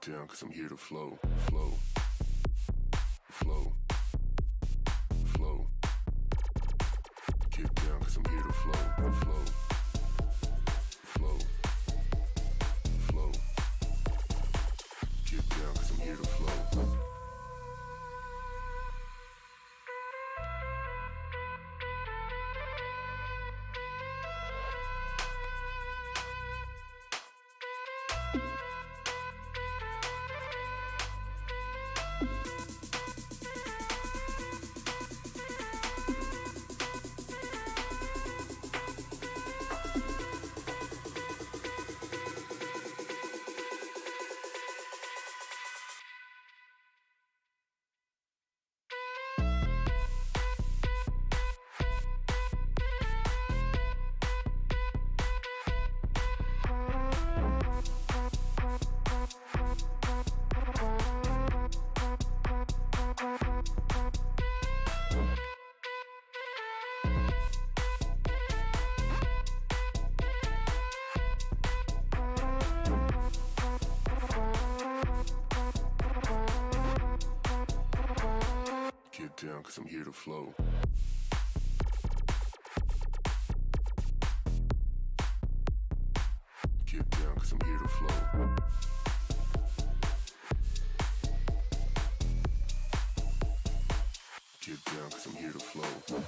down, cause I'm here to flow, flow, flow, flow. Get down, cause I'm here to flow, flow, flow, flow. Get down, cause I'm here to flow. Get down, cause I'm here to flow. Get down, cause I'm here to flow. Get down, cause I'm here to flow.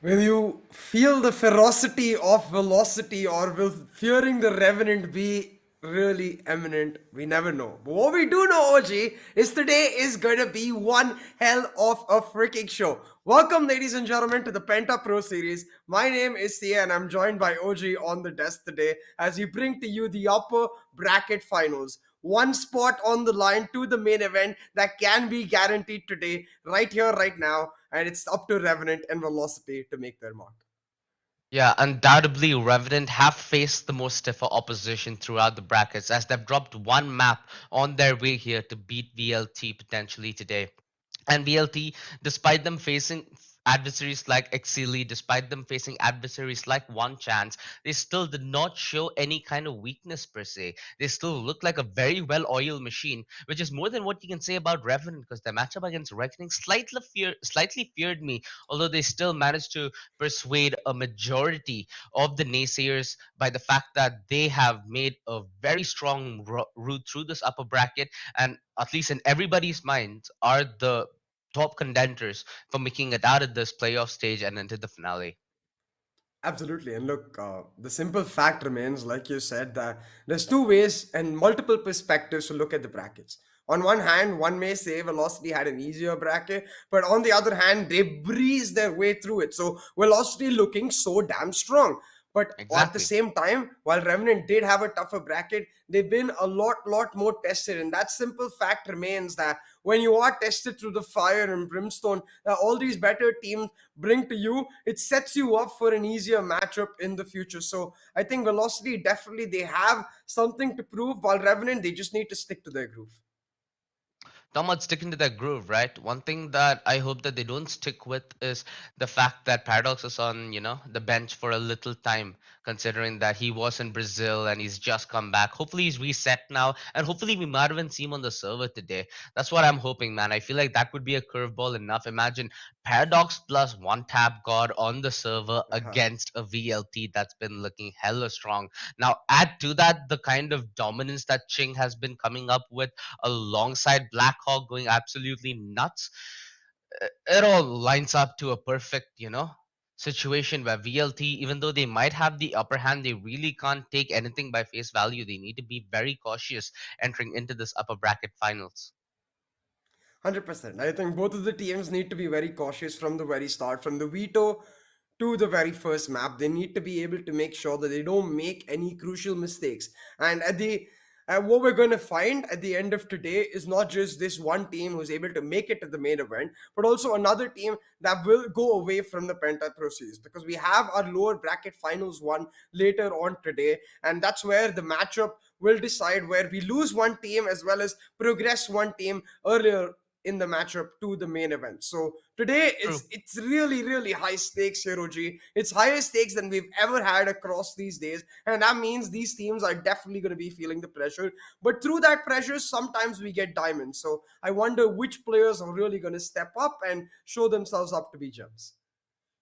Will you feel the ferocity of velocity, or will fearing the Revenant be really eminent? We never know. But what we do know, OG, is today is gonna be one hell of a freaking show. Welcome, ladies and gentlemen, to the Penta Pro Series. My name is Sia, and I'm joined by OG on the desk today as we bring to you the upper bracket finals. One spot on the line to the main event that can be guaranteed today, right here, right now, and it's up to Revenant and Velocity to make their mark. Yeah, undoubtedly, Revenant have faced the most stiffer opposition throughout the brackets as they've dropped one map on their way here to beat VLT potentially today. And VLT, despite them facing adversaries like Exili, despite them facing adversaries like One Chance, they still did not show any kind of weakness per se. They still look like a very well oiled machine, which is more than what you can say about Revenant because their matchup against Reckoning slightly feared me, although they still managed to persuade a majority of the naysayers by the fact that they have made a very strong route through this upper bracket and at least in everybody's minds are the top contenders for making it out of this playoff stage and into the finale. Absolutely. And look, the simple fact remains, like you said, that there's two ways and multiple perspectives to look at the brackets. On one hand, one may say Velocity had an easier bracket, but on the other hand, they breezed their way through it. So Velocity looking so damn strong. But at the Exactly. same time, while Revenant did have a tougher bracket, they've been a lot more tested. And that simple fact remains that when you are tested through the fire and brimstone, all these better teams bring to you, it sets you up for an easier matchup in the future. So I think Velocity definitely they have something to prove, while Revenant they just need to stick to their groove. Talking about sticking to that groove, right? One thing that I hope that they don't stick with is the fact that Paradox is on, the bench for a little time, considering that he was in Brazil and he's just come back. Hopefully he's reset now, and hopefully we might even see him on the server today. That's what I'm hoping, man. I feel like that would be a curveball enough. Imagine Paradox plus one tap god on the server against a VLT that's been looking hella strong. Now add to that the kind of dominance that Ching has been coming up with alongside Black Hawk going absolutely nuts. It all lines up to a perfect, situation where VLT, even though they might have the upper hand, they really can't take anything by face value. They need to be very cautious entering into this upper bracket finals. 100%. I think both of the teams need to be very cautious from the very start, from the veto to the very first map. They need to be able to make sure that they don't make any crucial mistakes. And what we're going to find at the end of today is not just this one team who's able to make it to the main event, but also another team that will go away from the Penta Pro Series, because we have our lower bracket finals one later on today, and that's where the matchup will decide where we lose one team as well as progress one team earlier in the matchup to the main event. So today True. it's really high stakes here, OG. It's higher stakes than we've ever had across these days, and that means these teams are definitely going to be feeling the pressure. But through that pressure, sometimes we get diamonds. So I wonder which players are really going to step up and show themselves up to be gems.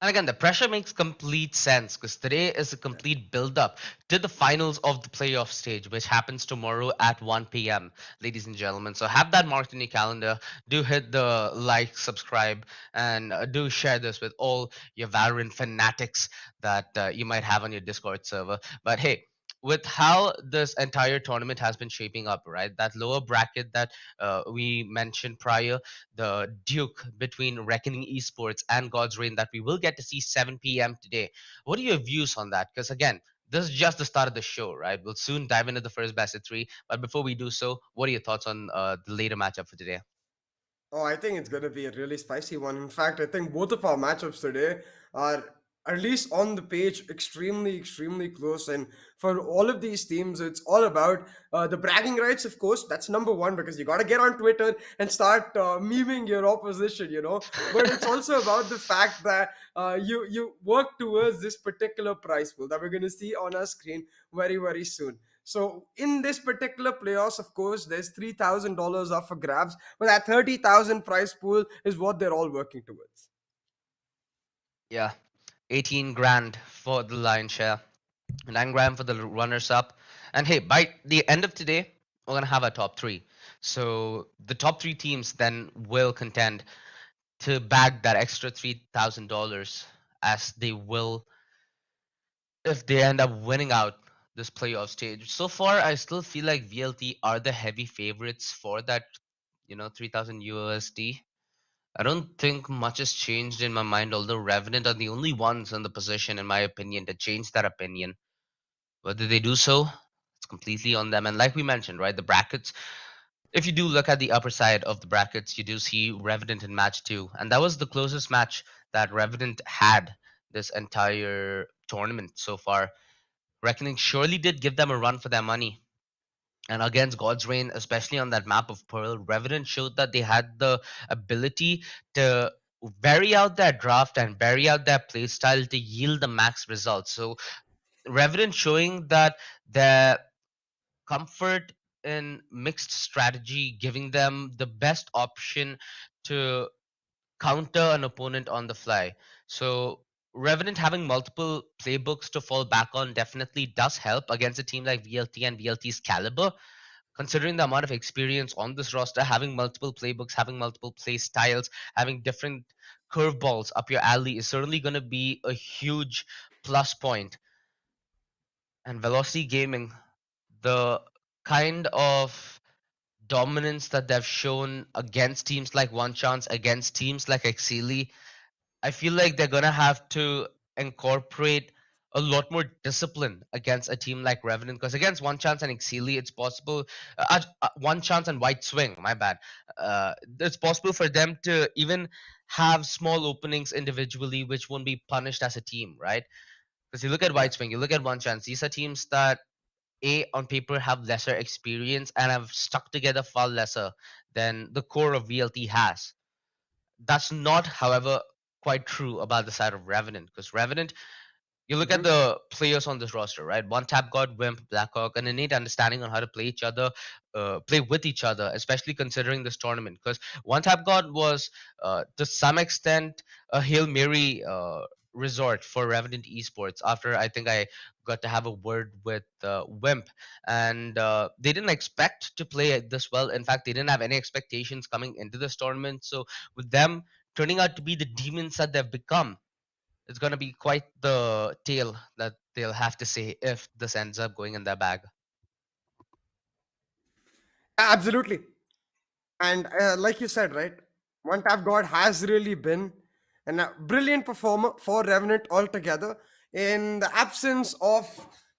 And again, the pressure makes complete sense because today is a complete build up to the finals of the playoff stage, which happens tomorrow at 1 p.m., ladies and gentlemen. So have that marked in your calendar. Do hit the like, subscribe, and do share this with all your Valorant fanatics that you might have on your Discord server. But hey, with how this entire tournament has been shaping up, right? That lower bracket that we mentioned prior, the Duke between Reckoning Esports and God's Reign that we will get to see 7 p.m. today. What are your views on that? Because again, this is just the start of the show, right? We'll soon dive into the first best of three. But before we do so, what are your thoughts on the later matchup for today? Oh, I think it's going to be a really spicy one. In fact, I think both of our matchups today are, at least on the page, extremely close. And for all of these teams, it's all about the bragging rights, of course. That's number one, because you got to get on Twitter and start memeing your opposition. But it's also about the fact that you work towards this particular prize pool that we're going to see on our screen very soon. So in this particular playoffs, of course, there's $3,000 up for grabs, but that 30,000 prize pool is what they're all working towards. Yeah, 18 grand for the lion share, 9 grand for the runners up. And hey, by the end of today, we're going to have a top three. So the top three teams then will contend to bag that extra $3,000 as they will if they end up winning out this playoff stage. So far, I still feel like VLT are the heavy favorites for that, 3000 USD. I don't think much has changed in my mind, although Revenant are the only ones in the position, in my opinion, to change that opinion. Whether they do so, it's completely on them. And like we mentioned, right, the brackets, if you do look at the upper side of the brackets, you do see Revenant in match two. And that was the closest match that Revenant had this entire tournament so far. Reckoning surely did give them a run for their money. And against God's Reign, especially on that map of Pearl, Revenant showed that they had the ability to vary out their draft and vary out their playstyle to yield the max results. So Revenant showing that their comfort in mixed strategy, giving them the best option to counter an opponent on the fly. So Revenant having multiple playbooks to fall back on definitely does help against a team like VLT and VLT's caliber. Considering the amount of experience on this roster, having multiple playbooks, having multiple play styles, having different curveballs up your alley is certainly going to be a huge plus point. And Velocity Gaming, the kind of dominance that they've shown against teams like One Chance, against teams like Exili, I feel like they're gonna have to incorporate a lot more discipline against a team like Revenant. Because against One Chance and Exili, it's possible. One Chance and White Swing, my bad. It's possible for them to even have small openings individually, which won't be punished as a team, right? Because you look at Yeah. White Swing, you look at One Chance. These are teams that on paper have lesser experience and have stuck together far lesser than the core of VLT has. That's not, however, quite true about the side of Revenant, because Revenant, you look at Hmm. the players on this roster, right? One Tap God, Wimp, Blackhawk, an innate understanding on how to play each other, play with each other, especially considering this tournament. Because One Tap God was, to some extent, a Hail Mary resort for Revenant Esports. After I think I got to have a word with Wimp, and they didn't expect to play it this well. In fact, they didn't have any expectations coming into this tournament. So with them turning out to be the demons that they've become, it's going to be quite the tale that they'll have to say if this ends up going in their bag. Absolutely. And like you said, right, One Tap God has really been a brilliant performer for Revenant altogether. In the absence of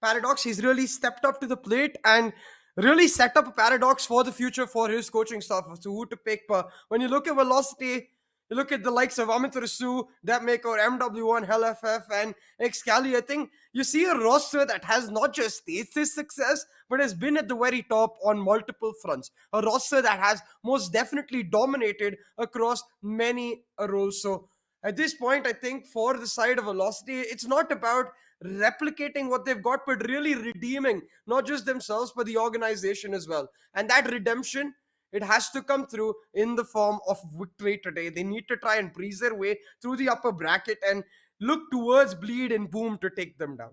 Paradox, he's really stepped up to the plate and really set up a Paradox for the future for his coaching staff. So who to pick? But when you look at Velocity, you look at the likes of Amit Rasu, Dapmaker, MW1, HellFF, and Excali. I think you see a roster that has not just tasted this success, but has been at the very top on multiple fronts. A roster that has most definitely dominated across many roles. So at this point, I think for the side of Velocity, it's not about replicating what they've got, but really redeeming not just themselves, but the organization as well. And that redemption, it has to come through in the form of victory today. They need to try and breeze their way through the upper bracket and look towards Bleed and Boom to take them down.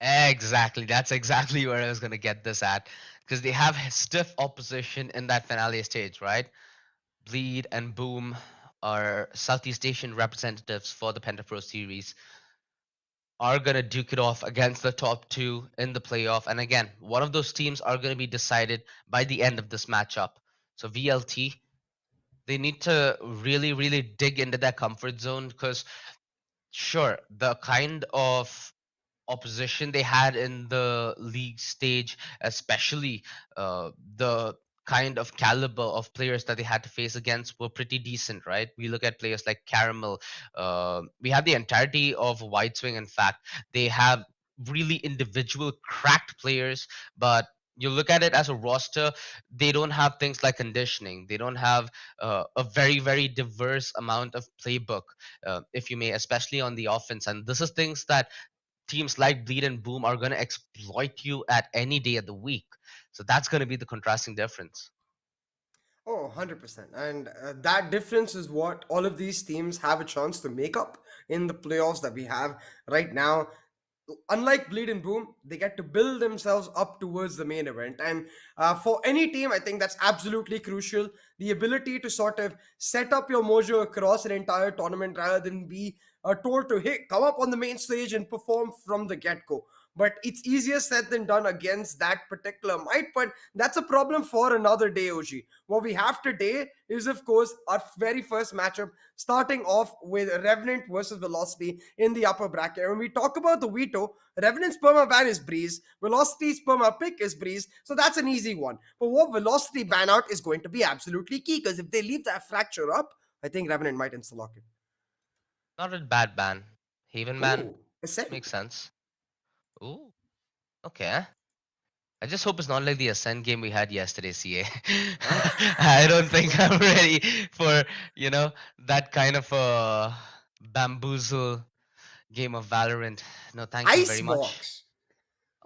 Exactly. That's exactly where I was going to get this at. Because they have stiff opposition in that finale stage, right? Bleed and Boom are Southeast Asian representatives for the Penta Pro Series, are going to duke it off against the top two in the playoff. And again, one of those teams are going to be decided by the end of this matchup. So VLT, they need to really, really dig into their comfort zone because, sure, the kind of opposition they had in the league stage, especially the kind of caliber of players that they had to face against were pretty decent, right? We look at players like Caramel. We have the entirety of Wide Swing. In fact, they have really individual cracked players, but you look at it as a roster, they don't have things like conditioning. They don't have a very, very diverse amount of playbook, if you may, especially on the offense. And this is things that teams like Bleed and Boom are going to exploit you at any day of the week. So that's going to be the contrasting difference. Oh, 100%. And that difference is what all of these teams have a chance to make up in the playoffs that we have right now. Unlike Bleed and Boom, they get to build themselves up towards the main event. And for any team, I think that's absolutely crucial. The ability to sort of set up your mojo across an entire tournament rather than be told to hit, come up on the main stage and perform from the get go. But it's easier said than done against that particular might. But that's a problem for another day, OG. What we have today is, of course, our very first matchup, starting off with Revenant versus Velocity in the upper bracket. When we talk about the veto, Revenant's perma ban is Breeze, Velocity's perma pick is Breeze, so that's an easy one. But what Velocity ban out is going to be absolutely key, because if they leave that fracture up, I think Revenant might insta lock it. Not a bad ban. Haven ban Ooh, Ascent. makes sense. Ooh, okay. I just hope it's not like the Ascent game we had yesterday, CA. I don't think I'm ready for, you know, that kind of a bamboozle game of Valorant. No, thank you very much. Icebox.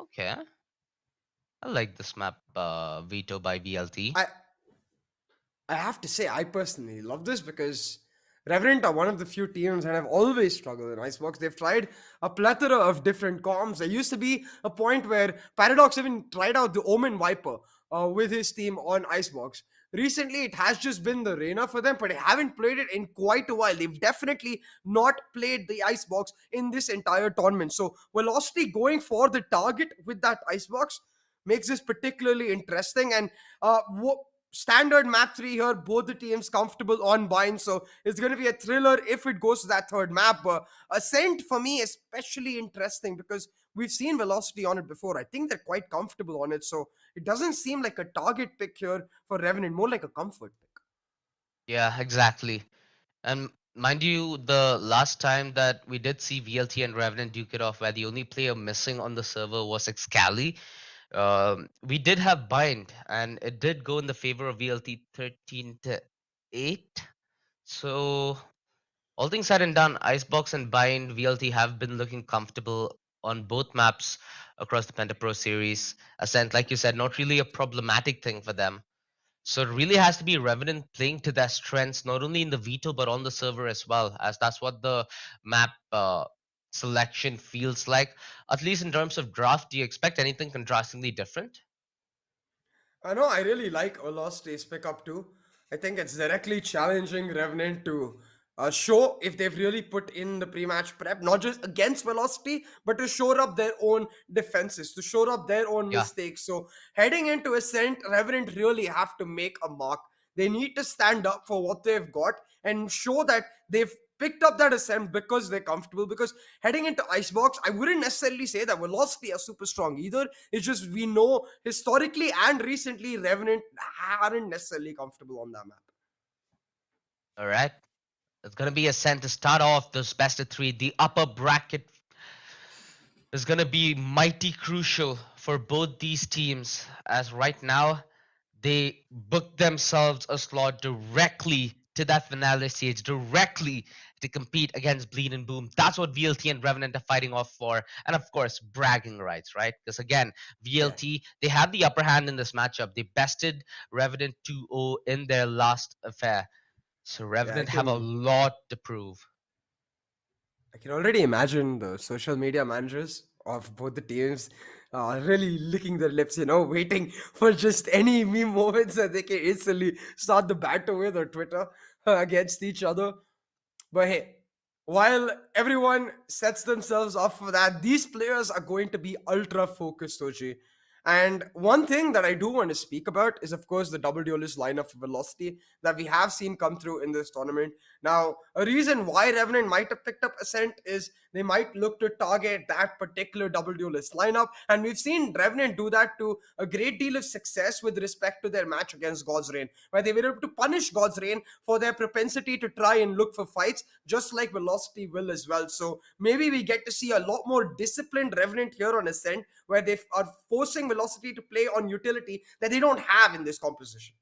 Okay. I like this map, Veto by VLT. I I have to say, I personally love this because Revenant are one of the few teams that have always struggled in Icebox. They've tried a plethora of different comps. There used to be a point where Paradox even tried out the Omen Viper with his team on Icebox. Recently, it has just been the Reyna for them, but they haven't played it in quite a while. They've definitely not played the Icebox in this entire tournament. So, Velocity going for the target with that Icebox makes this particularly interesting. And standard map 3 here, both the teams comfortable on bind, so it's going to be a thriller if it goes to that third map. Ascent for me especially interesting because we've seen Velocity on it before. I think they're quite comfortable on it, so it doesn't seem like a target pick here for Revenant, more like a comfort pick. Yeah, exactly. And mind you, the last time that we did see VLT and Revenant duke it off, where the only player missing on the server was Excali, we did have bind, and it did go in the favor of VLT 13-8. So all things said and done, Icebox and bind VLT have been looking comfortable on both maps across the Penta Pro series. Ascent, like you said, not really a problematic thing for them. So it really has to be Revenant playing to their strengths, not only in the veto but on the server as well, as that's what the map selection feels like. At least in terms of draft, do you expect anything contrastingly different? I know, I really like Velocity's pickup too. I think it's directly challenging Revenant to show if they've really put in the pre-match prep, not just against Velocity, but to shore up their own defenses, to shore up their own Yeah. mistakes. So heading into Ascent, Revenant really have to make a mark. They need to stand up for what they've got and show that they've picked up that Ascent because they're comfortable. Because heading into Icebox, I wouldn't necessarily say that Velocity are super strong either. It's just we know historically and recently Revenant aren't necessarily comfortable on that map. All right. It's going to be Ascent to start off this best of three. The upper bracket is going to be mighty crucial for both these teams, as right now they book themselves a slot directly to that finale stage, directly to compete against Bleed and Boom. That's what VLT and Revenant are fighting off for. And of course, bragging rights, right? Because again, Yeah, VLT, they have the upper hand in this matchup. They bested Revenant 2-0 in their last affair. So yeah, Revenant have a lot to prove. I can already imagine the social media managers of both the teams really licking their lips, waiting for just any meme moments that they can instantly start the banter with or Twitter against each other. But hey, while everyone sets themselves up for that, these players are going to be ultra focused, Oji. And one thing that I do want to speak about is, of course, the double duelist lineup for Velocity that we have seen come through in this tournament. Now, a reason why Revenant might have picked up Ascent is they might look to target that particular double duelist lineup. And we've seen Revenant do that to a great deal of success with respect to their match against God's Reign, where they were able to punish God's Reign for their propensity to try and look for fights, just like Velocity will as well. So maybe we get to see a lot more disciplined Revenant here on Ascent, where they are forcing Velocity to play on utility that they don't have in this composition.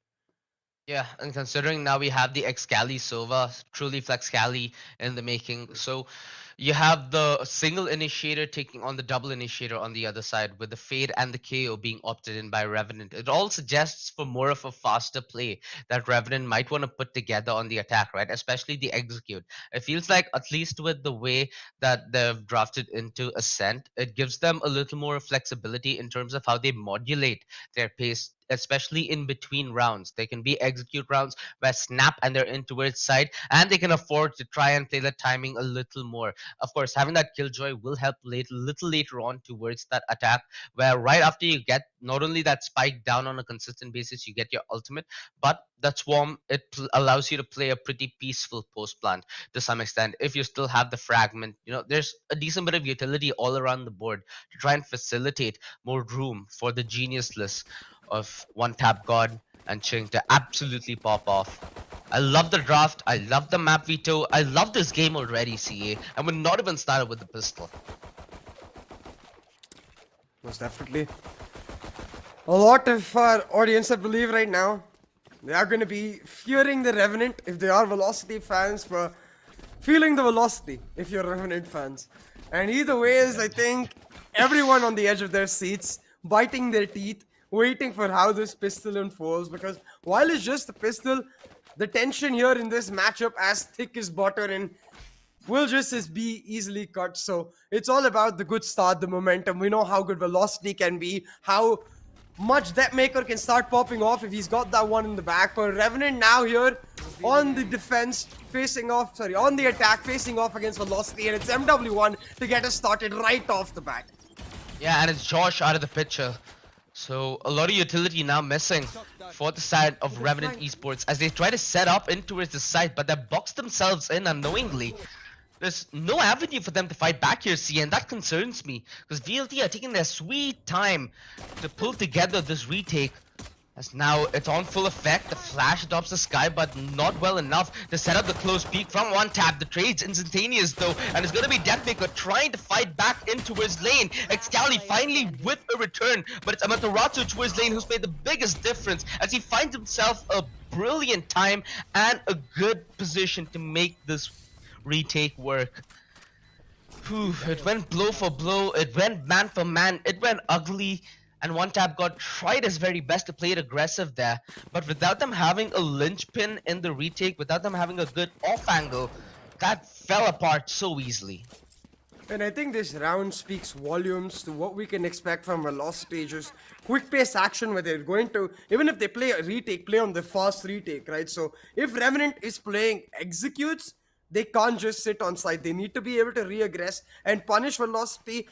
Yeah, and considering now we have the Excali Sova, truly Flex Cali in the making. So You have the single initiator taking on the double initiator on the other side, with the fade and the KO being opted in by Revenant. It all suggests for more of a faster play that Revenant might want to put together on the attack, right? Especially the execute. It feels like, at least with the way that they've drafted into Ascent, it gives them a little more flexibility in terms of how they modulate their pace, especially in between rounds. They can be execute rounds where snap and they're in towards side, and they can afford to try and play the timing a little more. Of course, having that killjoy will help little later on towards that attack, where right after you get not only that spike down on a consistent basis, you get your ultimate, but that swarm, allows you to play a pretty peaceful post plant to some extent. If you still have the fragment, there's a decent bit of utility all around the board to try and facilitate more room for the genius list of one tap god and Ching to absolutely pop off. I love the draft. I love the map veto. I love this game already, CA. And we're not even started with the pistol. Most definitely. A lot of our audience, I believe, right now, they are going to be fearing the Revenant if they are Velocity fans, for feeling the velocity if you're Revenant fans. And either way is, I think, everyone on the edge of their seats, biting their teeth, waiting for how this pistol unfolds. Because while it's just a pistol, the tension here in this matchup, as thick as butter, and will just be easily cut. So it's all about the good start, the momentum. We know how good Velocity can be, how much Depth Maker can start popping off if he's got that one in the back. But Revenant now here on the defense, on the attack, facing off against Velocity, and it's MW1 to get us started right off the bat. Yeah, and it's Josh out of the picture. So a lot of utility now missing for the side of Revenant Esports as they try to set up in towards the site, but they boxed themselves in unknowingly. There's no avenue for them to fight back here, C, and that concerns me, because VLT are taking their sweet time to pull together this retake. As now it's on full effect, the flash adopts the sky, but not well enough to set up the close peak from one tap. The trade's instantaneous though, and it's gonna be Deathmaker trying to fight back into his lane. Excali finally with a return, but it's Amaterasu to his lane who's made the biggest difference as he finds himself a brilliant time and a good position to make this retake work. Whew, it went blow for blow, it went man for man, it went ugly, and One Tap God tried his very best to play it aggressive there, but without them having a linchpin in the retake, without them having a good off angle, that fell apart so easily. And I think this round speaks volumes to what we can expect from Velocity. Just quick pace action where they're going to, even if they play a retake, play on the fast retake, right? So if Revenant is playing executes, they can't just sit on side. They need to be able to re-aggress and punish Velocity,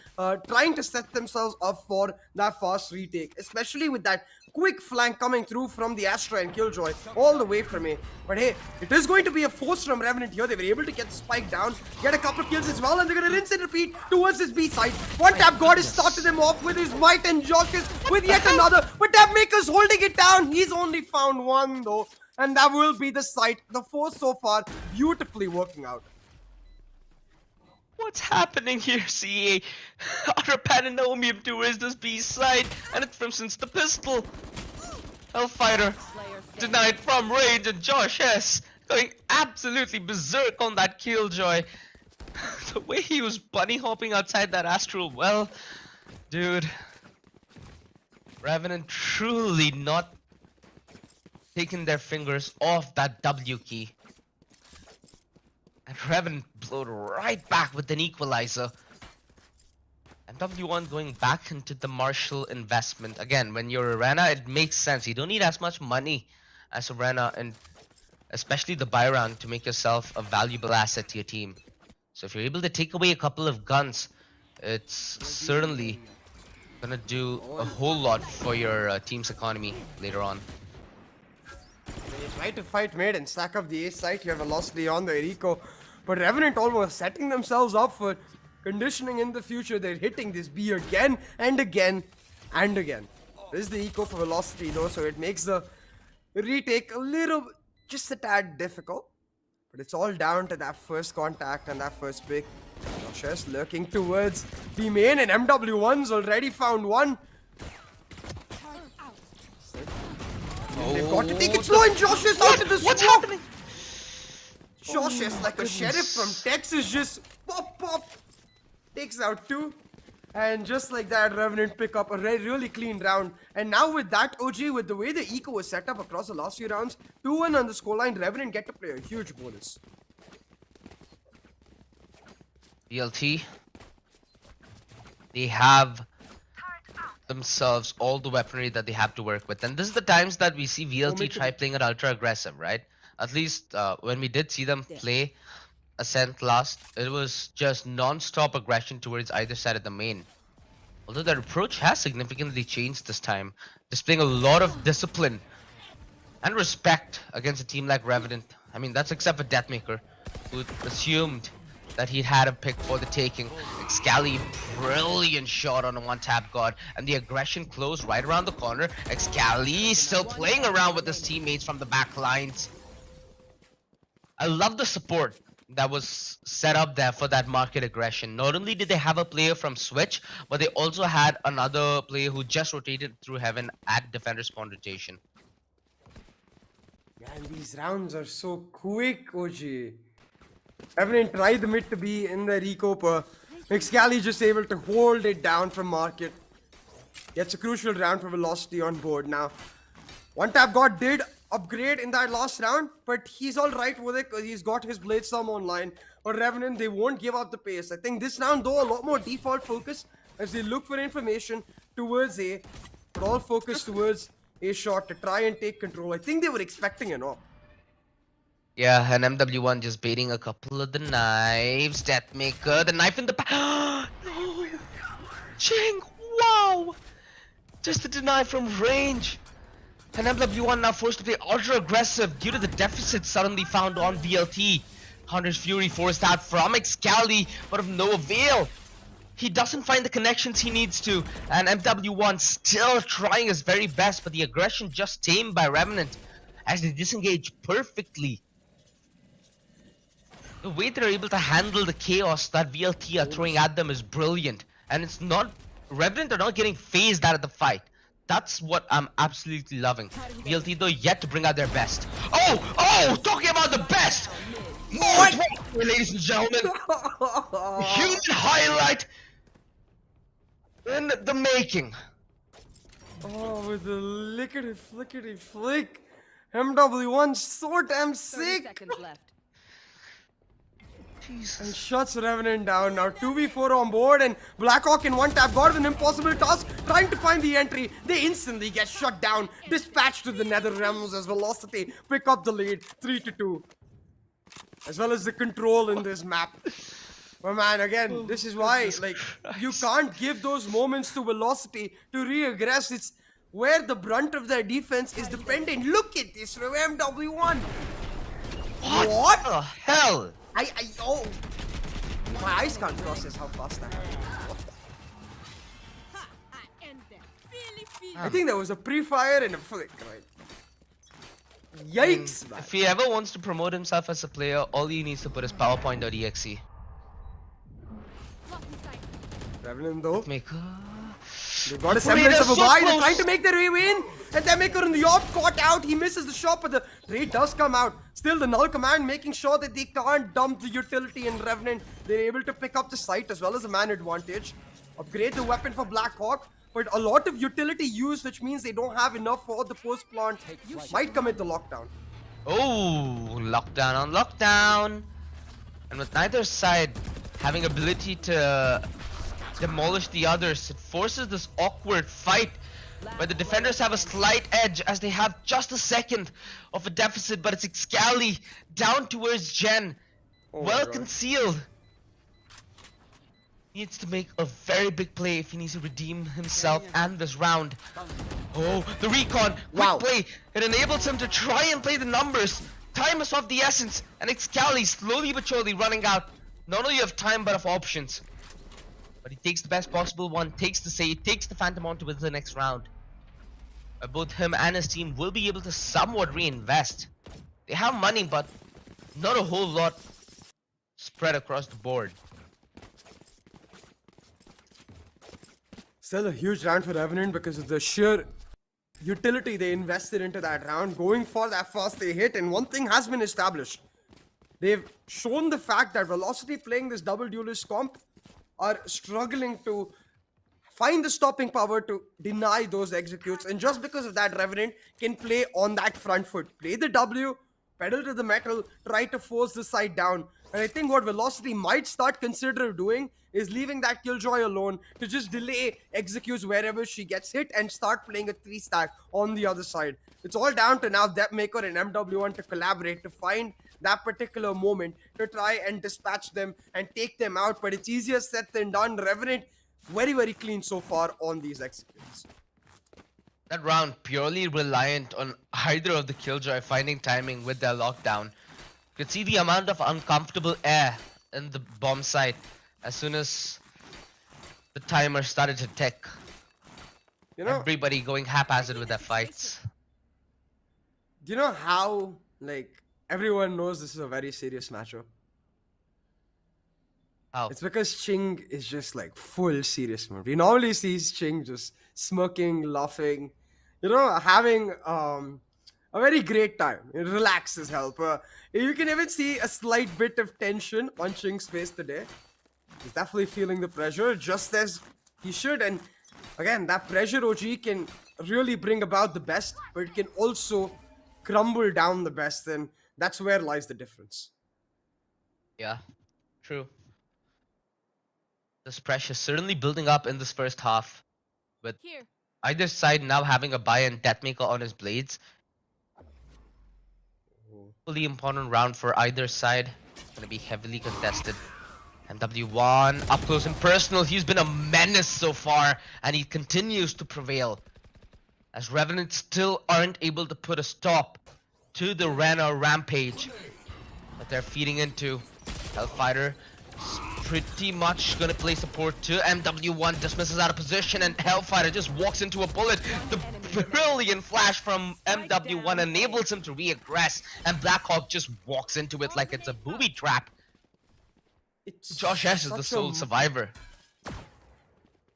trying to set themselves up for that fast retake, especially with that quick flank coming through from the Astra and Killjoy all the way from A. But hey, it is going to be a force from Revenant here. They were able to get the spike down, get a couple of kills as well, and they're going to rinse and repeat towards this B side. One Tap God has started them off with his might, and Josh is with yet another, but Depth Maker's holding it down. He's only found one though. And that will be the site. The force so far beautifully working out. What's happening here, CA? Utter Pandemonium towards this B side, and it's from since the pistol. Hellfighter denied from range, and Josh S going absolutely berserk on that Killjoy. The way he was bunny hopping outside that astral well, dude. Revenant truly not taking their fingers off that W key. And Revenant blowed right back with an equalizer. And W1 going back into the Marshall investment. Again, when you're Arena, it makes sense. You don't need as much money as Arena, and especially the buy round, to make yourself a valuable asset to your team. So if you're able to take away a couple of guns, it's certainly gonna do a whole lot for your team's economy later on. They try to fight mid and stack up the A site. You have Velocity on the Eriko, but Revenant almost setting themselves up for conditioning in the future. They're hitting this B again and again and again. This is the eco for Velocity though, so it makes the retake a little, just a tad difficult. But it's all down to that first contact and that first pick. Josh lurking towards the main, and MW1's already found one. They've got to take it slow, and Josh is out of the smoke. What's happening? Cautious like a sheriff from Texas, just pop, takes out 2. And just like that, Revenant pick up a really clean round. And now with that, OG, with the way the eco was set up across the last few rounds, 2-1 on the scoreline, Revenant get to play a huge bonus. VLT, they have themselves all the weaponry that they have to work with. And this is the times that we see VLT try playing it ultra aggressive, right? At least when we did see them play Ascent last, it was just non-stop aggression towards either side of the main. Although their approach has significantly changed this time, displaying a lot of discipline and respect against a team like Revenant. I mean, that's except for Deathmaker, who assumed that he had a pick for the taking. Excali, brilliant shot on a one-tap god, and the aggression closed right around the corner. Excali still playing around with his teammates from the back lines. I love the support that was set up there for that market aggression. Not only did they have a player from Switch, but they also had another player who just rotated through Heaven at defender spawn rotation. Man, these rounds are so quick, OG. Revenant tried the mid to be in the recoper. Excali just able to hold it down from market. Gets a crucial round for velocity on board now. One tap god did upgrade in that last round, but he's alright with it because he's got his blade storm online. But Revenant, they won't give up the pace. I think this round though, a lot more default focus as they look for information towards A, but all focus towards A shot to try and take control. I think they were expecting an op. Yeah, and MW1 just baiting a couple of the knives. Deathmaker, the knife in the back. No! Ching! Wow! Just a deny from range. And MW1 now forced to play ultra aggressive due to the deficit suddenly found on VLT. Hunter's Fury forced out from Excali, but of no avail. He doesn't find the connections he needs to, and MW1 still trying his very best, but the aggression just tamed by Revenant as they disengage perfectly. The way they're able to handle the chaos that VLT are throwing at them is brilliant, and it's not Revenant are not getting phased out of the fight. That's what I'm absolutely loving. VLT though yet to bring out their best. Oh, talking about the best. What? Ladies and gentlemen, human highlight in the making. Oh, with the lickety flickety flick. MW1 so damn 30 sick. seconds left. And shuts Revenant down. Now 2v4 on board, and Blackhawk in one tap got an impossible task trying to find the entry. They instantly get shut down, dispatched to the nether realms as Velocity pick up the lead 3-2. As well as the control in this map. But man, again, this is why like you can't give those moments to Velocity to re-aggress. It's where the brunt of their defense is dependent. Look at this from MW1. What? The hell? Oh, my eyes can't process how fast that happened. I think there was a pre-fire and a flick, right? Yikes, man. If he ever wants to promote himself as a player, all he needs to put is PowerPoint.exe. Revenant though, Maker. they got a semblance of a so buy. They're close. trying to make their way in. And then Maker in the off caught out. He misses the shot, but the trade does come out. Still, the null command making sure that they can't dump the utility in Revenant. They're able to pick up the site as well as the man advantage. Upgrade the weapon for Blackhawk. But a lot of utility used, which means they don't have enough for the post plant. Might commit the lockdown. Oh, lockdown on lockdown. And with neither side having ability to demolish the others, it forces this awkward fight where the defenders have a slight edge as they have just a second of a deficit, but it's Excali down towards Jen. Oh well my God. concealed. Needs to make a very big play if he needs to redeem himself and this round. Oh, the recon, quick Wow. play. It enables him to try and play the numbers. Time is of the essence, and Excali slowly but surely running out, not only of time but of options. But he takes the best possible one, takes the save, takes the Phantom on to win the next round. Both him and his team will be able to somewhat reinvest. They have money, but not a whole lot spread across the board. Still a huge round for Revenant because of the sheer utility they invested into that round. Going for that fast they hit, and one thing has been established. they've shown the fact that Velocity playing this double duelist comp are struggling to find the stopping power to deny those executes. And just because of that, Revenant can play on that front foot. Play the W, pedal to the metal, try to force the side down. And I think what Velocity might start consider doing is leaving that Killjoy alone to just delay executes wherever she gets hit and start playing a 3-stack on the other side. It's all down to now Depthmaker and MW1 to collaborate to find that particular moment to try and dispatch them and take them out. But it's easier said than done. Revenant very, very clean so far on these executes. That round purely reliant on either of the Killjoy finding timing with their lockdown. You could see the amount of uncomfortable air in the bomb site as soon as the timer started to tick. You know, Everybody going haphazard with their fights. do you know how, like, everyone knows this is a very serious matchup? How? It's because Ching is just like full serious mode. We normally see Ching just smirking, laughing, you know, having a very great time. It relaxes help. You can even see a slight bit of tension on Ching's face today. He's definitely feeling the pressure, just as he should. And again, that pressure, OG, can really bring about the best, but it can also crumble down the best. And that's where lies the difference. Yeah, true. This pressure certainly building up in this first half, with Here. either side now having a buy and Deathmaker on his blades. Fully important round for either side. Gonna be heavily contested. MW1 up close and personal. He's been a menace so far, and he continues to prevail. As Revenant still aren't able to put a stop to the Rana rampage that they're feeding into. Hellfighter is pretty much gonna play support to MW1, dismisses out of position, and Hellfighter just walks into a bullet. The brilliant flash from MW1 enables him to re-aggress, and Blackhawk just walks into it like it's a booby trap. It's Josh S is the such sole a- survivor.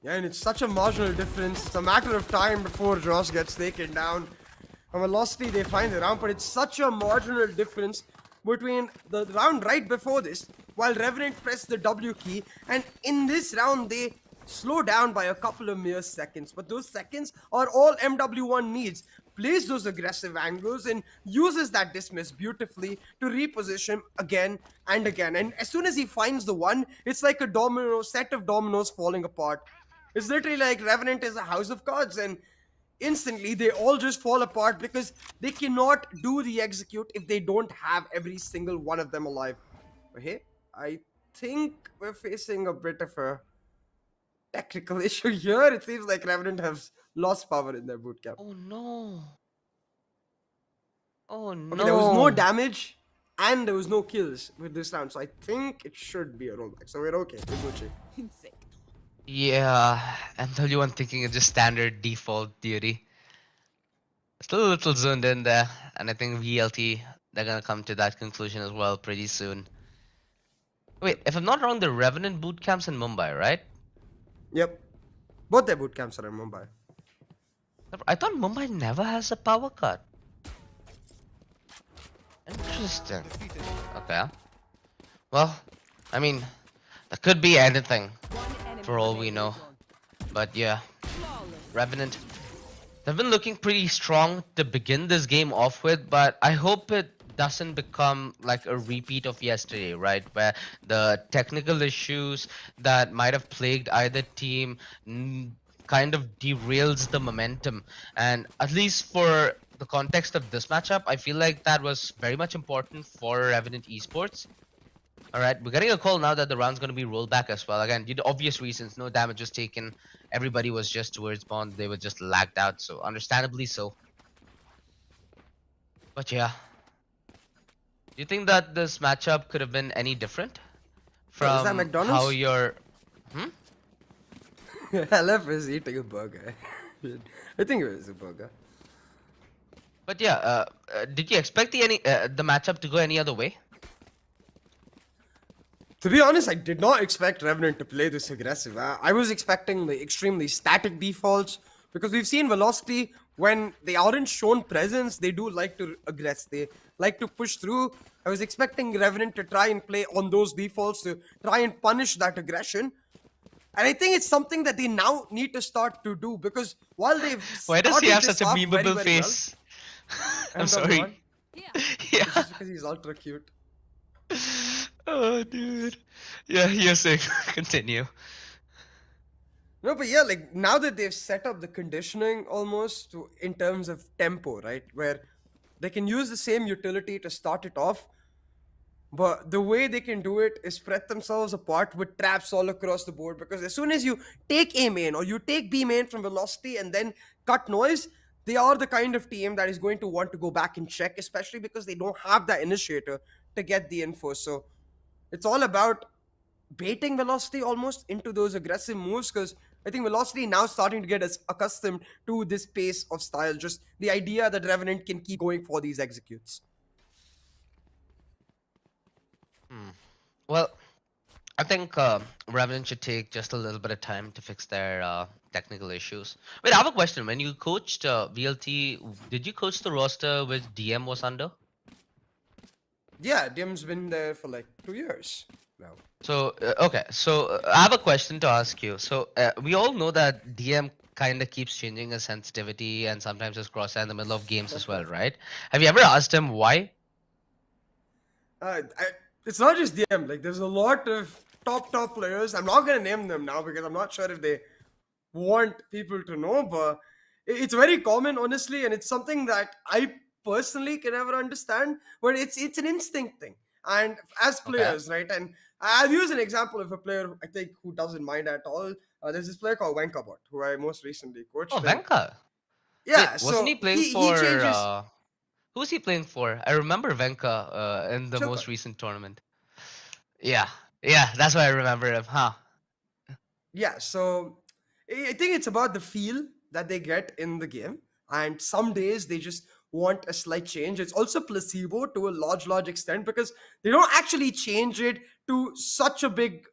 Yeah, and it's such a marginal difference. It's a matter of time before Josh gets taken down. And Velocity, they find the round, but it's such a marginal difference between the round right before this, while Revenant pressed the W key, and in this round, they slow down by a couple of mere seconds. But those seconds are all MW1 needs. Plays those aggressive angles and uses that dismiss beautifully to reposition again and again. And as soon as he finds the one, it's like a set of dominoes falling apart. It's literally like Revenant is a house of cards, and instantly they all just fall apart because they cannot do the execute if they don't have every single one of them alive. But hey, I think we're facing a bit of a technical issue here. It seems like Revenant has lost power in their bootcamp. Oh no. Oh no. Okay, there was no damage and there was no kills with this round, so I think it should be a rollback. So we're okay. We're Gucci. Yeah, MW1 thinking it's just standard default duty. Still a little zoned in there, and I think VLT, they're gonna come to that conclusion as well pretty soon. Wait, if I'm not wrong, the Revenant boot camps in Mumbai, right? Yep. Both their bootcamps are in Mumbai. I thought Mumbai never has a power cut. Interesting. Okay. Well, I mean, that could be anything for all we know. But yeah, Revenant, they've been looking pretty strong to begin this game off with, but I hope it doesn't become like a repeat of yesterday, right? Where the technical issues that might have plagued either team kind of derails the momentum. And at least for the context of this matchup, I feel like that was very much important for Revenant Esports. Alright, we're getting a call now that the round's going to be rolled back as well. Again, due to obvious reasons, no damage was taken. Everybody was just towards Bond. They were just lagged out, so understandably so. But yeah. Do you think that this matchup could have been any different? Oh, is that From McDonald's? how you're... LF is eating a burger. I think it was a burger. But yeah, did you expect the matchup to go any other way? To be honest, I did not expect Revenant to play this aggressive. I was expecting the extremely static defaults, because we've seen Velocity, when they aren't shown presence, they do like to aggress. They like to push through. I was expecting Revenant to try and play on those defaults to try and punish that aggression. And I think it's something that they now need to start to do because while they've Why does he started have this such a off very, memeable very well, face? I'm and go sorry. on, Yeah. it's just because he's ultra cute. Oh, dude. Yeah, you're saying. Continue. No, but yeah, like now that they've set up the conditioning almost in terms of tempo, right? Where they can use the same utility to start it off, but the way they can do it is spread themselves apart with traps all across the board. Because as soon as you take A main or you take B main from velocity and then cut noise, they are the kind of team that is going to want to go back and check, especially because they don't have that initiator to get the info. So it's all about baiting velocity almost into those aggressive moves because I think velocity now starting to get us accustomed to this pace of style. Just the idea that Revenant can keep going for these executes. Hmm. Well, I think Revenant should take just a little bit of time to fix their technical issues. Wait, I have a question. When you coached VLT, did you coach the roster which DM was under? Yeah, Dim's been there for like 2 years now. So, okay. So, I have a question to ask you. So, we all know that DM kind of keeps changing his sensitivity and sometimes his crosshair in the middle of games as well, right? Have you ever asked him why? I, it's not just DM. Like, there's a lot of top players. I'm not gonna name them now because I'm not sure if they want people to know, but it's very common, honestly, and it's something that I personally can never understand. But it's an instinct thing, and as Okay. players, right? And I'll use an example of a player I think who doesn't mind at all. There's this player called Wenkabot who I most recently Oh, coached, and Venka. Wait, yeah, wasn't so he playing he for changes who was he playing for? I remember Venka in the choker. most recent tournament. Yeah. Yeah, that's why I remember him, huh? Yeah, so I think it's about the feel that they get in the game, and some days they just want a slight change. It's also placebo to a large extent because they don't actually change it to such a big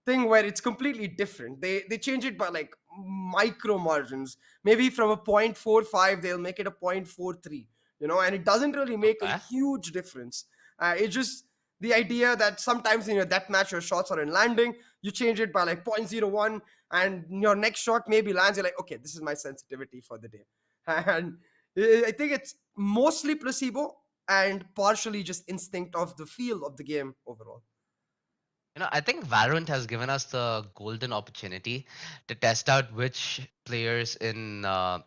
thing where it's completely different. They change it by like micro margins. Maybe from a 0.45 they'll make it a 0.43, and it doesn't really make a Okay. huge difference. It's just the idea that sometimes in your death match your shots are in landing, you change it by like 0.01 and your next shot maybe lands, you're like, okay, this is my sensitivity for the day. And I think it's mostly placebo and partially just instinct of the feel of the game overall. I think Valorant has given us the golden opportunity to test out which players in our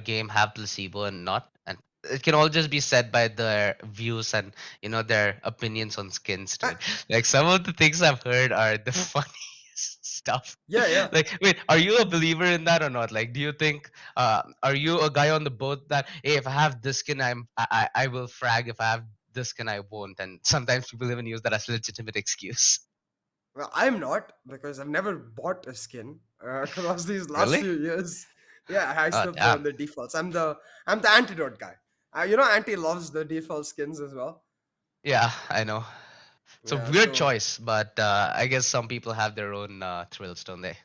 game have placebo and not, and it can all just be said by their views and their opinions on skins, Uh, dude. Like some of the things I've heard are the funniest stuff. yeah, yeah. Like, wait, are you a believer in that or not? Like, do you think are you a guy on the boat that, hey, if I have this skin, I will frag. If I have this skin, I won't. And sometimes people even use that as a legitimate excuse. Well, I'm not because I've never bought a skin across these last Really? few years. Yeah, I Oh, still play on damn. the defaults. I'm the antidote guy. Anti loves the default skins as well. Yeah, I know. It's a Yeah, weird so choice, but I guess some people have their own thrills, don't they?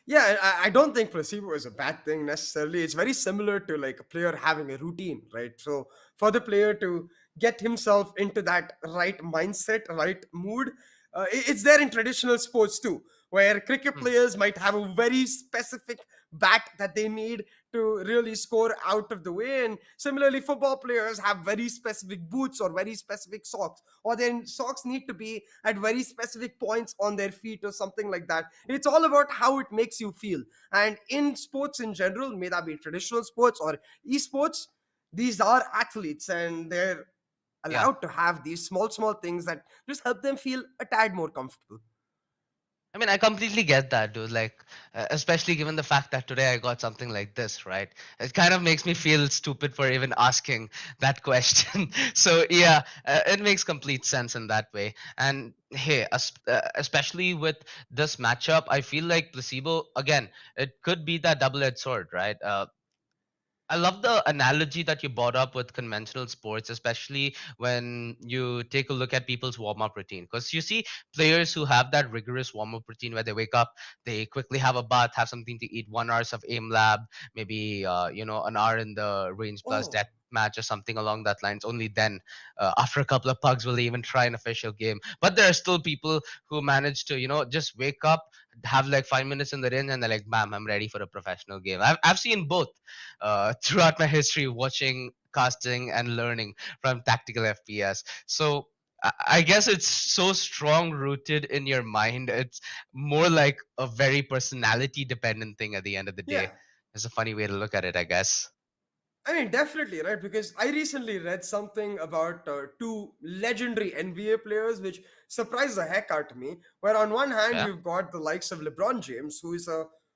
yeah, I don't think placebo is a bad thing necessarily. It's very similar to like a player having a routine, right? So for the player to get himself into that right mindset, right mood, it's there in traditional sports too, where cricket Hmm. players might have a very specific bat that they need to really score out of the way. And similarly, football players have very specific boots or very specific socks, or then socks need to be at very specific points on their feet or something like that. It's all about how it makes you feel. And in sports in general, may that be traditional sports or esports, these are athletes and they're Yeah. allowed to have these small things that just help them feel a tad more comfortable. I mean, I completely get that, dude. Like, especially given the fact that today I got something like this, right? It kind of makes me feel stupid for even asking that question. So, yeah, it makes complete sense in that way. And hey, especially with this matchup, I feel like placebo, again, it could be that double edged sword, right? I love the analogy that you brought up with conventional sports, especially when you take a look at people's warm up routine. Because you see players who have that rigorous warm up routine where they wake up, they quickly have a bath, have something to eat, 1 hour of aim lab, maybe an hour in the range plus Oh, death. match or something along that lines. Only then, after a couple of pugs, will they even try an official game. But there are still people who manage to, just wake up, have like 5 minutes in the ring, and they're like, "Bam, I'm ready for a professional game." I've seen both throughout my history, watching, casting, and learning from tactical FPS. So I guess it's so strong rooted in your mind. It's more like a very personality dependent thing at the end of the day. Yeah. It's a funny way to look at it, I guess. I mean, definitely, right? Because I recently read something about two legendary NBA players, which surprised the heck out of me. Where on one hand, Yeah. you've got the likes of LeBron James, who is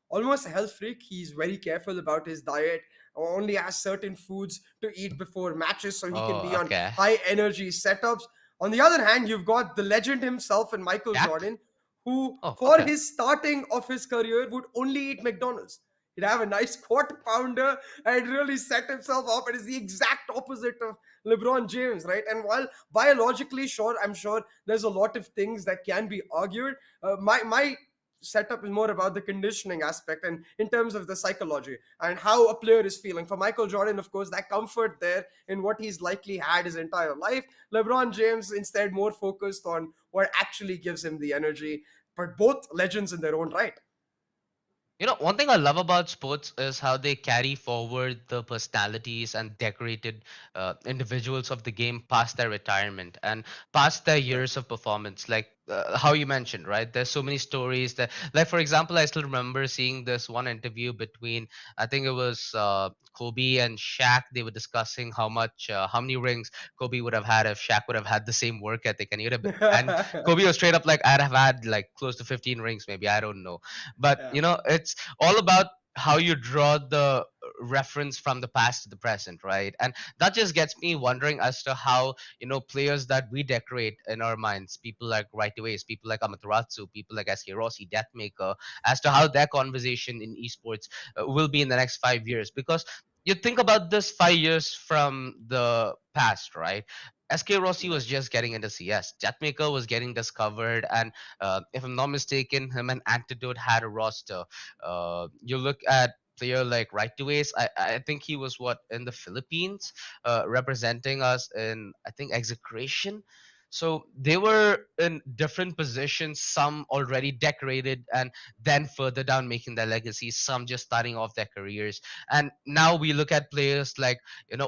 almost a health freak. He's very careful about his diet, only has certain foods to eat before matches so he can Oh, be on okay. high energy setups. On the other hand, you've got the legend himself and Michael Jack. Jordan, who, Oh, for okay. his starting of his career, would only eat McDonald's. He'd have a nice quarter pounder and really set himself up. It is the exact opposite of LeBron James, right? And while biologically, sure, I'm sure there's a lot of things that can be argued. My setup is more about the conditioning aspect and in terms of the psychology and how a player is feeling. For Michael Jordan, of course, that comfort there in what he's likely had his entire life. LeBron James instead more focused on what actually gives him the energy. But both legends in their own right. One thing I love about sports is how they carry forward the personalities and decorated individuals of the game past their retirement and past their Yeah. years of performance. Like how you mentioned, right? There's so many stories that, like, for example, I still remember seeing this one interview between, I think it was Kobe and Shaq. They were discussing how many rings Kobe would have had if Shaq would have had the same work ethic, and and Kobe was straight up like, "I'd have had like close to 15 rings, maybe. I don't know." But Yeah. it's all about how you draw the reference from the past to the present, right? And that just gets me wondering as to how players that we decorate in our minds, people like Right Aways, people like Amaterasu, people like SK Rossi, Deathmaker, as to how their conversation in esports will be in the next 5 years. Because you think about this 5 years from the past, right? SK Rossi Yeah. was just getting into CS. Jetmaker was getting discovered, and if I'm not mistaken, him and Antidote had a roster. You look at player like Right to Ace. I think he was what in the Philippines, representing us in, I think, execration. So they were in different positions, some already decorated and then further down making their legacy, some just starting off their careers. And now we look at players like,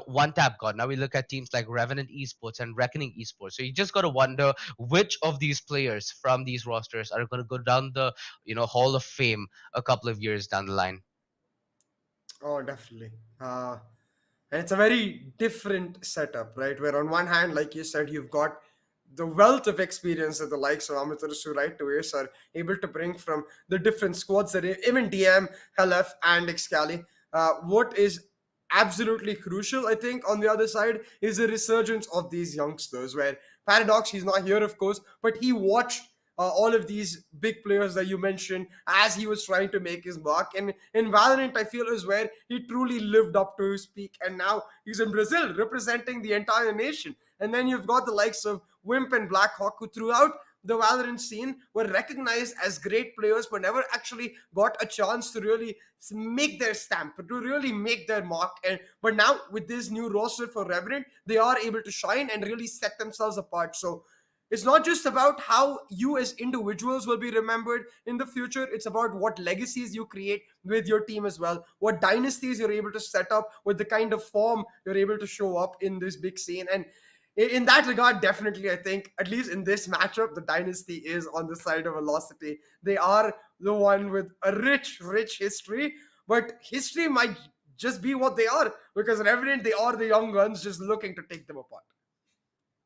One Tap God. Now we look at teams like Revenant Esports and Reckoning Esports. So you just got to wonder which of these players from these rosters are going to go down the, Hall of Fame a couple of years down the line. Oh, definitely. And it's a very different setup, right? Where on one hand, like you said, you've got the wealth of experience that the likes of Amaterasu, right, to Ace are able to bring from the different squads that even DM, Halef, and Excali. What is absolutely crucial, I think, on the other side is the resurgence of these youngsters. Where Paradox, he's not here, of course, but he watched all of these big players that you mentioned as he was trying to make his mark. And in Valorant, I feel is where he truly lived up to his peak. And now he's in Brazil representing the entire nation. And then you've got the likes of Wimp and Blackhawk, who throughout the Valorant scene were recognized as great players but never actually got a chance to really make their stamp, to really make their mark. And but now with this new roster for Revenant, they are able to shine and really set themselves apart. So it's not just about how you as individuals will be remembered in the future. It's about what legacies you create with your team as well, what dynasties you're able to set up with the kind of form you're able to show up in this big scene. And in that regard, definitely, I think, at least in this matchup, the dynasty is on the side of Velocity. They are the one with a rich, rich history, but history might just be what they are because Revenant, they are the young guns just looking to take them apart.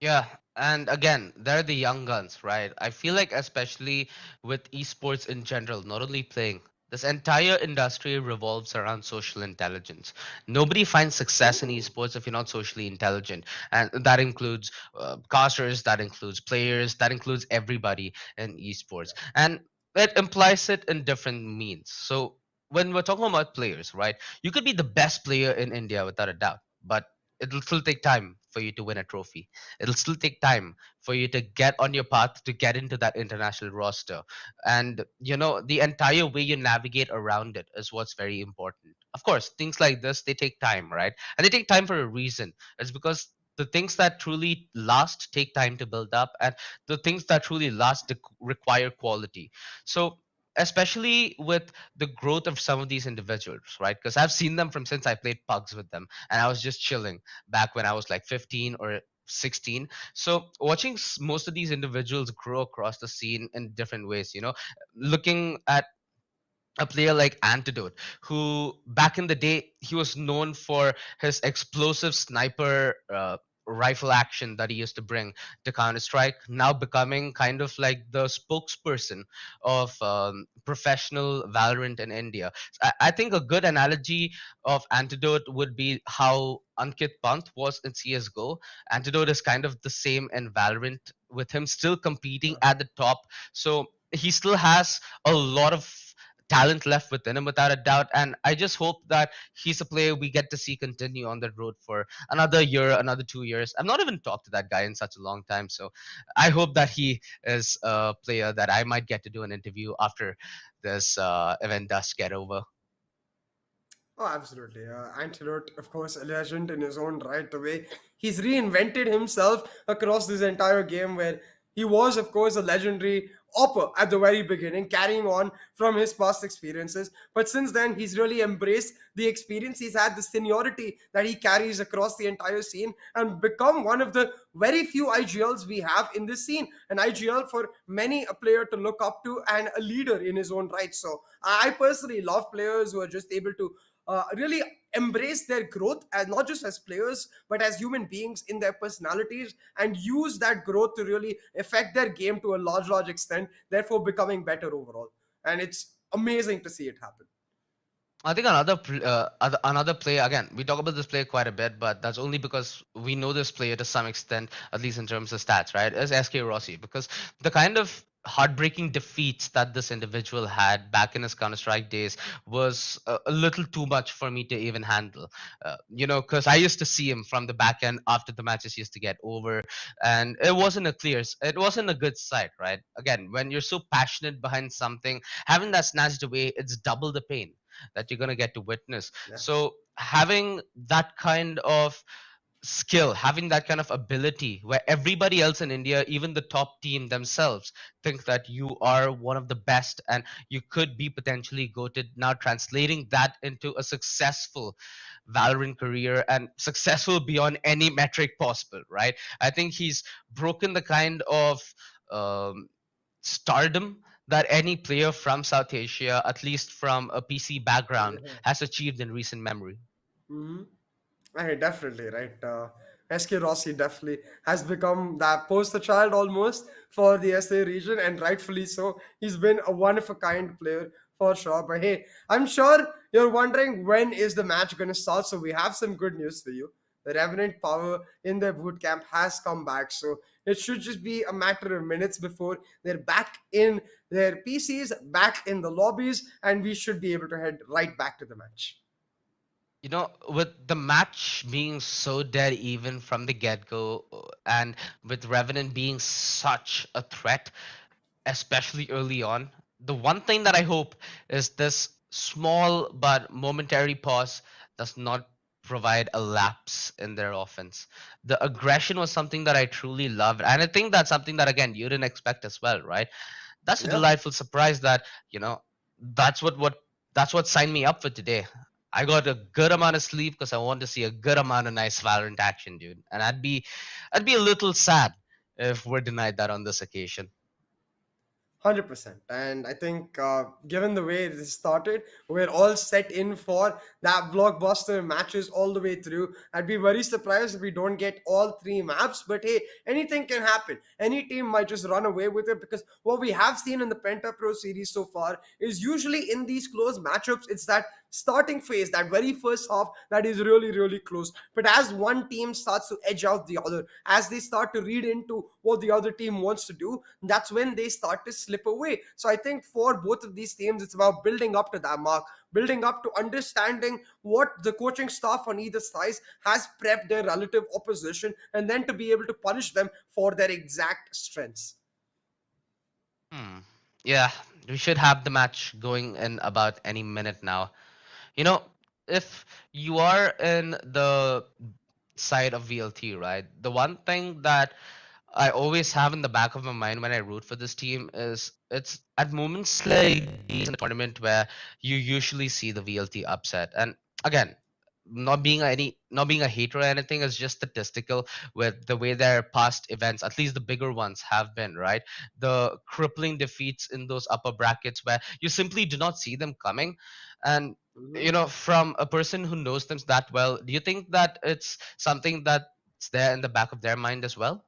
Yeah, and again, they're the young guns, right? I feel like, especially with esports in general, not only playing, this entire industry revolves around social intelligence. Nobody finds success in Ooh. esports if you're not socially intelligent. And that includes casters, that includes players, that includes everybody in esports. And it implies it in different means. So when we're talking about players, right, you could be the best player in India without a doubt, but it'll still take time for you to win a trophy. It'll still take time for you to get on your path to get into that international roster. And the entire way you navigate around it is what's very important. of course, things like this, they take time, right? And they take time for a reason. It's because the things that truly last take time to build up, and the things that truly last require quality. So especially with the growth of some of these individuals, right? Because I've seen them from since I played pugs with them, and I was just chilling back when I was like 15 or 16. So watching most of these individuals grow across the scene in different ways, looking at a player like Antidote, who back in the day he was known for his explosive sniper rifle action that he used to bring to Counter Strike, now becoming kind of like the spokesperson of professional Valorant in India. I think a good analogy of Antidote would be how Ankit Pant was in CS:GO. Antidote is kind of the same in Valorant, with him still competing at the top. So he still has a lot of talent left within him without a doubt. And I just hope that he's a player we get to see continue on that road for another year, another 2 years. I've not even talked to that guy in such a long time. So I hope that he is a player that I might get to do an interview after this event does get over. Oh, absolutely. Antidote, of course, a legend in his own right. The way he's reinvented himself across this entire game, where he was, of course, a legendary opper at the very beginning, carrying on from his past experiences. But since then, he's really embraced the experience. He's had the seniority that he carries across the entire scene and become one of the very few IGLs we have in this scene. An IGL for many a player to look up to and a leader in his own right. So I personally love players who are just able to really embrace their growth as not just as players but as human beings in their personalities, and use that growth to really affect their game to a large extent, therefore becoming better overall. And it's amazing to see it happen. I think another player, again, we talk about this player quite a bit, but that's only because we know this player to some extent, at least in terms of stats, right? Is SK Rossi, because the kind of heartbreaking defeats that this individual had back in his Counter Strike days was a little too much for me to even handle. Because I used to see him from the back end after the matches used to get over, and it wasn't a good sight, right? Again, when you're so passionate behind something, having that snatched away, it's double the pain that you're going to get to witness. Yeah. So having that kind of skill, having that kind of ability where everybody else in India, even the top team themselves, think that you are one of the best and you could be potentially goated, now translating that into a successful Valorant career and successful beyond any metric possible, right? I think he's broken the kind of um, stardom that any player from South Asia, at least from a PC background, Yeah. has achieved in recent memory. Mhm. Right, definitely, right. SK Rossi definitely has become that poster child almost for the SA region, and rightfully so. He's been a one of a kind player for sure. But hey, I'm sure you're wondering when is the match going to start. So we have some good news for you. The Revenant power in their boot camp has come back. So it should just be a matter of minutes before they're back in their PCs, back in the lobbies, and we should be able to head right back to the match. With the match being so dead even from the get go, and with Revenant being such a threat, especially early on, the one thing that I hope is this small but momentary pause does not provide a lapse in their offense. The aggression was something that I truly loved, and I think that's something that, again, you didn't expect as well, right? That's a Yeah. delightful surprise that that's what that's what signed me up for today. I got a good amount of sleep because I want to see a good amount of nice Valorant action, dude. And I'd be a little sad if we're denied that on this occasion. 100%. And I think, given the way it started, we're all set in for that blockbuster matches all the way through. I'd be very surprised if we don't get all three maps, but hey, anything can happen. Any team might just run away with it, because what we have seen in the Penta Pro series so far is usually in these close matchups, it's that starting phase, that very first half, that is really close. But as one team starts to edge out the other, as they start to read into what the other team wants to do, that's when they start to slip away. So I think for both of these teams, it's about building up to that mark, building up to understanding what the coaching staff on either side has prepped their relative opposition, and then to be able to punish them for their exact strengths. Hmm. Yeah, we should have the match going in about any minute now. You know, if you are in the side of VLT, right? The one thing that I always have in the back of my mind when I root for this team is it's at moments like these in the tournament where you usually see the VLT upset. And again, not being a hater or anything, is just statistical with the way their past events, at least the bigger ones, have been, right? The crippling defeats in those upper brackets where you simply do not see them coming. And from a person who knows them that well, do you think that it's something that's there in the back of their mind as well?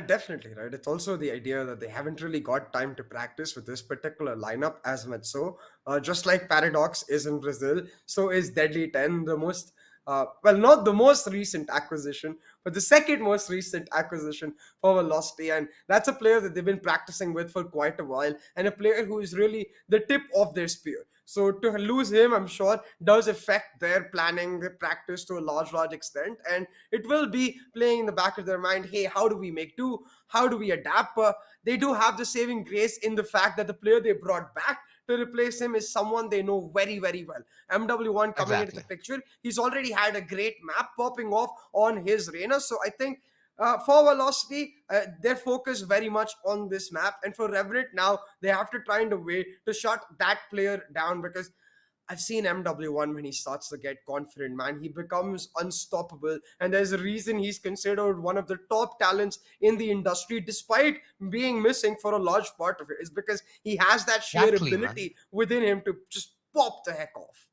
Definitely, right? It's also the idea that they haven't really got time to practice with this particular lineup as much. So, just like Paradox is in Brazil, so is Deadly 10, the most, well, not the most recent acquisition, but the second most recent acquisition for Velocity. And that's a player that they've been practicing with for quite a while, and a player who is really the tip of their spear. So to lose him, I'm sure, does affect their planning, their practice to a large extent. And it will be playing in the back of their mind, hey, how do we make do? How do we adapt? They do have the saving grace in the fact that the player they brought back to replace him is someone they know very well. MW1 coming into the Exactly. picture, he's already had a great map popping off on his Reina. So I think for Velocity, they're focused very much on this map. And for Revenant, now they have to find a way to shut that player down, because I've seen MW1 when he starts to get confident, man. He becomes unstoppable. And there's a reason he's considered one of the top talents in the industry, despite being missing for a large part of it. It's because he has that sheer Exactly, man. ability within him to just pop the heck off.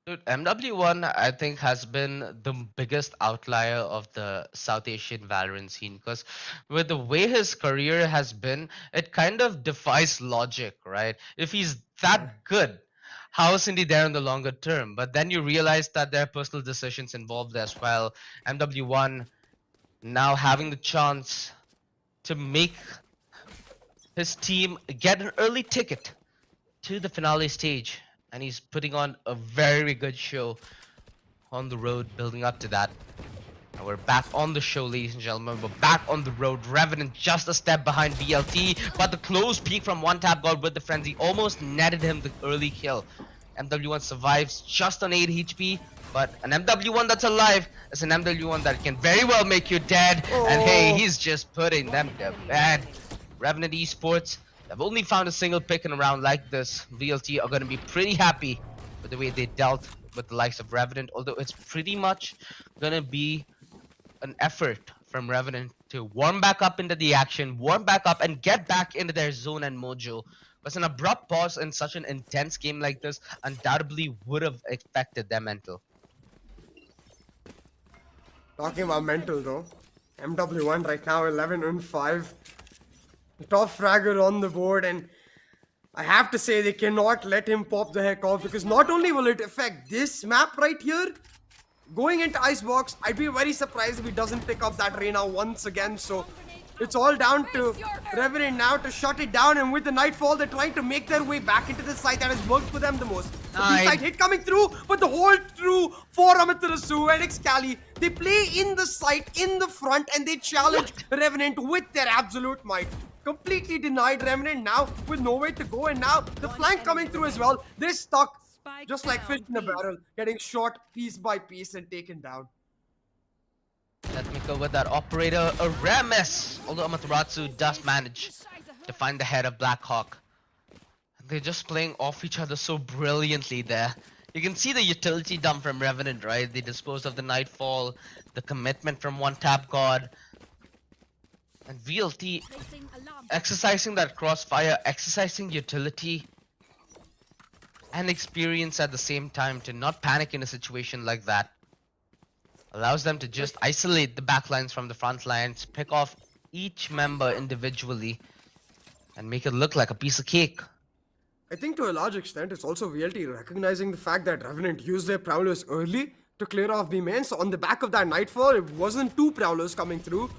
Dude, MW1, I think, has been the biggest outlier of the South Asian Valorant scene, because with the way his career has been, it kind of defies logic, right? If he's Yeah. that good, how isn't he there in the longer term? But then you realize that there are personal decisions involved as well. MW1 now having the chance to make his team get an early ticket to the finale stage, and he's putting on a very good show on the road building up to that. And we're back on the show, ladies and gentlemen. We're back on the road. Revenant just a step behind VLT, but the close peek from one tap god with the frenzy almost netted him the early kill. MW1 survives just on 8 HP, but an MW1 that's alive is an MW1 that can very well make you dead. And hey, Oh, he's just putting them to bed. Revenant Esports, they've only found a single pick in a round like this. VLT are going to be pretty happy with the way they dealt with the likes of Revenant, although it's pretty much going to be an effort from Revenant to warm back up into the action, warm back up and get back into their zone and mojo. Because an abrupt pause in such an intense game like this undoubtedly would have affected their mental. talking about mental though. MW1 right now 11 and 5. The top fragger on the board, and I have to say they cannot let him pop the heck off, because not only will it affect this map right here, going into Icebox, I'd be very surprised if he doesn't pick up that Reyna once again. So it's all down to Revenant now to shut it down, and with the Nightfall, they're trying to make their way back into the site that has worked for them the most. The B-side hit coming through, but the hold through for Amaterasu and Excali. They play in the site, in the front, and they challenge Revenant with their absolute might. Completely denied Revenant now with nowhere to go, and now the flank coming through as well. They're stuck just like fish in a barrel, getting shot piece by piece and taken down. Let me go with that operator, Aramis. Although Amaterasu does manage to find the head of Blackhawk. They're just playing off each other so brilliantly there. You can see the utility dump from Revenant, right? They disposed of the Nightfall, the commitment from one tap god. And VLT exercising that crossfire, exercising utility and experience at the same time to not panic in a situation like that. Allows them to just isolate the backlines from the front lines, pick off each member individually, and make it look like a piece of cake. I think to a large extent, it's also VLT recognizing the fact that Revenant used their prowlers early to clear off the main. So on the back of that Nightfall, it wasn't two prowlers coming through.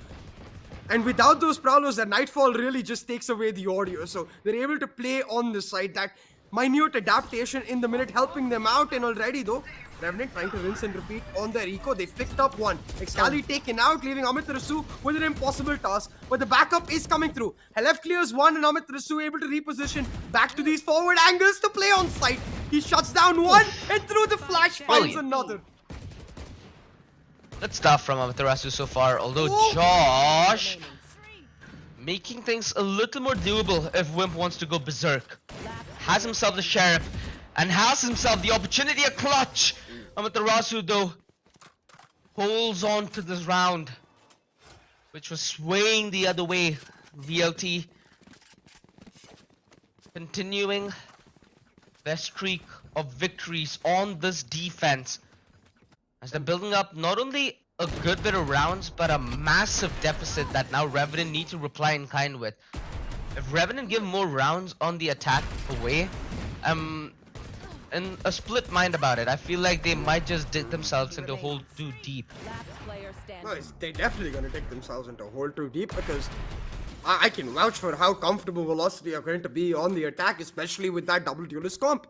And without those prowlers, that Nightfall really just takes away the audio. So they're able to play on the side, that minute adaptation in the minute helping them out. And already though, Revenant trying to rinse and repeat on their eco. They picked up one. Excali taken out, leaving Amaterasu with an impossible task. But the backup is coming through. LF clears one, and Amaterasu able to reposition back to these forward angles to play on site. He shuts down one and through the flash finds Brilliant. another. Good stuff from Amaterasu so far, although Oh. Josh making things a little more doable if Wimp wants to go berserk. Has himself the Sheriff and has himself the opportunity of clutch. Amaterasu though holds on to this round, which was swaying the other way. VLT continuing their streak of victories on this defense as they're building up not only a good bit of rounds but a massive deficit that now Revenant need to reply in kind with. If Revenant give more rounds on the attack away, I'm in a split mind about it. I feel like they might just dig themselves into a hole too deep. No, they're definitely going to take themselves into a hole too deep because I can vouch for how comfortable Velocity are going to be on the attack, especially with that double duelist comp.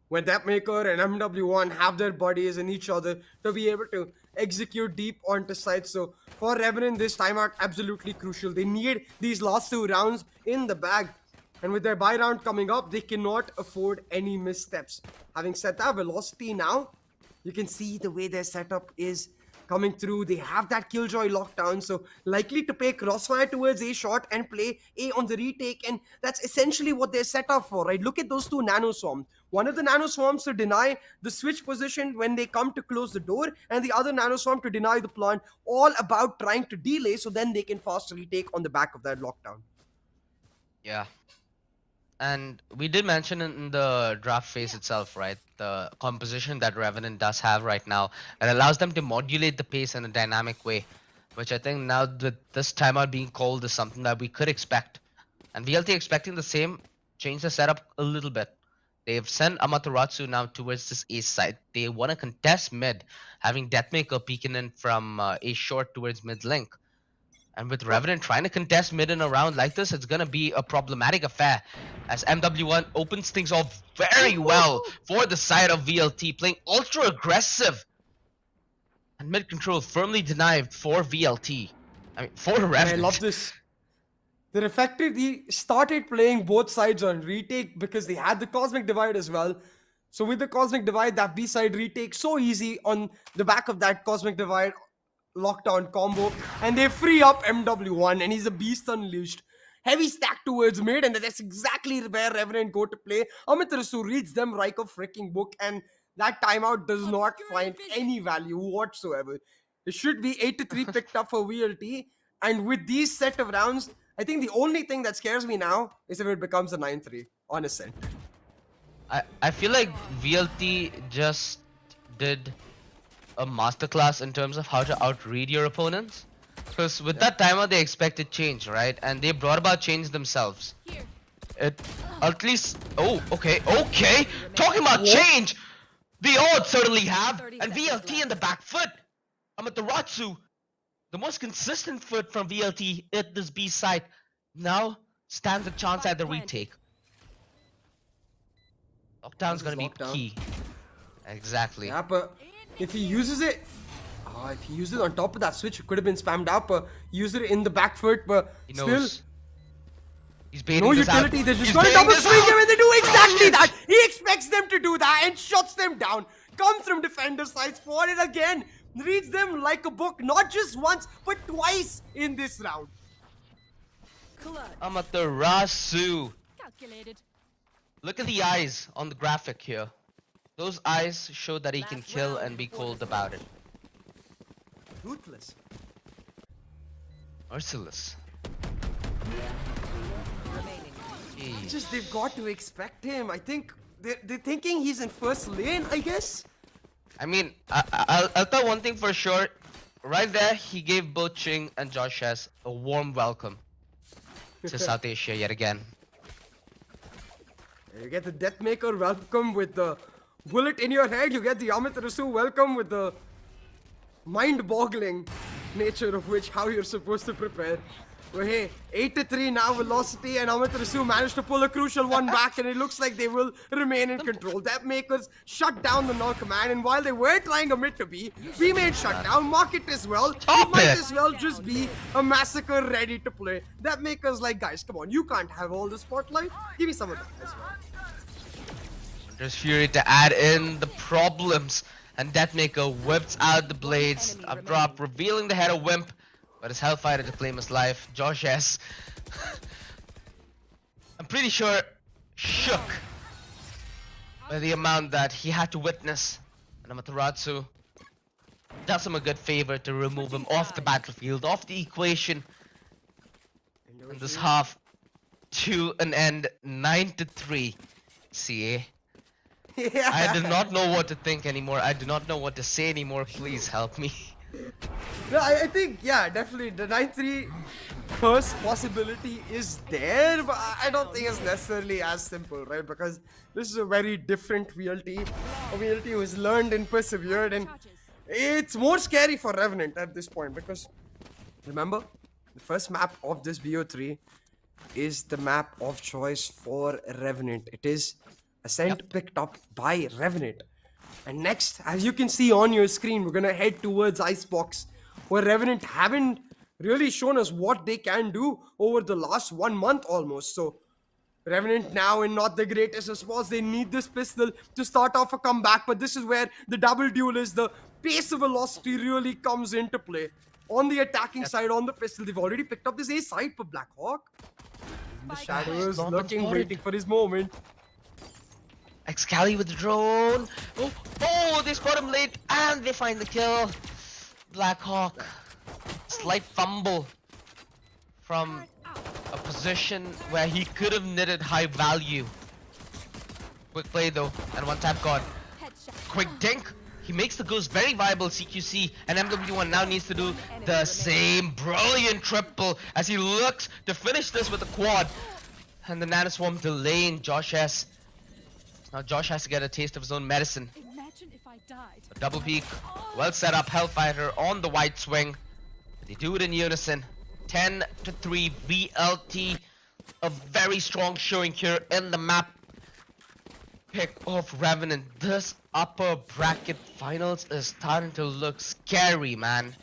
When Depmaker and MW1 have their bodies in each other to be able to execute deep onto sites. So for Revenant, this timeout absolutely crucial. They need these last 2 rounds in the bag. And with their buy round coming up, they cannot afford any missteps. Having said that, Velocity now, you can see the way their setup is coming through. They have that Killjoy lockdown, so likely to pay crossfire towards A shot and play A on the retake, and that's essentially what they're set up for, right? Look at those 2 nano swarms. One of the nano swarms to deny the switch position when they come to close the door, and the other nano swarm to deny the plant, all about trying to delay so then they can fast retake on the back of that lockdown. Yeah. And we did mention in the draft phase itself, right? The composition that Revenant does have right now, it allows them to modulate the pace in a dynamic way, which I think now with this timeout being called is something that we could expect. And VLT expecting the same, change the setup a little bit. They've sent Amaterasu now towards this A side. They want to contest mid, having Deathmaker peeking in from A short towards mid link. And with Revenant trying to contest mid in a round like this, it's going to be a problematic affair as MW1 opens things off very well for the side of VLT, playing ultra aggressive. And mid control firmly denied for VLT. I mean, for Revenant. I love this. They're effectively started playing both sides on retake because they had the Cosmic Divide as well. So with the Cosmic Divide, that B side retake so easy on the back of that Cosmic Divide lockdown combo, and they free up MW1 and he's a beast unleashed. Heavy stack towards mid, and that's exactly where Revenant go to play. Amaterasu reads them like a freaking book, and that timeout does not find any value whatsoever. It should be 8-3 picked up for VLT, and with these set of rounds, I think the only thing that scares me now is if it becomes a 9-3 on Ascent. I feel like VLT just did a masterclass in terms of how to outread your opponents, because with that timer they expected change, right? And they brought about change themselves. It at least okay talking about change, the odds certainly have, and VLT in the back foot. Amaterasu, the most consistent foot from VLT at this B side, now stands a chance at the retake. Lockdown's gonna be key. Exactly. Yeah, but if he uses it, on top of that switch, it could have been spammed up. Use it in the back foot, but He still, knows. He's baiting no this out. utility. They're just He's going to baiting double this swing out. him, and they do exactly that. He expects them to do that and shuts them down. Comes from defender side, spot it again. Reads them like a book, not just once, but twice in this round. Amaterasu. Calculated. Look at the eyes on the graphic here. Those eyes show that he can kill and be cold about it. Ruthless. Merciless. It's just they've got to expect him. I think they're thinking he's in first lane, I guess. I mean, I'll tell one thing for sure. Right there, he gave both Ching and Josh Hess a warm welcome to South Asia yet again. You get the Deathmaker welcome with the bullet in your head. You get the Amaterasu welcome with the mind-boggling nature of which how you're supposed to prepare. Well, hey, 8-3 now, Velocity and Amaterasu managed to pull a crucial one back, and it looks like they will remain in control. Deathmakers shut down the knock command, and while they were trying a mid to be, we made shut down, market as well. It might as well just be a massacre ready to play. Deathmakers like, guys, come on, you can't have all the spotlight. Give me some of that as well. There's Fury to add in the problems. And Deathmaker whips out the blades. Up drop, revealing the head of Wimp. But his Hellfighter to claim his life. Josh S. I'm pretty sure shook by the amount that he had to witness. And Amaterasu does him a good favor to remove him off the battlefield, off the equation. And this half to an end, 9-3. CA. Yeah. I do not know what to think anymore. I do not know what to say anymore. Please help me. No, I think, yeah, definitely the 9-3 first possibility is there, but I don't think it's necessarily as simple, right? Because this is a very different VLT, a VLT who has learned and persevered, and it's more scary for Revenant at this point because remember, the first map of this BO3 is the map of choice for Revenant. It is Ascent picked up by Revenant. And next, as you can see on your screen, we're gonna head towards Icebox, where Revenant haven't really shown us what they can do over the last 1 month almost. So Revenant now in not the greatest of spots. They need this pistol to start off a comeback, but this is where the double duel is. The pace of velocity really comes into play. On the attacking side, on the pistol, they've already picked up this A side for Blackhawk. The Shadows looking, waiting for his moment. Excali with the drone. Oh, they spot him late and they find the kill. Blackhawk. Slight fumble from a position where he could have knitted high value. Quick play though, and one tap gone. Quick dink. He makes the goose very viable. CQC and MW1 now needs to do the same brilliant triple as he looks to finish this with a quad. And the Nanoswarm delaying Josh S. Now Josh has to get a taste of his own medicine. Imagine if I died. A double peek, well set up Hellfighter on the white swing. They do it in unison. 10-3 VLT. A very strong showing here in the map pick of Revenant. This upper bracket finals is starting to look scary, man.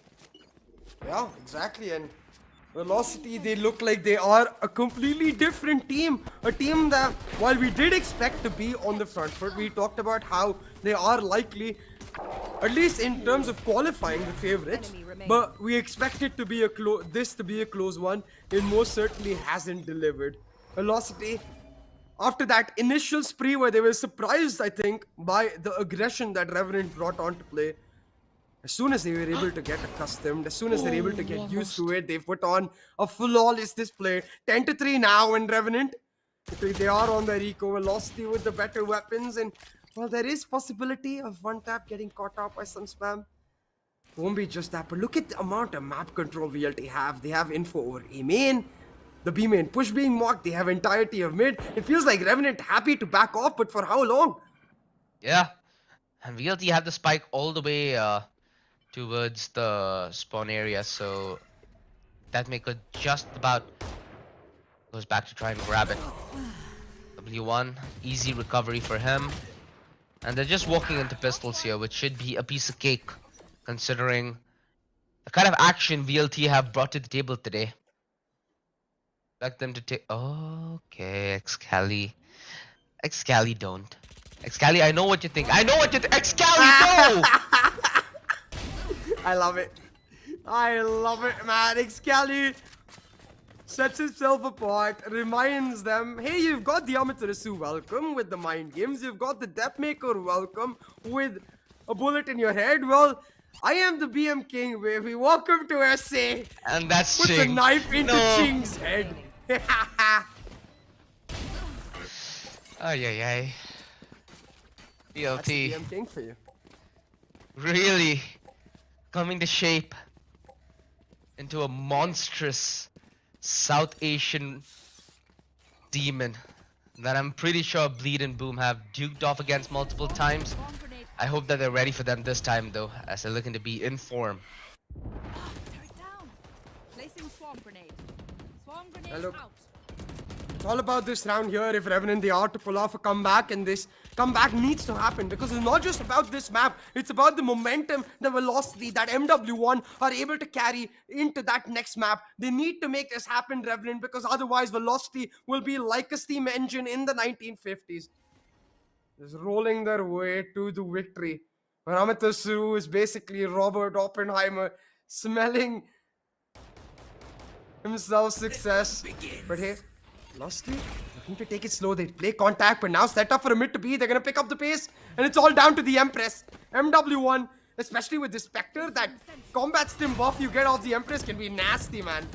Yeah, exactly. And Velocity, they look like they are a completely different team. A team that, while we did expect to be on the front foot, we talked about how they are likely, at least in terms of qualifying, the favorites. But we expected to be this to be a close one. It most certainly hasn't delivered. Velocity, after that initial spree where they were surprised, I think, by the aggression that Revenant brought on to play. As soon as they were able to get accustomed, as soon as they're able to get used to it, they've put on a flawless display. 10-3 now in Revenant. They are on their eco velocity with the better weapons, and well, there is possibility of one tap getting caught out by some spam. Won't be just that, but look at the amount of map control VLT have. They have info over A main, the B main push being mocked, they have entirety of mid. It feels like Revenant happy to back off, but for how long? Yeah, and VLT had the spike all the way towards the spawn area, so that maker just about goes back to try and grab it. W1, easy recovery for him. And they're just walking into pistols here, which should be a piece of cake, considering the kind of action VLT have brought to the table today. Expect them to take... Okay, Excali. Excali, don't. Excali, I know what you think. I know what you think. Excali, no! I love it. I love it, man. Excali sets himself apart, reminds them, hey, you've got the Amaterasu welcome with the mind games. You've got the Deathmaker welcome with a bullet in your head. Well, I am the BM King, baby. Welcome to SA. And that's Puts Ching. a knife into No. Ching's head. Ay, ay, ay. That's the BLT BM King for you. really coming to shape into a monstrous South Asian demon that I'm pretty sure Bleed and Boom have duked off against multiple times. Swarm grenade. I hope that they're ready for them this time though, as they're looking to be in form. Turret down. Placing swarm grenade. Swarm grenade Now look. out. It's all about this round here. If Revenant they are to pull off a comeback, and this comeback needs to happen because it's not just about this map. It's about the momentum, the velocity that MW1 are able to carry into that next map. They need to make this happen, Revenant, because otherwise velocity will be like a steam engine in the 1950s. Just rolling their way to the victory. Ramatasu is basically Robert Oppenheimer smelling himself success. But hey, Velocity looking to take it slow. They play contact, but now set up for a mid to B. They're gonna pick up the pace, and it's all down to the Empress. MW1, especially with the Spectre, that combat stim buff you get off the Empress can be nasty, man.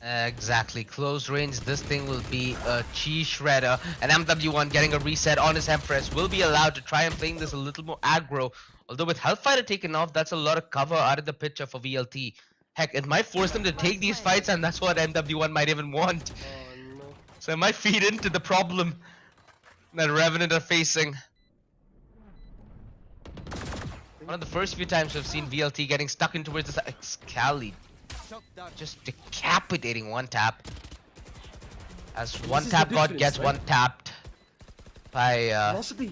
Exactly, close range, this thing will be a cheese shredder, and MW1 getting a reset on his Empress will be allowed to try and playing this a little more aggro. Although with Hellfighter taken off, that's a lot of cover out of the picture for VLT. Heck, it might force them to take these fights, and that's what MW1 might even want. Oh no. So it might feed into the problem that Revenant are facing. One of the first few times we've seen VLT getting stuck in towards this Excali. Just decapitating one tap. As one is tap the god difference, gets right? one tapped by Velocity.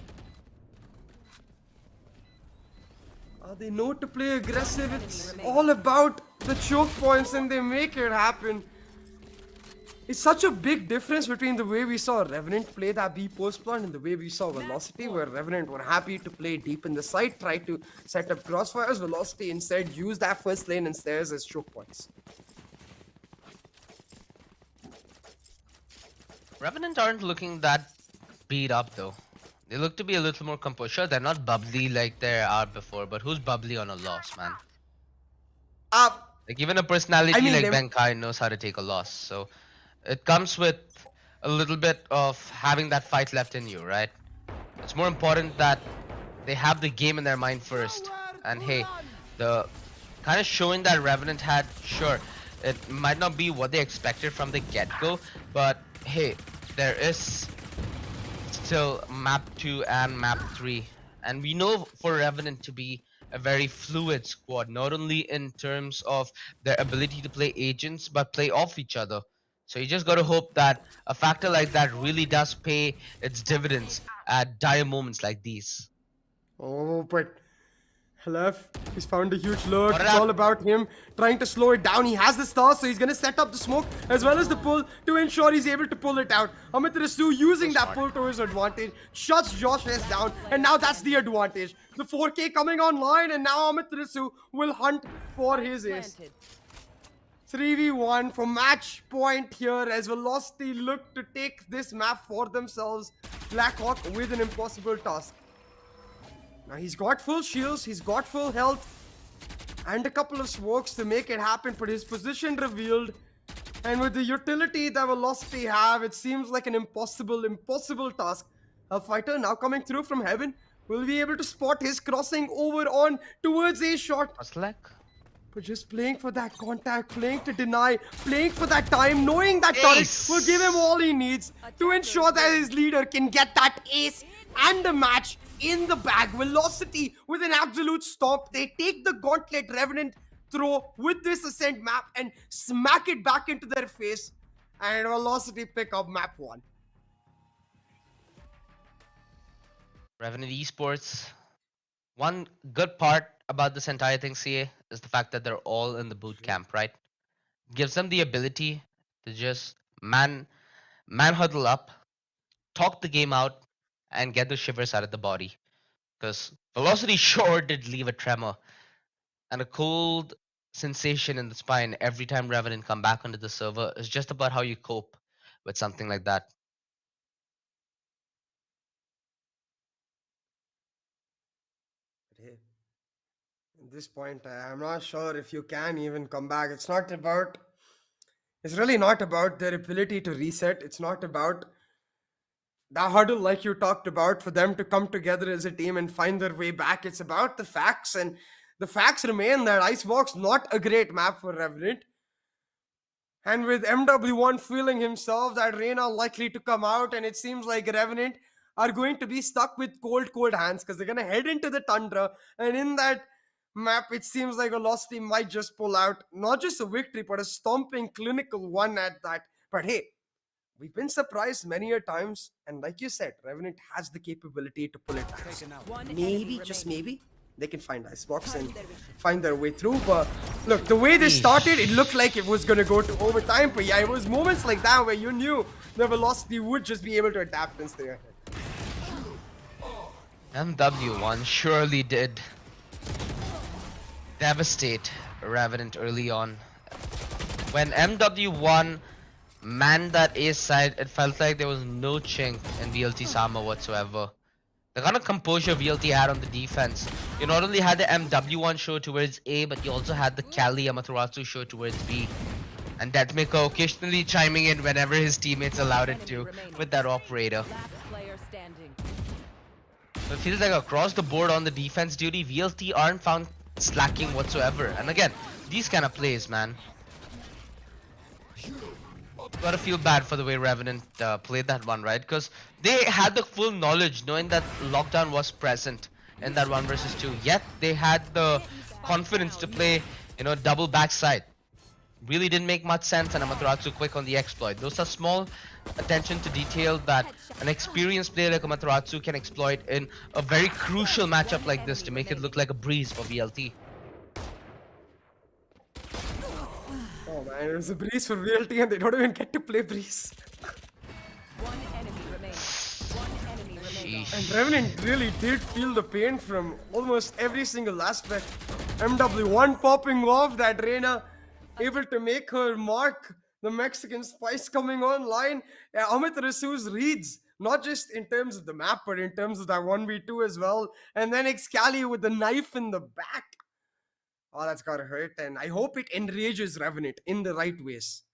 They know to play aggressive. It's all about the choke points and they make it happen. It's such a big difference between the way we saw Revenant play that B post plant and the way we saw Velocity, where Revenant were happy to play deep in the site, try to set up crossfires. Velocity instead used that first lane and stairs as choke points. Revenant aren't looking that beat up though. They look to be a little more composed. Sure, they're not bubbly like they are before, but who's bubbly on a loss, man? Like even a personality like Benkai knows how to take a loss. So it comes with a little bit of having that fight left in you, right? It's more important that they have the game in their mind first. And hey, the kind of showing that Revenant had, sure, it might not be what they expected from the get-go, but hey, there is still map 2 and map 3, and we know for Revenant to be a very fluid squad, not only in terms of their ability to play agents but play off each other. So you just got to hope that a factor like that really does pay its dividends at dire moments like these. Oh, but Halef, he's found a huge lurk. What It's up? all about him trying to slow it down. He has the star, so he's going to set up the smoke as well as the pull to ensure he's able to pull it out. Amit Rasu using that pull to his advantage, shuts Josh S down, and now that's the advantage. The 4K coming online, and now Amit Rasu will hunt for his ace. 3v1 for match point here as Velocity look to take this map for themselves. Blackhawk with an impossible task. Now he's got full shields, he's got full health, and a couple of smokes to make it happen, but his position revealed. And with the utility that Velocity have, it seems like an impossible task. Hellfighter now coming through from heaven. Will be able to spot his crossing over on towards a shot. But just playing for that contact, playing to deny, playing for that time, knowing that turret will give him all he needs to ensure that his leader can get that ace and the match in the bag. Velocity with an absolute stomp. They take the gauntlet Revenant throw with this Ascent map and smack it back into their face. And Velocity pick up map 1. Revenant Esports. One good part about this entire thing, CA, is the fact that they're all in the boot camp, right? Gives them the ability to just man huddle up, talk the game out, and get the shivers out of the body. Because Velocity sure did leave a tremor and a cold sensation in the spine every time Revenant come back onto the server. Is just about how you cope with something like that. At this point, I'm not sure if you can even come back. It's really not about their ability to reset. It's not about that huddle like you talked about for them to come together as a team and find their way back. It's about the facts, and the facts remain that Icebox not a great map for Revenant. And with MW1 feeling himself that Reyna likely to come out, and it seems like Revenant are going to be stuck with cold hands because they're going to head into the Tundra. And in that map, it seems like Velocity might just pull out not just a victory, but a stomping clinical one at that. But hey, we've been surprised many a times. And like you said, Revenant has the capability to pull it back. Maybe, just maybe, they can find Icebox and find their way through. But look, the way they started, it looked like it was going to go to overtime. But yeah, it was moments like that where you knew the Velocity would just be able to adapt and stay ahead. MW1 surely did devastate Revenant early on. When MW1 manned that A side, it felt like there was no chink in VLT's armor whatsoever. The kind of composure VLT had on the defense. You not only had the MW1 show towards A, but you also had the Kali Amaterasu show towards B. And Deathmaker occasionally chiming in whenever his teammates allowed it Enemy to remaining. with that operator. Last player standing. So it feels like across the board on the defense duty, VLT aren't found slacking whatsoever. And again, these kind of plays, man. Gotta feel bad for the way Revenant played that one, right? Because they had the full knowledge, knowing that lockdown was present in that 1 versus 2. Yet they had the confidence to play, double backside. Really didn't make much sense, and Amaterasu quick on the exploit. Those are small attention to detail that an experienced player like Amaterasu can exploit in a very crucial matchup like this to make it look like a breeze for VLT. Oh man, it was a breeze for VLT and they don't even get to play breeze. One enemy remaining. One enemy remaining. And Sheesh. Revenant really did feel the pain from almost every single aspect. MW1 popping off that Reina, able to make her mark. The Mexican Spice coming online. Amit Rasu's reads, not just in terms of the map, but in terms of that 1v2 as well. And then Excali with the knife in the back. Oh, that's gotta hurt. And I hope it enrages Revenant in the right ways.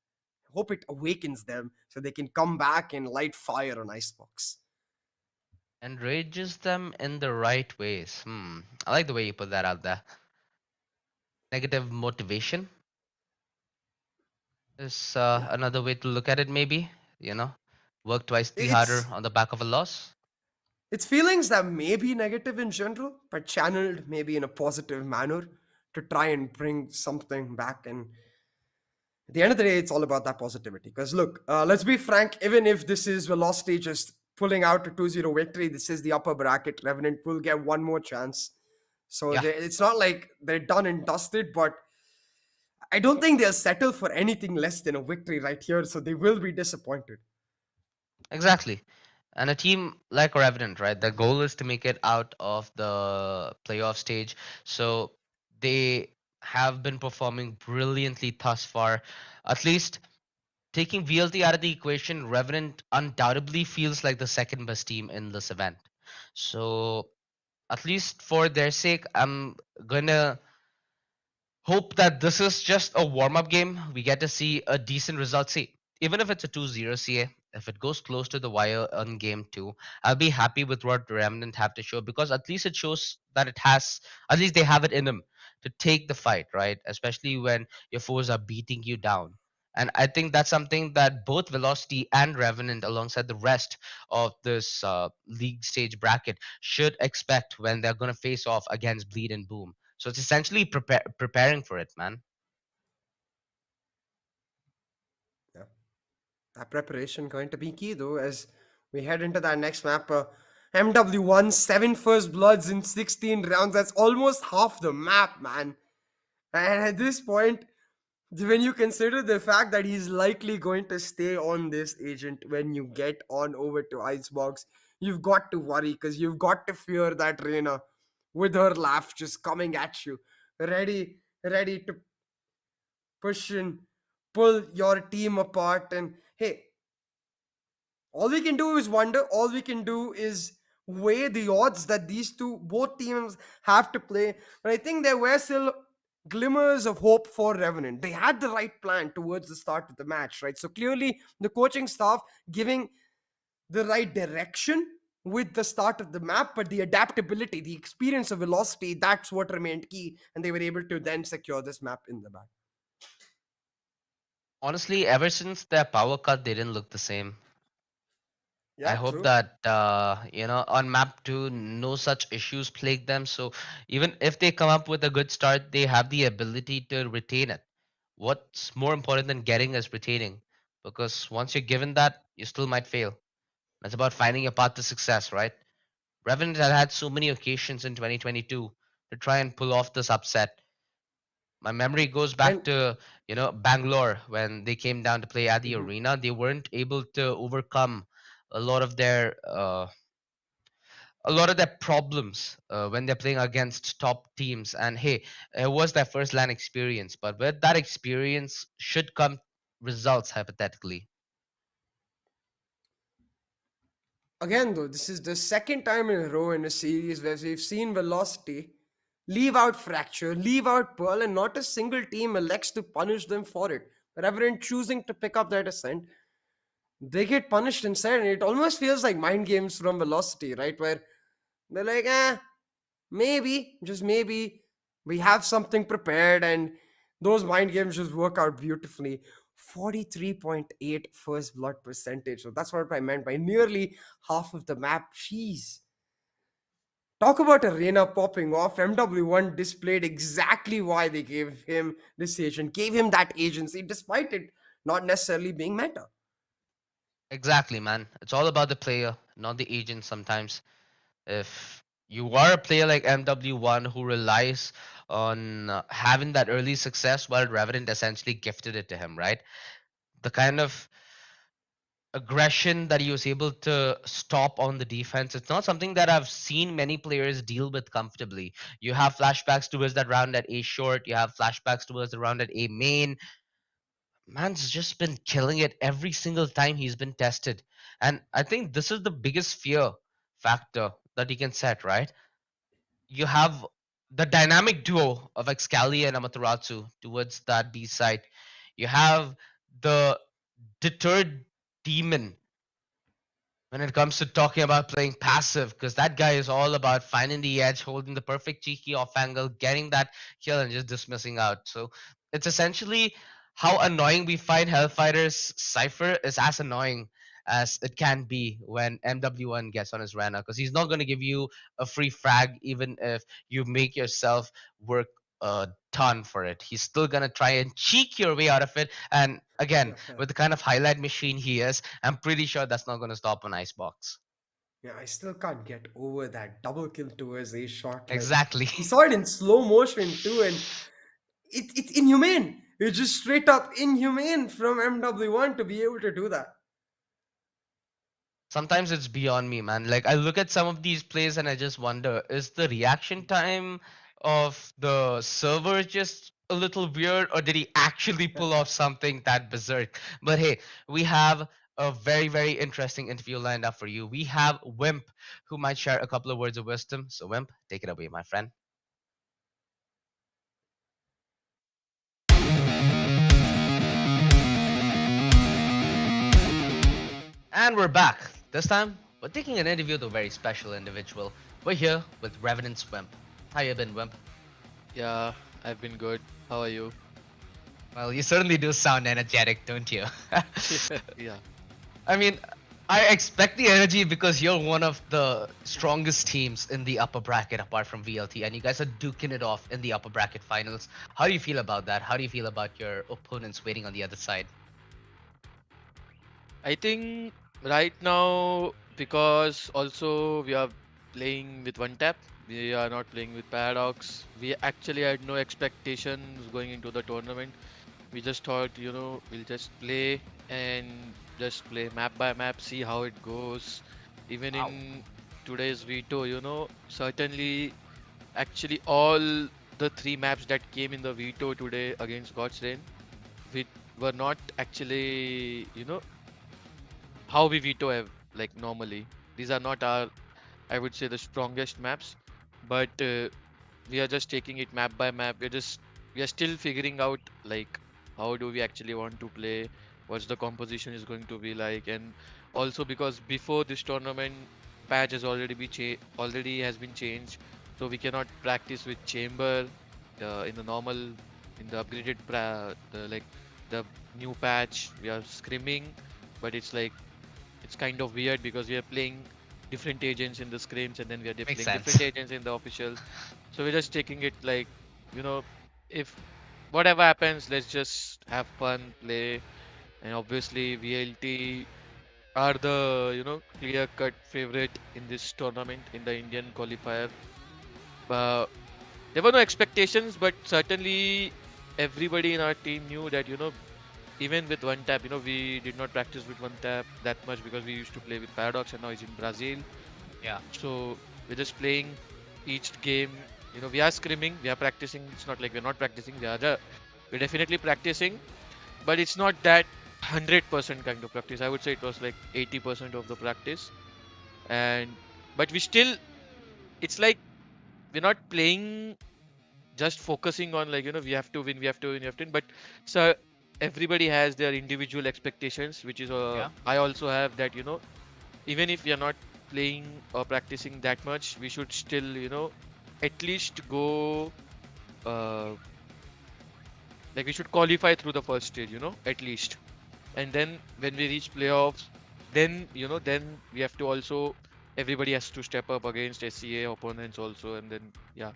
I hope it awakens them so they can come back and light fire on Icebox. Enrages them in the right ways. I like the way you put that out there. Negative motivation is another way to look at it, maybe. You know, work twice the harder It's on the back of a loss. it's feelings that may be negative in general, but channeled maybe in a positive manner to try and bring something back. And at the end of the day, it's all about that positivity. Because look, let's be frank, even if this is Velocity just pulling out a 2-0 victory, this is the upper bracket. Revenant will get one more chance. So Yeah, it's not like they're done and dusted, but I don't think they'll settle for anything less than a victory right here. So they will be disappointed. exactly. And a team like Revenant, right? Their goal is to make it out of the playoff stage. So they have been performing brilliantly thus far. At least taking VLT out of the equation, Revenant undoubtedly feels like the second best team in this event. So at least for their sake, I'm gonna hope that this is just a warm-up game. We get to see a decent result. See, even if it's a 2-0 CA, if it goes close to the wire on game 2, I'll be happy with what Remnant have to show, because at least it shows that it has, at least they have it in them to take the fight, right? Especially when your foes are beating you down. And I think that's something that both Velocity and Revenant, alongside the rest of this league stage bracket, should expect when they're going to face off against Bleed and Boom. So it's essentially preparing for it, man. Yeah. That preparation going to be key though as we head into that next map. MW1 7 first bloods in 16 rounds. That's almost half the map, man. And at this point, when you consider the fact that he's likely going to stay on this agent when you get on over to Icebox, you've got to worry because you've got to fear that Reina with her laugh just coming at you, ready to push and pull your team apart. And hey, all we can do is wonder. All we can do is weigh the odds that these two, both teams, have to play. But I think there were still glimmers of hope for Revenant. They had the right plan towards the start of the match, right? So clearly, the coaching staff giving the right direction with the start of the map, but the adaptability, the experience of Velocity, that's what remained key. And they were able to then secure this map in the back. Honestly, ever since their power cut, they didn't look the same. I Yeah, hope true. that on map 2 no such issues plague them. So even if they come up with a good start, they have the ability to retain it. What's more important than getting is retaining, because once you're given that, you still might fail. It's about finding your path to success, right? Revenant had so many occasions in 2022 to try and pull off this upset. My memory goes back And to Bangalore when they came down to play at the mhm, arena. They weren't able to overcome a lot of their a lot of their problems when they're playing against top teams. And hey, it was their first LAN experience, but with that experience should come results hypothetically. Again, though, this is the second time in a row in a series where we've seen Velocity leave out Fracture, leave out Pearl, and not a single team elects to punish them for it. Revenant choosing to pick up that ascent, they get punished instead, and it almost feels like mind games from Velocity, right? Where they're like, maybe, just maybe, we have something prepared, and those mind games just work out beautifully. 43.8 first blood percentage. So that's what I meant by nearly half of the map. Jeez. Talk about Arena popping off. MW1 displayed exactly why they gave him this agent, gave him that agency, despite it not necessarily being meta. Exactly, man. It's all about the player, not the agent sometimes. If you are a player like MW1 who relies on having that early success, well, Revenant essentially gifted it to him, right? The kind of aggression that he was able to stop on the defense, it's not something that I've seen many players deal with comfortably. You have flashbacks towards that round at A short, you have flashbacks towards the round at A main. Man's just been killing it every single time he's been tested. And I think this is the biggest fear factor that he can set, right? You have the dynamic duo of Excali and Amaterasu towards that B side. You have the deterred demon when it comes to talking about playing passive, because that guy is all about finding the edge, holding the perfect cheeky off angle, getting that kill, and just dismissing out. So it's essentially how annoying we find Hellfighter's Cypher is as annoying as it can be when MW1 gets on his Rana, because he's not going to give you a free frag even if you make yourself work a ton for it. He's still going to try and cheek your way out of it. And again, with the kind of highlight machine he is, I'm pretty sure that's not going to stop an Icebox. Yeah, I still can't get over that double kill towards a shot. Like, Exactly. we saw it in slow motion too, and it's inhumane. It's just straight up inhumane from MW1 to be able to do that. Sometimes it's beyond me, man. Like I look at some of these plays and I just wonder, is the reaction time of the server just a little weird, or did he actually pull off something that berserk? But hey, we have a very, very interesting interview lined up for you. We have Wimp, who might share a couple of words of wisdom. So Wimp, take it away, my friend. And we're back. This time, we're taking an interview with a very special individual. We're here with Revenant's Wimp. How you been, Wimp? Yeah, I've been good. How are you? Well, you certainly do sound energetic, don't you? Yeah. I mean, I expect the energy because you're one of the strongest teams in the upper bracket apart from VLT, and you guys are duking it off in the upper bracket finals. How do you feel about that? How do you feel about your opponents waiting on the other side? I think right now, because also we are playing with one tap, we are not playing with Paradox. We actually had no expectations going into the tournament. We just thought, we'll just play and just play map by map, see how it goes. Even Wow. in today's veto, certainly actually all the three maps that came in the veto today against God's Reign, we were not actually, how we veto like normally. These are not our, I would say, the strongest maps, but we are just taking it map by map. We are still figuring out like how do we actually want to play, what's the composition is going to be like, and also because before this tournament patch has already has been changed, so we cannot practice with chamber in the normal, in the upgraded like the new patch we are scrimming, but it's like it's kind of weird because we are playing different agents in the scrims and then we are Makes playing sense. different agents in the official. So we're just taking it like, you know, if whatever happens, let's just have fun, play, and obviously VLT are the clear-cut favorite in this tournament in the Indian qualifier. But there were no expectations, but certainly everybody in our team knew that even with one tap, we did not practice with one tap that much because we used to play with Paradox and now he's in Brazil. Yeah. So we're just playing each game. We are scrimming, we are practicing. It's not like we're not practicing. We're definitely practicing, but it's not that 100% kind of practice. I would say it was like 80% of the practice. And but we still, it's like we're not playing just focusing on like we have to win, we have to win, we have to win. But so everybody has their individual expectations, which is Yeah. I also have that. Even if we are not playing or practicing that much, we should still at least go uh, like we should qualify through the first stage, at least. And then when we reach playoffs, then we have to also, everybody has to step up against SCA opponents also. And then yeah,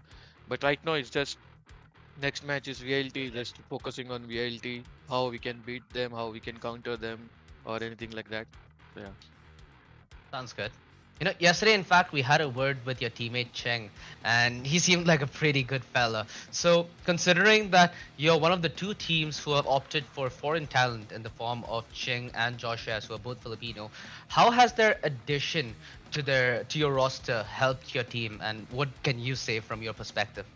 but right now it's just next match is VLT, just focusing on VLT, how we can beat them, how we can counter them, or anything like that. So, yeah. Sounds good. Yesterday, in fact, we had a word with your teammate Cheng, and he seemed like a pretty good fella. So, considering that you're one of the two teams who have opted for foreign talent in the form of Cheng and Joshua, who are both Filipino, how has their addition to your roster helped your team, and what can you say from your perspective?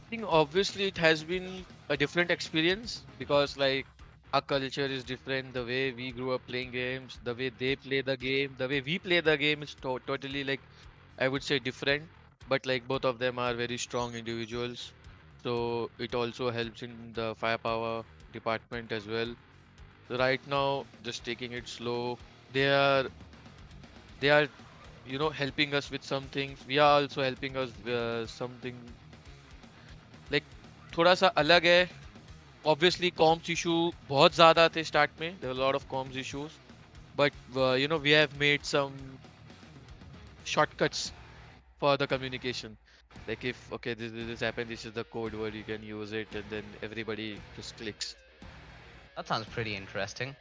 I think obviously it has been a different experience because like our culture is different, the way we grew up playing games, the way they play the game, the way we play the game is totally like I would say different, but like both of them are very strong individuals. So it also helps in the firepower department as well. So right now, just taking it slow. They are they are helping us with some things. We are also helping us something like थोड़ा सा अलग है. Obviously, comms issue बहुत ज़्यादा थे start में. There were a lot of comms issues, but we have made some shortcuts for the communication. Like if okay this happened, this is the code word, you can use it, and then everybody just clicks. That sounds pretty interesting.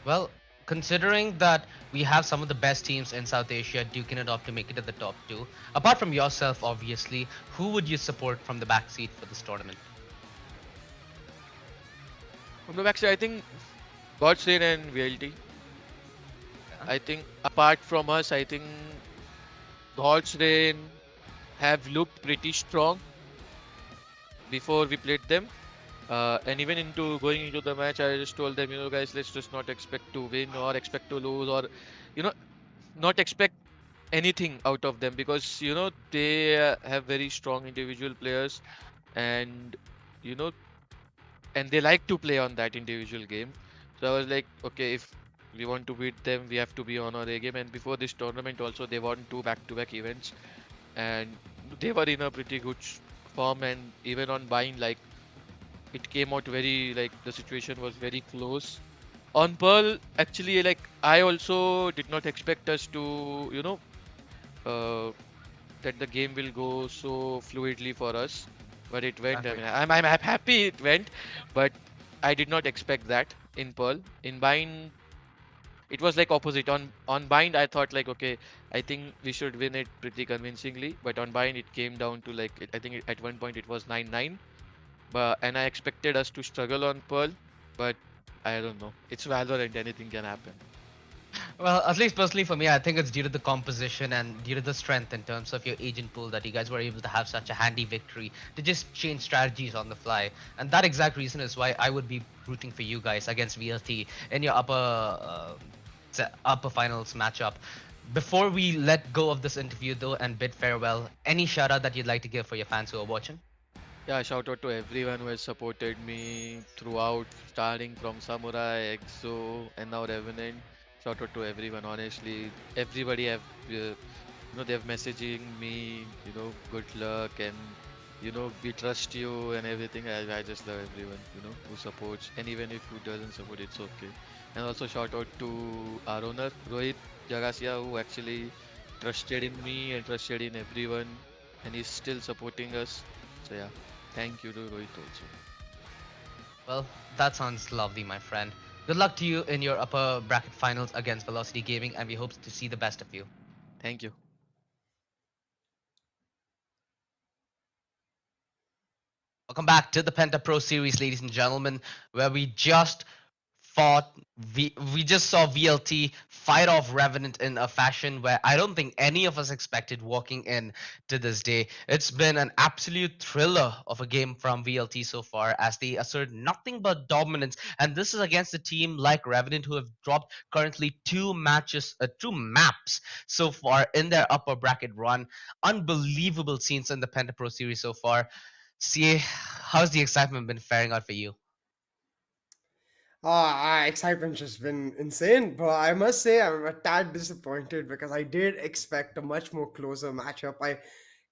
Well, considering that we have some of the best teams in South Asia duking it up to make it to the top two, apart from yourself, obviously, who would you support from the backseat for this tournament? From the backside, I think Godslain and VLT. Yeah. I think apart from us, I think God's Rain have looked pretty strong before we played them. And even into going into the match, I just told them, guys, let's just not expect to win or expect to lose or, you know, not expect anything out of them because, they have very strong individual players and, you know, and they like to play on that individual game. So I was like, okay, if we want to beat them, we have to be on our A game. And before this tournament, also, they won two back-to-back events and they were in a pretty good form. And even on buying, like, it came out very, like, the situation was very close. On Pearl, actually, like, I also did not expect us to, uh, that the game will go so fluidly for us. But it went. I Exactly. mean, I'm happy it went, but I did not expect that in Pearl. In Bind, it was like opposite. On Bind, I thought like, okay, I think we should win it pretty convincingly. But on Bind, it came down to like, I think at one point it was 9-9. But and I expected us to struggle on Pearl, but I don't know. It's Valorant, anything can happen. Well, at least personally for me, I think it's due to the composition and due to the strength in terms of your agent pool that you guys were able to have such a handy victory to just change strategies on the fly. And that exact reason is why I would be rooting for you guys against VLT in your upper finals matchup. Before we let go of this interview though and bid farewell, any shout out that you'd like to give for your fans who are watching? Yeah, shout out to everyone who has supported me throughout, starting from Samurai, EXO, and now Revenant. Shout out to everyone, honestly. Everybody have, they're messaging me, good luck and, we trust you and everything. I just love everyone, who supports. And even if who doesn't support, it's okay. And also shout out to our owner, Rohit Jagasia, who actually trusted in me and trusted in everyone. And he's still supporting us. So yeah. Thank you to Rohit also. Well, that sounds lovely, my friend. Good luck to you in your upper bracket finals against Velocity Gaming, and we hope to see the best of you. Thank you. Welcome back to the Penta Pro Series, ladies and gentlemen, where we just fought. We just saw VLT fight off Revenant in a fashion where I don't think any of us expected walking in to this day. It's been an absolute thriller of a game from VLT so far as they assert nothing but dominance. And this is against a team like Revenant who have dropped currently two maps so far in their upper bracket run. Unbelievable scenes in the Penta Pro Series so far. CA, how's the excitement been faring out for you? Excitement's just been insane, but I must say I'm a tad disappointed because I did expect a much more closer matchup. I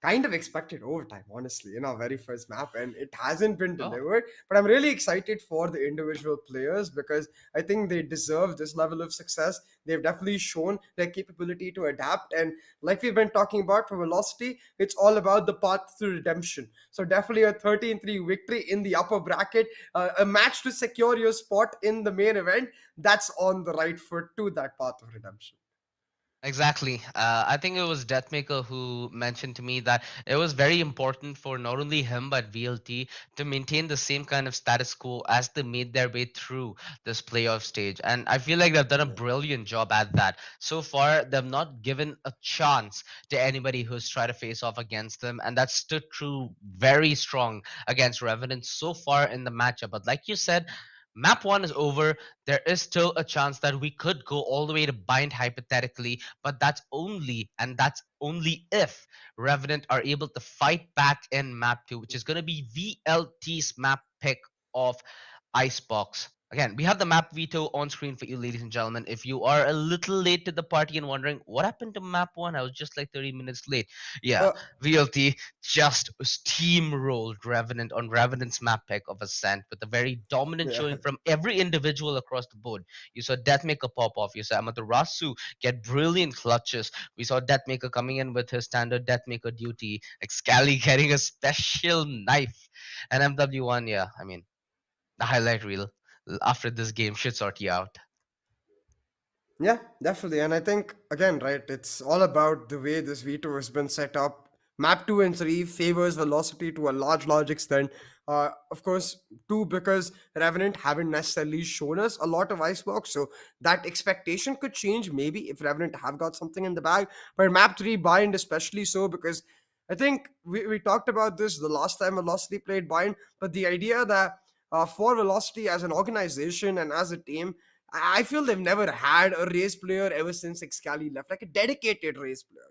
kind of expected overtime, honestly, in our very first map, and it hasn't been Oh, delivered. But I'm really excited for the individual players because I think they deserve this level of success. They've definitely shown their capability to adapt, and like we've been talking about for Velocity, it's all about the path to redemption. So definitely a 13-3 victory in the upper bracket, a match to secure your spot in the main event. That's on the right foot to that path of redemption. exactly. I think it was Deathmaker who mentioned to me that it was very important for not only him but VLT to maintain the same kind of status quo as they made their way through this playoff stage. And I feel like they've done a Yeah. brilliant job at that. So far, they've not given a chance to anybody who's tried to face off against them. And that stood true very strong against Revenant so far in the matchup. But like you said, map one is over. There is still a chance that we could go all the way to bind hypothetically, but that's only if Revenant are able to fight back in map 2, which is going to be VLT's map pick of Icebox. Again, we have the map veto on screen for you, ladies and gentlemen. If you are a little late to the party and wondering what happened to map 1, I was just like 30 minutes late. Yeah, Uh, VLT just steamrolled Revenant on Revenant's map pick of Ascent with a very dominant yeah. showing from every individual across the board. You saw Deathmaker pop off. You saw Amaterasu get brilliant clutches. We saw Deathmaker coming in with his standard Deathmaker duty. Excali getting a special knife. And MW1, yeah, I mean, the highlight reel after this game should sort you out. Yeah, definitely. And I think, again, right, it's all about the way this veto has been set up. Map 2 and 3 favors velocity to a large extent. Of course, 2 because Revenant haven't necessarily shown us a lot of Icebox, so that expectation could change maybe if Revenant have got something in the bag. But map 3 Bind, especially so, because I think we talked about this the last time Velocity played Bind, but the idea that for Velocity as an organization and as a team, I feel they've never had a race player ever since Excali left, like a dedicated race player.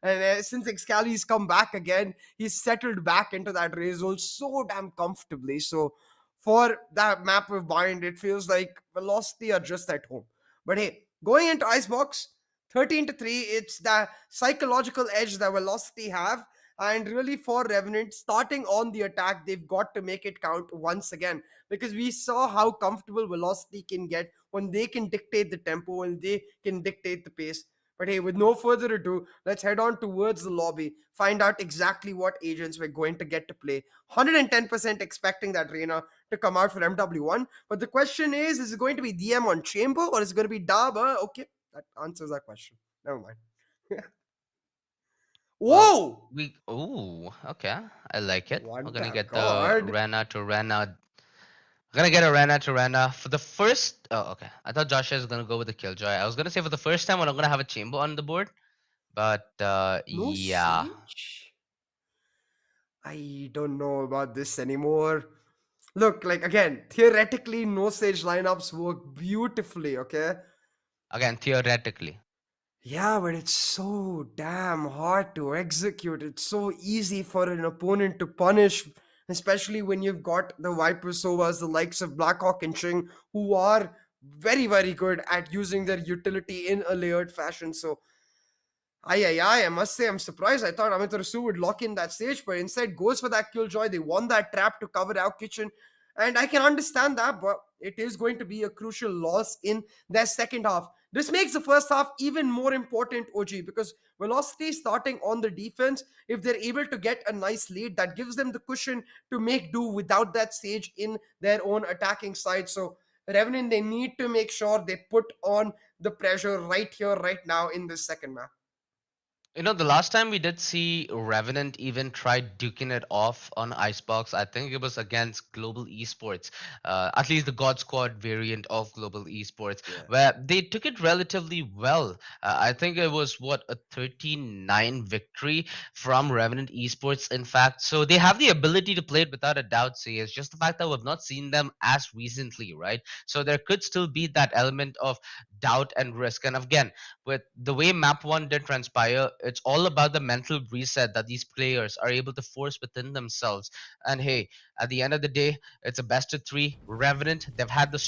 And since Excali's come back again, he's settled back into that race role so damn comfortably. So for that map of Bind, it feels like Velocity are just at home. But hey, going into Icebox, 13-3, it's the psychological edge that Velocity have. And really, for Revenant, starting on the attack, they've got to make it count once again because we saw how comfortable Velocity can get when they can dictate the tempo and they can dictate the pace. But hey, with no further ado, let's head on towards the lobby, find out exactly what agents we're going to get to play. 110% expecting that Reina to come out for MW1. But the question is it going to be DM on Chamber or is it going to be Dab? Okay, that answers that question. Never mind. Well, Whoa! okay, I like it. We're What gonna the get the god? Rena to Rena. We're gonna get a Rena to Rena for the first. Oh, okay. I thought Joshua was gonna go with the Killjoy. I was gonna say for the first time when I'm gonna have a chamber on the board, but No yeah. siege? I don't know about this anymore. Look, like again, theoretically, no stage lineups work beautifully, okay? Again, theoretically. Yeah, but it's so damn hard to execute. It's so easy for an opponent to punish, especially when you've got the Viper Sovas, the likes of Blackhawk and Ching, who are very good at using their utility in a layered fashion. So I must say, I'm surprised. I thought Amitarasu would lock in that stage, but instead goes for that killjoy. They won that trap to cover our kitchen. And I can understand that, but it is going to be a crucial loss in their second half. This makes the first half even more important, OG, because Velocity starting on the defense, if they're able to get a nice lead, that gives them the cushion to make do without that stage in their own attacking side. So, Revenant, they need to make sure they put on the pressure right here, right now in this second match. You know, the last time we did see Revenant even try duking it off on Icebox, I think it was against Global Esports, at least the God Squad variant of Global Esports, Yeah. where they took it relatively well. I think it was what, a 13-9 victory from Revenant Esports, in fact. So they have the ability to play it without a doubt. See, it's just the fact that we've not seen them as recently, right? So there could still be that element of doubt and risk. And again, with the way map 1 did transpire, it's all about the mental reset that these players are able to force within themselves. And hey, at the end of the day, it's a best of 3 Revenant. They've had the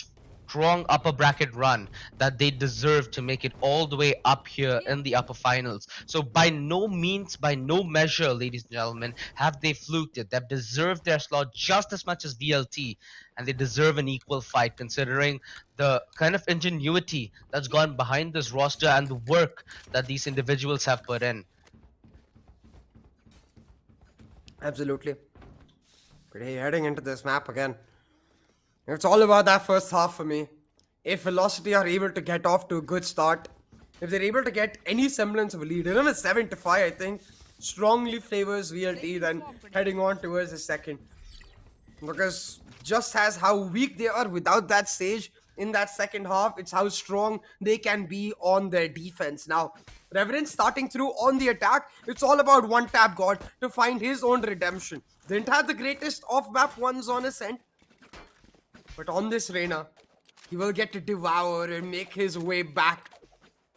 strong upper bracket run that they deserve to make it all the way up here in the upper finals. So by no means, by no measure, ladies and gentlemen, have they fluked it. They've deserved their slot just as much as VLT, and they deserve an equal fight considering the kind of ingenuity that's gone behind this roster and the work that these individuals have put in. Absolutely. But hey, heading into this map again, it's all about that first half for me. If Velocity are able to get off to a good start, if they're able to get any semblance of a lead, even a 7-5, I think strongly favors VLT than heading on towards the second. Because just as how weak they are without that stage in that second half, it's how strong they can be on their defense. Now, Revenant starting through on the attack, it's all about one tap God to find his own redemption. Didn't have the greatest off-map ones on Ascent, but on this Reyna, he will get to devour and make his way back.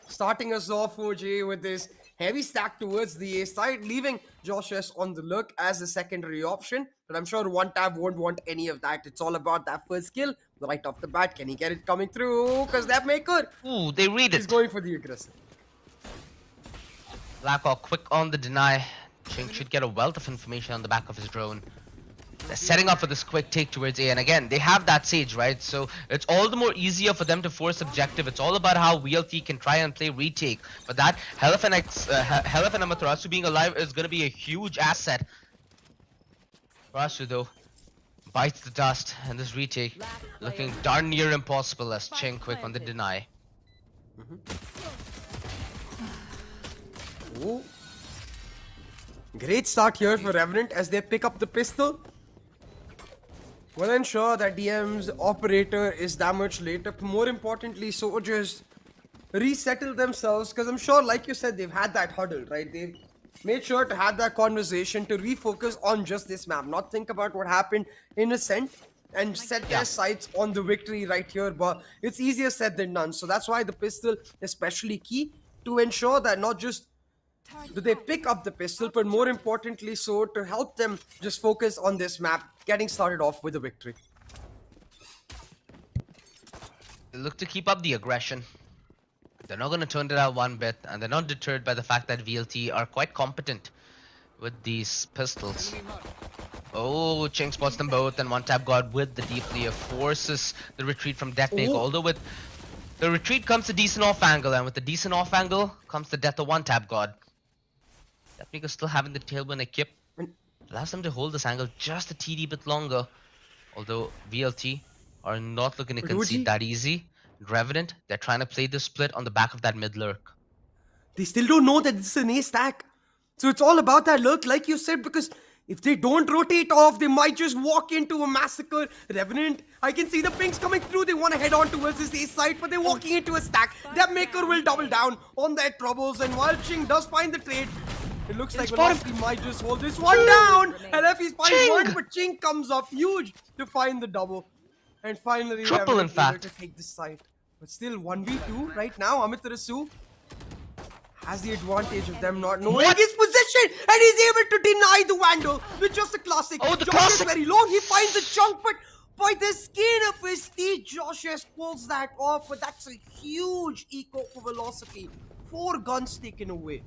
Starting us off, OJ, with this heavy stack towards the A side, leaving Josh S on the look as a secondary option. But I'm sure one tab won't want any of that. It's all about that first kill right off the bat. Can he get it coming through? Because that maker, Ooh, they read he's it. going for the aggressive. Blackhawk quick on the deny. Chink should get a wealth of information on the back of his drone. They're setting up for this quick take towards A, and again, they have that Sage, right? So it's all the more easier for them to force objective. It's all about how VLT can try and play retake. But that Hell of an Amaterasu being alive is going to be a huge asset. Amaterasu, though, bites the dust, and this retake looking darn near impossible as Chink quick on the deny. Ooh. Great start here for Revenant as they pick up the pistol. Well ensure that DM's operator is that much later. But more importantly, soldiers resettle themselves, because I'm sure, like you said, they've had that huddle, right? They've made sure to have that conversation to refocus on just this map, not think about what happened in Ascent and set their sights on the victory right here. But it's easier said than done. So that's why the pistol is especially key to ensure that not just do they pick up the pistol, but more importantly so to help them just focus on this map, getting started off with a victory. They look to keep up the aggression. They're not going to turn it out one bit, and they're not deterred by the fact that VLT are quite competent with these pistols. Oh, Chink spots them both, and one tap God with the deflayer forces the retreat from Deathmaker. Although with the retreat comes a decent off angle, and with the decent off angle comes the death of one tap God. Deathmaker still having the tailwind equipped, allows them to hold this angle just a TD bit longer. Although VLT are not looking to concede that easy. Revenant, they're trying to play the split on the back of that mid lurk. They still don't know that this is an A stack. So it's all about that lurk, like you said, because if they don't rotate off, they might just walk into a massacre. Revenant, I can see the pings coming through. They want to head on towards this A side, but they're walking into a stack. That maker will double down on their troubles, and while Ching does find the trade, it looks like Velocity might just hold this one down. LFE finds one, but Ching comes up huge to find the double. And finally, Triple, in fact, able to take this side. But still, 1v2 right now. Amaterasu has the advantage of them not knowing his position, and he's able to deny the Vandal with just a classic. Oh, the Josh classic! is very low. He finds the chunk, but by the skin of his teeth, Josh pulls that off. But that's a huge eco for Velocity. 4 guns taken away.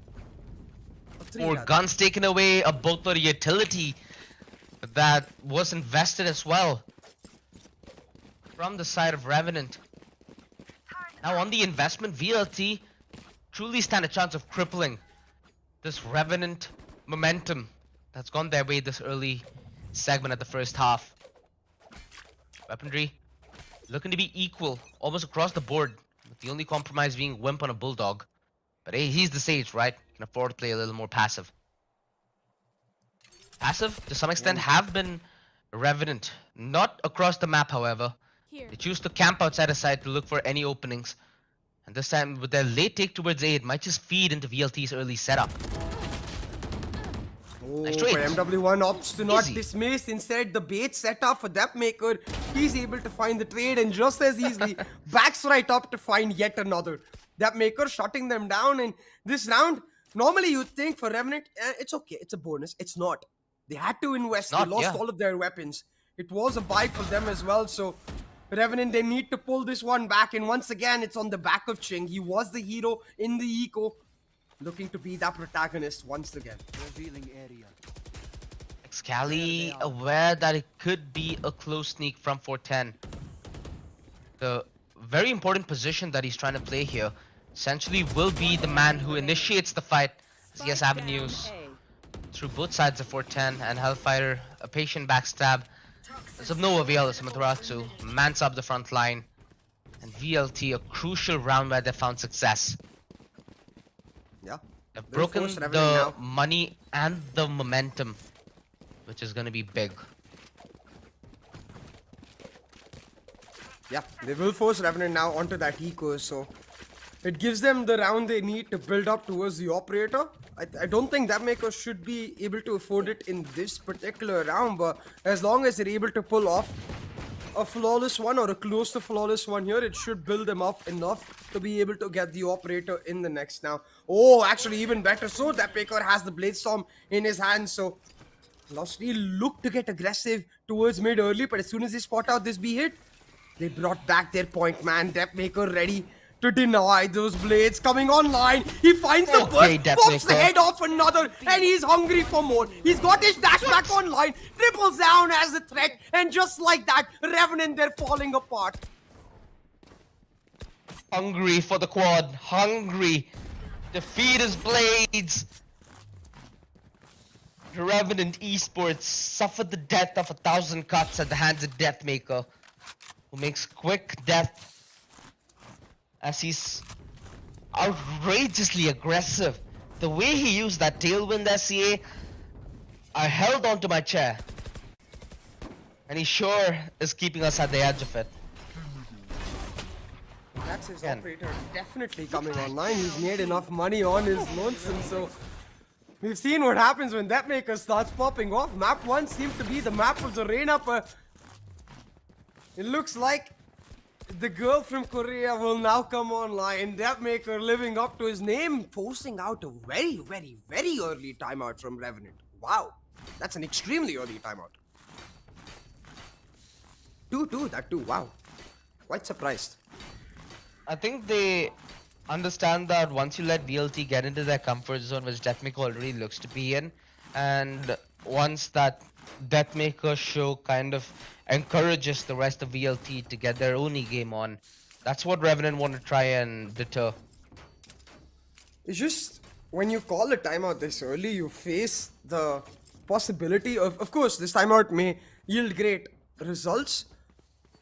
Or guns taken away, a boatload of utility that was invested as well from the side of Revenant. Now on the investment, VLT truly stand a chance of crippling this Revenant momentum that's gone their way this early segment at the first half. Weaponry looking to be equal almost across the board, with the only compromise being Wimp on a Bulldog. But hey, he's the sage, right? Can afford to play a little more passive. Passive, to some extent, have been Revenant. Not across the map, however. Here. They choose to camp outside a site to look for any openings. And this time, with their late take towards A, it might just feed into VLT's early setup. Oh, Nice but trade. MW1 opts to not Easy. dismiss. Instead, the bait set up for Depmaker. He's able to find the trade and just as easily backs right up to find yet another. Depmaker shutting them down. And this round, normally you'd think for Revenant, it's okay, it's a bonus. It's not. They had to invest. Not, They lost yeah. all of their weapons. It was a buy for them as well. So Revenant, they need to pull this one back. And once again, it's on the back of Ching. He was the hero in the eco, looking to be that protagonist once again. Excali aware that it could be a close sneak from 410. The very important position that he's trying to play here essentially will be the man who initiates the fight, as he has Spike down avenues A. through both sides of 410 and Hellfighter, a patient backstab. It's of no avail as Amaterasu mans up the front line, and VLT a crucial round where they found success. Yeah. They've They'll broken force Revenant the now. money and the momentum, which is going to be big. Yeah, they will force Revenant now onto that eco, so it gives them the round they need to build up towards the operator. I don't think Depmaker should be able to afford it in this particular round, but as long as they're able to pull off a flawless one or a close to flawless one here, it should build them up enough to be able to get the operator in the next now. Oh, actually even better so, Depmaker has the Blade Storm in his hand, so Velocity look to get aggressive towards mid early, but as soon as they spot out this B hit, they brought back their point man. Depmaker ready to deny those blades coming online. He finds the Okay, burst, pops the Depmaker. head off another, and he's hungry for more. He's got his dash back online, triples down as a threat, and just like that, Revenant, they're falling apart. Hungry for the quad, hungry to feed his blades. Revenant Esports suffered the death of 1,000 cuts at the hands of Deathmaker, who makes quick death as he's outrageously aggressive. The way he used that tailwind SCA, I held onto my chair. And he sure is keeping us at the edge of it. That's his Again. operator definitely coming online. He's made enough money on his lonesome, so we've seen what happens when Depmaker starts popping off. Map 1 seems to be the map of the Reina, but it looks like the girl from Korea will now come online. Depmaker living up to his name, forcing out a very, very, very early timeout from Revenant. Wow, that's an extremely early timeout. 2-2, that too, wow. Quite surprised. I think they understand that once you let VLT get into their comfort zone, which Deathmaker already looks to be in, and once that Deathmaker show kind of encourages the rest of VLT to get their own game on, that's what Revenant want to try and deter. It's just when you call a timeout this early, you face the possibility of course, this timeout may yield great results,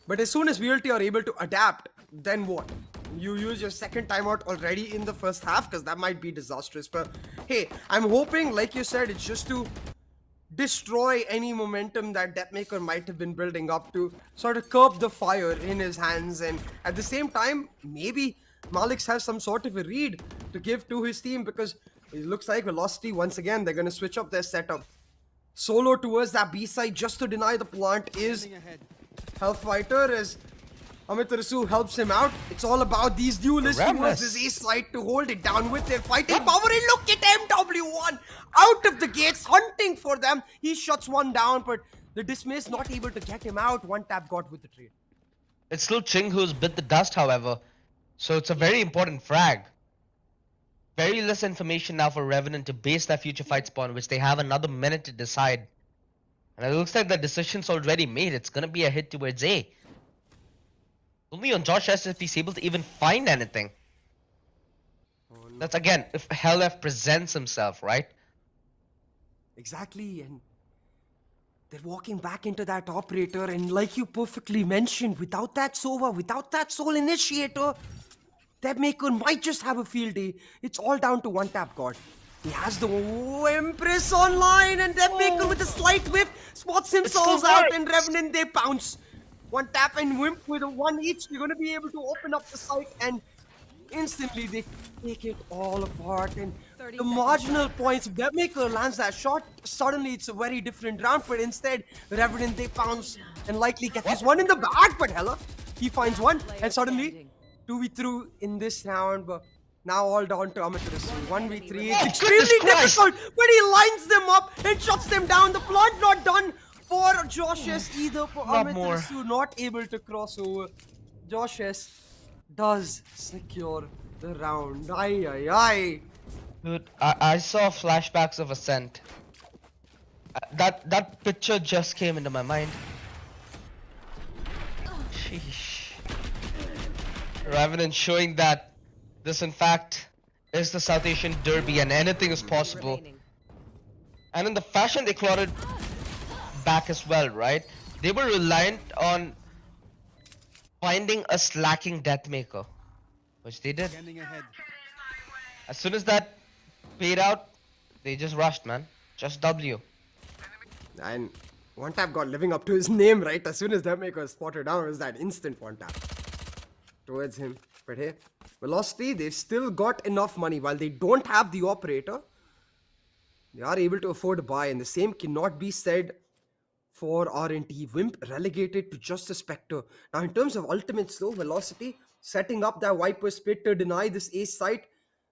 but as soon as VLT are able to adapt, then what? You use your second timeout already in the first half, because that might be disastrous. But hey, I'm hoping, like you said, it's just to destroy any momentum that Depmaker might have been building up to, sort of curb the fire in his hands, and at the same time, maybe Malix has some sort of a read to give to his team, because it looks like Velocity, once again, they're going to switch up their setup. Solo towards that B side just to deny the plant is Hellfighter, as Amaterasu helps him out. It's all about these duelists towards his A side to hold it down with their fighting power. And look at MW1 out of the gates, hunting for them. He shuts one down, but the Dismiss not able to get him out. One tap got with the trade. It's still Ching who's bit the dust, however, so it's a very important frag. Very less information now for Revenant to base their future fight spawn, which they have another minute to decide. And it looks like the decision's already made. It's gonna be a hit towards A. Only on Josh S if he's able to even find anything. That's again, if HellF presents himself, right? Exactly, and they're walking back into that operator, and like you perfectly mentioned, without that Sova, without that Soul Initiator, Deadmaker might just have a field day. It's all down to one tap god. He has the Empress online, and Deadmaker with a slight whiff spots himself still out, works. and Revenant they pounce. One tap and Wimp with a one each. They're going to be able to open up the site, and instantly they take it all apart. And 30 the seconds marginal points, if Deadmaker lands that shot, suddenly it's a very different round. But instead, Revenant they pounce and likely get this one in the bag. But hella, he finds one, and suddenly 2v3 in this round. But now all down to Amaterasu. 1v3. It's Oh, extremely goodness Christ. difficult, but he lines them up and shuts them down. The plant not done for Josh S either. For Not more. Amaterasu not able to cross over. Josh S does secure the round. Aye, aye, aye. Dude, I saw flashbacks of Ascent. That picture just came into my mind. Sheesh. Revenant showing that this in fact is the South Asian Derby and anything is possible. remaining. And in the fashion they clawed it back as well, right? They were reliant on finding a slacking Deathmaker, which they did. As soon as that paid out, they just rushed, man. Just W. And one tap got living up to his name, right? As soon as Deadmaker was spotted down, it was that instant one tap towards him. But hey, Velocity, they've still got enough money. While they don't have the operator, they are able to afford a buy, and the same cannot be said for R&T. Wimp relegated to just a Spectre. Now, in terms of ultimates though, Velocity setting up that Viper split to deny this ace site.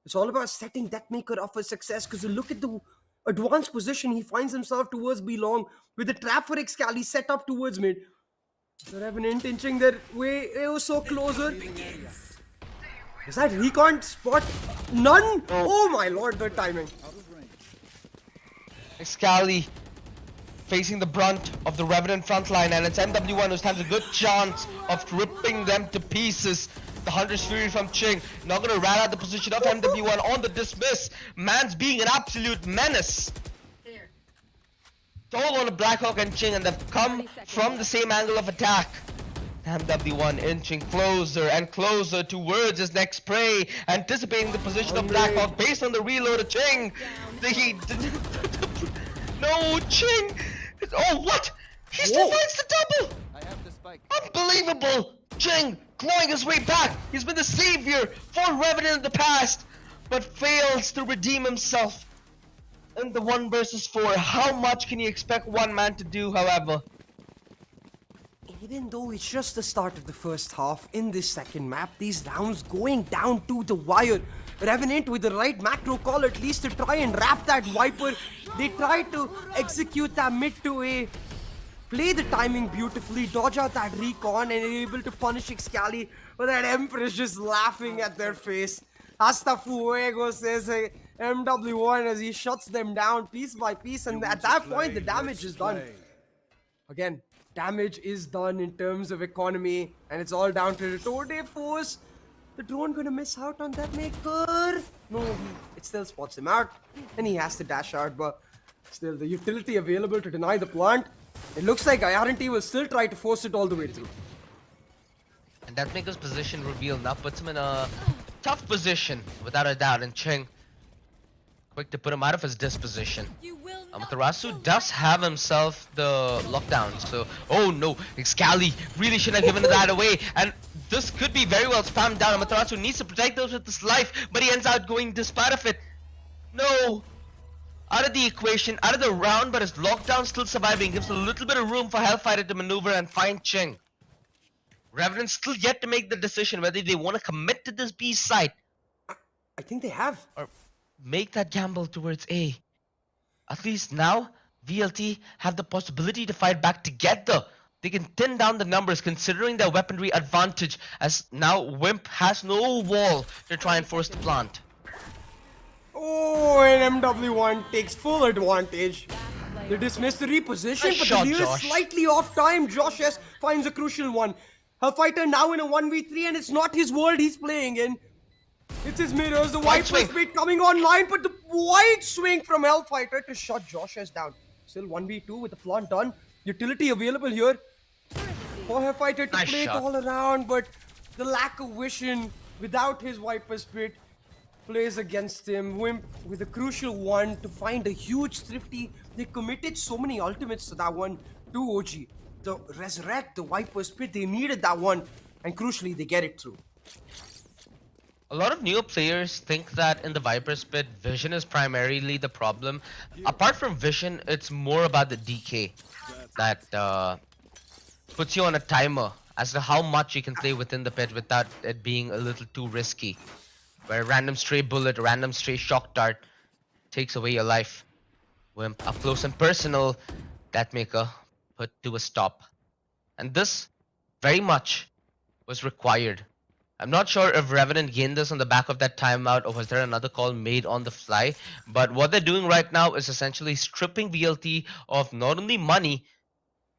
It's all about setting Deathmaker up for success, because you look at the advanced position he finds himself towards B long with the trap for Excali set up towards mid. The Revenant inching their way so closer. Is that recon spot? None? Oh my lord, the timing. Excali facing the brunt of the Revenant front line, and it's MW1 who stands a good chance of ripping them to pieces. The Hunter's Fury from Ching, not gonna rat out the position of MW1 on the dismiss. Man's being an absolute menace. It's all on a Blackhawk and Ching, and they've come from the same angle of attack. MW1 inching closer and closer towards his next prey, anticipating the position of Blackhawk based on the reload of Ching. No, Ching! Oh, what? He still finds the double! Unbelievable! Ching clawing his way back. He's been the savior for Revenant in the past, but fails to redeem himself in the 1 versus 4. How much can you expect one man to do, however? Even though it's just the start of the first half, in this second map, these rounds going down to the wire. Revenant with the right macro call at least to try and wrap that Viper. They try to execute that mid to A. Play the timing beautifully, dodge out that recon, and able to punish Excali. But that Empress just laughing at their face. Hasta Fuego says MW1 as he shuts them down piece by piece, and at that point the damage is done. Again, damage is done in terms of economy, and it's all down to the tour de force. The drone gonna miss out on that maker? No, it still spots him out, and he has to dash out, but still the utility available to deny the plant. It looks like IRNT will still try to force it all the way through. And Deathmaker's position revealed now puts him in a tough position, without a doubt, and Ching quick to put him out of his disposition. Amaterasu does have himself the lockdown, so oh no, Excali really shouldn't have given that away, and this could be very well spammed down. Amaterasu needs to protect those with his life, but he ends out going despite of it. No! Out of the equation, out of the round, but his lockdown still surviving gives a little bit of room for Hellfighter to maneuver and find Ching. Revenant still yet to make the decision whether they want to commit to this B site I think they have. or make that gamble towards A. At least now, VLT have the possibility to fight back together. They can thin down the numbers considering their weaponry advantage, as now Wimp has no wall to try and force the plant. Oh, and MW1 takes full advantage. They dismiss the reposition, Nice but shot, the Leo is Josh. slightly off time. Josh S finds a crucial one. Hellfighter now in a 1v3, and it's not his world he's playing in. It's his mirrors, the Wide Viper swing. speed coming online, but the wide swing from Hellfighter to shut Josh S down. Still 1v2 with the plant done. Utility available here for Hellfighter to Nice play it shot. all around, but the lack of vision without his Viper Spit, plays against him. Wimp with a crucial one to find a huge thrifty. They committed so many ultimates to that one to OG. To resurrect the Viper Spit, they needed that one, and crucially, they get it through. A lot of newer players think that in the Viper's pit, vision is primarily the problem. Apart from vision, it's more about the DK that puts you on a timer as to how much you can play within the pit without it being a little too risky. Where a random stray bullet, a random stray shock dart takes away your life. Wimp, up close and personal, that maker put to a stop. And this very much was required. I'm not sure if Revenant gained this on the back of that timeout or was there another call made on the fly. But what they're doing right now is essentially stripping VLT of not only money,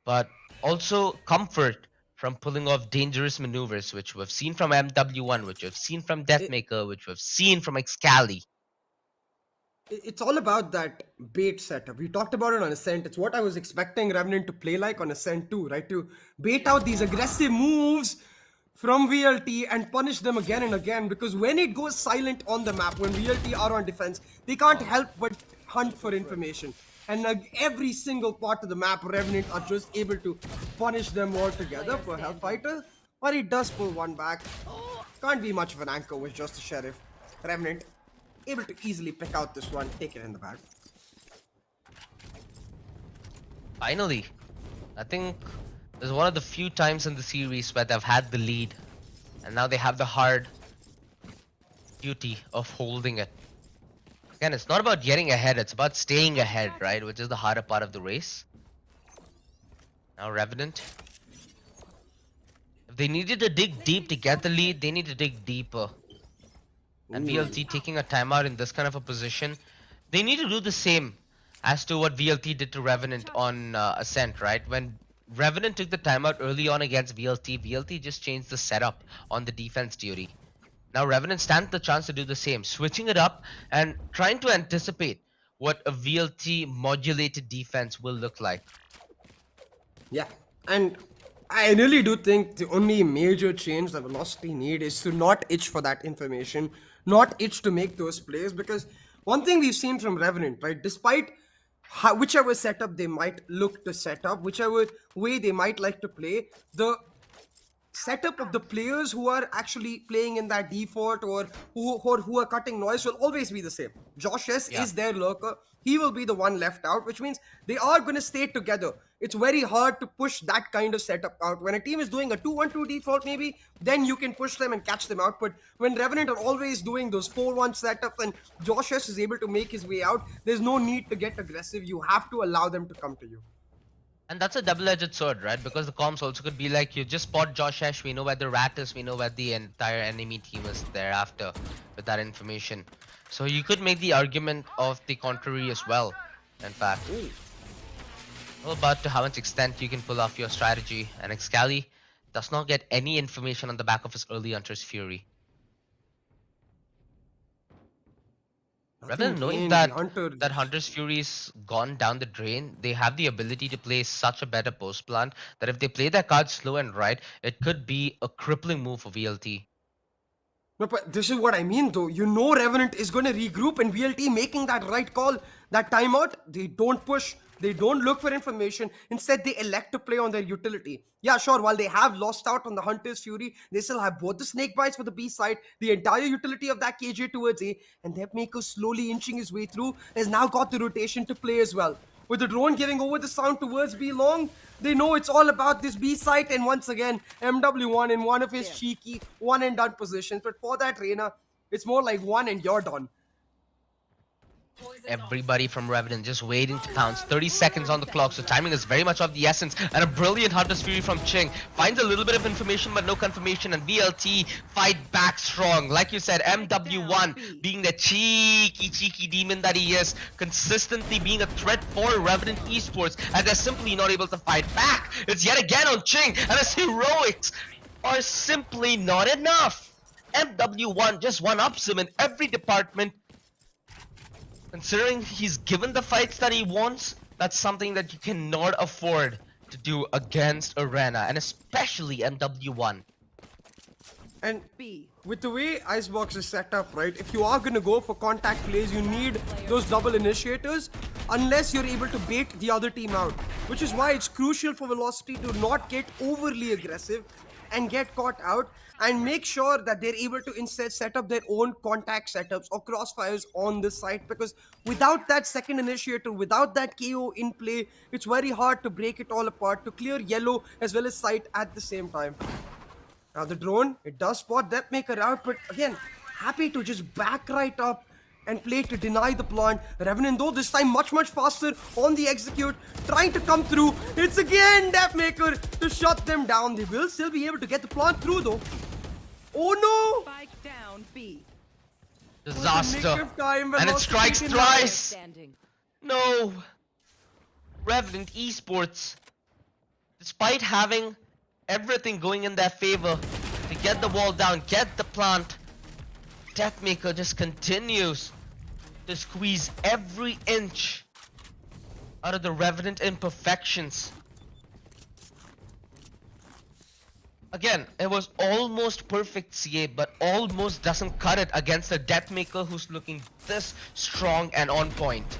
but also comfort from pulling off dangerous maneuvers, which we've seen from MW1, which we've seen from Deathmaker, which we've seen from Excali. It's all about that bait setup. We talked about it on Ascent. It's what I was expecting Revenant to play like on Ascent too, right? To bait out these aggressive moves from VLT and punish them again and again, because when it goes silent on the map, when VLT are on defense, they can't help but hunt for information. And every single part of the map, Revenant are just able to punish them all together for Hellfighter. But he does pull one back. Can't be much of an anchor with just the Sheriff. Revenant able to easily pick out this one, take it in the bag. Finally, I think this is one of the few times in the series where they've had the lead, and now they have the hard duty of holding it. Again, it's not about getting ahead, it's about staying ahead, right? Which is the harder part of the race. Now Revenant. If they needed to dig deep to get the lead, they need to dig deeper. And VLT taking a timeout in this kind of a position, they need to do the same as to what VLT did to Revenant on Ascent, right? When Revenant took the timeout early on against VLT, VLT just changed the setup on the defense duty. Now Revenant stands the chance to do the same, switching it up and trying to anticipate what a VLT modulated defense will look like. Yeah, and I really do think the only major change that Velocity need is to not itch for that information, not itch to make those plays, because one thing we've seen from Revenant, right, despite whichever setup they might look to set up, whichever way they might like to play, the setup of the players who are actually playing in that default or who are cutting noise will always be the same. Josh S is their lurker. He will be the one left out, which means they are going to stay together. It's very hard to push that kind of setup out. When a team is doing a 2-1-2 default maybe, then you can push them and catch them out. But when Revenant are always doing those 4-1 setups and Josh S is able to make his way out, there's no need to get aggressive. You have to allow them to come to you. And that's a double-edged sword, right? Because the comms also could be like, you just spot Josh Ash, we know where the rat is, we know where the entire enemy team is thereafter with that information. So you could make the argument of the contrary as well, in fact. Well, but to how much extent you can pull off your strategy, and Excali does not get any information on the back of his early Hunter's Fury. Rather than knowing that Hunter's Fury's gone down the drain, they have the ability to play such a better post plant that if they play their cards slow and right, it could be a crippling move for VLT. No, but this is what I mean though. You know Revenant is going to regroup, and VLT making that right call, that timeout, they don't push, they don't look for information. Instead, they elect to play on their utility. Yeah, sure, while they have lost out on the Hunter's Fury, they still have both the snake bites for the B side, the entire utility of that KJ towards A, and Deathmaker slowly inching his way through has now got the rotation to play as well. With the drone giving over the sound towards B long, they know it's all about this B site, and once again, MW1 in one of his cheeky one and done positions. But for that Reyna, it's more like one and you're done. Everybody from Revenant just waiting to pounce. 30 seconds on the clock, so timing is very much of the essence. And a brilliant Hunter's Fury from Ching. Finds a little bit of information but no confirmation, and VLT fight back strong. Like you said, MW1 being the cheeky demon that he is, consistently being a threat for Revenant Esports, and they're simply not able to fight back. It's yet again on Ching, and his heroics are simply not enough. MW1 just one-ups him in every department. Considering he's given the fights that he wants, that's something that you cannot afford to do against Arena, and especially MW1. And B. with the way Icebox is set up, right, if you are going to go for contact plays, you need those double initiators unless you're able to bait the other team out. Which is why it's crucial for Velocity to not get overly aggressive and get caught out and make sure that they're able to instead set up their own contact setups or crossfires on the site, because without that second initiator, without that KO in play, it's very hard to break it all apart, to clear yellow as well as site at the same time. Now the drone, it does spot Deathmaker out, but again, happy to just back right up and play to deny the plant. Revenant though this time much faster on the execute, trying to come through. It's again Deathmaker to shut them down. They will still be able to get the plant through though. Oh no! Spike down B. Disaster. Time, And it strikes thrice. Standing. No. Revenant Esports, despite having everything going in their favor to get the wall down, get the plant, Deathmaker just continues to squeeze every inch out of the Revenant imperfections. Again, it was almost perfect CA, but almost doesn't cut it against a Deathmaker who's looking this strong and on point.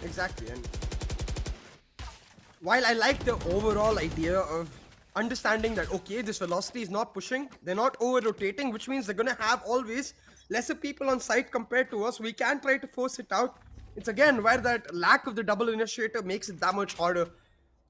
Exactly, and while I like the overall idea of understanding that, okay, this Velocity is not pushing, they're not over-rotating, which means they're gonna have always lesser people on site compared to us, we can try to force it out. It's again where that lack of the double initiator makes it that much harder.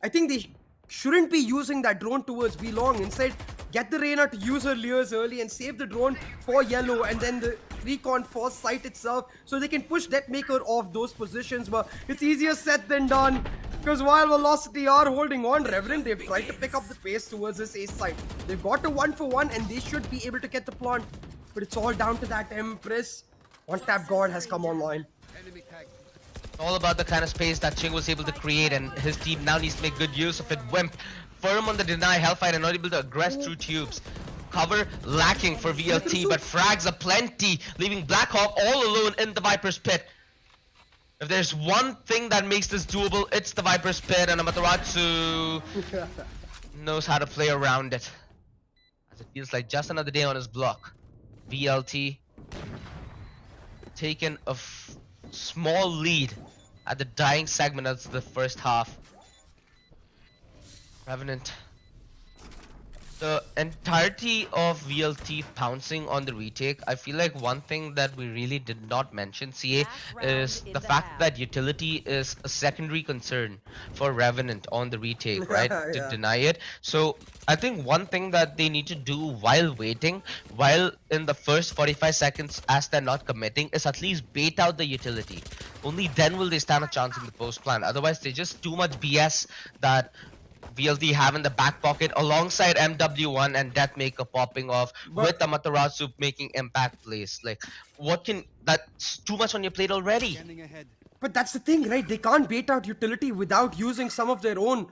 I think they shouldn't be using that drone towards B long. Instead, get the Reyna to use her lures early and save the drone for yellow, and then the recon for site itself, so they can push Deathmaker off those positions. But it's easier said than done, because while Velocity are holding on, Revenant, they've tried to pick up the pace towards this ace side. They've got a 1-for-1 and they should be able to get the plant, but it's all down to that Empress. One tap God has come online. All about the kind of space that Ching was able to create, and his team now needs to make good use of it. Wimp firm on the deny, Hellfighter not able to aggress through tubes. Cover lacking for VLT, but frags are plenty, leaving Blackhawk all alone in the Viper's pit. If there's one thing that makes this doable, it's the Viper's pit, and Amaterasu knows how to play around it. As it feels like just another day on his block. VLT taken a small lead at the dying segment of the first half. Revenant. The entirety of VLT pouncing on the retake, I feel like one thing that we really did not mention, CA, is the fact that utility is a secondary concern for Revenant on the retake, right? To Yeah. deny it. So I think one thing that they need to do while waiting, while in the first 45 seconds as they're not committing, is at least bait out the utility. Only then will they stand a chance in the post plan. Otherwise, there's just too much BS that VLT have in the back pocket, alongside MW1 and Deathmaker popping off, with Amaterasu making impact plays. Like, that's too much on your plate already. But that's the thing, right? They can't bait out utility without using some of their own.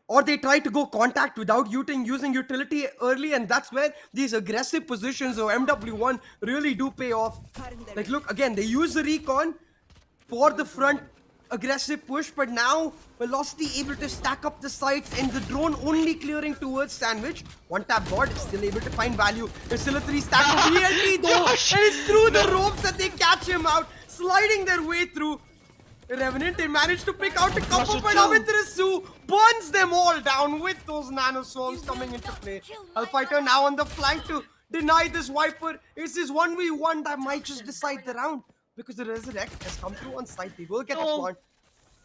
Or they try to go contact without using utility early, and that's where these aggressive positions of MW1 really do pay off. Like, look, again, they use the recon for the front aggressive push, but now Velocity able to stack up the sights, and the drone only clearing towards Sandwich. One tap God is still able to find value. There's still a 3-stack VLT though, Gosh. and it's through the ropes that they catch him out, sliding their way through. Revenant, they managed to pick out a couple, but Amaterasu burns them all down with those nano swarms coming into play. Hellfighter now on the flank to deny this Viper. It's this 1v1 that might just decide the round, because the Resurrect has come through on site. They will get the plant.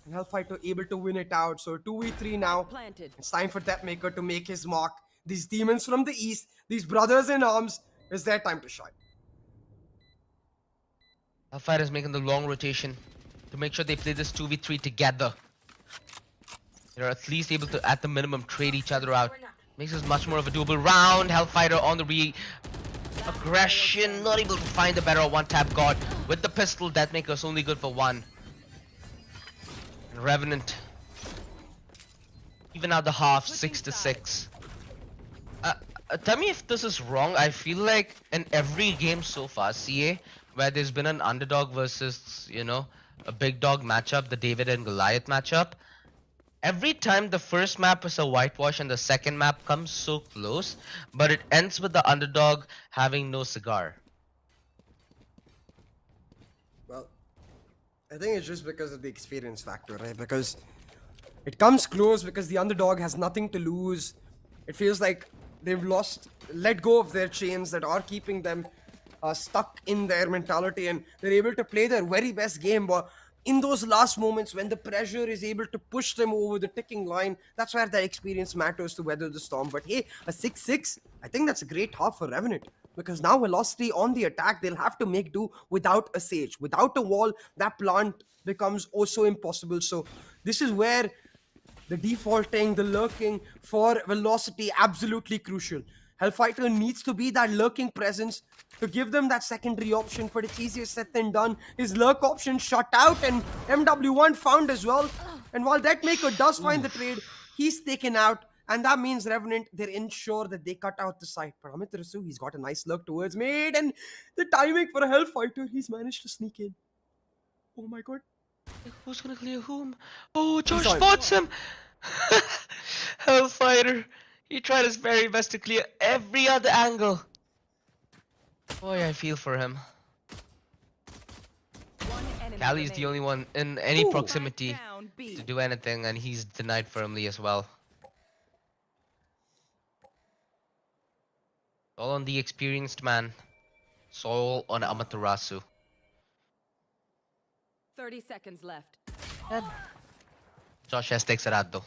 And Hellfighter able to win it out. So 2v3 now. Planted. It's time for Deathmaker to make his mark. These demons from the east, these brothers in arms, it's their time to shine. Hellfire is making the long rotation to make sure they play this 2v3 together. They're at least able to, at the minimum, trade each other out. Makes this much more of a doable round. Hellfighter on the aggression, not able to find the better one-tap God. With the pistol, Deathmaker's only good for one. And Revenant, even out the half, 6-6. Tell me if this is wrong. I feel like in every game so far, CA, where there's been an underdog versus, a big dog matchup, the David and Goliath matchup, Every time the first map is a whitewash and the second map comes so close, but it ends with the underdog having no cigar. Well, I think it's just because of the experience factor, right? Because it comes close because the underdog has nothing to lose. It feels like they've let go of their chains that are keeping them stuck in their mentality, and they're able to play their very best game. But in those last moments when the pressure is able to push them over the ticking line, that's where the experience matters to weather the storm. But hey, a 6-6, I think that's a great half for Revenant. Because now velocity on the attack, they'll have to make do without a sage. Without a wall, that plant becomes also impossible. So this is where the defaulting, the lurking for velocity, absolutely crucial. Hellfighter needs to be that lurking presence to give them that secondary option, but it's easier said than done. His lurk option shut out, and MW1 found as well. And while Deathmaker does find the trade, he's taken out. And that means Revenant, they're ensure that they cut out the site. But Amit Rasu, he's got a nice lurk towards mid, and the timing for a Hellfighter, he's managed to sneak in. Oh my god. Who's gonna clear whom? Oh, Josh on. spots him! Hellfighter. He tried his very best to clear every other angle. Boy, I feel for him. One enemy Callie's the only one in any Ooh. proximity Down B. to do anything, and he's denied firmly as well. All on the experienced man. Soul on Amaterasu. 30 seconds left. Josh S takes it out though.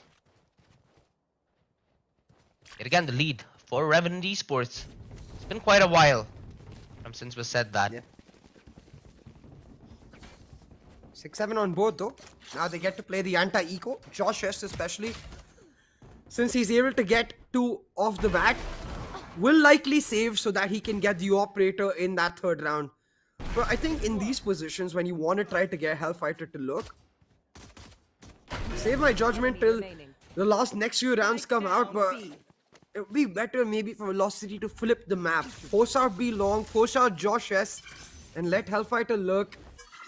Yet again, the lead for Revenant Esports. It's been quite a while since we said that. Yeah. 6-7 on both though. Now they get to play the anti-eco. Josh S especially, since he's able to get 2 off the bat, will likely save so that he can get the operator in that third round. But I think in these positions, when you want to try to get Hellfighter to look, save my judgment till the next few rounds come out, but it would be better maybe for Velocity to flip the map. Force out B long, force out Josh S, and let Hellfighter lurk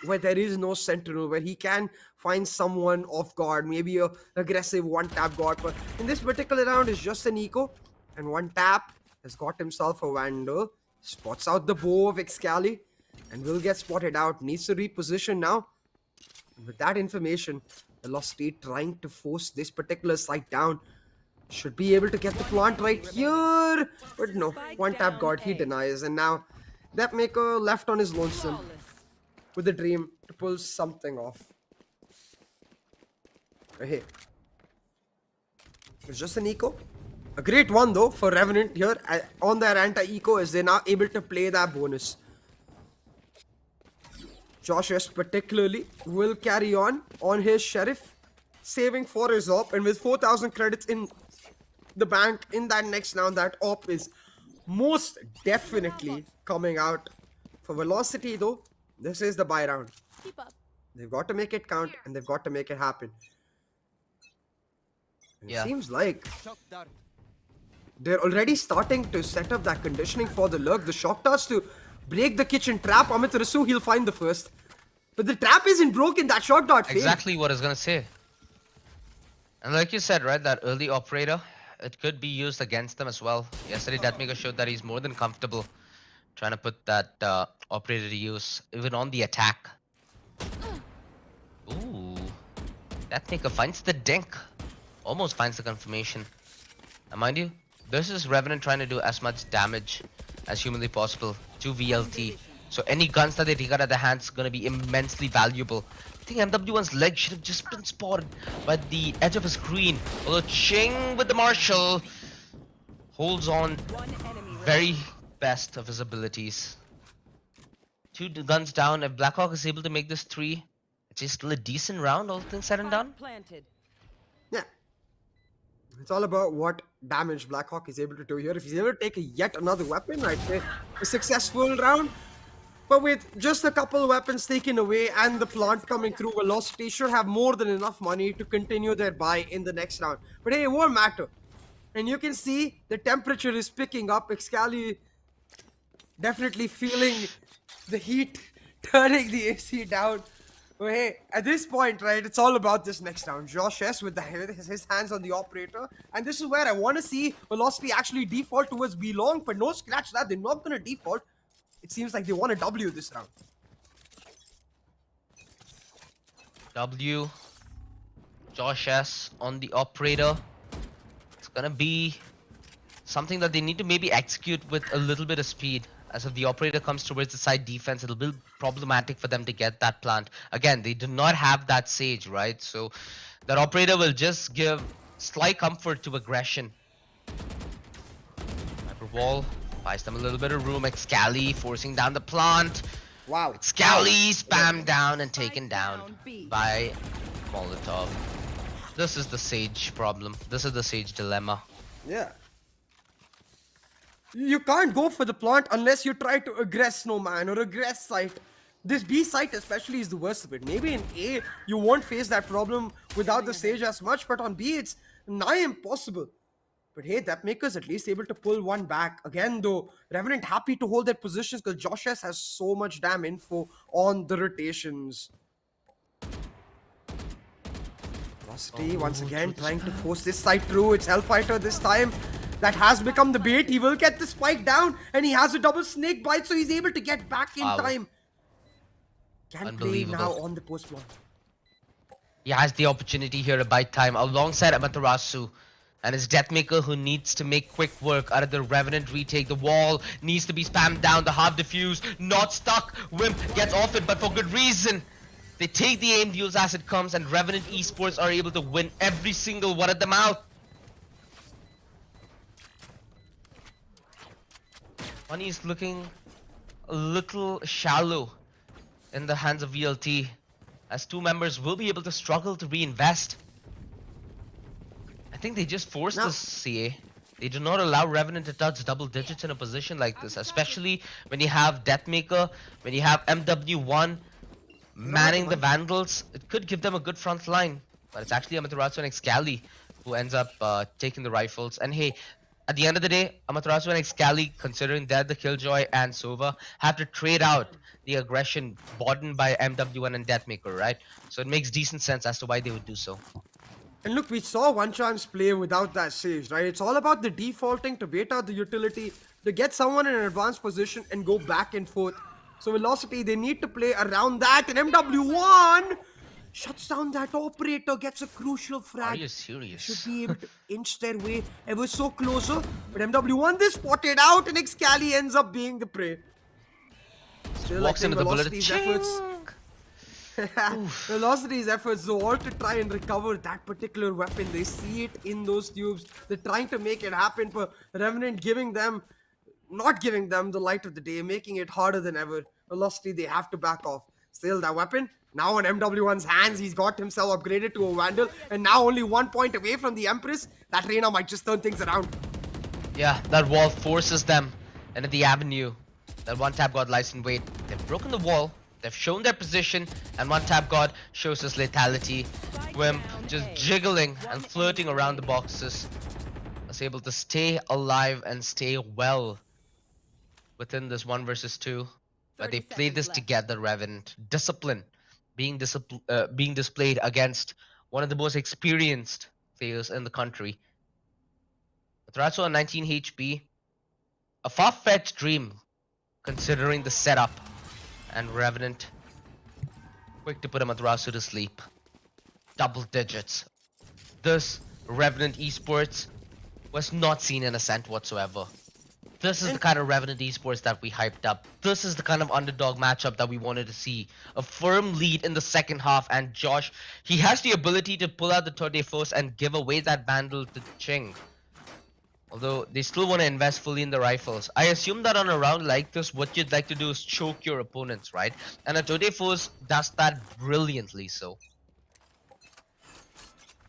where there is no sentinel, where he can find someone off guard, maybe a aggressive one-tap guard. But in this particular round, it's just an eco, and one tap has got himself a Vandal, spots out the bow of Excali, and will get spotted out. Needs to reposition now. And with that information, Velocity trying to force this particular site down. Should be able to get the plant right here. But no, one tap guard, he denies. And now Deathmaker left on his lonesome with the dream to pull something off. Hey, it's just an eco. A great one though for Revenant here on their anti-eco, as they're now able to play that bonus. Josh S particularly will carry on his Sheriff, saving for his op, and with 4,000 credits in the bank in that next round, that op is most definitely coming out. For Velocity though, this is the buy round. Keep up. They've got to make it count, and they've got to make it happen. And Yeah. It seems like they're already starting to set up that conditioning for the lurk. The shock darts to break the kitchen trap. Amit Rasu, he'll find the first. But the trap isn't broken, that shock dart failed. Exactly what I was gonna say. And like you said, right, that early operator, it could be used against them as well. Yesterday, Deathmaker showed that he's more than comfortable trying to put that operator to use, even on the attack. Ooh. Deathmaker finds the dink. Almost finds the confirmation. And mind you, this is Revenant trying to do as much damage as humanly possible to VLT. So any guns that they take out of their hands is gonna be immensely valuable. I think MW1's leg should have just been spotted by the edge of his screen. Although Ching with the Marshall holds on One enemy very best of his abilities. 2 guns down. If Blackhawk is able to make this 3, it's just still a decent round, all things said and done. planted. Yeah. It's all about what damage Blackhawk is able to do here. If he's able to take yet another weapon, I'd say a successful round. But with just a couple weapons taken away and the plant coming through, Velocity should have more than enough money to continue their buy in the next round. But hey, it won't matter. And you can see the temperature is picking up. Excali definitely feeling the heat, turning the AC down. Well, hey, at this point, right, it's all about this next round. Josh S with his hands on the operator. And this is where I want to see Velocity actually default towards B long, but no scratch that. They're not going to default. It seems like they want a W this round. W. Josh S on the operator. It's gonna be something that they need to maybe execute with a little bit of speed. As if the operator comes towards the side defense, it'll be problematic for them to get that plant. Again, they do not have that Sage, right? So that operator will just give slight comfort to aggression. Hyper wall buys them a little bit of room. Excali forcing down the plant. Wow. Excali spammed down and taken down down B. by Molotov. This is the Sage problem. This is the Sage dilemma. Yeah. You can't go for the plant unless you try to aggress Snowman or aggress site. This B site especially is the worst of it. Maybe in A, you won't face that problem without the Sage as much, but on B, it's nigh impossible. But hey, that maker's at least able to pull one back. Again, though, Revenant happy to hold their positions because Josh S has so much damn info on the rotations. Velocity once again trying to force this side through. It's Hellfighter this time. That has become the bait. He will get the spike down and he has a double snake bite, so he's able to get back in time. Can play now on the post block. He has the opportunity here to buy time alongside Amaterasu and his Deathmaker, who needs to make quick work out of the Revenant retake. The wall needs to be spammed down. The half diffuse, not stuck. Wimp gets off it, but for good reason. They take the aim deals as it comes, and Revenant Esports are able to win every single one of them out. Money is looking a little shallow in the hands of VLT, as two members will be able to struggle to reinvest. I think they just forced this CA. They do not allow Revenant to touch double digits in a position like this, especially when you have Deathmaker, when you have MW1 manning the Vandals. It could give them a good front line, but it's actually Amaterasu and Excali who ends up taking the rifles. And hey, at the end of the day, Amaterasu and Excali, considering they're the Killjoy and Sova, have to trade out the aggression bought by MW1 and Deathmaker, right? So it makes decent sense as to why they would do so. And look, we saw One Chance play without that Sage, right? It's all about the defaulting to bait out the utility, to get someone in an advanced position and go back and forth. So Velocity, they need to play around that, and MW1 shuts down that operator, gets a crucial frag. Are you serious? Should be able to inch their way ever so closer, but MW1 they spotted out, and Excali ends up being the prey. Still, Walks into the bullet. Velocity's efforts. Velocity's efforts, though, all to try and recover that particular weapon. They see it in those tubes. They're trying to make it happen, for Revenant not giving them the light of the day, making it harder than ever. Velocity, they have to back off. Still, that weapon, now in MW1's hands, he's got himself upgraded to a Vandal, and now only 1 point away from the Empress. That Reyna might just turn things around. Yeah, that wall forces them into the avenue. That one tap god lies in wait. They've broken the wall. They've shown their position, and one tap god shows his lethality. Wimp just jiggling and flirting around the boxes. Was able to stay alive and stay well within this 1 versus 2. But they played this together, Revenant. Discipline being displayed against one of the most experienced players in the country. Amaterasu on 19 HP. A far-fetched dream considering the setup. And Revenant quick to put Amaterasu to sleep. Double digits. This Revenant Esports was not seen in Ascent whatsoever. This is the kind of Revenant Esports that we hyped up. This is the kind of underdog matchup that we wanted to see. A firm lead in the second half, and Josh, he has the ability to pull out the Tour de Force and give away that Vandal to Ching. Although they still want to invest fully in the rifles. I assume that on a round like this, what you'd like to do is choke your opponents, right? And a Tour de Force does that brilliantly so.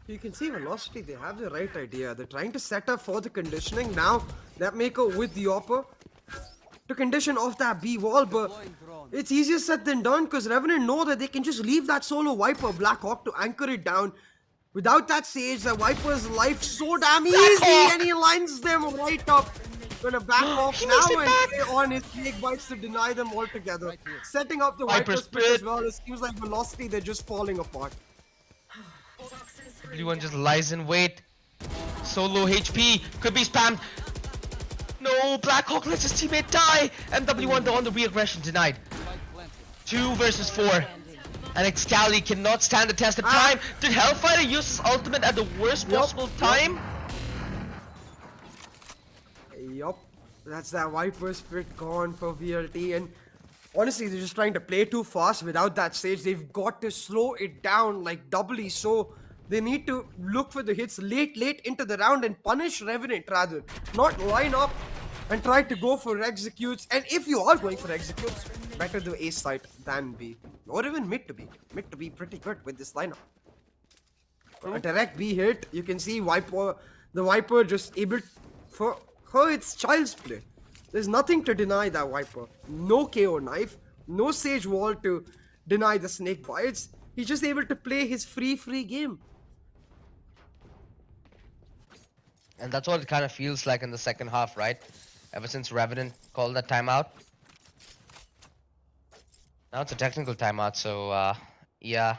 You can see Velocity, they have the right idea. They're trying to set up for the conditioning. Now, that maker with the Opper to condition off that B wall, but it's easier said than done because Revenant know that they can just leave that solo Viper, Black Hawk, to anchor it down. Without that Sage, the Viper's life so damn easy, and he lines them right up. Gonna back off now and play on his snake bites to deny them altogether. Setting up the Viper Viper split split. as well. It seems like Velocity, they're just falling apart. Everyone just lies in wait. So low HP. Could be spammed. No, Blackhawk lets his teammate die. MW1 on the re-aggression denied. 2 versus 4. And Excali cannot stand the test of time. Did Hellfighter use his ultimate at the worst possible time? Yup. That's that Viper split gone for VLT. And honestly, they're just trying to play too fast without that stage. They've got to slow it down like doubly. So they need to look for the hits late into the round and punish Revenant rather. Not line up and try to go for executes. And if you are going for executes, better do A site than B. Or even mid to B. Mid to be pretty good with this lineup. A direct B hit. You can see the Viper just able for her, it's child's play. There's nothing to deny that Viper. No KO knife, no Sage Wall to deny the snake bites. He's just able to play his free game. And that's what it kind of feels like in the second half, right? Ever since Revenant called that timeout. Now it's a technical timeout, so yeah.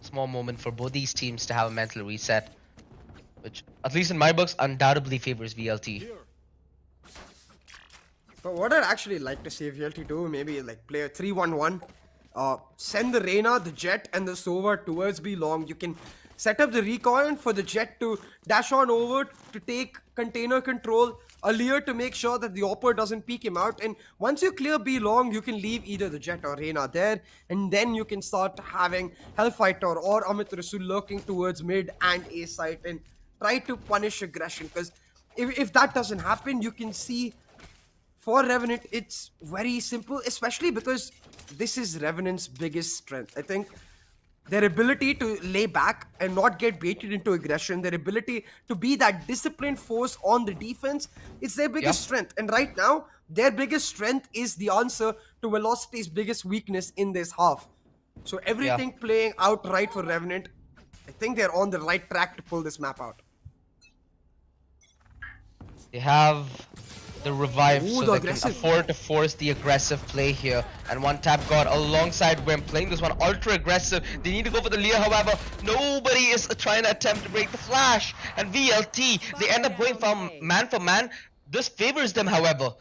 Small moment for both these teams to have a mental reset. Which, at least in my books, undoubtedly favors VLT. But what I'd actually like to see VLT do, maybe like play a 3-1-1. Send the Reyna, the Jet, and the Sova towards B long. You can set up the recon for the Jet to dash on over to take container control. A Lear to make sure that the Opper doesn't peek him out. And once you clear B long, you can leave either the Jet or Reyna there. And then you can start having Hellfighter or Amitarasu lurking towards mid and A site and try to punish aggression. Because if that doesn't happen, you can see for Revenant, it's very simple, especially because this is Revenant's biggest strength. I think their ability to lay back and not get baited into aggression, their ability to be that disciplined force on the defense, it's their biggest strength. And right now, their biggest strength is the answer to Velocity's biggest weakness in this half. So everything playing out right for Revenant, I think they're on the right track to pull this map out. They have the revive, Ooh, so the they aggressive. can afford to force the aggressive play here. And one tap god alongside Wim playing this one ultra aggressive. They need to go for the Lear, however. Nobody is trying to attempt to break the flash. And VLT, they end up going from man for man. This favors them, however.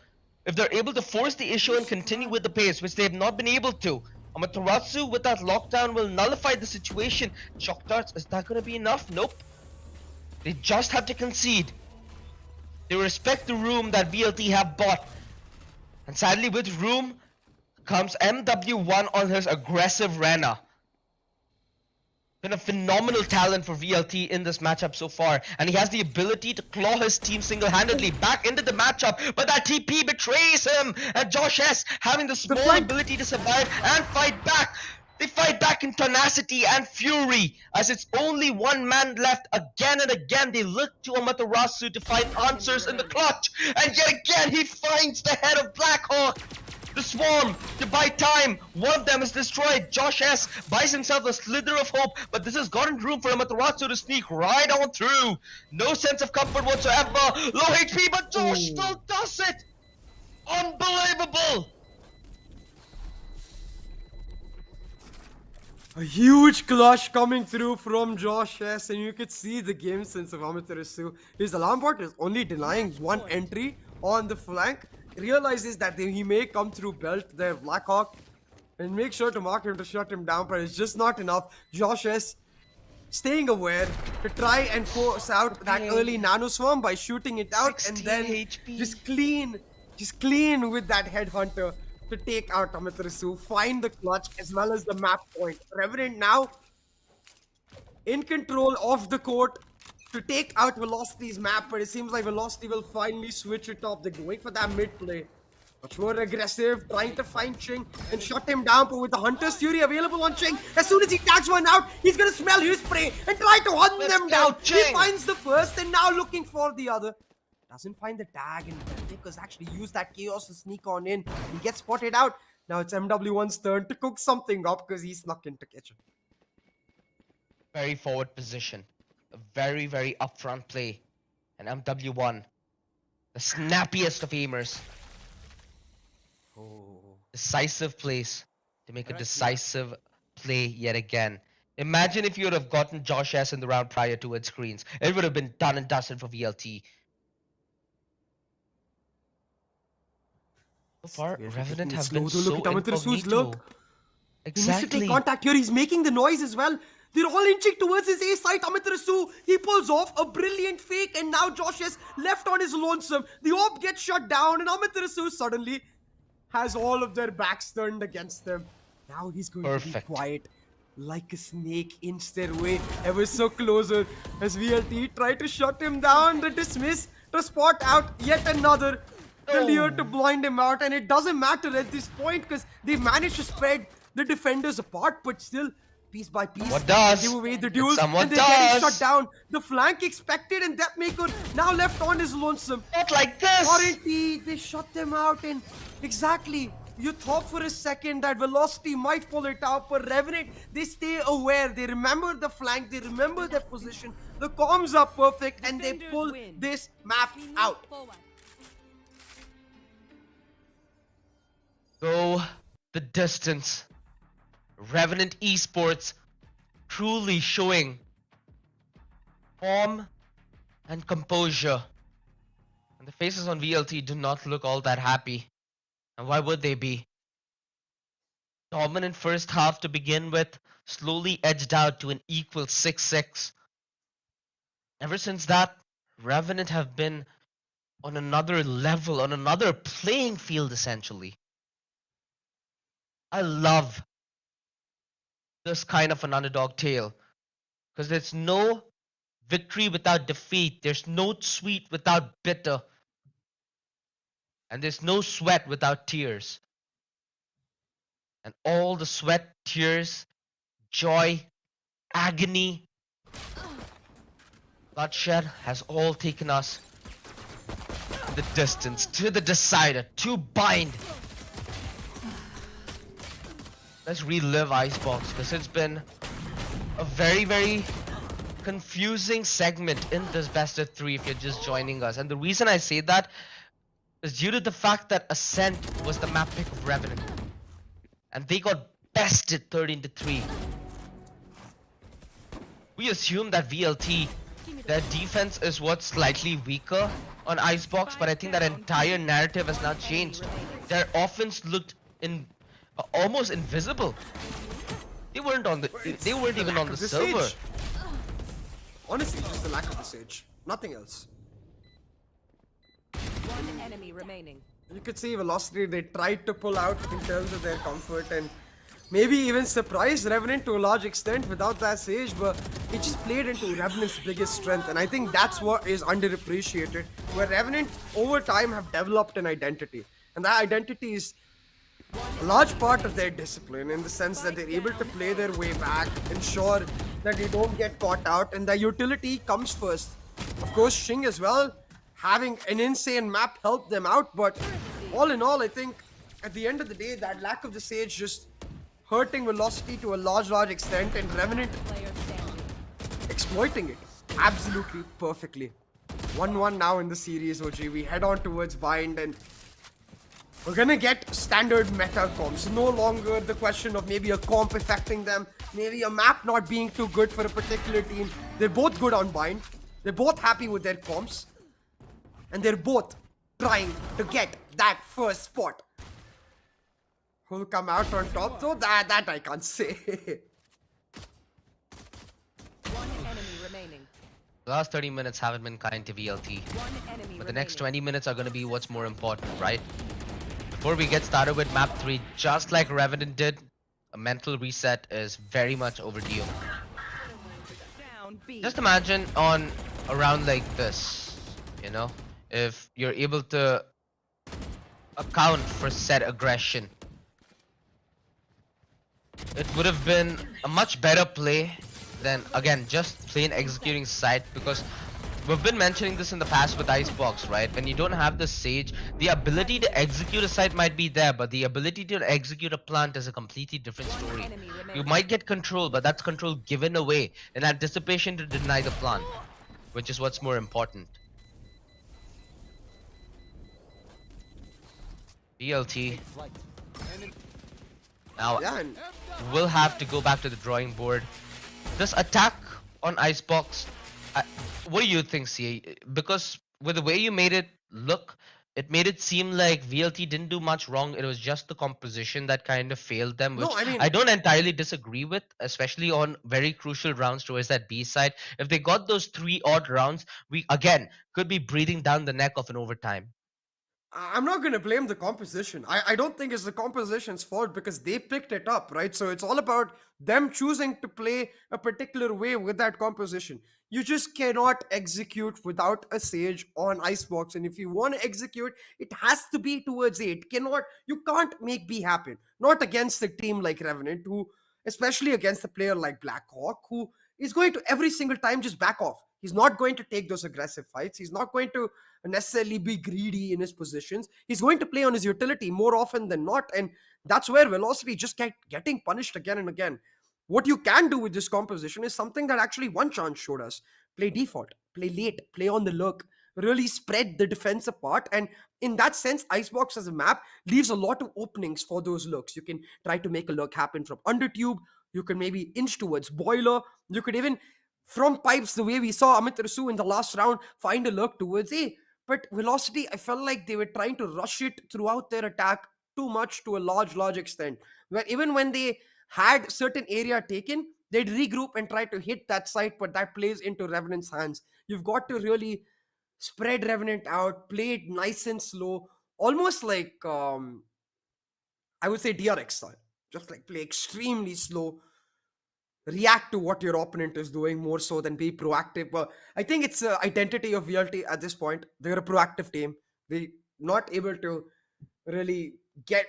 If they're able to force the issue and continue with the pace, which they have not been able to. Amaterasu with that lockdown will nullify the situation. Shock darts, is that going to be enough? Nope. They just have to concede. They respect the room that VLT have bought. And sadly with room comes MW1 on his aggressive Rena. Been a phenomenal talent for VLT in this matchup so far. And he has the ability to claw his team single-handedly back into the matchup. But that TP betrays him. And Josh S having the small ability to survive and fight back. They fight back in tenacity and fury, as it's only one man left. Again and again, they look to Amaterasu to find answers in the clutch. And yet again, he finds the head of Blackhawk. The swarm to buy time. One of them is destroyed. Josh S buys himself a slither of hope, but this has gotten room for Amaterasu to sneak right on through. No sense of comfort whatsoever. Low HP, but Josh still does it. Unbelievable. A huge clutch coming through from Josh S, and you could see the game sense of Amaterasu. His alarm bot is only denying one entry on the flank. Realizes that he may come through belt there, Blackhawk, and make sure to mark him to shut him down, but it's just not enough. Josh S staying aware to try and force out that early nano swarm by shooting it out, and then HP. just clean with that headhunter to take out Amaterasu, find the clutch as well as the map point. Revenant now in control of the court to take out Velocity's map, but it seems like Velocity will finally switch it up. They're going for that mid play. Much more aggressive, trying to find Ching and shut him down, but with the Hunter's Fury available on Ching, as soon as he tags one out, he's gonna smell his prey and try to hunt them down. He finds the first and now looking for the other. Doesn't find the tag, and Because actually use that chaos to sneak on in. He gets spotted out. Now it's MW1's turn to cook something up because he snuck into kitchen. Very forward position. A very, very upfront play. And MW1 The snappiest of aimers. Oh. Decisive plays to make a decisive play yet again. Imagine if you would have gotten Josh S in the round prior towards screens. It would have been done and dusted for VLT. So far, VLT taking Revenant it have slow been though. Look so at Amaterasu's look. incognito. He needs to take Exactly. contact here. He's making the noise as well. They're all inching towards his A site. Amaterasu, he pulls off a brilliant fake, and now Josh is left on his lonesome. The orb gets shut down, and Amaterasu suddenly has all of their backs turned against them. Now he's going to Perfect. be quiet, like a snake, inch their way ever so closer as VLT try to shut him down. The dismiss to spot out yet another. The lure to blind him out, and it doesn't matter at this point because they managed to spread the defenders apart, but still, piece by piece, What does? give away the It duels, somewhat and they're getting does. shut down. The flank expected, and Deathmaker now left on his lonesome. Not like this. Quarantine, they shut them out, and exactly, you thought for a second that Velocity might pull it out, but Revenant, they stay aware. They remember the flank, they remember their position. The comms are perfect, and they Defenders pull win. this map We move out. forward. Go the distance. Revenant Esports truly showing form and composure. And the faces on VLT do not look all that happy. And why would they be? Dominant first half to begin with, slowly edged out to an equal 6-6. Ever since that, Revenant have been on another level, on another playing field essentially. I love this kind of an underdog tale because there's no victory without defeat, there's no sweet without bitter, and there's no sweat without tears. And all the sweat, tears, joy, agony, bloodshed has all taken us to the distance, to the decider, to bind. Let's relive Icebox because it's been a very, very confusing segment in this best of 3 if you're just joining us. And the reason I say that is due to the fact that Ascent was the map pick of Revenant. And they got bested 13-3. We assume that VLT, their defense is what's slightly weaker on Icebox, but I think that entire narrative has now changed. Their offense looked almost invisible. They weren't even on the server. Sage. Honestly, just the lack of the Sage. Nothing else. One enemy remaining. You could see Velocity, they tried to pull out in terms of their comfort and maybe even surprise Revenant to a large extent without that Sage, but it just played into Revenant's biggest strength, and I think that's what is underappreciated, where Revenant over time have developed an identity, and that identity is a large part of their discipline in the sense that they're able to play their way back, ensure that they don't get caught out, and their utility comes first. Of course, Shing as well, having an insane map helped them out, but all in all, I think at the end of the day, that lack of the Sage just hurting Velocity to a large extent, and Revenant Player standing. exploiting it absolutely perfectly. 1-1 now in the series, OG. We head on towards Bind, and we're gonna get standard meta comps. No longer the question of maybe a comp affecting them, maybe a map not being too good for a particular team. They're both good on Bind. They're both happy with their comps. And they're both trying to get that first spot. Who'll come out on top though? That I can't say. One enemy remaining. The last 30 minutes haven't been kind to VLT. One enemy But the next remaining. 20 minutes are going to be what's more important, right? Before we get started with map 3, just like Revenant did, a mental reset is very much overdue. Down B. Just imagine on a round like this, you know, if you're able to account for said aggression, it would have been a much better play than, again, just plain executing site, because we've been mentioning this in the past with Icebox, right? When you don't have the Sage, the ability to execute a site might be there, but the ability to execute a plant is a completely different story. enemy remaining. You might get control, but that's control given away in anticipation to deny the plant, which is what's more important. BLT. Now, Yeah, and we'll have to go back to the drawing board. This attack on Icebox, I, what do you think, CA? Because with the way you made it look, it made it seem like VLT didn't do much wrong. It was just the composition that kind of failed them, no, which I I mean, don't entirely disagree with, especially on very crucial rounds towards that B side. If they got those 3 odd rounds, we again could be breathing down the neck of an overtime. I'm not going to blame the composition. I don't think it's the composition's fault because they picked it up, right? So it's all about them choosing to play a particular way with that composition. You just cannot execute without a Sage on Icebox. And if you want to execute, it has to be towards A. It cannot, you can't make B happen. Not against a team like Revenant, who, especially against a player like Blackhawk, who is going to every single time just back off. He's not going to take those aggressive fights. He's not going to necessarily be greedy in his positions. He's going to play on his utility more often than not, and that's where Velocity just getting punished again and again. What you can do with this composition is something that actually One Chance showed us: play default, play late, play on the lurk, really spread the defense apart. And in that sense, Icebox as a map leaves a lot of openings for those lurks. You can try to make a lurk happen from undertube. You can maybe inch towards boiler. You could even from pipes, the way we saw Amit Rasu in the last round find a lurk towards A. But Velocity, I felt like they were trying to rush it throughout their attack too much to a large extent. Where even when they had certain area taken, they'd regroup and try to hit that site, but that plays into Revenant's hands. You've got to really spread Revenant out, play it nice and slow, almost like I would say DRX style. Just like play extremely slow, react to what your opponent is doing more so than be proactive. Well, I think it's the identity of VLT at this point. They're a proactive team. They not able to really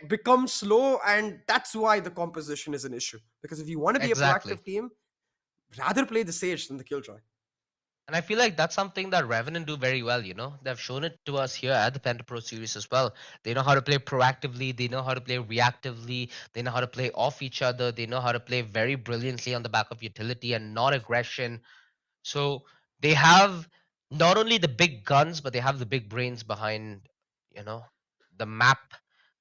become slow, and that's why the composition is an issue. Because if you want to be a Exactly. proactive team, rather play the Sage than the Killjoy. And I feel like that's something that Revenant do very well, you know. They've shown it to us here at the Penta Pro Series as well. They know how to play proactively, they know how to play reactively, they know how to play off each other, they know how to play very brilliantly on the back of utility and not aggression. So they have not only the big guns, but they have the big brains behind, you know, the map,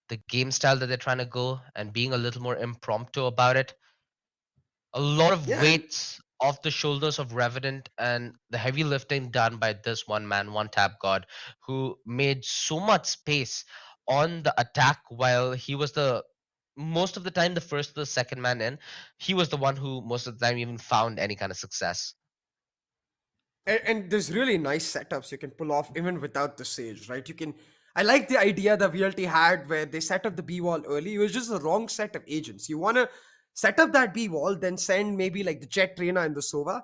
the game style that they're trying to go, and being a little more impromptu about it. A lot of Yeah, and weights off the shoulders of Revenant and the heavy lifting done by this one man, one tap god, who made so much space on the attack while he was the most of the time the first or the second man in. He was the one who most of the time even found any kind of success. and there's really nice setups you can pull off even without the Sage, right? You can. I like the idea that VLT had where they set up the B wall early. It was just the wrong set of agents. You want to set up that B wall, then send maybe like the Jet Trainer and the Sova.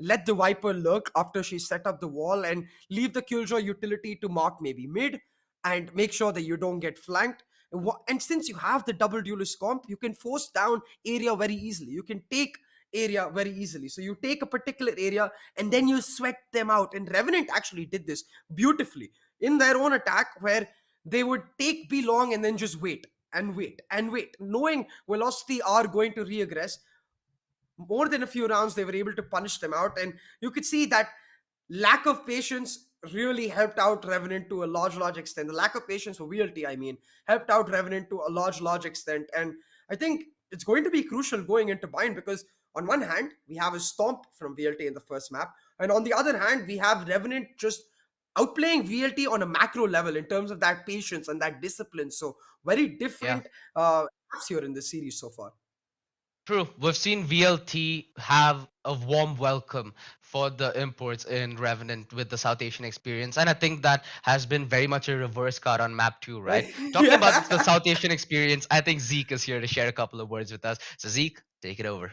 Let the Viper lurk after she set up the wall and leave the Killjoy utility to mark maybe mid and make sure that you don't get flanked. And since you have the double duelist comp, you can force down area very easily. You can take area very easily. So you take a particular area and then you sweat them out. And Revenant actually did this beautifully in their own attack, where they would take B long and then just wait and wait and wait, knowing Velocity are going to reaggress. More than a few rounds, they were able to punish them out. And you could see that lack of patience really helped out Revenant to a large extent. The lack of patience for VLT, I mean, helped out Revenant to a large extent. And I think it's going to be crucial going into Bind because on one hand, we have a stomp from VLT in the first map. And on the other hand, we have Revenant just outplaying VLT on a macro level in terms of that patience and that discipline. So very Yeah. different maps here in the series so far. True. We've seen VLT have a warm welcome for the imports in Revenant with the South Asian experience. And I think that has been very much a reverse card on map 2, right? Talking about the Yeah. South Asian experience, I think Zeke is here to share a couple of words with us. So Zeke, take it over.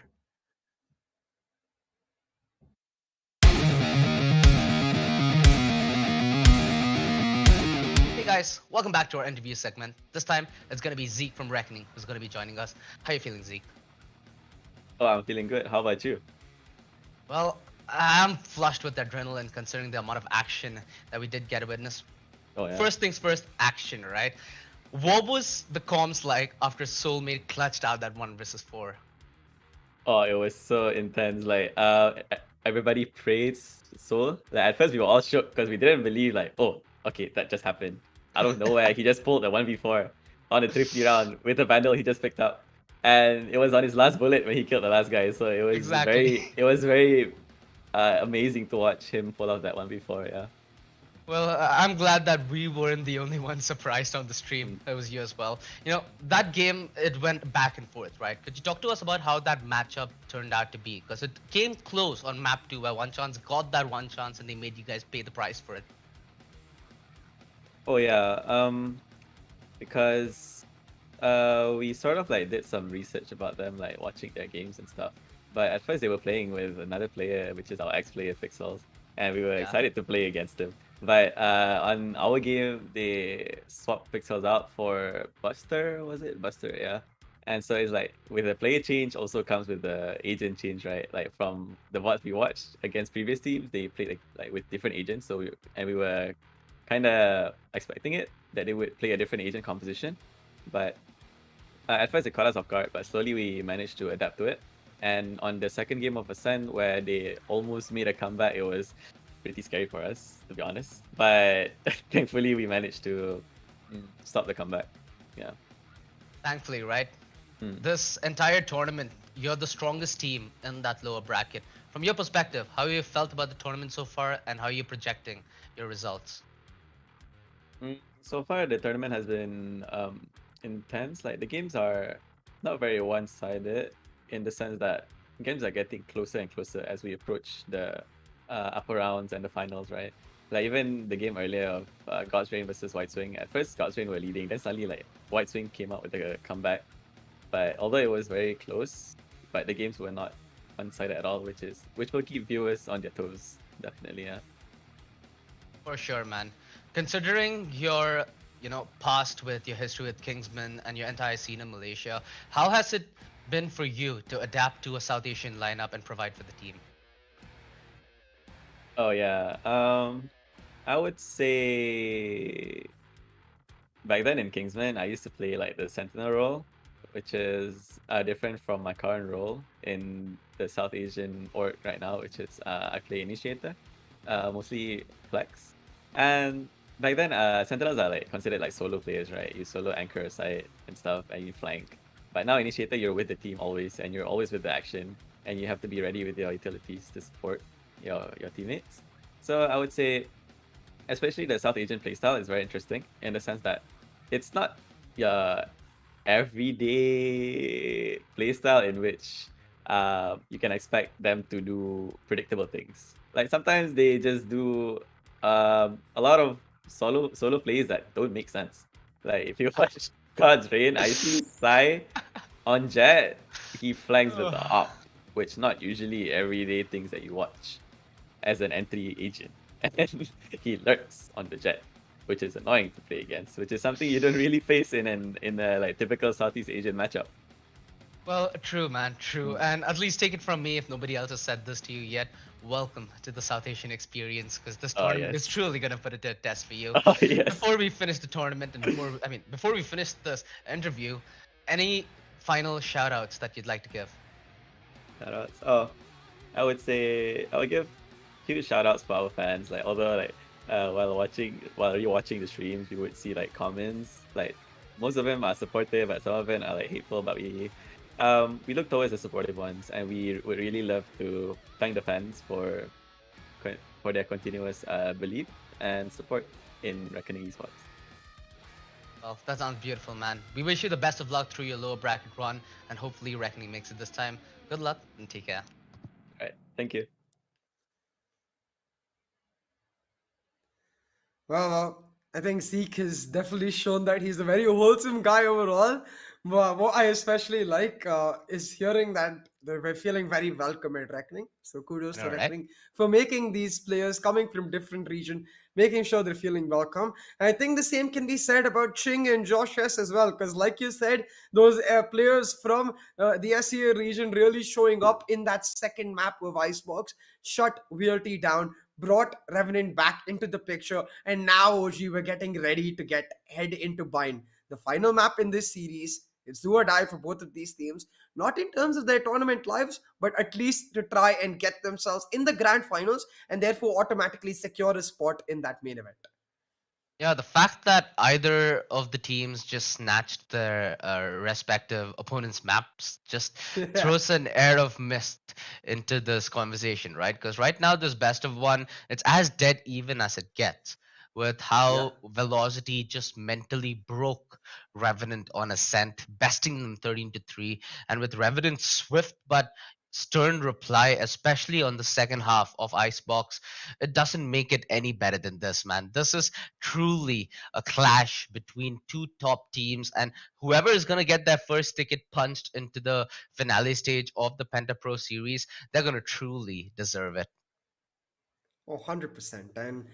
Hey guys, welcome back to our interview segment. This time it's gonna be Zeke from Reckoning who's gonna be joining us. How you feeling, Zeke? Oh, I'm feeling good. How about you? Well, I'm flushed with adrenaline considering the amount of action that we did get to witness. Oh yeah. First things first, action, right? What was the comms like after Soulmate clutched out that 1 versus 4? Oh, it was so intense. Like, everybody praised Soul. Like at first we were all shook because we didn't believe like, oh, okay, that just happened. Out of nowhere, he just pulled the 1v4. on the thrifty round with a vandal he just picked up, and it was on his last bullet when he killed the last guy. So Exactly. it was very amazing to watch him pull off that one before. Yeah. Well, I'm glad that we weren't the only ones surprised on the stream. It was you as well. You know, that game, it went back and forth, right? Could you talk to us about how that matchup turned out to be? Because it came close on map 2 where One Chance got that one chance and they made you guys pay the price for it. Oh yeah. Because we sort of like did some research about them, like watching their games and stuff. But at first they were playing with another player, which is our ex-player Pixels, and we were Yeah. excited to play against him. But on our game, they swapped Pixels out for Buster, was it? Buster, yeah. And so it's like with the player change also comes with the agent change, right? Like from the VODs we watched against previous teams, they played like with different agents. So we were kind of expecting it that they would play a different agent composition, but at first it caught us off guard. But slowly we managed to adapt to it. And on the second game of Ascent, where they almost made a comeback, it was pretty scary for us, to be honest. But thankfully, we managed to stop the comeback. Yeah. Thankfully, right? Mm. This entire tournament, you're the strongest team in that lower bracket. From your perspective, how you felt about the tournament so far and how you're projecting your results? So far, the tournament has been intense. Like the games are not very one-sided in the sense that games are getting closer and closer as we approach the upper rounds and the finals, right? Like even the game earlier of God's Reign versus White Swing. At first, God's Reign were leading, then suddenly like White Swing came out with a comeback. But although it was very close, but the games were not one-sided at all, which will keep viewers on their toes, definitely. Yeah. For sure, man. Considering your, past with your history with Kingsman and your entire scene in Malaysia, how has it been for you to adapt to a South Asian lineup and provide for the team? Oh yeah. I would say back then in Kingsman, I used to play like the Sentinel role, which is different from my current role in the South Asian org right now, which is I play Initiator, mostly Flex. And back then, Sentinels are like considered like solo players, right? You solo anchor a site and stuff, and you flank. But now Initiator, you're with the team always, and you're always with the action, and you have to be ready with your utilities to support your teammates. So I would say, especially the South Asian playstyle is very interesting in the sense that it's not your everyday playstyle in which you can expect them to do predictable things. Like sometimes they just do a lot of solo plays that don't make sense. Like if you watch God's Reign, I see Sai on Jet, he flanks the top, which not usually everyday things that you watch as an entry agent. And he lurks on the Jet, which is annoying to play against, which is something you don't really face in a like typical Southeast Asian matchup. Well, true, man, true. And at least take it from me, if nobody else has said this to you yet, welcome to the South Asian experience, because this Oh, tournament is yes. truly going to put it to a test for you. Oh yes. Before we finish the tournament and before we finish this interview, any final shout outs that you'd like to give? Shoutouts. Oh, I would say I would give huge shoutouts for our fans. Like although like while you're watching the streams, you would see like comments. Like most of them are supportive, but some of them are like hateful. But we look towards the supportive ones, and we would really love to thank the fans for their continuous belief and support in Reckoning Esports. Well, that sounds beautiful, man. We wish you the best of luck through your lower bracket run, and hopefully Reckoning makes it this time. Good luck and take care. All right, thank you. Well, I think Seek has definitely shown that he's a very wholesome guy overall. What I especially like is hearing that they're feeling very welcome at Reckoning. So kudos to All right. Reckoning for making these players coming from different region, making sure they're feeling welcome. And I think the same can be said about Ching and Josh S as well, because like you said, those players from the SEA region really showing up in that second map with Icebox, shut VLT down, brought Revenant back into the picture, and now OG we're getting ready to head into Bind. The final map in this series, it's do or die for both of these teams, not in terms of their tournament lives, but at least to try and get themselves in the grand finals and therefore automatically secure a spot in that main event. Yeah, the fact that either of the teams just snatched their respective opponents' maps just Yeah, throws an air of mist into this conversation, right? Because right now, this best of one, it's as dead even as it gets, with yeah. how Velocity just mentally broke Revenant on Ascent, besting them 13 to 3, and with Revenant's swift but stern reply, especially on the second half of Icebox, it doesn't make it any better than this, man. This is truly a clash between two top teams, and whoever is going to get their first ticket punched into the finale stage of the Penta Pro Series, they're going to truly deserve it. Oh, 100%. And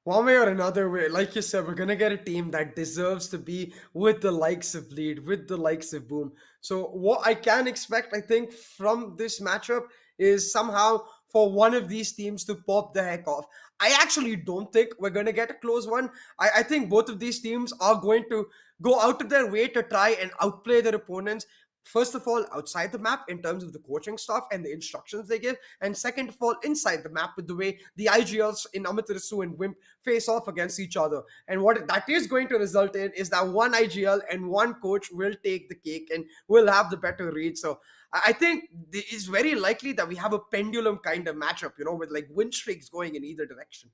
one way or another, way, like you said, we're gonna get a team that deserves to be with the likes of Lead, with the likes of Boom. So what I can expect, I think, from this matchup is somehow for one of these teams to pop the heck off. I actually don't think we're gonna get a close one. I think both of these teams are going to go out of their way to try and outplay their opponents. First of all, outside the map in terms of the coaching stuff and the instructions they give, and second of all, inside the map with the way the IGLs in Amaterasu and Wimp face off against each other. And what that is going to result in is that one IGL and one coach will take the cake and will have the better read. So I think it's very likely that we have a pendulum kind of matchup, with like win streaks going in either direction.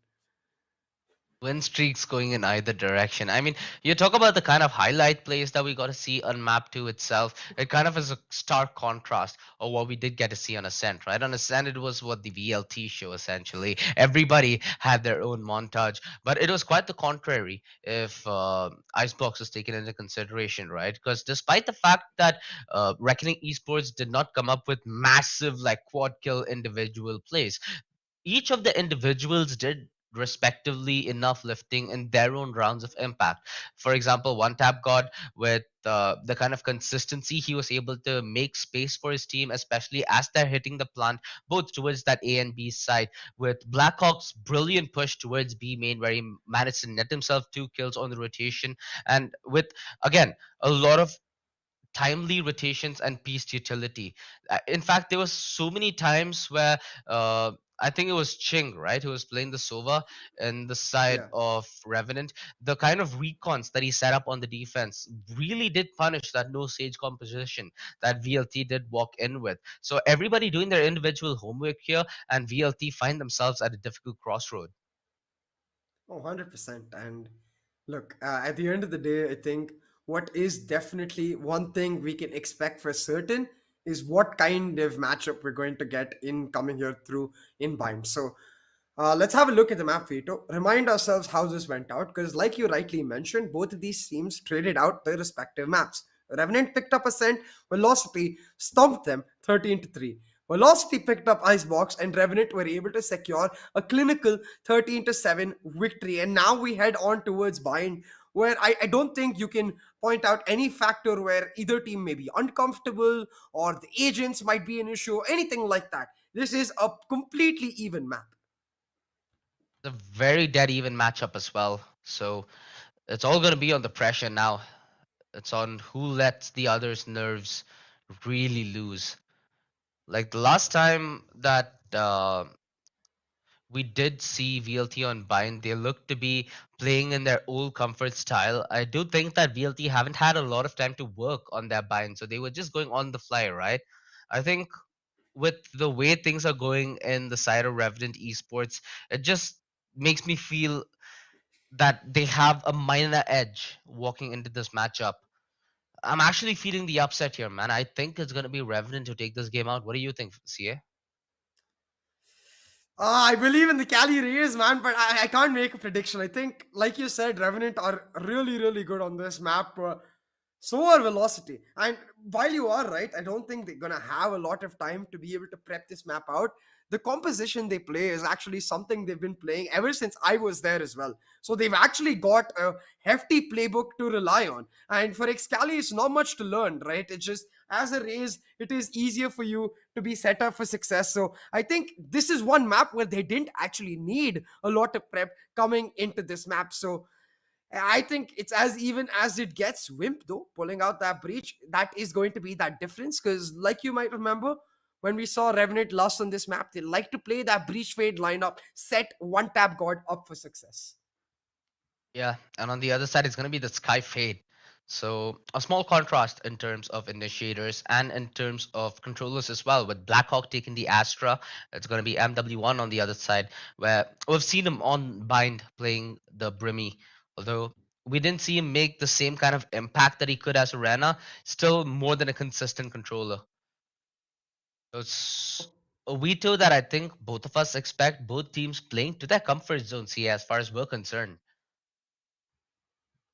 Win streaks going in either direction. I mean, you talk about the kind of highlight plays that we got to see on map 2 itself. It kind of is a stark contrast of what we did get to see on Ascent, right? On Ascent, it was what the VLT show essentially. Everybody had their own montage, but it was quite the contrary if Icebox is taken into consideration, right? Because despite the fact that Reckoning Esports did not come up with massive, like, quad kill individual plays, each of the individuals did respectively enough lifting in their own rounds of impact. For example, one tap god with the kind of consistency he was able to make space for his team, especially as they're hitting the plant, both towards that A and B side. With Blackhawk's brilliant push towards B main, where he managed to net himself 2 kills on the rotation, and with again a lot of timely rotations and pieced utility. In fact, there was so many times where I think it was Ching, right, who was playing the Sova in the side Yeah. of Revenant. The kind of recons that he set up on the defense really did punish that no Sage composition that VLT did walk in with. So everybody doing their individual homework here, and VLT find themselves at a difficult crossroad. Oh, 100%. And look, at the end of the day, I think what is definitely one thing we can expect for certain is what kind of matchup we're going to get in coming here through in Bind. So let's have a look at the map, Vito. Remind ourselves how this went out, because like you rightly mentioned, both of these teams traded out their respective maps. Revenant picked up Ascent, Velocity stomped them 13 to 3. Velocity picked up Icebox, and Revenant were able to secure a clinical 13 to 7 victory. And now we head on towards Bind, where I don't think you can point out any factor where either team may be uncomfortable or the agents might be an issue, anything like that. This is a completely even map. The very dead even matchup as well. So it's all going to be on the pressure now. It's on who lets the other's nerves really lose. Like the last time that we did see VLT on Bind, they looked to be playing in their old comfort style. I do think that VLT haven't had a lot of time to work on their Bind, so they were just going on the fly, right? I think with the way things are going in the side of Revenant Esports, it just makes me feel that they have a minor edge walking into this matchup. I'm actually feeling the upset here, man. I think it's gonna be Revenant to take this game out. What do you think, CA? I believe in the Cali Rays, man, but I can't make a prediction. I think, like you said, Revenant are really, really good on this map. So are Velocity. And while you are right, I don't think they're going to have a lot of time to be able to prep this map out. The composition they play is actually something they've been playing ever since I was there as well. So they've actually got a hefty playbook to rely on. And for Excali, it's not much to learn, right? It's just as a raise, it is easier for you to be set up for success. So I think this is one map where they didn't actually need a lot of prep coming into this map. So I think it's as even as it gets. Wimp, though, pulling out that breach, that is going to be that difference. Because, like you might remember, when we saw Revenant last on this map, they like to play that breach fade lineup, set one tap god up for success. Yeah, and on the other side, it's going to be the Sky Fade. So a small contrast in terms of initiators and in terms of controllers as well. With Blackhawk taking the Astra, it's going to be MW1 on the other side, where we've seen him on Bind playing the Brimmy. Although we didn't see him make the same kind of impact that he could as Arena, still more than a consistent controller. So it's a veto that I think both of us expect both teams playing to their comfort zones here as far as we're concerned.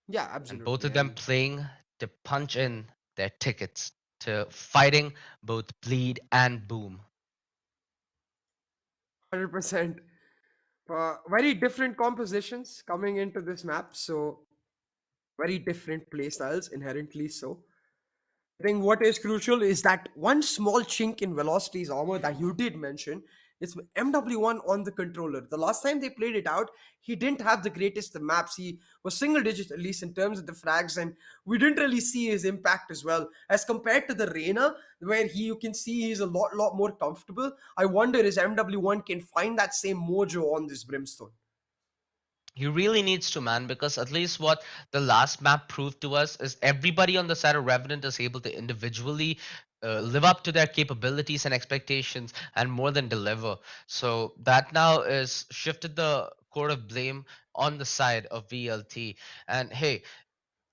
Yeah, And both absolutely. of them And playing to punch in their tickets to fighting both bleed and boom. 100%. Very different compositions coming into this map. So very different play styles, inherently so. I think what is crucial is that one small chink in Velocity's armor that you did mention is MW1 on the controller. The last time they played it out, he didn't have the greatest of maps. He was single digit, at least in terms of the frags, and we didn't really see his impact as well. As compared to the Reyna, where you can see he's a lot more comfortable. I wonder is MW1 can find that same mojo on this Brimstone. He really needs to, man, because at least what the last map proved to us is everybody on the side of Revenant is able to individually live up to their capabilities and expectations and more than deliver. So that now is shifted the court of blame on the side of VLT. And hey,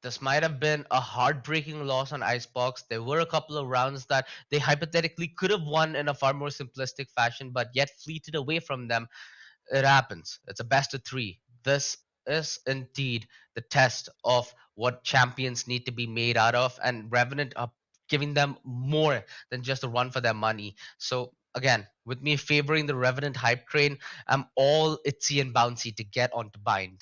this might have been a heartbreaking loss on Icebox. There were a couple of rounds that they hypothetically could have won in a far more simplistic fashion, but yet fleeted away from them. It happens. It's a best of three. This is indeed the test of what champions need to be made out of, and Revenant are giving them more than just a run for their money. So again, with me favoring the Revenant hype train, I'm all itsy and bouncy to get onto Bind.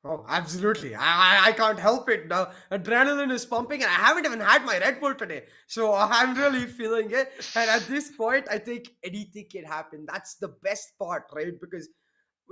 Oh, absolutely. I can't help it now. Adrenaline is pumping, and I haven't even had my Red Bull today. So I'm really feeling it. And at this point, I think anything can happen. That's the best part, right? Because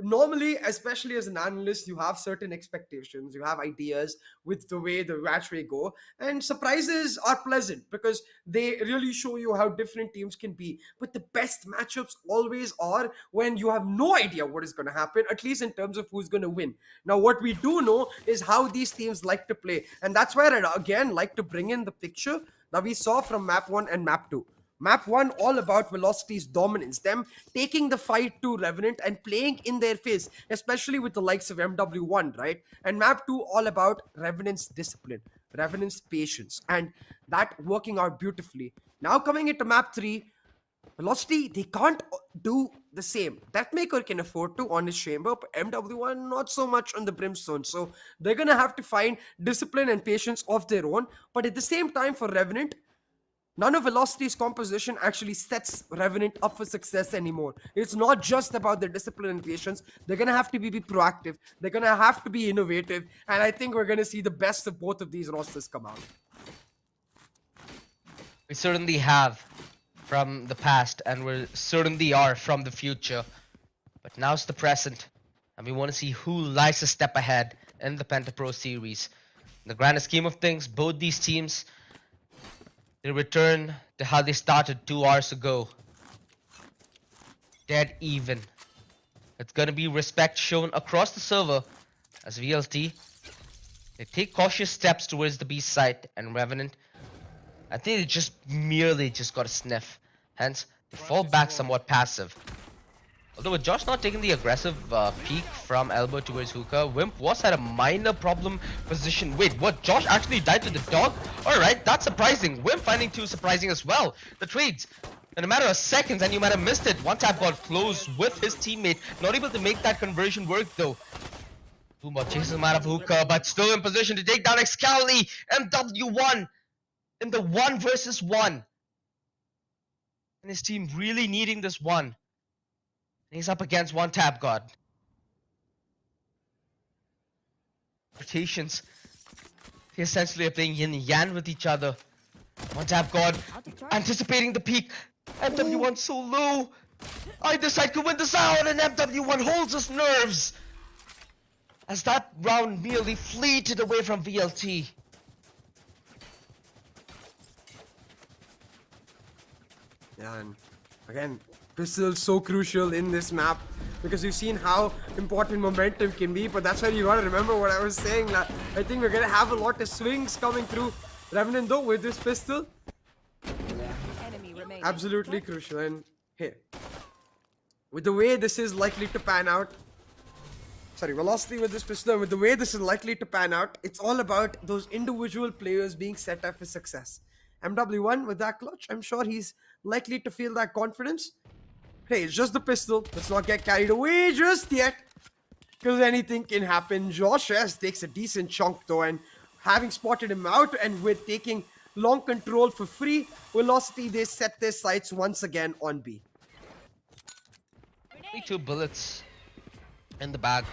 normally, especially as an analyst, you have certain expectations, you have ideas with the way the match may go, and surprises are pleasant because they really show you how different teams can be. But the best matchups always are when you have no idea what is going to happen, at least in terms of who's going to win. Now what we do know is how these teams like to play, and that's where I again like to bring in the picture that we saw from map 1 and map 2. Map 1 all about Velocity's dominance, them taking the fight to Revenant and playing in their face, especially with the likes of MW1, right? And map 2 all about Revenant's discipline, Revenant's patience, and that working out beautifully. Now coming into map 3, Velocity, they can't do the same. Deathmaker can afford to on his chamber, but MW1 not so much on the Brimstone. So they're gonna have to find discipline and patience of their own. But at the same time, for Revenant, none of Velocity's composition actually sets Revenant up for success anymore. It's not just about their discipline and patience. They're going to have to be proactive. They're going to have to be innovative. And I think we're going to see the best of both of these rosters come out. We certainly have from the past, and we certainly are from the future. But now's the present, and we want to see who lies a step ahead in the Penta Pro Series. In the grander scheme of things, both these teams, they return to how they started 2 hours ago. Dead even. It's gonna be respect shown across the server as VLT. They take cautious steps towards the B site, and Revenant, I think they just merely got a sniff. Hence, they fall back somewhat passive. Although with Josh not taking the aggressive peek from elbow towards hookah, Wimp was at a minor problem position. Wait, what? Josh actually died to the dog? Alright, that's surprising. Wimp finding 2 surprising as well. The trades, in a matter of seconds, and you might have missed it. One tap got close with his teammate. Not able to make that conversion work though. Puma chases him out of hookah, but still in position to take down Excali. MW1 in the 1 versus 1. And his team really needing this one. And he's up against one tap god. Rotations. They essentially are playing yin and yang with each other. One tap god anticipating the peak. MW1 so low. Either side could win this out, and MW1 holds his nerves as that round merely fleeted away from VLT. Yeah, and again, Pistol so crucial in this map. because we've seen how important momentum can be. But that's why you gotta remember what I was saying. That I think we're gonna have a lot of swings coming through. Revenant though with this pistol, Enemy remaining. absolutely crucial. And hey, with the way this is likely to pan out, velocity with this pistol, and with the way this is likely to pan out, it's all about those individual players being set up for success. MW1 with that clutch, I'm sure he's likely to feel that confidence. Hey, it's just the pistol. Let's not get carried away just yet, because anything can happen. Josh S takes a decent chunk though, and having spotted him out and with taking long control for free, Velocity, they set their sights once again on B. 2 bullets in the bag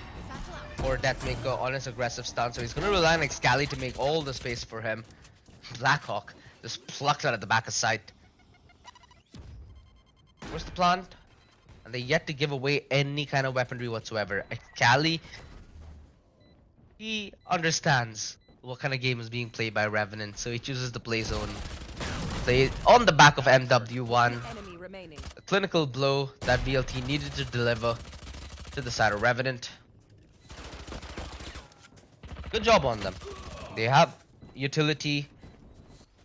for Deathmaker on his aggressive stance. So he's going to rely on Excali to make all the space for him. Blackhawk just plucked out at the back of sight. Where's the plant? And they yet to give away any kind of weaponry whatsoever. Excali, he understands what kind of game is being played by Revenant, so he chooses to play zone. Play on the back of MW1. Enemy remaining. A clinical blow that VLT needed to deliver to the side of Revenant. Good job on them. They have utility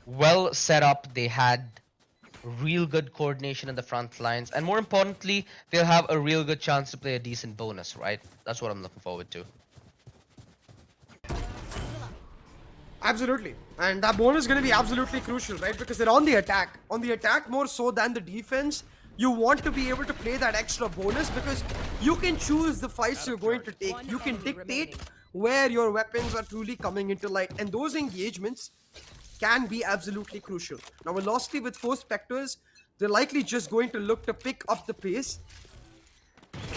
well set up. They had real good coordination in the front lines, and more importantly, they'll have a real good chance to play a decent bonus, right? That's what I'm looking forward to. Absolutely. And that bonus is going to be absolutely crucial, right? Because they're on the attack. On the attack more so than the defense. You want to be able to play that extra bonus because you can choose the fights you're going to take. You can dictate where your weapons are truly coming into light. And those engagements can be absolutely crucial. Now, Velocity with 4 Spectres, they're likely just going to look to pick up the pace.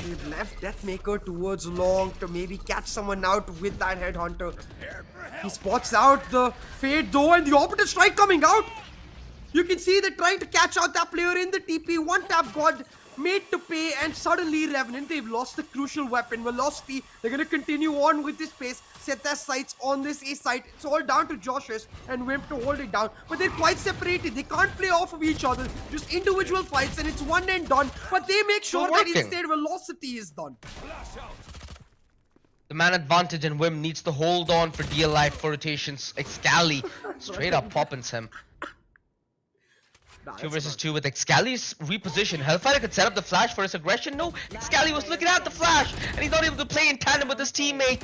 They've left Deathmaker towards long to maybe catch someone out with that Headhunter. He spots out the Fade though, and the Operative Strike coming out. You can see they're trying to catch out that player in the TP. One tap God made to pay, and suddenly Revenant, they've lost the crucial weapon. Velocity, they're going to continue on with this pace, set their sights on this A site. It's all down to Josh's and Wimp to hold it down. But they're quite separated. They can't play off of each other. Just individual fights, and it's one and done. But they make sure that instead Velocity is done. The man advantage, and Wim needs to hold on for dear life for rotations. Excali straight up poppins him. 2 versus 2 with Excali's reposition. Hellfire could set up the flash for his aggression. No, Excali was looking at the flash, and he's not able to play in tandem with his teammate.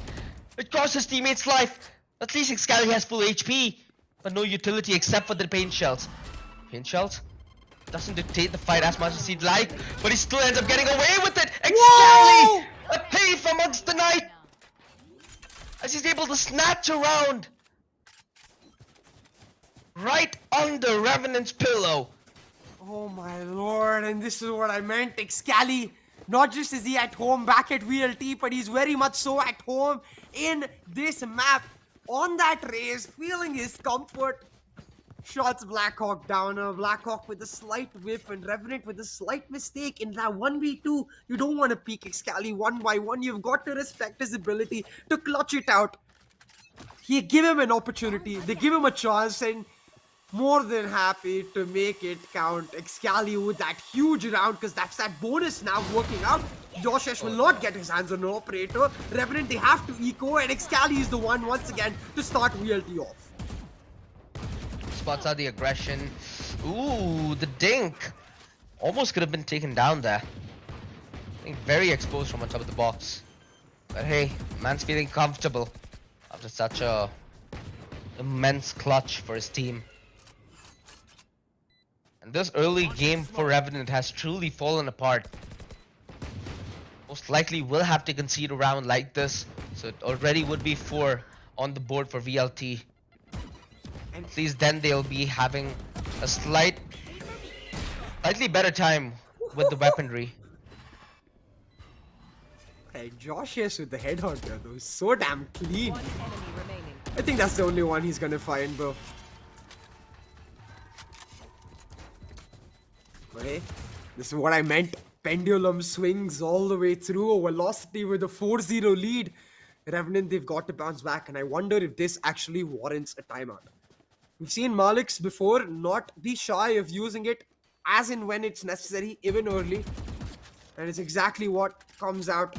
It cost his teammate's life. At least Excali has full HP, but no utility except for the paint shells. Paint shells doesn't dictate the fight as much as he'd like, but he still ends up getting away with it. Excali, a thief amongst the night, as he's able to snatch around right under Revenant's pillow. Oh my lord, and this is what I meant. Excali, not just is he at home back at VLT, but he's very much so at home in this map. On that race, feeling his comfort. Shots Blackhawk down. Blackhawk with a slight whiff, and Revenant with a slight mistake. In that 1v2, you don't want to peek Excali 1 by 1. You've got to respect his ability to clutch it out. He give him an opportunity. They give him a chance, and more than happy to make it count. Excali with that huge round, because that's that bonus now working out. Josh will not get his hands on an operator. Revenant, they have to eco, and Excali is the one once again to start VLT off. Spots out the aggression. Ooh, the dink. Almost could have been taken down there. I think very exposed from on top of the box. But hey, man's feeling comfortable after such a immense clutch for his team. And this early game for Revenant has truly fallen apart. Most likely will have to concede a round like this, so it already would be 4 on the board for VLT. And at least then they'll be having a slightly better time with the weaponry. Hey, Josh with the Headhunter though, so damn clean. One enemy remaining. I think that's the only one he's gonna find, bro. But hey, this is what I meant. Pendulum swings all the way through. A Velocity with a 4-0 lead. Revenant, they've got to bounce back, and I wonder if this actually warrants a timeout. We've seen Maliks before not be shy of using it as and when it's necessary, even early. and it's exactly what comes out.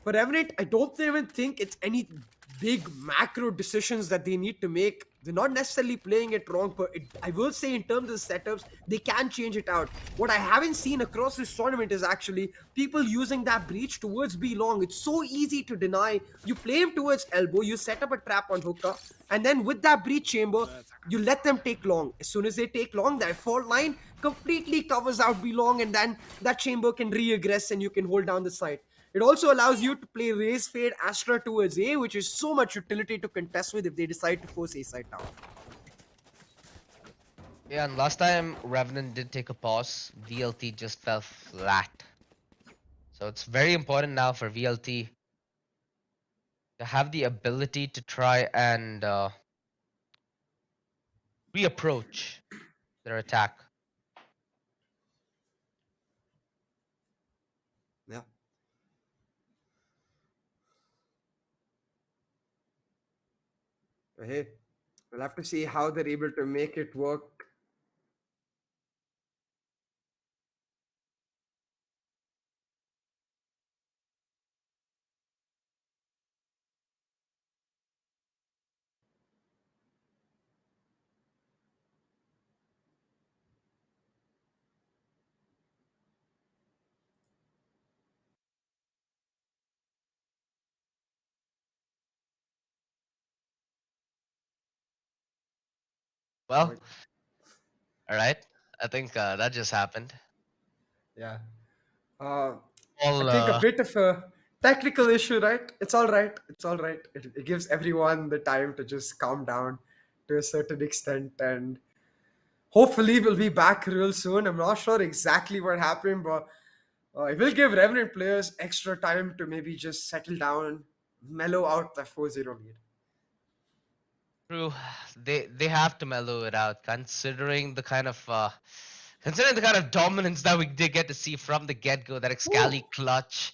For Revenant, I don't even think it's any big macro decisions that they need to make. They're not necessarily playing it wrong, but I will say in terms of setups, they can change it out. What I haven't seen across this tournament is actually people using that breach towards B long. It's so easy to deny. You play him towards elbow, you set up a trap on hookah, and then with that breach chamber, you let them take long. As soon as they take long, that fault line completely covers out B long, and then that chamber can re-aggress and you can hold down the site. It also allows you to play Raise Fade Astra towards A, which is so much utility to contest with if they decide to force A side down. Yeah, and last time Revenant did take a pause, VLT just fell flat. So it's very important now for VLT to have the ability to try and reapproach their attack. Yeah. Hey, we'll have to see how they're able to make it work. Well, Like, all right. I think that just happened. yeah. Uh, I All think a bit of a technical issue, right? It's all right. It's all right. It gives everyone the time to just calm down to a certain extent, and hopefully we'll be back real soon. I'm not sure exactly what happened, but it will give Revenant players extra time to maybe just settle down, mellow out the 4-0 lead. true. They have to mellow it out, considering the kind of dominance that we did get to see from the get go. That Excali Woo! clutch,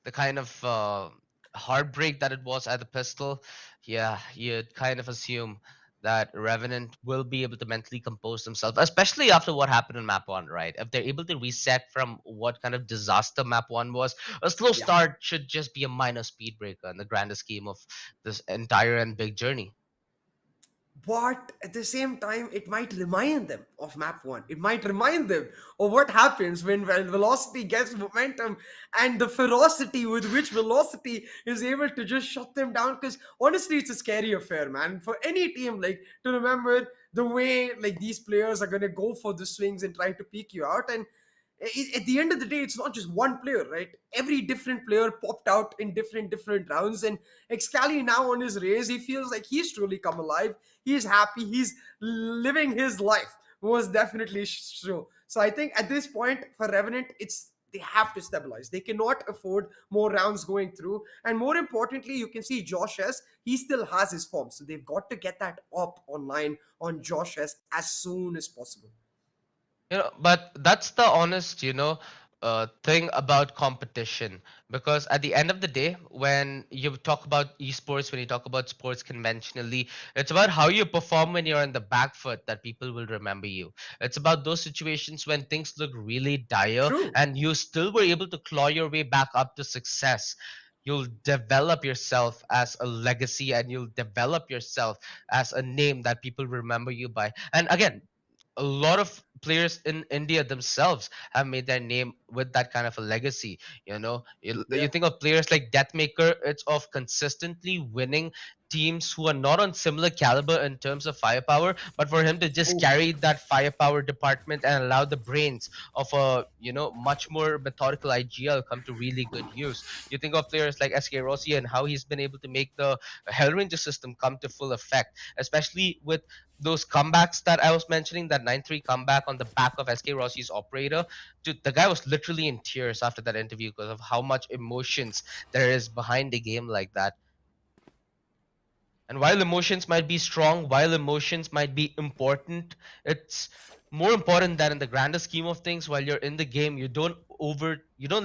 the kind of heartbreak that it was at the pistol. Yeah, you'd kind of assume that Revenant will be able to mentally compose themselves, especially after what happened in Map One, right? If they're able to reset from what kind of disaster Map One was, a slow Yeah. start should just be a minor speed breaker in the grander scheme of this entire and big journey. But at the same time, it might remind them of map one. It might remind them of what happens when velocity gets momentum and the ferocity with which velocity is able to just shut them down. Because honestly, it's a scary affair, man. For any team, like to remember the way like these players are gonna go for the swings and try to peek you out. And at the end of the day, it's not just one player, right? Every different player popped out in different rounds, and Excali now on his race, he feels like he's truly come alive. He's happy. He's living his life. Most definitely so. So I think at this point for Revenant, it's they have to stabilize. They cannot afford more rounds going through. And more importantly, you can see Josh S. He still has his form, so they've got to get that up online on Josh S. as soon as possible. But that's the honest, thing about competition. Because at the end of the day, when you talk about esports, when you talk about sports conventionally, it's about how you perform when you're on the back foot that people will remember you. It's about those situations when things look really dire True. and you still were able to claw your way back up to success. You'll develop yourself as a legacy and you'll develop yourself as a name that people remember you by. And again, a lot of players in India themselves have made their name with that kind of a legacy. You Yeah. think of players like Deathmaker, it's of consistently winning teams who are not on similar caliber in terms of firepower, but for him to just Oh, carry that firepower department and allow the brains of a much more methodical IGL come to really good use. You think of players like SK Rossi and how he's been able to make the Hellranger system come to full effect, especially with those comebacks that I was mentioning, that 9-3 comeback on the back of SK Rossi's operator. Dude, the guy was literally in tears after that interview because of how much emotions there is behind a game like that. And while emotions might be strong, while emotions might be important, it's more important that in the grander scheme of things, while you're in the game, you don't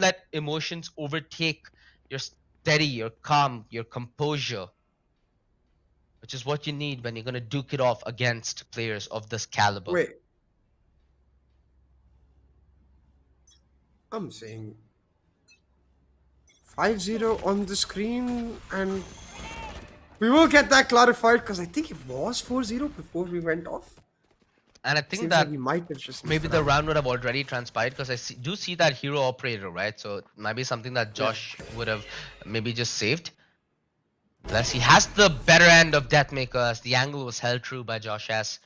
let emotions overtake your steady, your calm, your composure, which is what you need when you're gonna duke it off against players of this caliber. wait. I'm saying 5-0 on the screen, and we will get that clarified because I think it was 4-0 before we went off. And I think Seems that like we might have just maybe missed the it out. round would have already transpired because do see that hero operator, right? So it might be something that Josh would have maybe just saved. Plus, he has the better end of Deathmaker as the angle was held true by Josh S.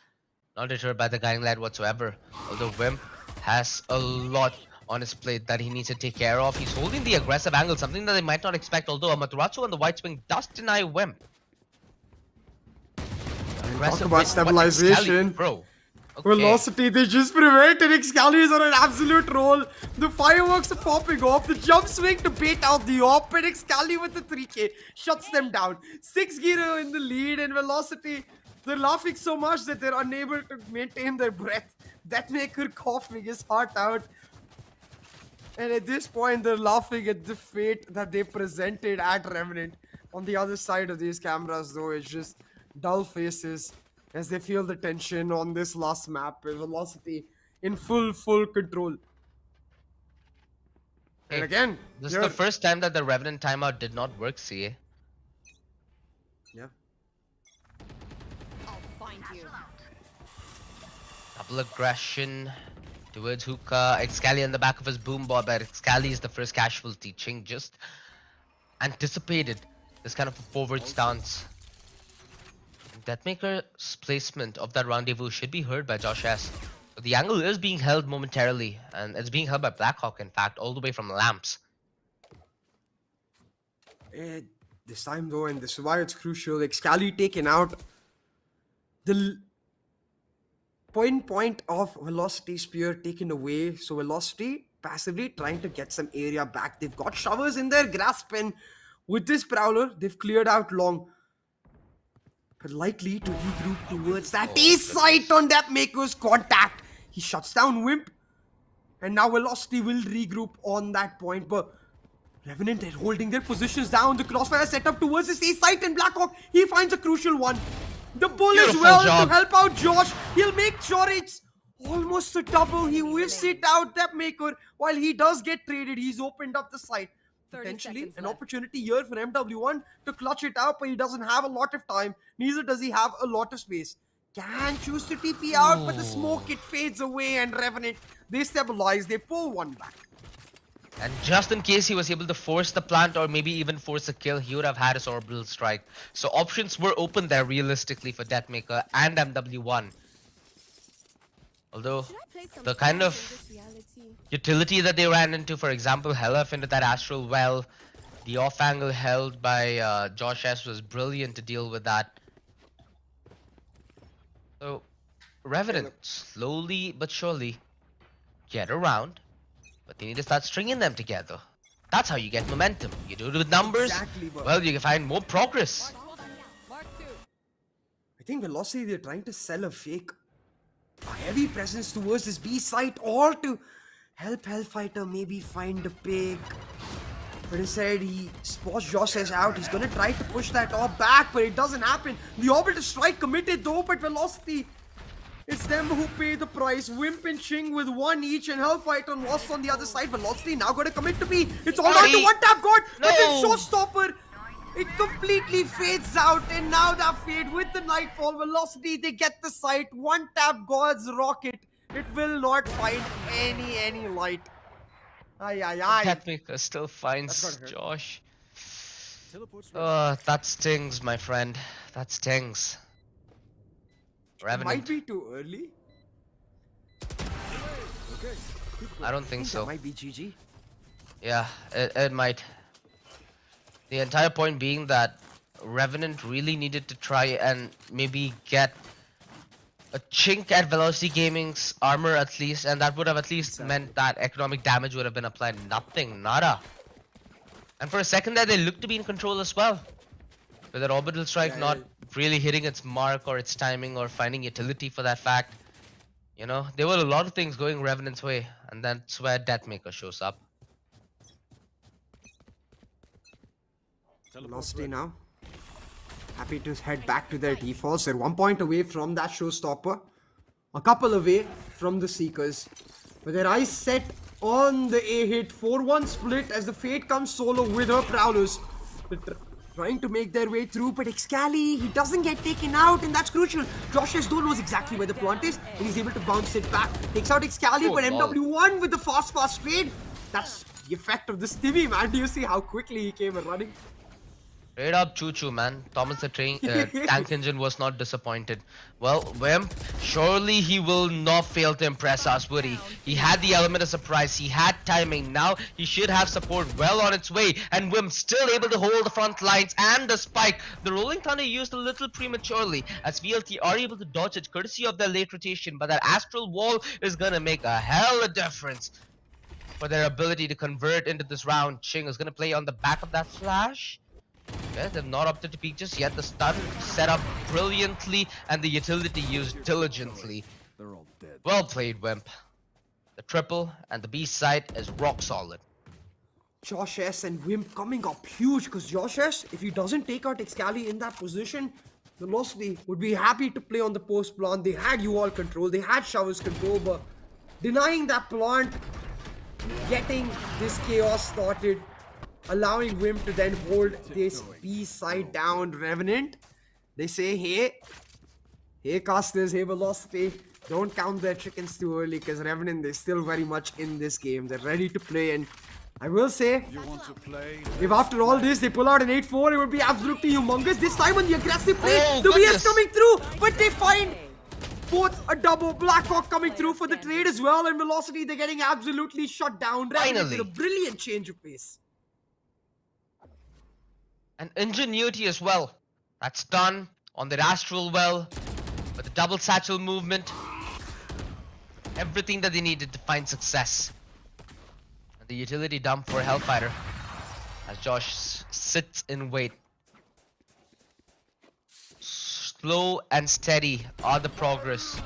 Not deterred by the guiding light whatsoever. Although Wimp has a lot on his plate that he needs to take care of. He's holding the aggressive angle, something that they might not expect. Although Amaterasu on the white swing does deny Wimp. Talk about stabilization. Bro. Okay. Velocity, they just prevented. Excalibur is on an absolute roll. The fireworks are popping off. The jump swing to bait out the op, and Excalibur with the 3K shuts them down. 6-0 in the lead, and Velocity, they're laughing so much that they're unable to maintain their breath. Deathmaker coughing his heart out. And at this point, they're laughing at the fate that they presented at Revenant. On the other side of these cameras, though, it's just dull faces as they feel the tension on this last map with Velocity in full control. And Hey, again, this is the first time that the Revenant timeout did not work, CA. yeah. I'll find you. Double aggression towards Hookah. Excali in the back of his boombot, but Excali is the first casualty. Ching just anticipated this kind of a forward stance. Deathmaker's placement of that rendezvous should be heard by Josh S. But the angle is being held momentarily, and it's being held by Blackhawk, in fact, all the way from Lamps. This time, though, and this is why it's crucial, Excali taken out. The point of Velocity Spear taken away. So Velocity passively trying to get some area back. They've got showers in their grasp, and with this Prowler, they've cleared out long. But likely to regroup towards that sight on Deathmaker's contact. He shuts down Wimp. And now Velocity will regroup on that point. But Revenant are holding their positions down. The crossfire set up towards his A site, and Blackhawk, he finds a crucial one. The bull is Beautiful well job. to help out Josh. He'll make sure it's almost a double. He whiffs it out, Deathmaker. While he does get traded, he's opened up the site. 30 Potentially seconds an left. opportunity here for MW1 to clutch it out, but he doesn't have a lot of time. Neither does he have a lot of space. Can choose to TP out, but the smoke, it fades away, and Revenant, they stabilize, they pull one back. And just in case he was able to force the plant or maybe even force a kill, he would have had his orbital strike. So options were open there realistically for Deathmaker and MW1. Although the kind of utility that they ran into, for example, Helef into that astral well, the off angle held by Josh S was brilliant to deal with that. So Revenant slowly but surely get around, but they need to start stringing them together. That's how you get momentum. You do it with numbers, Exactly, but well, you can find more progress. Mark 2. I think Velocity, they're trying to sell a heavy presence towards this B site, or to help Hellfighter maybe find a pick. But instead, he spots Josh S out. He's gonna try to push that off back, but it doesn't happen. The orbital strike committed though, but Velocity, it's them who pay the price. Wimp and Ching with one each, and Hellfighter lost on the other side. Velocity now gonna commit to B. It's all down to one tap god, but then No. Showstopper, it completely fades out, and now that fade with the Nightfall. Velocity, they get the sight. One tap god's rocket. It will not find any light. Aye. Deathmaker still finds That's gotta hurt. Josh. That stings, my friend. That stings. It might Revenant. be too early. I don't think That so. might be GG. Yeah, it might. The entire point being that Revenant really needed to try and maybe get a chink at Velocity Gaming's armor at least, and that would have at least meant that economic damage would have been applied. Nothing, nada. And for a second there, they looked to be in control as well. With that orbital strike Yeah, not yeah. really hitting its mark or its timing or finding utility for that fact. You know, there were a lot of things going Revenant's way, and that's where Deathmaker shows up. Velocity now. Happy to head back to their defaults. They're 1 point away from that Showstopper. A couple away from the Seekers. With their eyes set on the A hit. 4-1 split as the Fate comes solo with her Prowlers. They're trying to make their way through, but Excali, he doesn't get taken out, and that's crucial. Josh though knows exactly where the plant is, and he's able to bounce it back. Takes out Excali, but lol. MW1 with the fast trade. That's the effect of the Stimmy, man. Do you see how quickly he came running? Straight up choo-choo, man. Thomas the tank engine was not disappointed. Well, Wimp, surely he will not fail to impress us, would he? He had the element of surprise. He had timing. Now he should have support well on its way. And Wimp still able to hold the front lines and the spike. The Rolling Thunder used a little prematurely as VLT are able to dodge it courtesy of their late rotation. But that Astral Wall is gonna make a hell of a difference for their ability to convert into this round. Ching is gonna play on the back of that flash. Okay, they've not opted to peek just yet. The stun set up brilliantly and the utility used diligently. They're all dead. Well played, Wimp. The triple and the B side is rock solid. Josh S and Wimp coming up huge because Josh S, if he doesn't take out Excali in that position, Velocity would be happy to play on the post plant. They had UOL control, they had Showers control, but denying that plant, getting this chaos started, allowing Wimp to then hold this B side down. Revenant, they say, hey casters, hey Velocity, don't count their chickens too early because Revenant is still very much in this game. They're ready to play, and I will say, You want to play? if after all this they pull out an 8-4, it would be absolutely humongous. This time on the aggressive play, Oh, the goodness. VS coming through, but they find both a double Blackhawk coming through for the trade as well, and Velocity, they're getting absolutely shut down. Revenant Finally. with a brilliant change of pace. And ingenuity as well. That's done on the Astral Well with the double satchel movement. Everything that they needed to find success. And the utility dump for Hellfighter as Josh sits in wait. Slow and steady are the progress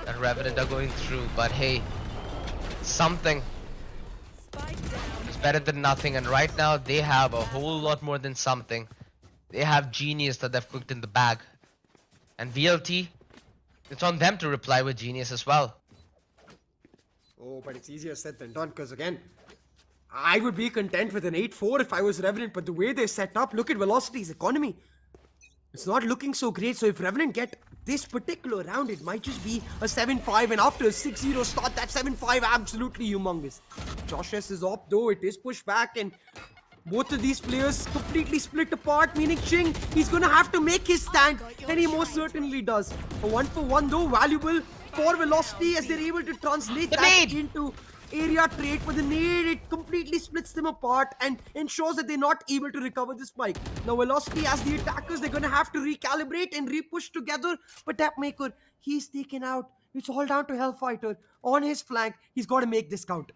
that Revenant are going through, but hey, something is better than nothing, and right now they have a whole lot more than something. They have genius that they've cooked in the bag. And VLT, it's on them to reply with genius as well. Oh, but it's easier said than done because again, I would be content with an 8-4 if I was Revenant, but the way they set up, look at Velocity's economy. It's not looking so great, so if Revenant get this particular round, it might just be a 7-5, and after a 6-0 start, that 7-5 absolutely humongous. Josh S is up though, it is pushed back, and both of these players completely split apart, meaning Ching, he's gonna have to make his stand, and he most certainly does. A 1-for-1 though, valuable for Velocity as they're able to translate that into area trade, but the nade, it completely splits them apart and ensures that they're not able to recover the spike. Now Velocity as the attackers, they're gonna have to recalibrate and re-push together, but Tapmaker, he's taken out. It's all down to Hellfighter on his flank. He's got to make this count.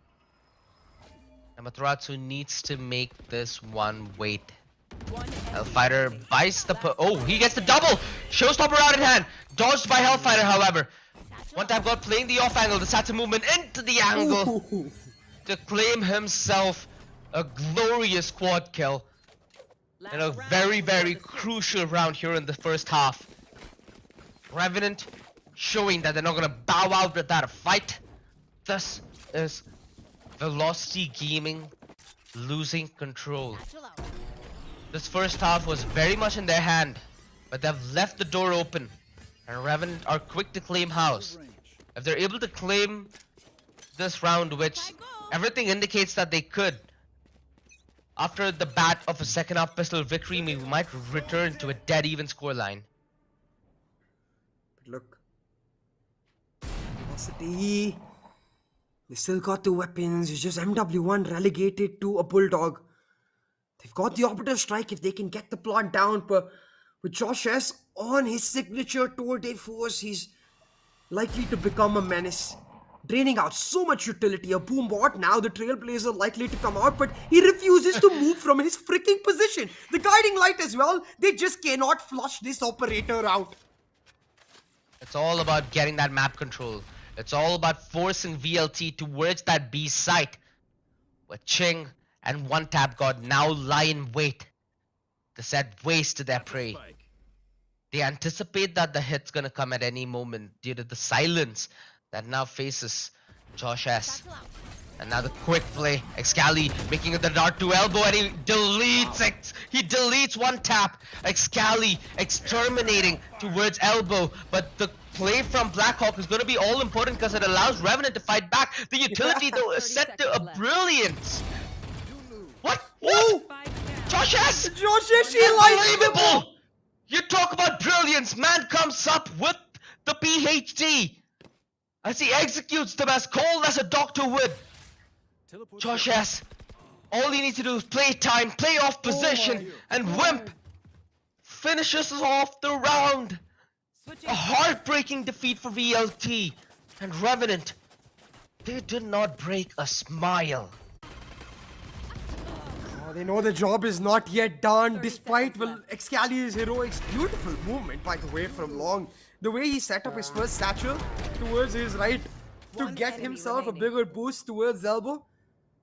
Amaterasu needs to make this one wait. One enemy Hellfighter remaining. buys the oh, he gets the double! Showstopper out in hand! Dodged by Hellfighter, however. One tap got playing the off angle, the Sata movement into the angle Ooh. to claim himself a glorious quad kill in a very crucial round here in the first half. Revenant showing that they're not gonna bow out without a fight. This is Velocity Gaming losing control. This first half was very much in their hand, but they've left the door open, and Revenant are quick to claim house. If they're able to claim this round, which everything indicates that they could, after the bat of a second half pistol victory, we might return to a dead even scoreline. But look, Velocity, they still got the weapons. It's just MW1 relegated to a Bulldog. They've got the operative strike if they can get the plant down, but with Josh S on his signature Tour de Force, he's likely to become a menace. Draining out so much utility, a boom bot, now the Trailblazer likely to come out, but he refuses to move from his freaking position. The guiding light as well, they just cannot flush this operator out. It's all about getting that map control. It's all about forcing VLT towards that B site, where Ching and One Tap God now lie in wait to set waste to their prey. They anticipate that the hit's gonna come at any moment due to the silence that now faces Josh S. And now the quick play. Excali making the dart to elbow and he deletes it. He deletes one tap. Excali exterminating towards elbow. But the play from Blackhawk is going to be all important because it allows Revenant to fight back. The utility though is 30 set to a seconds left. brilliance. What? Oh, What? Josh S! Josh S, she likes the ball. Unbelievable! You talk about brilliance. Man comes up with the PhD as he executes them as cold as a doctor would. Josh S. All he needs to do is play time, play off position, and Wimp finishes off the round. Switching. A heartbreaking defeat for VLT and Revenant. They did not break a smile. Oh, they know the job is not yet done 30 despite seconds Excali's heroics. Beautiful movement, by the way, from Long. The way he set up his first satchel towards his right to One get enemy himself a remaining. bigger boost towards elbow.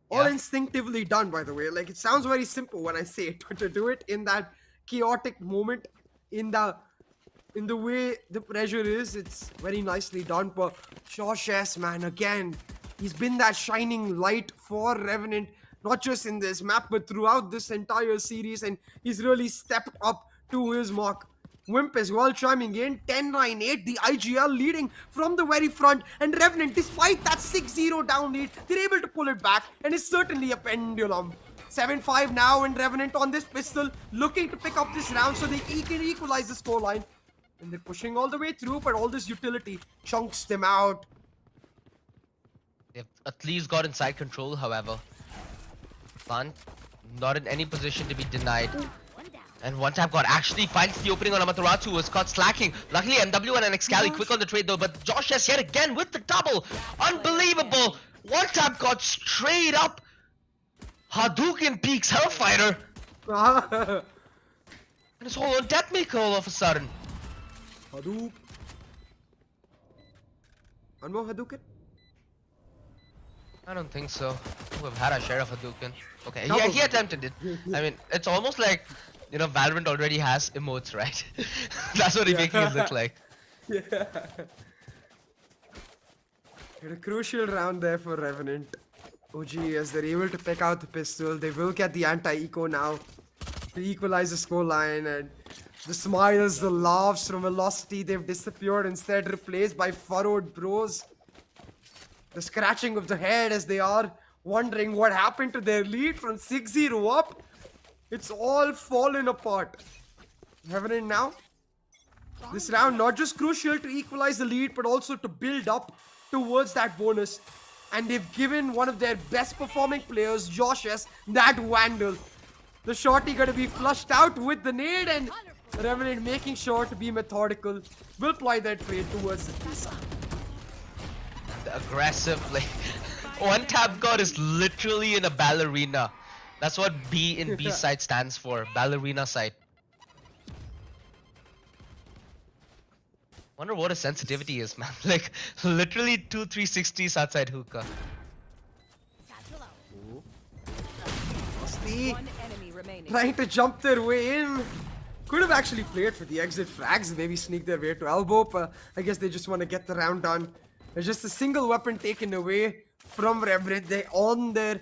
All Yeah. instinctively done, by the way. Like, it sounds very simple when I say it, but to do it in that chaotic moment, in the way the pressure is, it's very nicely done. But Josh S, man, again, he's been that shining light for Revenant, not just in this map, but throughout this entire series, and he's really stepped up to his mark. Wimp as well chiming in, 10-9-8, the IGL leading from the very front, and Revenant, despite that 6-0 down lead, they're able to pull it back, and it's certainly a pendulum. 7-5 now, and Revenant on this pistol, looking to pick up this round so they can equalize the scoreline. And they're pushing all the way through, but all this utility chunks them out. They've at least got inside control, however. Fun, not in any position to be denied. And one tap god actually finds the opening on Amaterasu, who was caught slacking. Luckily, MW and Excali quick on the trade though, but Josh S yet again with the double. Unbelievable. One tap god straight up. Hadouken peaks Hellfighter. And it's all on Deathmaker all of a sudden. Hadouk. One more Hadouken? I don't think so. We've had our share of Hadouken. Okay, yeah, Double he attempted it. I mean, it's almost like, you know, Valorant already has emotes, right? That's what he's making it look like. Yeah. A crucial round there for Revenant. OG, as they're able to pick out the pistol, they will get the anti-eco now to equalize the scoreline, and the smiles, the laughs from Velocity, they've disappeared, instead replaced by furrowed bros. The scratching of the head as they are wondering what happened to their lead from 6-0 up. It's all fallen apart. Revenant now. This round not just crucial to equalize the lead, but also to build up towards that bonus. And they've given one of their best performing players, Josh S, that Vandal. The shorty gonna be flushed out with the nade, and Revenant making sure to be methodical. Will ply that trade towards the piece. The aggressive play. One tap god is literally in a ballerina. That's what B in B side stands for. Ballerina side. Wonder what his sensitivity is, man. Like, literally 2 360s outside hookah. Rusty One enemy remaining. trying to jump their way in. Could have actually played for the exit frags and maybe sneak their way to elbow, but I guess they just want to get the round done. There's just a single weapon taken away from Revenant. They on the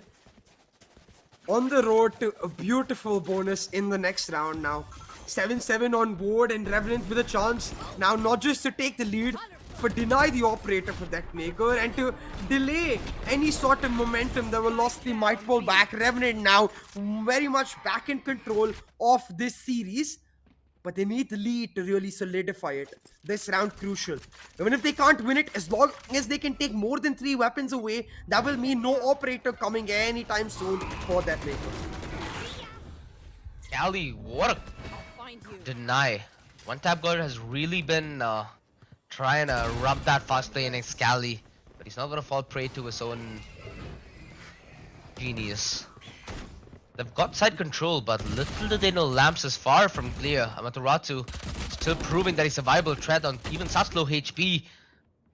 road to a beautiful bonus in the next round now. 7-7 on board, and Revenant with a chance now not just to take the lead, but deny the operator for that maker and to delay any sort of momentum that Velocity might pull back. Revenant now very much back in control of this series, but they need the lead to really solidify it. This round crucial. Even if they can't win it, as long as they can take more than 3 weapons away, that will mean no operator coming anytime soon for that maker. Cali, what a Find you. deny. One tap god has really been trying to rub that fast play in Excali, but he's not gonna fall prey to his own genius. They've got side control, but little do they know Lamps is far from clear. Amaterasu still proving that he's a viable threat on even such low HP.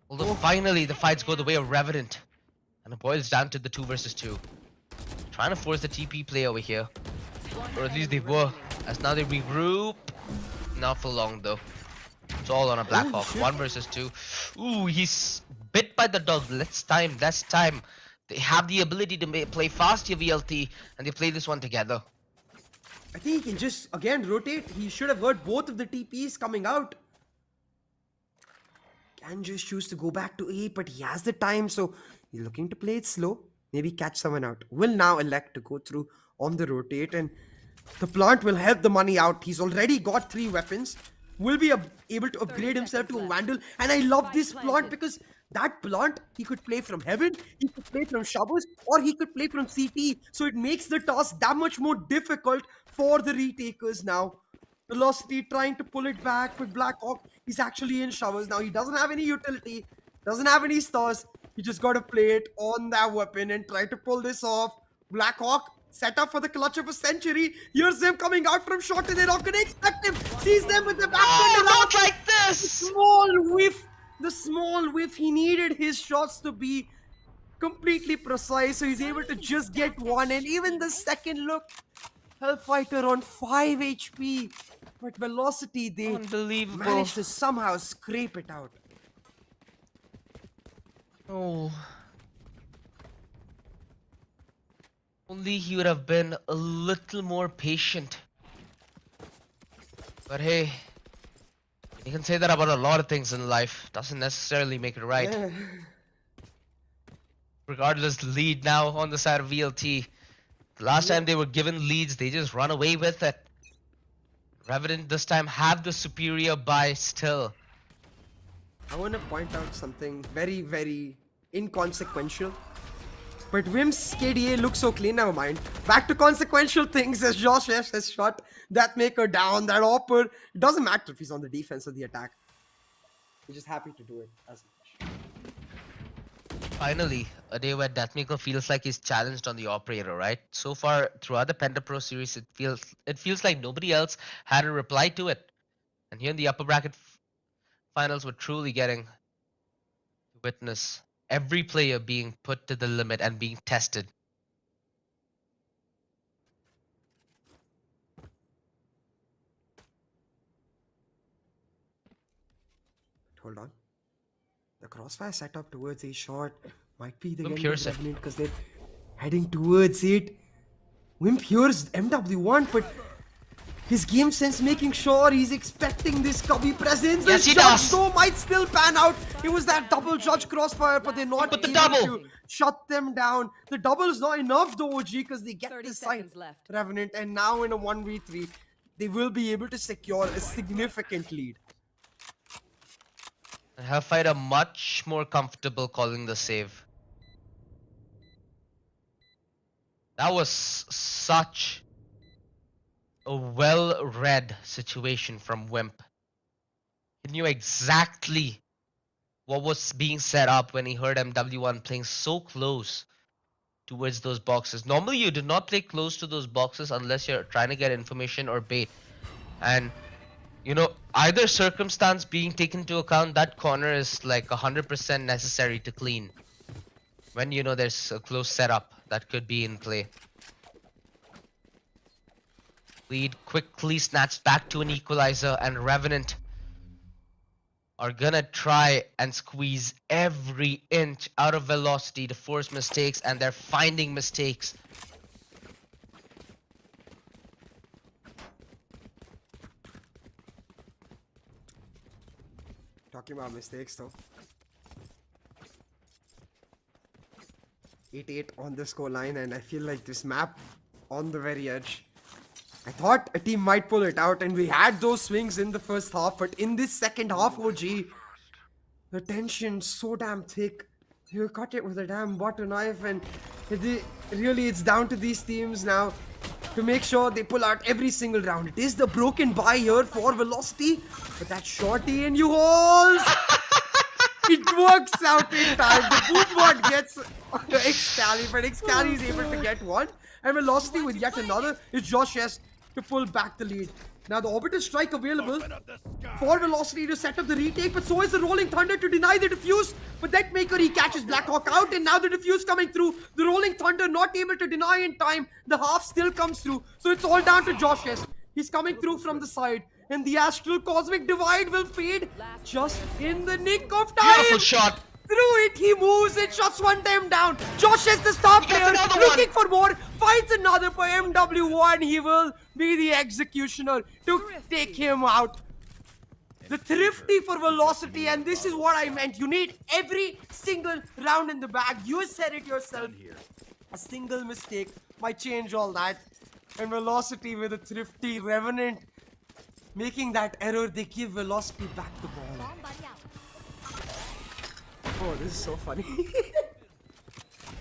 Although finally the fights go the way of Revenant, and it boils down to the 2 versus 2. Trying to force the TP play over here, or at least they were. As now they regroup. Not for long though. It's all on a Blackhawk. 1 versus 2. Ooh, he's bit by the dog. Let's time. That's time. They have the ability to play fast your VLT, and they play this one together. I think he can just, again, rotate. He should have heard both of the TPs coming out. Can just choose to go back to A, but he has the time, so he's looking to play it slow. Maybe catch someone out. Will now elect to go through on the rotate, and the plant will help the money out. He's already got 3 weapons. Will be able to upgrade himself to a Vandal. And I love this plant because that plant, he could play from Heaven, he could play from Shabbos, or he could play from CT. So it makes the task that much more difficult for the retakers now. Velocity trying to pull it back with Blackhawk. He's actually in Showers now. He doesn't have any utility, doesn't have any stars. He just got to play it on that weapon and try to pull this off. Blackhawk set up for the clutch of a century. Here's him coming out from short and they're not going to expect him. Sees them with the back. Oh, not like this! Small whiff. The small whiff. He needed his shots to be completely precise. So he's able to just get one. And even the second look, Hellfighter on 5 HP. But Velocity, they Unbelievable. managed to somehow scrape it out. Oh. Only he would have been a little more patient. But hey, you can say that about a lot of things in life. Doesn't necessarily make it right. Yeah. Regardless, lead now on the side of VLT. The last time they were given leads, they just run away with it. Revenant this time have the superior buy still. I want to point out something very, very inconsequential. But Wim's KDA looks so clean, never mind. Back to consequential things as Josh S has shot that maker down, that Hopper. It doesn't matter if he's on the defense or the attack. He's just happy to do it as much. Finally, a day where Deathmaker feels like he's challenged on the operator, right? So far, throughout the Penta Pro Series, it feels like nobody else had a reply to it. And here in the upper bracket finals, we're truly getting to witness every player being put to the limit and being tested. Hold on. The crossfire setup towards a shot might be the Wimp end hears of it. Revenant because they're heading towards it. Wimp hears MW1, but his game sense making sure he's expecting this Cubby presence. Yes, The he judge does. though might still pan out. It was that double judge crossfire, but they're not Put the able double. to shut them down. The double is not enough though, OG, because they get 30 this side. seconds left. Revenant, and now in a 1v3, they will be able to secure a significant lead. Hellfighter much more comfortable calling the save. That was such a well-read situation from Wimp. He knew exactly what was being set up when he heard MW1 playing so close towards those boxes. Normally you do not play close to those boxes unless you're trying to get information or bait. And you know, either circumstance being taken into account, that corner is like 100% necessary to clean. When you know there's a close setup that could be in play. Lead quickly snatched back to an equalizer, and Revenant are gonna try and squeeze every inch out of Velocity to force mistakes, and they're finding mistakes. Talking about mistakes though. 8-8 on the scoreline, and I feel like this map on the very edge. I thought a team might pull it out, and we had those swings in the first half, but in this second half, OG, the tension so damn thick. You cut it with a damn butter knife, and really it's down to these teams now to make sure they pull out every single round. It is the broken buy here for Velocity, but that shorty in you holes! It works out in time. The boom bot gets Excali, but Excali is able to get one. And Velocity with yet another. It's Josh S to pull back the lead. Now the Orbital Strike available for Velocity to set up the retake, but so is the Rolling Thunder to deny the defuse. But that maker, he catches Blackhawk out, and now the defuse coming through. The Rolling Thunder not able to deny in time. The half still comes through. So it's all down to Josh S. He's coming through from the side. And the Astral Cosmic Divide will fade just in the nick of time. Beautiful shot. through it, he moves it, shots one time down. Josh is the star He gets player, another looking one. for more, finds another for MW1. He will be the executioner to take him out. The thrifty for velocity, and this is what I meant. You need every single round in the bag. You said it yourself. A single mistake might change all that. And velocity with a thrifty Revenant making that error, they give velocity back the ball. Oh, this is so funny.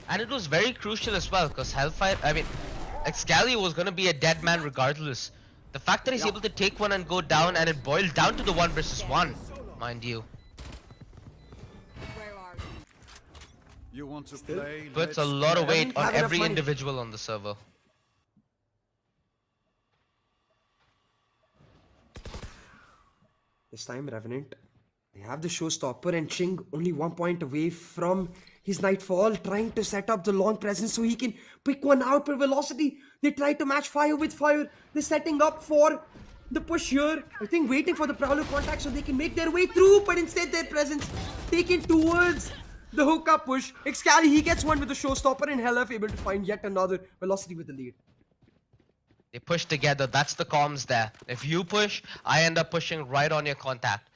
And it was very crucial as well because Hellfire, I mean, Excalibur was going to be a dead man regardless. The fact that he's able to take one and go down, and it boiled down to the 1 versus 1, mind you. Where are you? You want to play? Puts a Let's lot of play. weight Haven't on have enough every money. individual on the server. This time, Revenant, they have the showstopper, and Ching only 1 point away from his Nightfall, trying to set up the long presence so he can pick one out per velocity. They try to match fire with fire. They're setting up for the push here. I think waiting for the Prowler contact so they can make their way through, but instead their presence taken towards the hookup push. Excali, he gets one with the showstopper, and Hellf able to find yet another velocity with the lead. They push together, that's the comms there. If you push, I end up pushing right on your contact.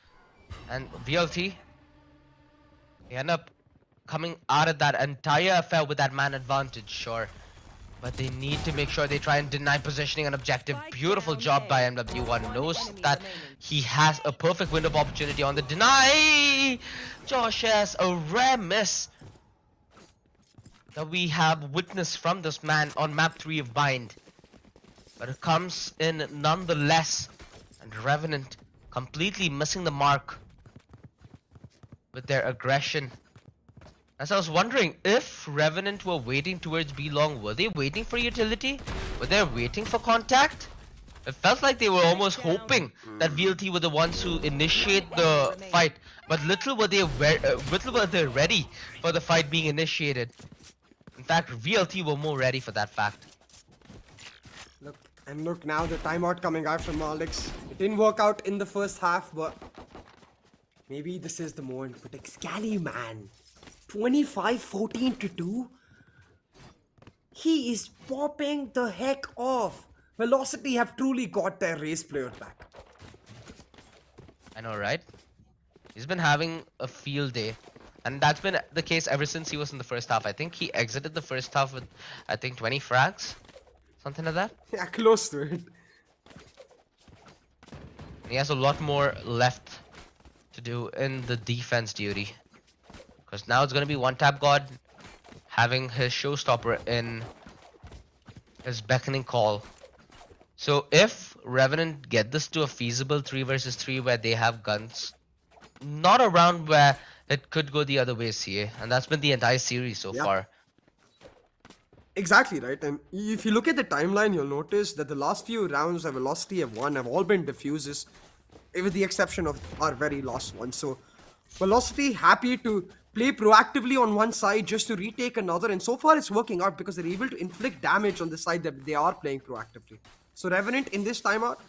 And VLT, they end up coming out of that entire affair with that man advantage, sure. But they need to make sure they try and deny positioning and objective. Beautiful job by MW1. Knows that he has a perfect window of opportunity on the deny. Josh has a rare miss that we have witnessed from this man on map 3 of Bind. But it comes in nonetheless. And Revenant completely missing the mark with their aggression. As I was wondering, if Revenant were waiting towards B long, were they waiting for utility? Were they waiting for contact? It felt like they were almost hoping that VLT were the ones who initiate the fight, but little were they ready for the fight being initiated. In fact, VLT were more ready for that fact. Look now, the timeout coming out from Alex. It didn't work out in the first half, but maybe this is the moment. But Excali, man, 25-14-2. He is popping the heck off. Velocity have truly got their race player back. I know, right? He's been having a field day. And that's been the case ever since he was in the first half. I think he exited the first half with, 20 frags. Something like that. Yeah, close to it. He has a lot more left to do in the defense duty. Because now it's going to be one tap god having his showstopper in his beckoning call. So if Revenant get this to a feasible 3 versus 3 where they have guns, not a round where it could go the other way, CA. And that's been the entire series so far. Exactly, right? And if you look at the timeline, you'll notice that the last few rounds that Velocity have won have all been diffuses, with the exception of our very last one. So Velocity happy to play proactively on one side just to retake another, and so far it's working out because they're able to inflict damage on the side that they are playing proactively. So Revenant in this timeout,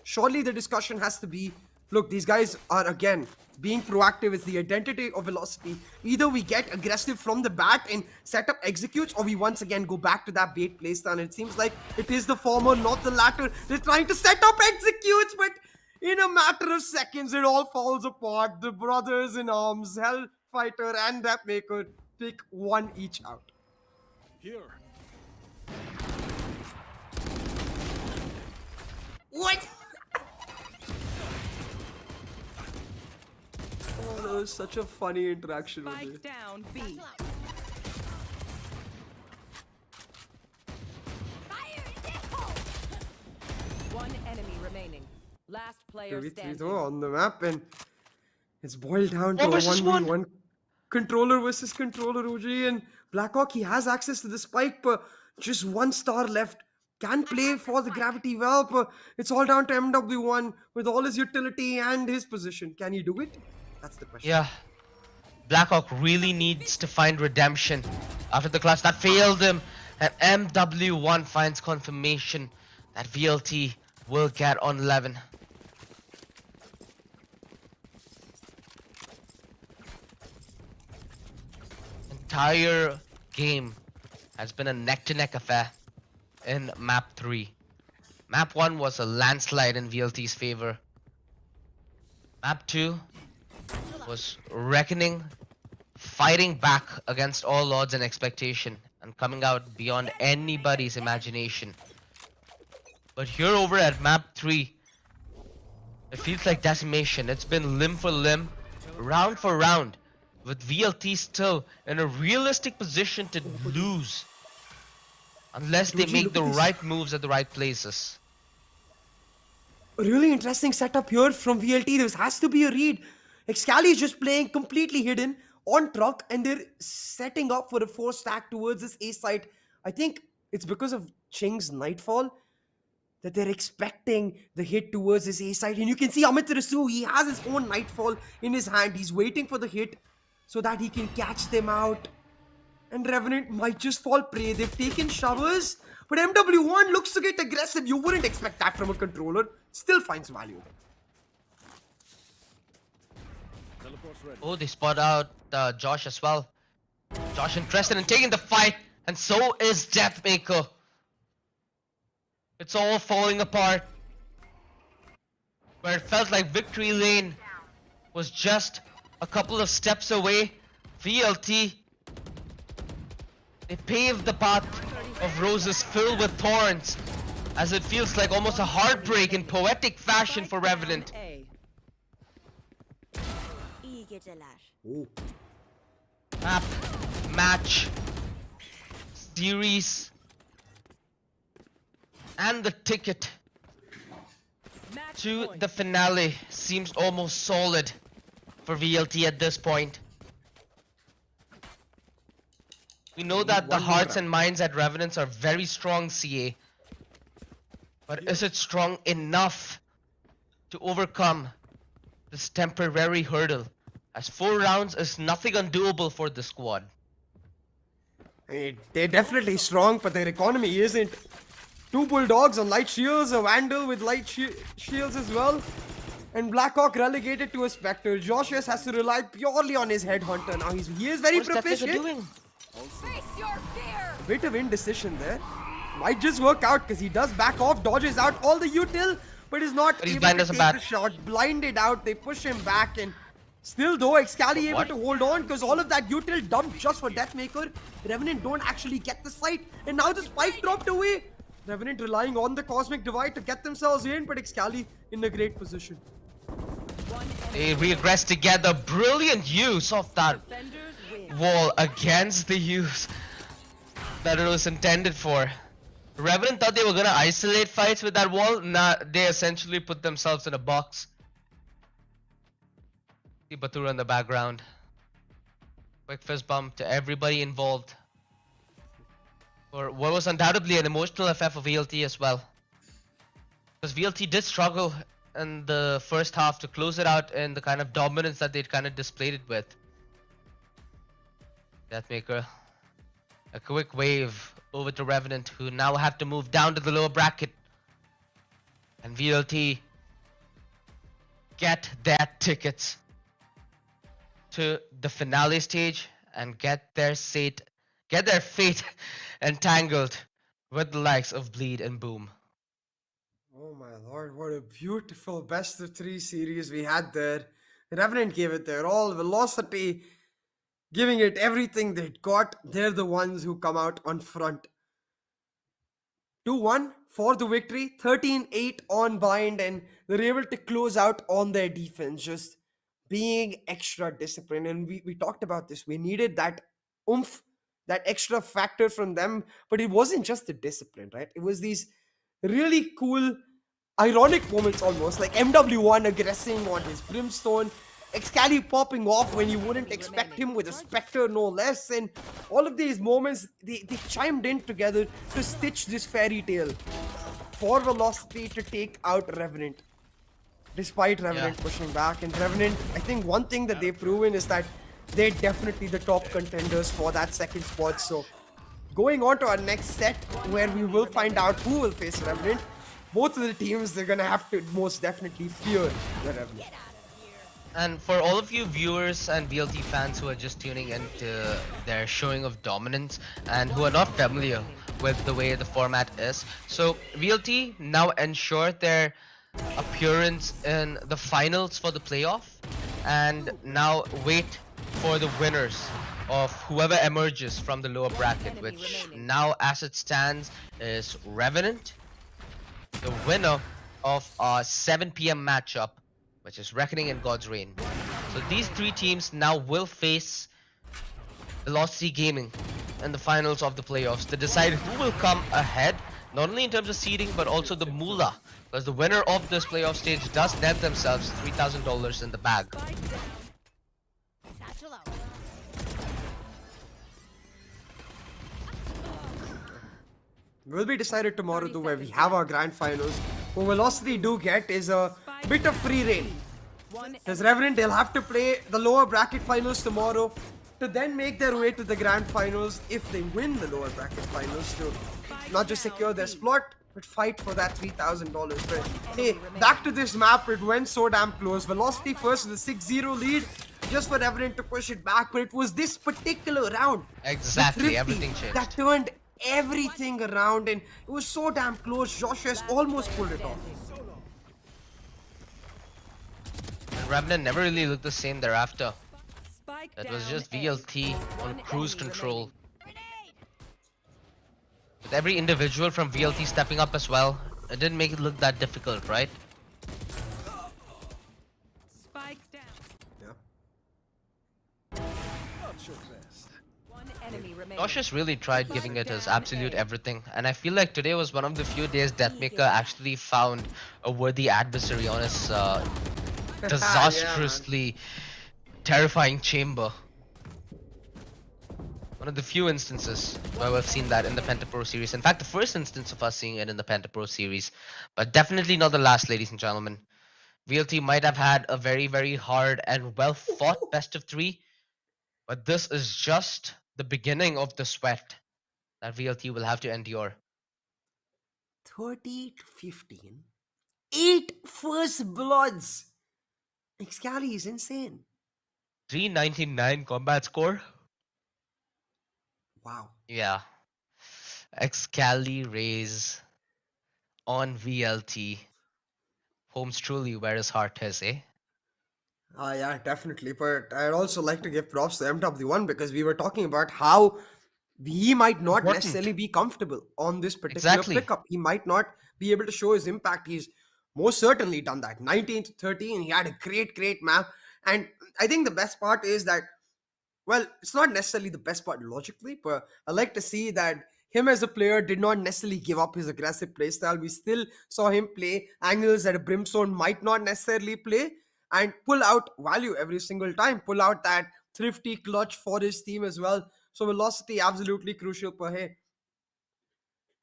surely the discussion has to be, look, these guys are again being proactive is the identity of Velocity. Either we get aggressive from the bat and set up executes, or we once again go back to that bait playstyle. And it seems like it is the former, not the latter. They're trying to set up executes, but in a matter of seconds, it all falls apart. The brothers in arms, Hellfighter and Dapmaker, pick one each out. Here. What? Oh, that was such a funny interaction with Spike it. down B. One enemy remaining. Last player 3v3 standing. though on the map, and it's boiled down to One a versus 1v1 controller versus controller. OG and Blackhawk, he has access to the spike, but just 1 star left. Can play for the gravity well, but it's all down to MW1 with all his utility and his position. Can he do it? That's the question. Yeah. Blackhawk really needs to find redemption after the clutch that failed him. And MW1 finds confirmation that VLT will get on 11. entire game has been a neck-to-neck affair in map 3. Map 1 was a landslide in VLT's favor. Map 2 was Reckoning fighting back against all odds and expectation and coming out beyond anybody's imagination. But here over at map 3, it feels like decimation. It's been limb for limb, round for round, with VLT still in a realistic position to lose unless they make the right moves at the right places. A really interesting setup here from VLT. There has to be a read. Excali is just playing completely hidden on truck, and they're setting up for a 4-stack towards this A site. I think it's because of Ching's Nightfall that they're expecting the hit towards this A site. And you can see Amit Rasu, he has his own Nightfall in his hand. He's waiting for the hit so that he can catch them out. And Revenant might just fall prey. They've taken showers, but MW1 looks to get aggressive. You wouldn't expect that from a controller. Still finds value. Oh, they spot out Josh as well. Josh interested in taking the fight, and so is Deathmaker. It's all falling apart. Where it felt like victory lane was just a couple of steps away, VLT, they paved the path of roses filled with thorns, as it feels like almost a heartbreak in poetic fashion for Revenant. A. İyi geceler. Oh. Map, match, series, and the ticket Match to point. the finale seems almost solid for VLT at this point. We know that the one more hearts round. and minds at Revenants are very strong, CA. But is it strong enough to overcome this temporary hurdle? As 4 rounds is nothing undoable for the squad. They're definitely strong, but their economy isn't. 2 Bulldogs on light shields, a Vandal with light shields as well. And Blackhawk relegated to a Spectre. Joshius has to rely purely on his Headhunter now. He is very What's Deathmaker proficient. doing? Face your fear. Bit of indecision there. Might just work out because he does back off, dodges out all the util, but is not But he's able blind to as a take bat. the shot. Blinded out, they push him back, and still though, Excali able What? to hold on because all of that util dumped just for Deathmaker. Revenant don't actually get the site, and now the spike dropped away. Revenant relying on the Cosmic Divide to get themselves in, but Excali in a great position. They regress together. Brilliant use of that Defenders win. wall against the use that it was intended for. Revenant thought they were gonna isolate fights with that wall. Nah, they essentially put themselves in a box. See Batura in the background. Quick fist bump to everybody involved. For what was undoubtedly an emotional affair for VLT as well. Because VLT did struggle in the first half to close it out in the kind of dominance that they'd kind of displayed it with. Deathmaker. A quick wave over to Revenant, who now have to move down to the lower bracket. And VLT get their tickets to the finale stage and get their fate entangled with the likes of Bleed and Boom. Oh my lord, what a beautiful best of 3 series we had there. Revenant gave it their all, Velocity giving it everything they'd got. They're the ones who come out on front. 2-1 for the victory, 13-8 on bind, and they're able to close out on their defense, just being extra disciplined. And we talked about this. We needed that oomph, that extra factor from them, but it wasn't just the discipline, right? It was these really cool, ironic moments almost, like MW1 aggressing on his Brimstone, Excali popping off when you wouldn't expect him with a Spectre, no less, and all of these moments, they chimed in together to stitch this fairy tale for Velocity to take out Revenant. Despite Revenant pushing back, and Revenant, I think one thing that they've proven is that they're definitely the top contenders for that second spot. So going on to our next set, where we will find out who will face Revenant. Both of the teams, they're gonna have to most definitely fear the Revenant. And for all of you viewers and VLT fans who are just tuning into their showing of dominance and who are not familiar with the way the format is, so VLT now ensure their appearance in the finals for the playoff and now wait for the winners of whoever emerges from the lower bracket, enemy which remaining. now as it stands is Revenant, the winner of our 7 p.m. matchup, which is Reckoning and God's Reign. So these three teams now will face Velocity Gaming in the finals of the playoffs to decide who will come ahead, not only in terms of seeding but also the moolah, because the winner of this playoff stage does net themselves $3,000 in the bag. Spike down. Satchel out. Will be decided tomorrow 30 though, where we seconds have our left. grand finals. What Velocity do get is a bit of free reign. One Because enemy. Revenant, they'll have to play the lower bracket finals tomorrow to then make their way to the grand finals if they win the lower bracket finals to not just secure their spot but fight for that $3,000. But hey, back to this map, it went so damn close. Velocity first with a 6-0 lead just for Revenant to push it back, but it was this particular round, the Exactly, Thrifty, everything that changed. turned everything around, and it was so damn close. Josh has almost pulled it off. And Revenant never really looked the same thereafter. Spike It was down just A. VLT One on cruise enemy control. remaining. With every individual from VLT stepping up as well, it didn't make it look that difficult, right? Spike down. Yeah. One enemy remaining. Josh has really tried giving it his absolute A. everything, and I feel like today was one of the few days Deathmaker actually found a worthy adversary on his Yeah, man. disastrously terrifying chamber. One of the few instances where we've seen that in the Penta Pro Series. In fact, the first instance of us seeing it in the Penta Pro Series, but definitely not the last, ladies and gentlemen. VLT might have had a very, very hard and well fought best of three, but this is just the beginning of the sweat that VLT will have to endure. 30 to 15. 8 first bloods. Excali is insane. 399 combat score? Wow. Yeah. Excali raise on VLT. Home's truly where his heart is, eh? Yeah, definitely. But I'd also like to give props to MW1 because we were talking about how he might not Important. necessarily be comfortable on this particular Exactly. pickup. He might not be able to show his impact. He's most certainly done that. 19 to 13. He had a great map. And I think the best part is that, well, it's not necessarily the best part logically, but I like to see that him as a player did not necessarily give up his aggressive playstyle. We still saw him play angles that a Brimstone might not necessarily play and pull out value every single time, pull out that thrifty clutch for his team as well. So velocity absolutely crucial per hey.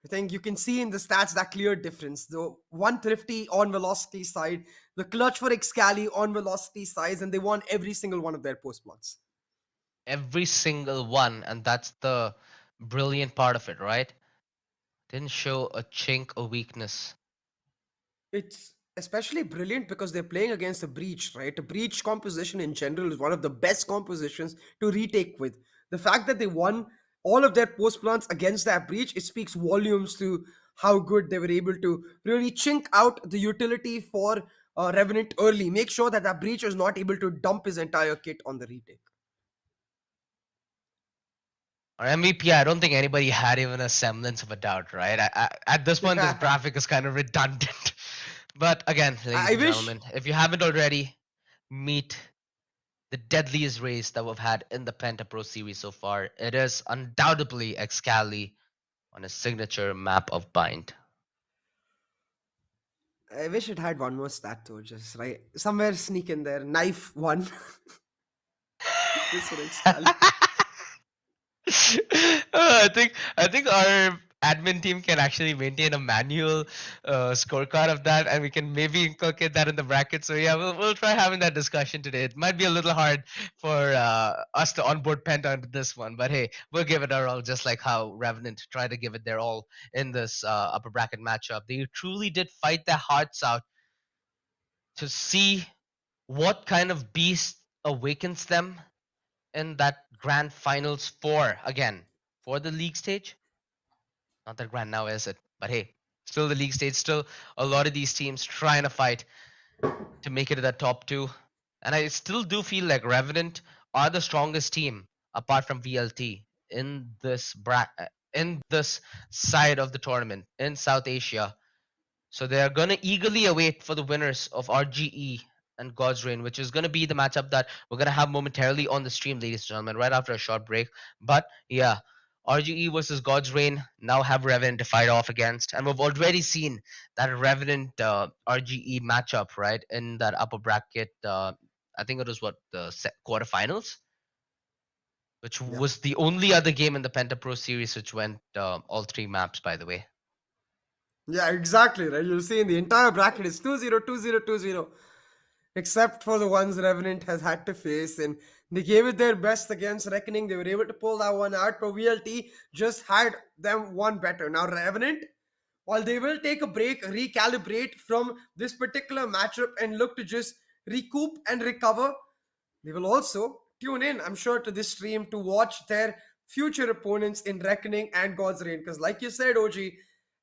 I think you can see in the stats that clear difference. The one thrifty on velocity side, the clutch for Excali on velocity side, and they won every single one of their post plots. Every single one, and that's the brilliant part of it, right? Didn't show a chink of weakness. It's especially brilliant because they're playing against a breach, right? A breach composition in general is one of the best compositions to retake with. The fact that they won all of their post plants against that breach, it speaks volumes to how good they were able to really chink out the utility for Revenant early. Make sure that that breach was not able to dump his entire kit on the retake. Or MVP, I don't think anybody had even a semblance of a doubt, right? At this point, this graphic is kind of redundant. But again, ladies I and wish gentlemen, if you haven't already, meet the deadliest race that we've had in the Penta Pro Series so far. It is undoubtedly Excali on his signature map of Bind. I wish it had one more stat though, just right somewhere sneak in there. Knife one. This one Excali. I think our admin team can actually maintain a manual scorecard of that, and we can maybe inculcate that in the bracket. So yeah, we'll try having that discussion today. It might be a little hard for us to onboard Penta into this one, but hey, we'll give it our all, just like how Revenant tried to give it their all in this upper bracket matchup. They truly did fight their hearts out to see what kind of beast awakens them in that grand finals for the league stage? Not that grand now, is it? But hey, still the league stage, still a lot of these teams trying to fight to make it to the top two. And I still do feel like Revenant are the strongest team apart from VLT in this side of the tournament in South Asia. So they are gonna eagerly await for the winners of RGE and God's Reign, which is gonna be the matchup that we're gonna have momentarily on the stream, ladies and gentlemen, right after a short break. But yeah, RGE versus God's Reign now have Revenant to fight off against, and we've already seen that Revenant RGE matchup, right, in that upper bracket. I think it was what the quarterfinals, which Yeah. was the only other game in the Penta Pro Series which went all three maps, by the way. Yeah, exactly, right? You'll see in the entire bracket is 2-0, 2-0, 2-0. Except for the ones Revenant has had to face. And they gave it their best against Reckoning. They were able to pull that one out, but VLT just had them one better. Now, Revenant, while they will take a break, recalibrate from this particular matchup and look to just recoup and recover, they will also tune in, I'm sure, to this stream to watch their future opponents in Reckoning and God's Reign. Because, like you said, OG,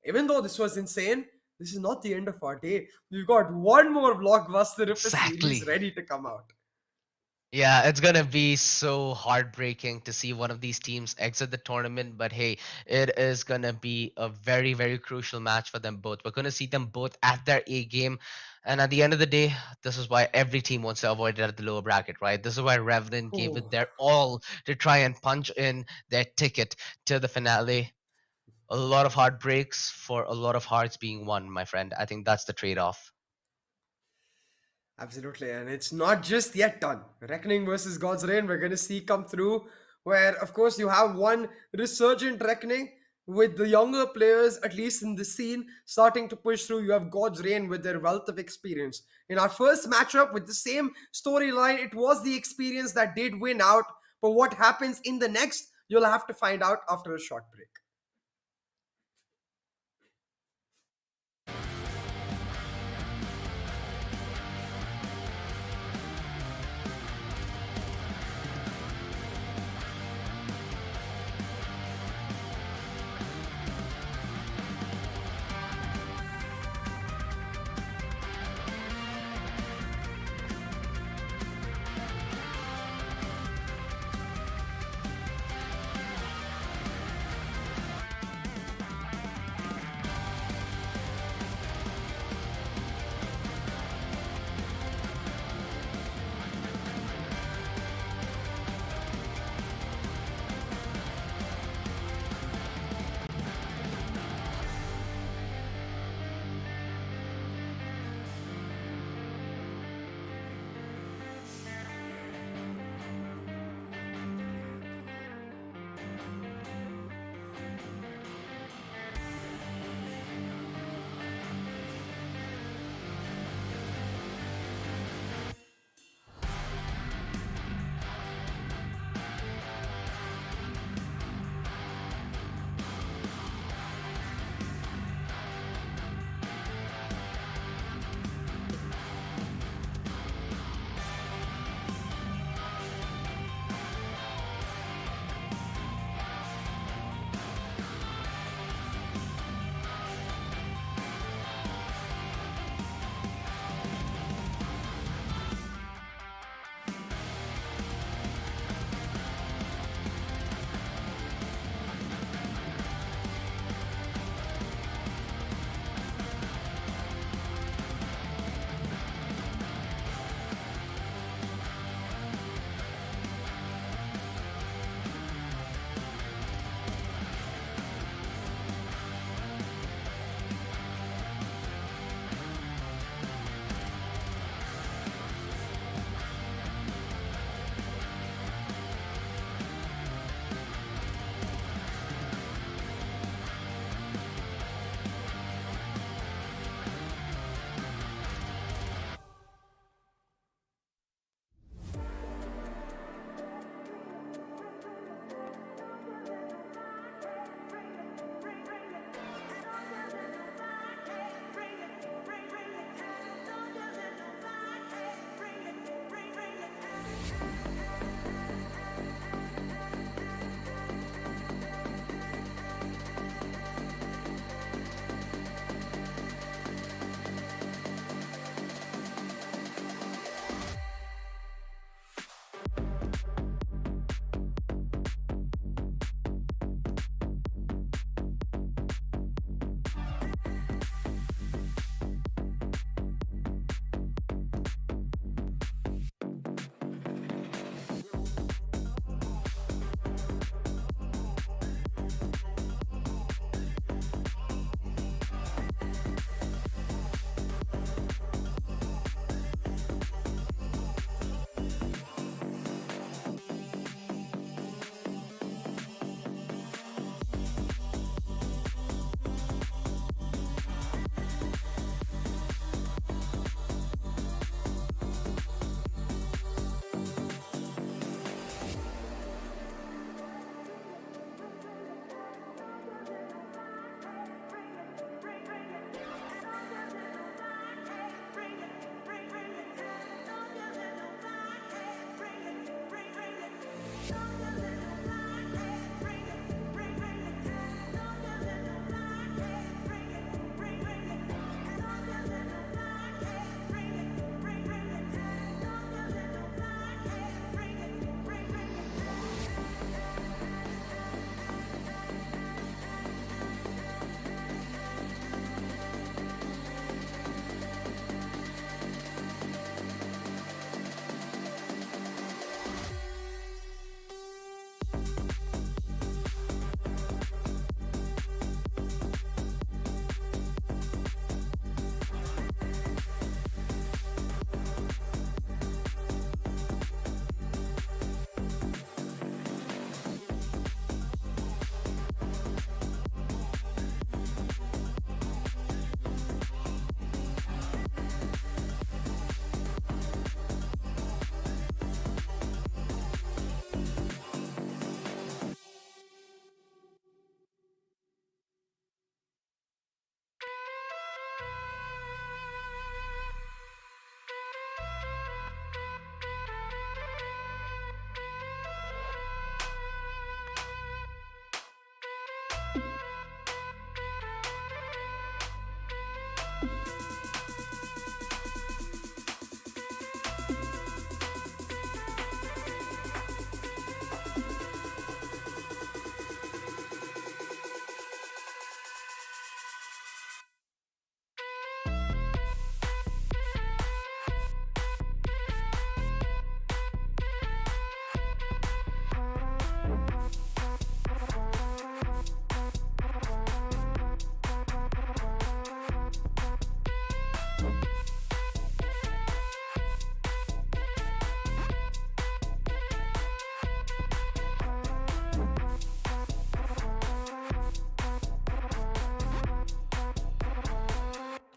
even though this was insane, this is not the end of our day. We've got one more blockbuster of a series Exactly. ready to come out. Yeah, it's gonna be so heartbreaking to see one of these teams exit the tournament, but hey, it is gonna be a very, very crucial match for them both. We're gonna see them both at their A game, and at the end of the day, this is why every team wants to avoid it at the lower bracket, right? This is why Revenant gave it Oh, their all to try and punch in their ticket to the finale. A lot of heartbreaks for a lot of hearts being won, my friend. I think that's the trade-off. absolutely. And it's not just yet done. Reckoning versus God's Reign, we're going to see come through, where, of course, you have one resurgent Reckoning with the younger players, at least in the scene, starting to push through. You have God's Reign with their wealth of experience. In our first matchup with the same storyline, it was the experience that did win out. But what happens in the next, you'll have to find out after a short break.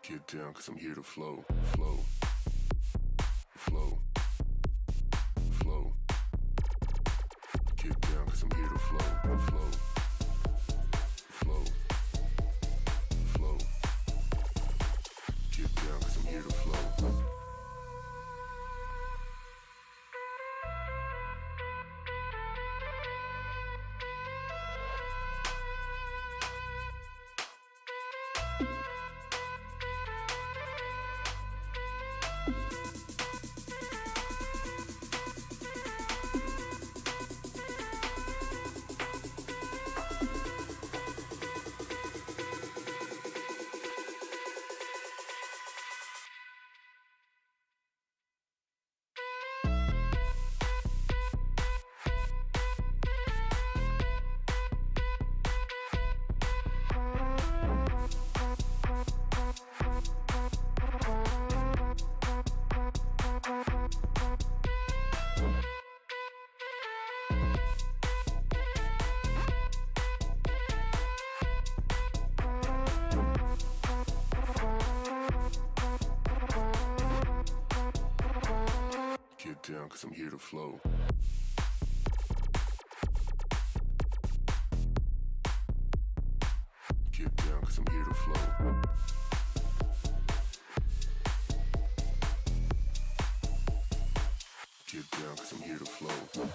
Get down, cause I'm here to flow, flow, flow, flow. Get down, cause I'm here to flow, flow, flow, flow. Get down, cause I'm here to flow. Get down, cause I'm here to flow. Get down, cause I'm here to flow. Get down, cause I'm here to flow.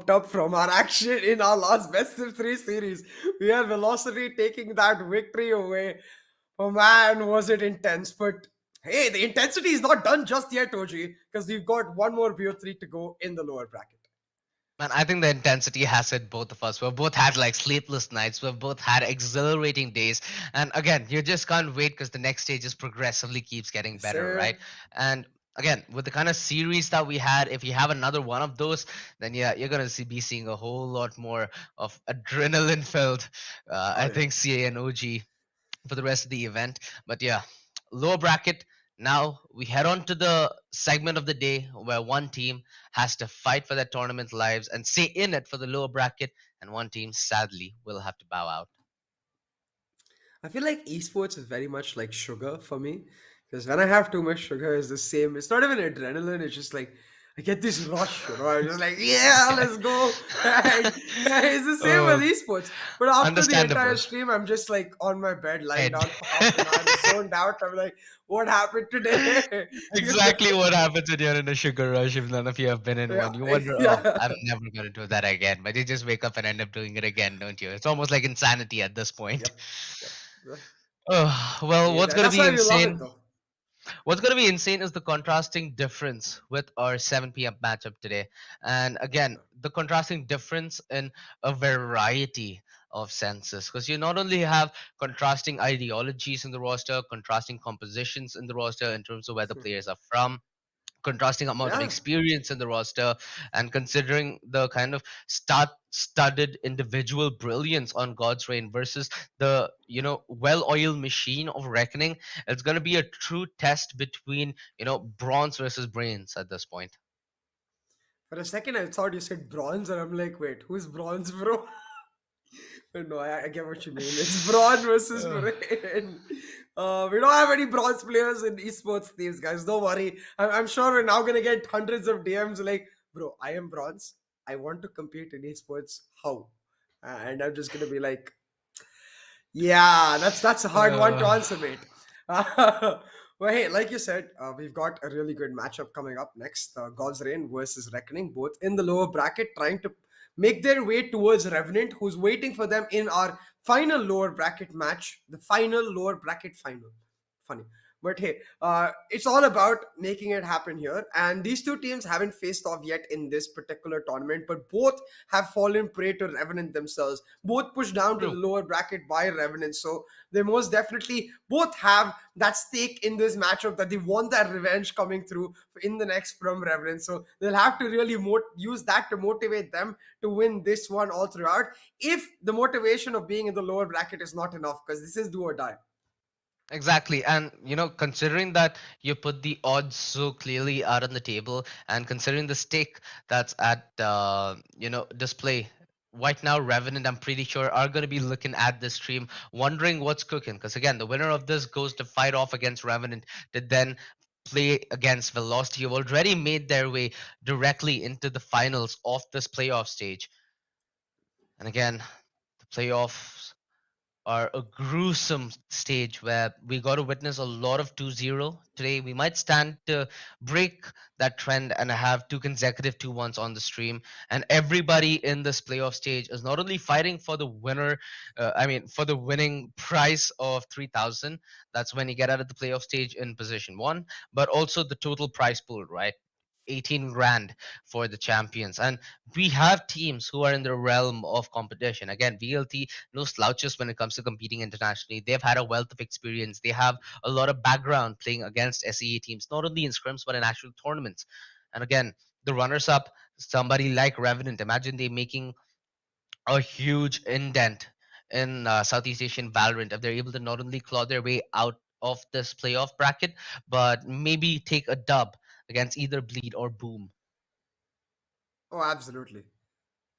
Up from our action in our last best of three series. We had Velocity taking that victory away. Oh man, was it intense! But hey, the intensity is not done just yet, OG, because we've got one more BO3 to go in the lower bracket. Man, I think the intensity has hit both of us. We've both had like sleepless nights. We've both had exhilarating days. And again, you just can't wait because the next stage just progressively keeps getting Yes, better, sir. right? And again, with the kind of series that we had, if you have another one of those, then yeah, you're gonna be seeing a whole lot more of adrenaline-filled, Oh I yeah. think, CA and OG for the rest of the event. But yeah, lower bracket. Now we head on to the segment of the day where one team has to fight for their tournament lives and stay in it for the lower bracket, and one team sadly will have to bow out. I feel like esports is very much like sugar for me. Because when I have too much sugar, it's the same. It's not even adrenaline, it's just like I get this rush, I'm just like, yeah, let's go. And it's the same with Oh, esports. But after the entire understandable. stream, I'm just like on my bed, lying Ed. down for half an hour, zoned out. I'm like, what happened today? Exactly what happens when you're in a sugar rush if none of you have been in Yeah, one. You wonder, oh, yeah. I'm never going to do that again. But you just wake up and end up doing it again, don't you? It's almost like insanity at this point. Yep. Yep. Oh, well, Yeah, what's going to that's be why we love it insane? though. What's going to be insane is the contrasting difference with our 7 p.m. matchup today. And again, the contrasting difference in a variety of senses. Because you not only have contrasting ideologies in the roster, contrasting compositions in the roster in terms of where the players are from, contrasting amount of Yeah. experience in the roster, and considering the kind of studded individual brilliance on God's Reign versus the well-oiled machine of Reckoning, it's going to be a true test between bronze versus brains at this point. For a second, I thought you said bronze, and I'm like, wait, who's bronze, bro? But no, I get what you mean. It's Braun versus Ugh. Brain. We don't have any bronze players in esports teams, guys. Don't worry. I'm sure we're now gonna get hundreds of DMs like, bro, I am bronze. I want to compete in esports. How? And I'm just gonna be like, yeah, that's a hard one to Uh, answer, mate. Well, hey, like you said, we've got a really good matchup coming up next. God's Reign versus Reckoning, both in the lower bracket, trying to make their way towards Revenant, who's waiting for them in our final lower bracket match, the final lower bracket final. Funny. But hey, it's all about making it happen here. And these two teams haven't faced off yet in this particular tournament, but both have fallen prey to Revenant themselves, both pushed down to the true. lower bracket by Revenant. So they most definitely both have that stake in this matchup that they want that revenge coming through in the next from Revenant. So they'll have to really use that to motivate them to win this one all throughout. If the motivation of being in the lower bracket is not enough, because this is do or die. Exactly. And, considering that you put the odds so clearly out on the table and considering the stake that's at, display right now, Revenant, I'm pretty sure, are going to be looking at this stream, wondering what's cooking. Because, again, the winner of this goes to fight off against Revenant to then play against Velocity, who already made their way directly into the finals of this playoff stage. And again, the playoffs are a gruesome stage where we got to witness a lot of 2-0 today. We might stand to break that trend and have two consecutive 2-1s on the stream. And everybody in this playoff stage is not only fighting for the winner, for the winning prize of 3,000. That's when you get out of the playoff stage in position one, but also the total prize pool, right? 18 grand for the champions. And we have teams who are in the realm of competition. Again, VLT, no slouches when it comes to competing internationally. They've had a wealth of experience. They have a lot of background playing against SEA teams, not only in scrims but in actual tournaments. And again, the runners up, somebody like Revenant, imagine they making a huge indent in Southeast Asian Valorant if they're able to not only claw their way out of this playoff bracket, but maybe take a dub against either Bleed or Boom. Oh, absolutely.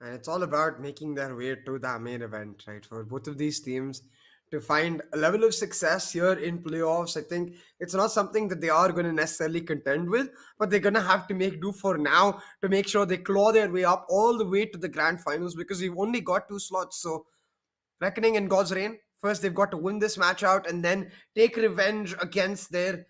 And it's all about making their way to the main event, right? For both of these teams to find a level of success here in playoffs, I think it's not something that they are going to necessarily contend with, but they're going to have to make do for now to make sure they claw their way up all the way to the grand finals because we've only got two slots. So Reckoning and God's Reign. First, they've got to win this match out and then take revenge against their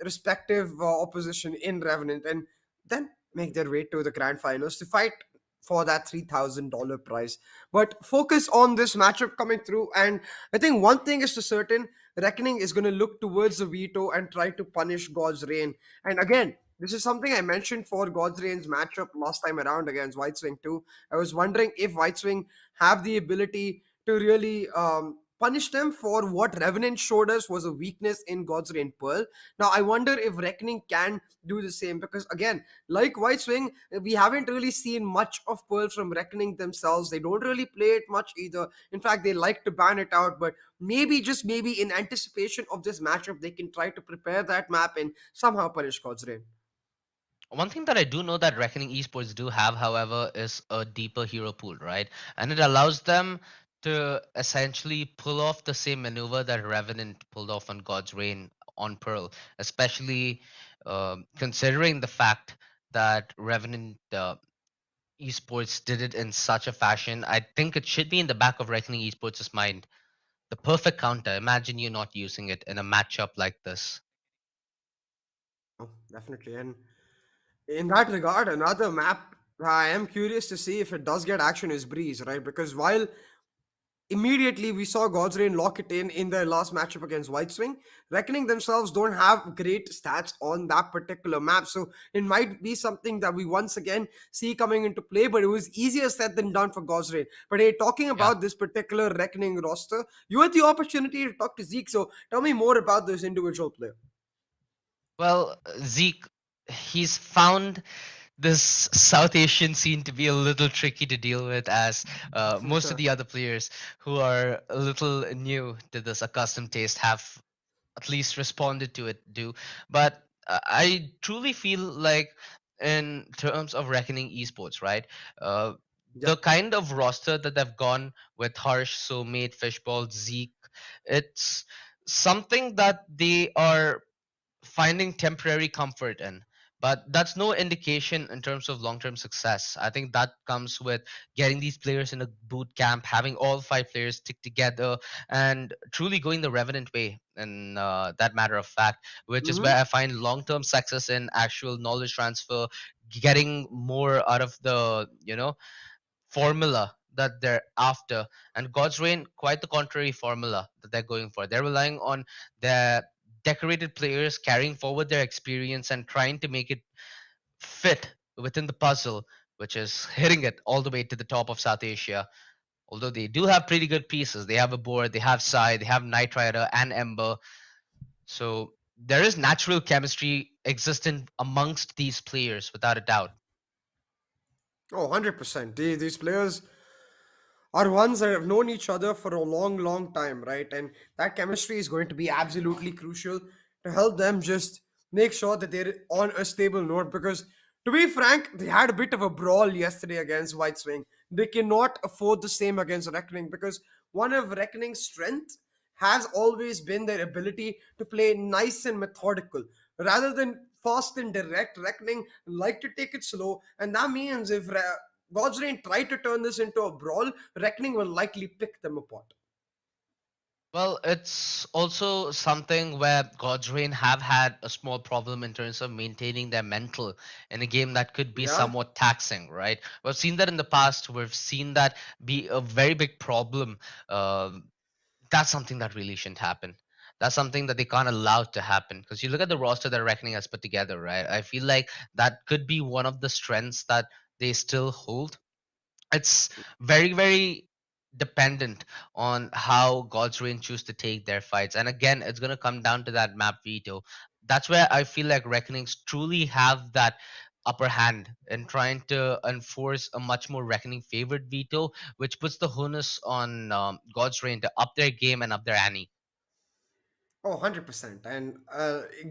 respective opposition in Revenant and then make their way to the grand finals to fight for that $3,000 prize. But focus on this matchup coming through. And I think one thing is for certain Reckoning is going to look towards the veto and try to punish God's Reign. And again, this is something I mentioned for God's Reign's matchup last time around against White Swing too. I was wondering if White Swing have the ability to really punish them for what Revenant showed us was a weakness in God's Reign Pearl. Now, I wonder if Reckoning can do the same because, again, like White Swing, we haven't really seen much of Pearl from Reckoning themselves. They don't really play it much either. In fact, they like to ban it out, but maybe, just maybe, in anticipation of this matchup, they can try to prepare that map and somehow punish God's Reign. One thing that I do know that Reckoning Esports do have, however, is a deeper hero pool, right? And it allows them to essentially pull off the same maneuver that Revenant pulled off on God's Reign on Pearl, especially considering the fact that Revenant Esports did it in such a fashion. I think it should be in the back of Reckoning Esports' mind. The perfect counter. Imagine you not using it in a matchup like this. Oh, definitely. And in that regard, another map I am curious to see if it does get action is Breeze, right? Because while immediately we saw God's Reign lock it in their last matchup against White Swing, Reckoning themselves don't have great stats on that particular map. So it might be something that we once again see coming into play, but it was easier said than done for God's Reign. But hey, talking Yeah. about this particular Reckoning roster, you had the opportunity to talk to Zeke. So tell me more about this individual player. Well, Zeke, he's found this South Asian scene to be a little tricky to deal with, as most of the other players who are a little new to this accustomed taste have at least responded to it do. But I truly feel like, in terms of Reckoning Esports, right? Uh, the Yep. kind of roster that they've gone with Harsh, Soulmate, Fishball, Zeke, it's something that they are finding temporary comfort in, but that's no indication in terms of long-term success. I think that comes with getting these players in a boot camp, having all five players stick together, and truly going the Revenant way in that matter of fact, which is Mm-hmm. where I find long-term success in actual knowledge transfer, getting more out of the formula that they're after. And God's Reign, quite the contrary formula that they're going for. They're relying on their decorated players carrying forward their experience and trying to make it fit within the puzzle, which is hitting it all the way to the top of South Asia. Although they do have pretty good pieces. They have a board, they have Sai, they have Knight Rider and Ember. So there is natural chemistry existent amongst these players without a doubt. Oh, 100%. These players are ones that have known each other for a long, long time, right? And that chemistry is going to be absolutely crucial to help them just make sure that they're on a stable note. Because, to be frank, they had a bit of a brawl yesterday against White Swing. They cannot afford the same against Reckoning because one of Reckoning's strength has always been their ability to play nice and methodical rather than fast and direct. Reckoning like to take it slow, and that means if God's Reign try to turn this into a brawl, Reckoning will likely pick them apart. Well, it's also something where God's Reign have had a small problem in terms of maintaining their mental in a game that could be Yeah. somewhat taxing, right? We've seen that in the past. We've seen that be a very big problem. That's something that really shouldn't happen. That's something that they can't allow to happen. Because you look at the roster that Reckoning has put together, right? I feel like that could be one of the strengths that they still hold. It's very, very dependent on how God's Reign choose to take their fights. And again, it's gonna come down to that map veto. That's where I feel like Reckonings truly have that upper hand in trying to enforce a much more reckoning favored veto, which puts the onus on God's Reign to up their game and up their ante. Oh, 100%. And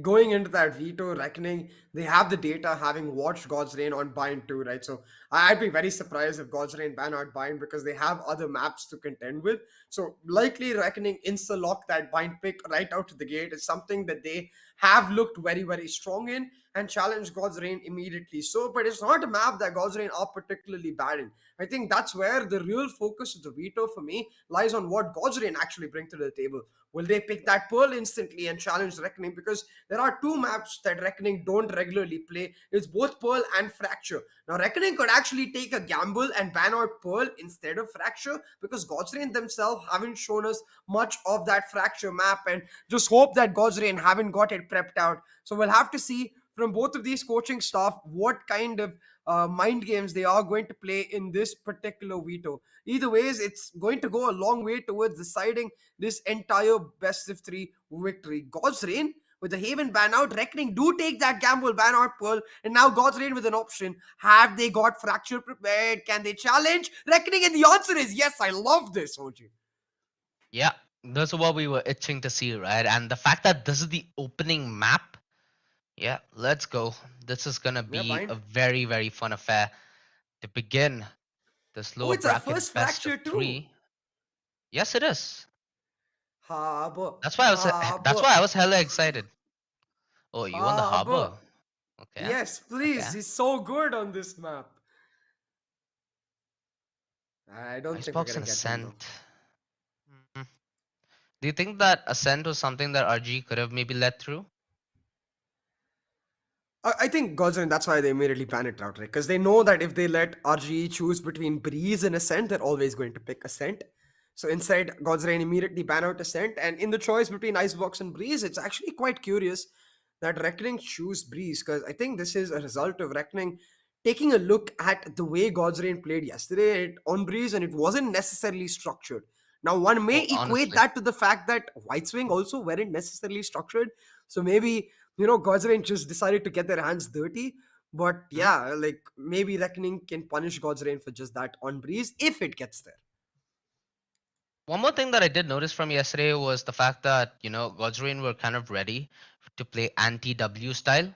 going into that veto reckoning, they have the data having watched God's Reign on Bind too, right? So I'd be very surprised if God's Reign ban out Bind because they have other maps to contend with. So likely reckoning insta lock that Bind pick right out to the gate is something that they have looked very, very strong in and challenge God's Reign immediately. So, but it's not a map that God's Reign are particularly bad in. I think that's where the real focus of the veto for me lies on what God's Reign actually bring to the table. Will they pick that Pearl instantly and challenge Reckoning? Because there are two maps that Reckoning don't regularly play. It's both Pearl and Fracture. Now, Reckoning could actually take a gamble and ban out Pearl instead of Fracture because God's Reign themselves haven't shown us much of that Fracture map, and just hope that God's Reign haven't got it prepped out. So we'll have to see from both of these coaching staff what kind of mind games they are going to play in this particular veto. Either ways, it's going to go a long way towards deciding this entire best of three victory. God's Reign with the Haven ban out, Reckoning do take that gamble, ban out Pearl, and now God's Reign with an option. Have they got Fracture prepared? Can they challenge Reckoning? And the answer is yes. I love this, OG. Yeah, that's what we were itching to see, right? And the fact that this is the opening map, yeah, let's go. This is gonna Yeah, be a bind. very, very fun affair to begin this Oh, lower it's our bracket first best of Fracture too. three. Yes, it is. Harbor, That's why I was. That's Harbor, why I was hella excited. Oh, you want the Harbor. harbor? Okay. Yes, Okay. please. He's so good on this map. I don't think we're Icebox gonna and get him though. Ascent. Mm. Do you think that Ascent was something that RG could have maybe led through? I think Godzin, that's why they immediately ban it out, right? Because they know that if they let RGE choose between Breeze and Ascent, they're always going to pick Ascent. So instead, Godzrain immediately ban out Ascent. And in the choice between Icebox and Breeze, it's actually quite curious that Reckoning choose Breeze, because I think this is a result of Reckoning taking a look at the way Godzrain played yesterday on Breeze, and it wasn't necessarily structured. Now, one may Oh, equate honestly. that to the fact that White Swing also weren't necessarily structured. So maybe Godsrain just decided to get their hands dirty. But Hmm? yeah, like maybe Reckoning can punish Godsrain for just that on Breeze if it gets there. One more thing that I did notice from yesterday was the fact that, Godsrain were kind of ready to play anti W style.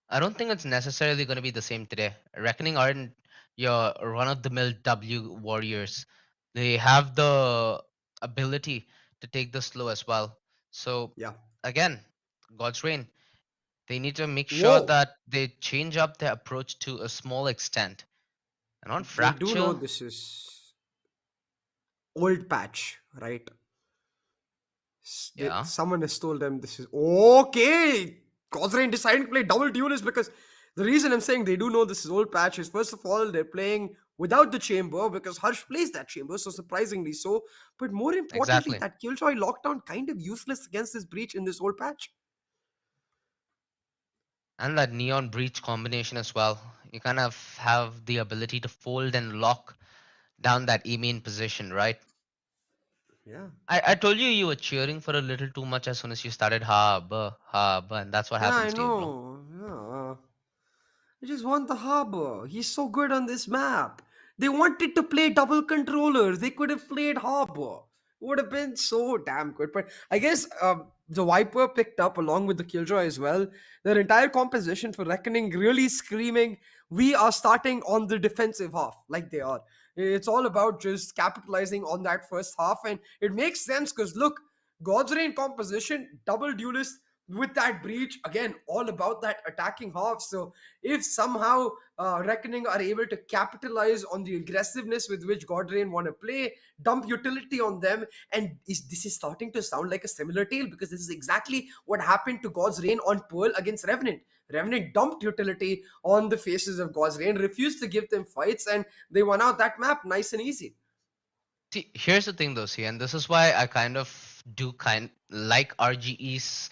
I don't think it's necessarily going to be the same today. Reckoning aren't your run of the mill W warriors. They have the ability to take the slow as well. So, Yeah. again, Godsrain, they need to make sure Whoa. that they change up their approach to a small extent. And on They do know Fracture, this is old patch, right? yeah, Someone has told them this is okay. Godsrain decided to play double duelist because the reason I'm saying they do know this is old patch is first of all they're playing without the chamber because Harsh plays that chamber, so surprisingly so. But more importantly, exactly. that Killjoy lockdown kind of useless against this breach in this old patch. And that neon breach combination as well. You kind of have the ability to fold and lock down that E main position, right? Yeah. I told you you were cheering for a little too much as soon as you started harbor, and that's what Yeah, I happens to you, bro. know. Yeah. I just want the harbor. He's so good on this map. They wanted to play double controllers. They could have played harbor. Would have been so damn good. But I guess the Viper picked up along with the Killjoy as well. Their entire composition for Reckoning really screaming, we are starting on the defensive half, like they are. It's all about just capitalizing on that first half. And it makes sense because look, God's Reign composition, double duelist with that breach, again, all about that attacking half. So if somehow Reckoning are able to capitalize on the aggressiveness with which Godrain want to play, dump utility on them, and this is starting to sound like a similar tale because this is exactly what happened to God's Reign on Pearl against Revenant. Revenant dumped utility on the faces of God's Reign, refused to give them fights, and they won out that map nice and easy. See, here's the thing though, see, and this is why I kind of do kind like RGE's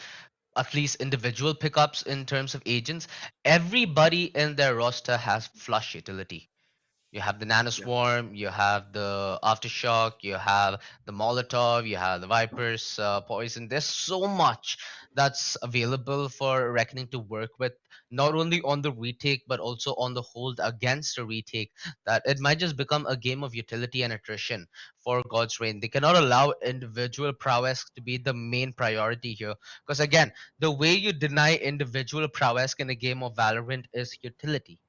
at least individual pickups in terms of agents. Everybody in their roster has flush utility. You have the nanoswarm, you have the aftershock, you have the Molotov, you have the Viper's poison. There's so much that's available for Reckoning to work with, not only on the retake but also on the hold against a retake. That it might just become a game of utility and attrition for God's Reign. They cannot allow individual prowess to be the main priority here, because again, the way you deny individual prowess in a game of Valorant is utility.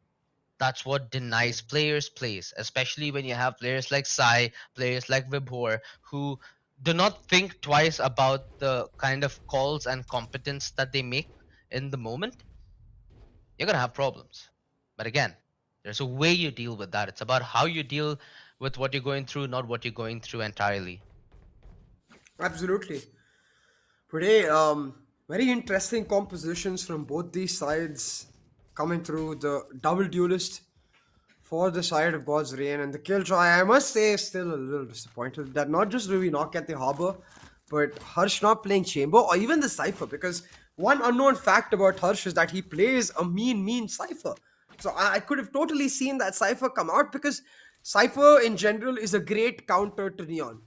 That's what denies players plays, especially when you have players like Sai, players like Vibhor, who do not think twice about the kind of calls and competence that they make in the moment. You're gonna have problems. But again, there's a way you deal with that. It's about how you deal with what you're going through, not what you're going through entirely. Absolutely. Today, very interesting compositions from both these sides coming through. The double duelist for the side of God's Reign and the Killjoy. I must say, still a little disappointed that not just Ruby not at the Harbor, but Harsh not playing Chamber or even the Cypher, because one unknown fact about Harsh is that he plays a mean Cypher. So I could have totally seen that Cypher come out, because Cypher in general is a great counter to Neon.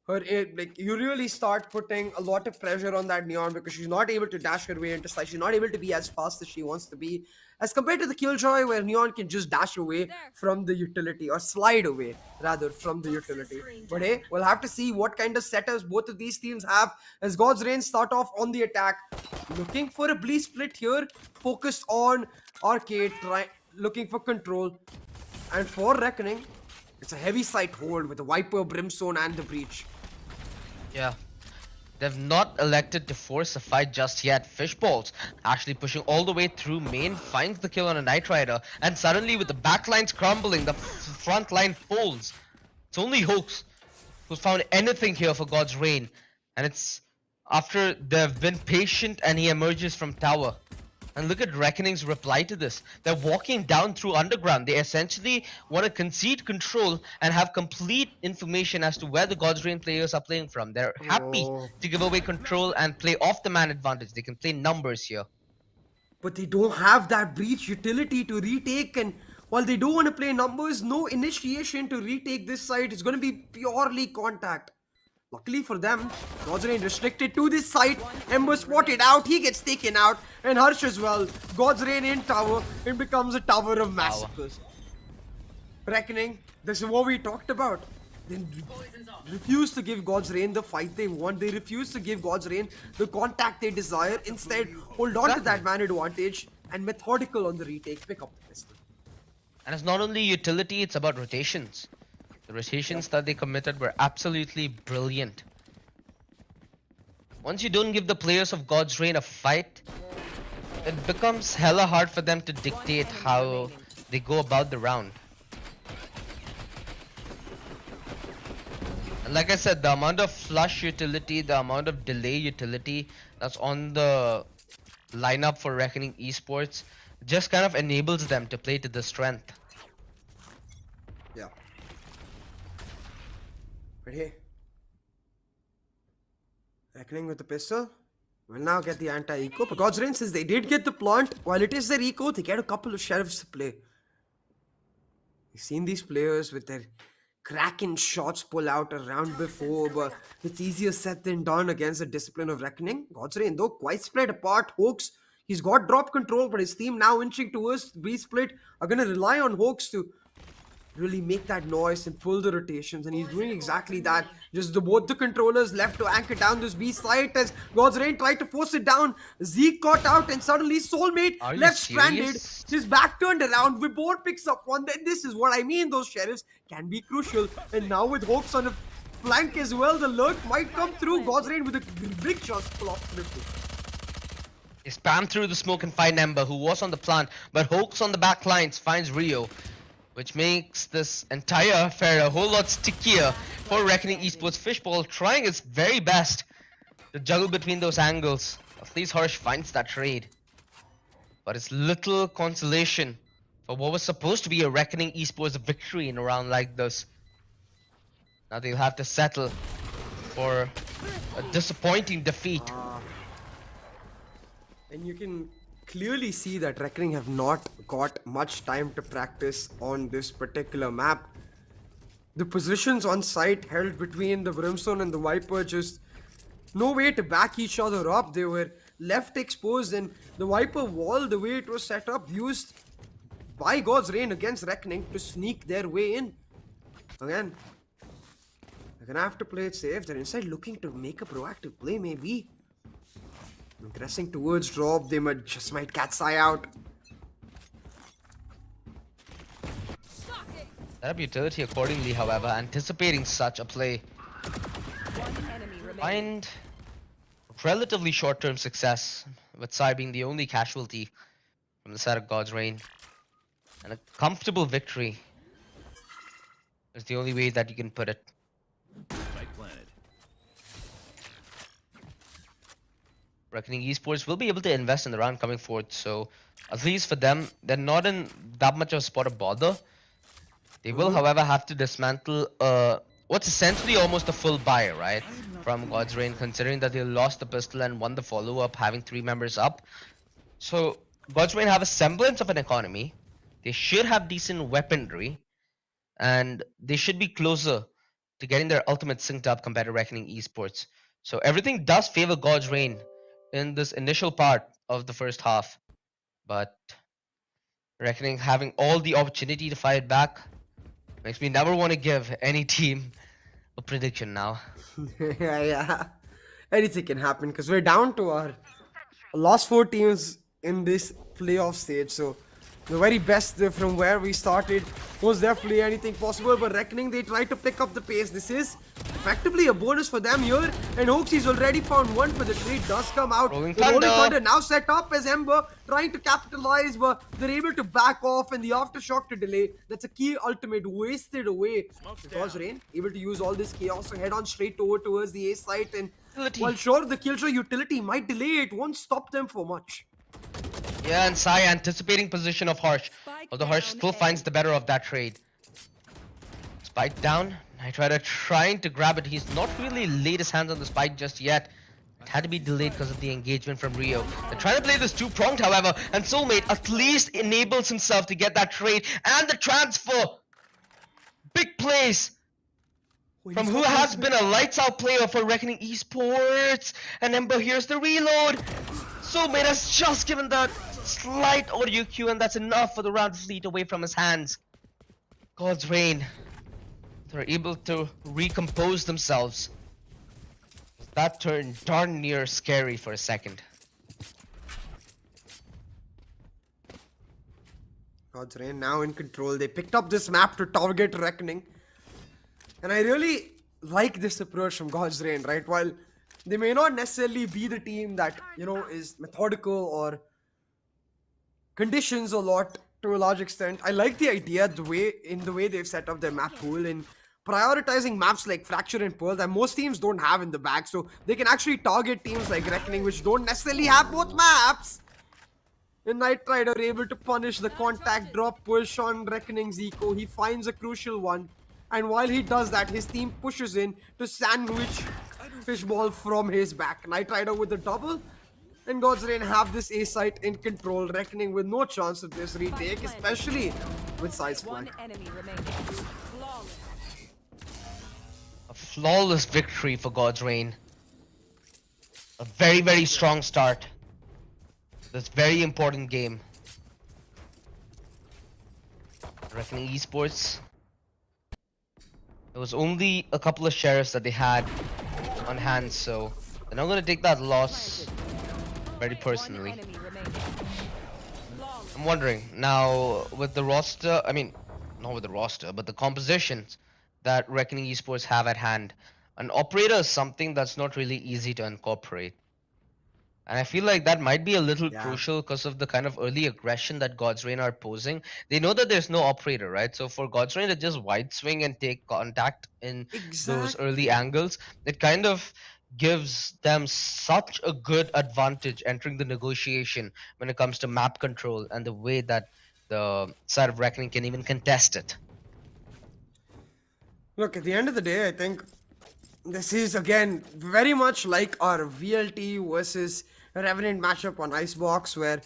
Like, you really start putting a lot of pressure on that Neon, because she's not able to dash her way into side. She's not able to be as fast as she wants to be, as compared to the Killjoy, where Neon can just dash away from the utility, or slide away rather from the utility. But hey, we'll have to see what kind of setups both of these teams have as God's Reign start off on the attack, looking for a Bleed split here, focused on Arcade, looking for control, and for Reckoning, it's a heavy sight hold with the Viper, Brimstone, and the Breach. Yeah. They've not elected to force a fight just yet. Fishballs actually pushing all the way through main, finds the kill on a Knight Rider, and suddenly with the backlines crumbling, the front line folds. It's only Hoax who's found anything here for God's Reign, and it's after they've been patient and he emerges from tower. And look at Reckoning's reply to this. They're walking down through underground. They essentially want to concede control and have complete information as to where the God's Reign players are playing from. They're happy to give away control and play off the man advantage. They can play numbers here. But they don't have that Breach utility to retake, and while they do want to play numbers, no initiation to retake this side. It's going to be purely contact. Luckily for them, God's Reign restricted to this side. Ember spotted out, he gets taken out, and Harsh as well. God's Reign in tower, it becomes a tower of massacres. Reckoning, this is what we talked about. They refuse to give God's Reign the fight they want. They refuse to give God's Reign the contact they desire. Instead, hold on to that man advantage and methodical on the retake. Pick up the pistol. And it's not only utility, it's about rotations. The rotations that they committed were absolutely brilliant. Once you don't give the players of God's Reign a fight, it becomes hella hard for them to dictate how they go about the round. And like I said, the amount of flush utility, the amount of delay utility that's on the lineup for Reckoning Esports just kind of enables them to play to the strength. Yeah. But hey, Reckoning with the pistol will now get the anti-eco. But God's Reign, since they did get the plant, while it is their eco, they get a couple of sheriffs to play. We've seen these players with their cracking shots pull out a round before, but it's easier said than done against the discipline of Reckoning. God's Reign, though, quite spread apart. Hoax, he's got drop control, but his team now inching towards B-split are going to rely on Hoax to really make that noise and pull the rotations, and he's doing exactly that. Just both the controllers left to anchor down this B site as God's Reign tried to force it down. Zeke caught out, and suddenly Soulmate left stranded. His back turned around. Vibhor picks up one. Then this is what I mean. Those sheriffs can be crucial. And now with Hoax on a flank as well, the lurk might come through. God's Reign with a big shot pull off quickly. They spam through the smoke and find Ember, who was on the plant, but Hoax on the back lines finds Rio, which makes this entire affair a whole lot stickier for Reckoning Esports. Fishball trying its very best to juggle between those angles. At least Harsh finds that trade. But it's little consolation for what was supposed to be a Reckoning Esports victory in a round like this. Now they'll have to settle for a disappointing defeat. And you can clearly see that Reckoning have not got much time to practice on this particular map. The positions on site held between the Brimstone and the Viper, just no way to back each other up. They were left exposed, and the Viper wall, the way it was set up, used by God's Rain against Reckoning to sneak their way in. Again, they're gonna have to play it safe. They're inside looking to make a proactive play, maybe. Progressing towards drop, they might catch Sai out. Set up utility accordingly, however, anticipating such a play. One enemy remaining. Find relatively short-term success, with Sai being the only casualty from the side of God's Reign. And a comfortable victory is the only way that you can put it. Reckoning Esports will be able to invest in the round coming forward, so at least for them, they're not in that much of a spot of bother. They will, however, have to dismantle what's essentially almost a full buy, right? From God's Reign, considering that they lost the pistol and won the follow-up, having 3 members up. So God's Reign have a semblance of an economy. They should have decent weaponry, and they should be closer to getting their ultimate synced up compared to Reckoning Esports. So everything does favor God's Reign in this initial part of the first half, but Reckoning having all the opportunity to fight back makes me never want to give any team a prediction now. Yeah. Anything can happen because we're down to our last 4 teams in this playoff stage. So the very best from where we started was definitely anything possible. But Reckoning, they try to pick up the pace. This is effectively a bonus for them here. And Hoaxie's already found one, but the trade does come out. Rolling The Rolling Thunder. Thunder now set up as Ember, trying to capitalize, but they're able to back off, and the aftershock to delay. That's a key ultimate wasted away. Because Rain able to use all this chaos to head on straight over towards the A site. And Utility. while sure the Killjoy utility might delay, it won't stop them for much. Yeah, and Sai anticipating position of Harsh, Spike although Harsh down still A. finds the better of that trade. Spike down, Nightrider trying to grab it. He's not really laid his hands on the spike just yet. It had to be delayed because of the engagement from Rio. They're trying to play this two-pronged, however, and Soulmate at least enables himself to get that trade and the transfer. Big plays from who has been a lights-out player for Reckoning Esports. And Ember, here's the reload. Soulmate has just given that slight audio cue, and that's enough for the round to fleet away from his hands. God's Reign. They're able to recompose themselves. That turned darn near scary for a second. God's Rain now in control. They picked up this map to target Reckoning. And I really like this approach from God's Rain, right? While they may not necessarily be the team that, is methodical or conditions a lot to a large extent. I like the idea, the way they've set up their map pool and prioritizing maps like Fracture and Pearl that most teams don't have in the bag. So they can actually target teams like Reckoning, which don't necessarily have both maps. And Nightrider able to punish the contact drop push on Reckoning's eco. He finds a crucial one. And while he does that, his team pushes in to sandwich Fishball from his back. Nightrider with the double. And God's Reign have this A site in control. Reckoning with no chance of this retake, especially with size One flank. enemy remaining. Flawless. A flawless victory for God's Reign. A very, very strong start. This very important game. Reckoning Esports. There was only a couple of sheriffs that they had on hand, so they're not going to take that loss very personally. One enemy remaining. Flawless. I'm wondering, now with the roster, I mean, not with the roster, but the compositions that Reckoning Esports have at hand, an operator is something that's not really easy to incorporate. And I feel like that might be a little Yeah. crucial because of the kind of early aggression that God's Reign are posing. They know that there's no operator, right? So for God's Reign to just wide swing and take contact in those early angles, it kind of gives them such a good advantage entering the negotiation when it comes to map control and the way that the side of Reckoning can even contest it. Look, at the end of the day, I think this is again very much like our VLT versus Revenant matchup on Icebox, where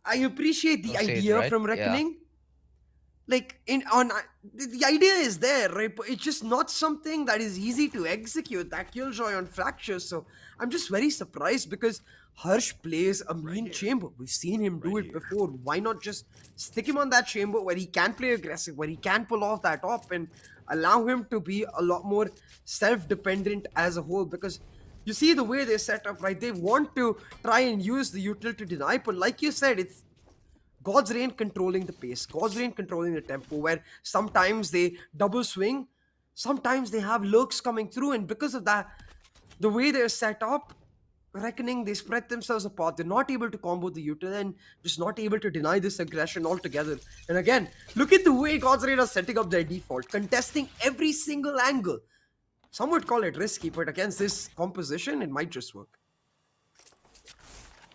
I appreciate the Pro Series, idea right? from Yeah. Reckoning. Like the idea is there, right? But it's just not something that is easy to execute. That killjoy on fracture. So I'm just very surprised because Harsh plays a mean chamber. We've seen him do it before. Why not just stick him on that chamber where he can play aggressive, where he can pull off that op, and allow him to be a lot more self-dependent as a whole? Because you see the way they set up, right? They want to try and use the utility to deny, but like you said, it's God's Reign controlling the pace, God's Reign controlling the tempo, where sometimes they double swing, sometimes they have lurks coming through, and because of that, the way they're set up, Reckoning, they spread themselves apart. They're not able to combo the util and just not able to deny this aggression altogether. And again, look at the way God's Reign are setting up their default, contesting every single angle. Some would call it risky, but against this composition, it might just work.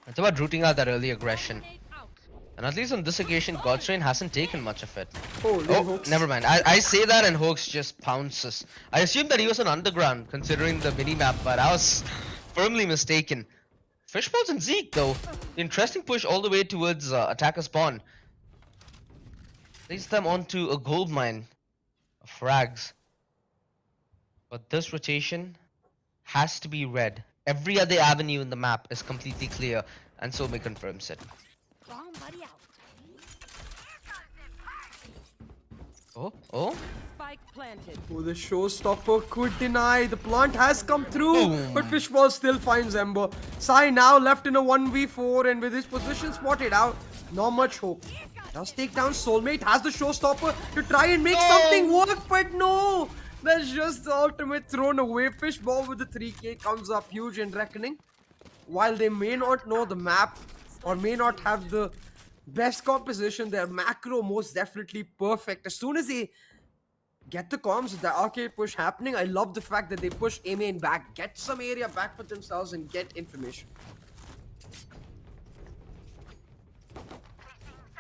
It's about rooting out that early aggression. Grenade out. And at least on this occasion, Godstrain hasn't taken much of it. Oh, Oh, never mind. I say that and Hoax just pounces. I assumed that he was on underground considering the mini-map, but I was firmly mistaken. Fishballs and Zeke though. Interesting push all the way towards attacker spawn. Leads them onto a gold mine of frags. But this rotation has to be red. Every other avenue in the map is completely clear, and so may confirms it. Bomb buddy out. Oh. Spike planted. Oh, the showstopper could deny. The plant has come through, Boom. but Fishball still finds Ember. Sai now left in a 1v4, and with his position spotted out, not much hope. Does take down Soulmate, has the showstopper to try and make something work, but no! That's just the ultimate thrown away. Fishball with the 3k comes up huge in Reckoning. While they may not know the map or may not have the best composition, their macro most definitely perfect. As soon as they get the comms with the arcade push happening, I love the fact that they push A main back, get some area back for themselves, and get information.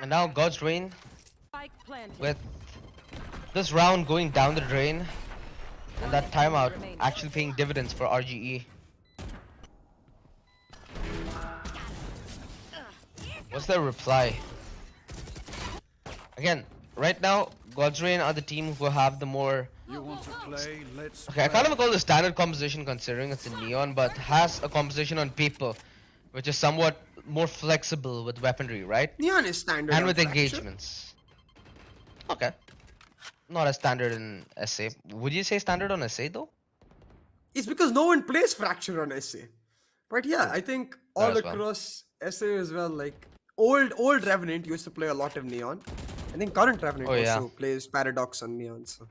And now God's Reign Spike planted. with this round going down the drain. And that timeout actually paying dividends for RGE. What's their reply? Again, right now, God's Reign are the team who have the more... You want to play? Let's Okay, I can't even call it standard composition considering it's a neon, but has a composition on paper, which is somewhat more flexible with weaponry, right? Neon is standard. And on with Fracture. engagements. Okay. Not as standard in SA. Would you say standard on SA though? It's because no one plays Fracture on SA. But yeah, I think all as well. across SA as well, like old Revenant used to play a lot of Neon. I think current Revenant Oh, yeah. also plays Paradox on Neon. So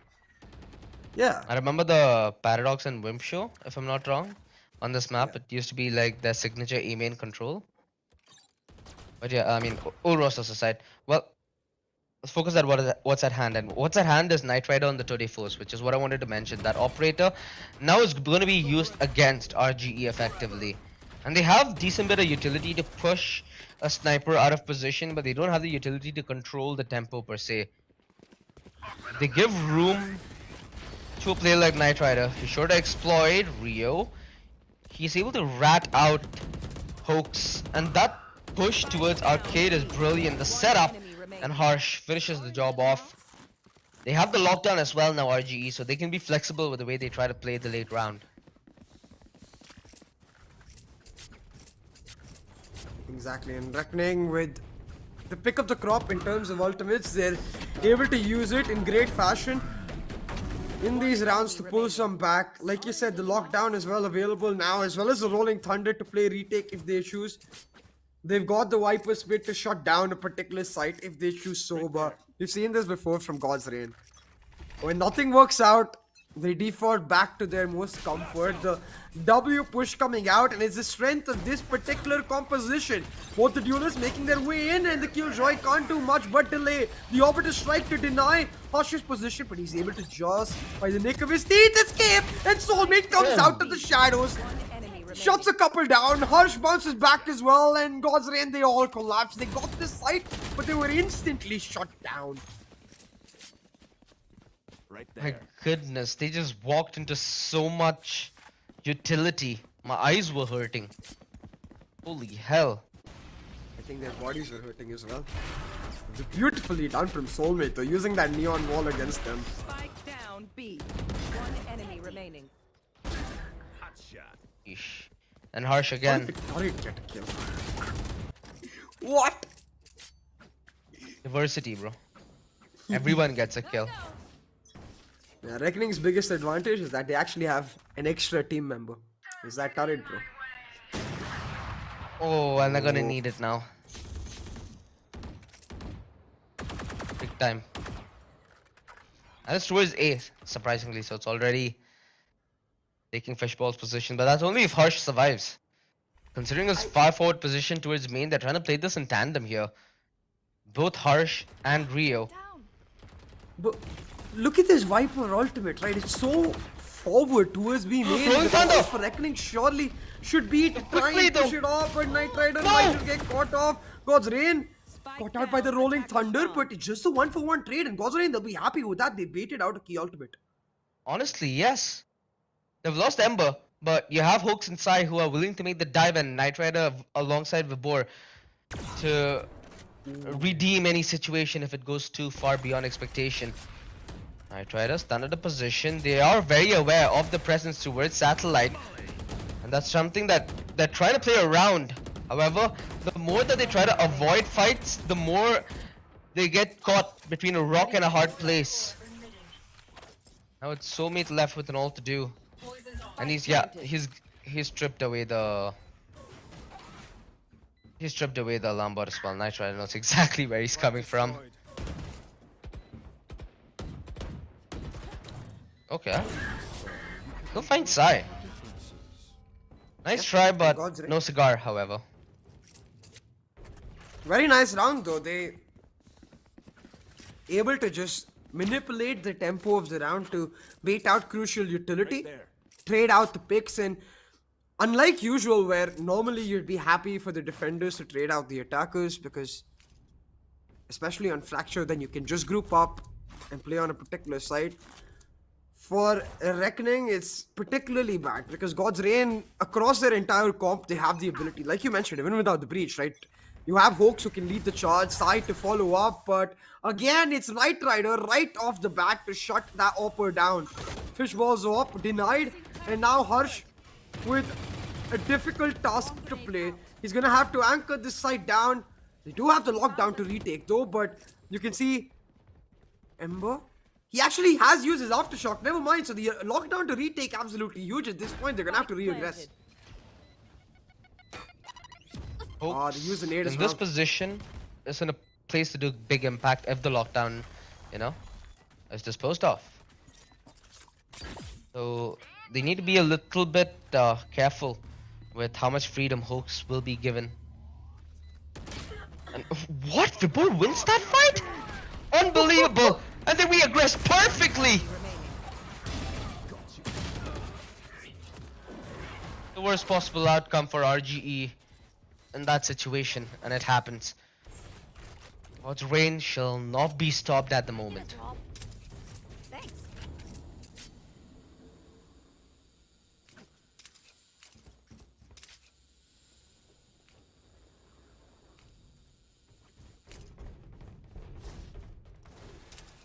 yeah. I remember the Paradox and Wimp show, if I'm not wrong. On this map, Yeah. it used to be like their signature E-main control. But yeah, I mean, all rosters aside. Well, let's focus at what's at hand. And what's at hand is Knight Rider on the 31st, which is what I wanted to mention. That operator now is going to be used against RGE effectively. And they have decent bit of utility to push a sniper out of position, but they don't have the utility to control the tempo per se. They give room to a player like Knight Rider. He's sure to exploit Rio. He's able to rat out Hoax, and that push towards Arcade is brilliant. The setup and Harsh finishes the job off. They have the lockdown as well now, RGE, so they can be flexible with the way they try to play the late round. Exactly, and Reckoning with the pick of the crop in terms of ultimates, they're able to use it in great fashion in these rounds to pull some back. Like you said, the lockdown is well available now, as well as the Rolling Thunder to play retake if they choose. They've got the Viper Spit to shut down a particular site if they choose so, but we've seen this before from God's Reign. When nothing works out, they default back to their most comfort. The W push coming out, and it's the strength of this particular composition. Both the duelists making their way in, and the Killjoy can't do much but delay. The Orbiter strike to deny Hush's position, but he's able to just, by the nick of his teeth, escape, and Soulmate comes out of the shadows. Enemy remaining. Shuts a couple down, Harsh bounces back as well, and God's Reign, they all collapse. They got the site, but they were instantly shut down. right My there. goodness, they just walked into so much utility. My eyes were hurting. Holy hell. I think their bodies were hurting as well. It was beautifully done from Soulmate though, using that neon wall against them. Spike down B. One enemy remaining. Yeesh. And Harsh How again. did Turret get a kill? What? Diversity, bro. Everyone gets a kill. Yeah, Reckoning's biggest advantage is that they actually have an extra team member. Is that turret, bro? Oh, and they're gonna need it now. Big time. And it's towards A, surprisingly, so it's already taking Fishball's position. But that's only if Harsh survives. Considering his far forward position towards main, they're trying to play this in tandem here. Both Harsh and Rio. But look at this Viper ultimate, right? It's so forward towards being made. Rolling The Thunder! call for Reckoning surely should be to try Quickly and push though. it off, but Knight Rider No! might just get caught off. God's Rain Spike caught out by the down, Rolling attackers Thunder, spawn. but it's just a 1-for-1 trade, and God's Rain, they'll be happy with that. They baited out a key ultimate. Honestly, yes. They've lost Ember, but you have Hooks inside who are willing to make the dive, and Knight Rider alongside Vibor to redeem any situation if it goes too far beyond expectation. Knight Rider stunned at the position. They are very aware of the presence towards Satellite, and that's something that they're trying to play around. However, the more that they try to avoid fights, the more they get caught between a rock and a hard place. Now it's Soulmate left with an all to do, and he's stripped away the alarm bot as well. Knight Rider knows exactly where he's coming from. Okay. Go find Sai. Nice try, but God's Rain. no cigar, however. Very nice round though. They able to just manipulate the tempo of the round to bait out crucial utility, trade out the picks, and unlike usual where normally you'd be happy for the defenders to trade out the attackers because especially on Fracture then you can just group up and play on a particular side. For Reckoning, it's particularly bad because God's Rain, across their entire comp, they have the ability, like you mentioned, even without the breach, right? You have Hawks who can lead the charge, side to follow up, but again, it's Knight Rider right off the bat to shut that Opper down. Fishball's up, denied, and now Harsh with a difficult task to play. He's gonna have to anchor this side down. They do have the lockdown to retake though, but you can see Ember. He actually has used his aftershock, never mind. So the lockdown to retake absolutely huge at this point. They're gonna have to reaggress. Hooks They use the nade as in this well. position is in a place to do big impact if the lockdown, is disposed of. So they need to be a little bit careful with how much freedom Hooks will be given. And what? Vibor wins that fight? Unbelievable! And then we aggress perfectly! The worst possible outcome for RGE in that situation, and it happens. God's Rain shall not be stopped at the moment. Thanks.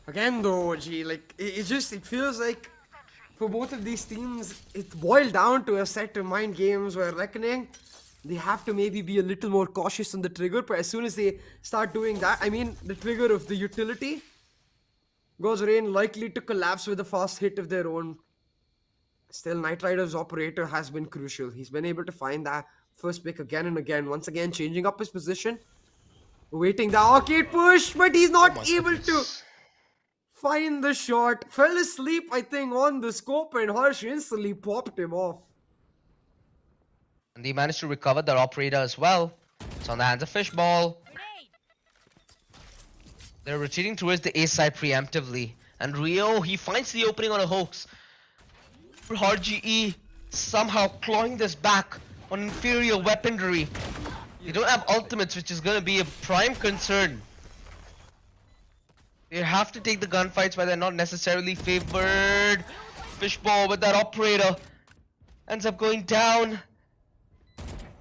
Again though, G, like it feels like for both of these teams, it's boiled down to a set of mind games where Reckoning, they have to maybe be a little more cautious on the trigger, but as soon as they start doing that, I mean the trigger of the utility, God's Rain likely to collapse with a fast hit of their own. Still, Knight Rider's operator has been crucial. He's been able to find that first pick again and again, once again changing up his position. Waiting the arcade push, but he's not able to find the shot. Fell asleep, I think, on the scope, and Harsh instantly popped him off. And they managed to recover their operator as well. It's on the hands of Fishball. They're retreating towards the A side preemptively. And Rio, he finds the opening on a hoax. For RGE, somehow clawing this back on inferior weaponry. They don't have ultimates, which is going to be a prime concern. They have to take the gunfights, but they're not necessarily favored. Fishball with that operator ends up going down.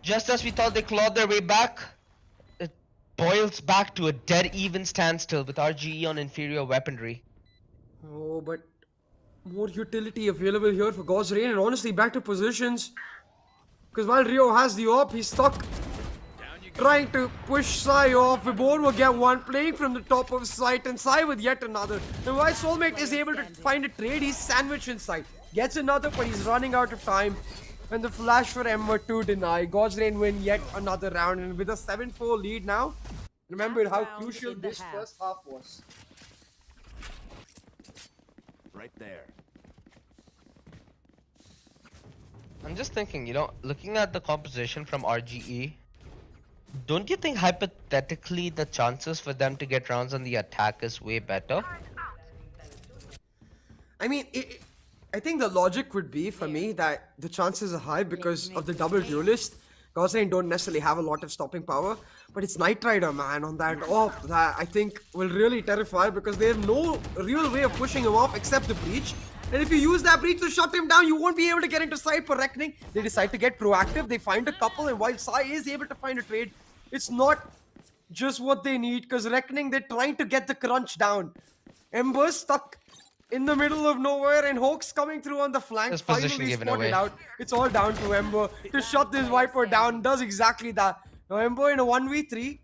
Just as we thought they clawed their way back, it boils back to a dead even standstill with RGE on inferior weaponry. Oh, but more utility available here for God's Rain, and honestly, back to positions. Because while Rio has the op, he's stuck trying to push Sai off. Vibor will get one, playing from the top of sight, and Sai with yet another. And while Soulmate is able to find a trade, he's sandwiched inside. Gets another, but he's running out of time. And the flash for Ember to deny. God's Rain win yet another round, and with a 7-4 lead now. Remember how Round crucial in the this half. first half was. Right there. I'm just thinking, you know, looking at the composition from RGE, don't you think hypothetically the chances for them to get rounds on the attack is way better? I mean, I think the logic would be for me that the chances are high because of the double duelist. Godsrain don't necessarily have a lot of stopping power, but it's Knight Rider, man, on that off that I think will really terrify because they have no real way of pushing him off except the breach. And if you use that breach to shut him down, you won't be able to get into side for Reckoning. They decide to get proactive. They find a couple, and while Sai is able to find a trade, it's not just what they need because Reckoning, they're trying to get the crunch down. Ember's stuck in the middle of nowhere, and Hawks coming through on the flank. This position Finally given spotted away. out. It's all down to Ember to shut this Viper down. Does exactly that. Now Ember in a 1v3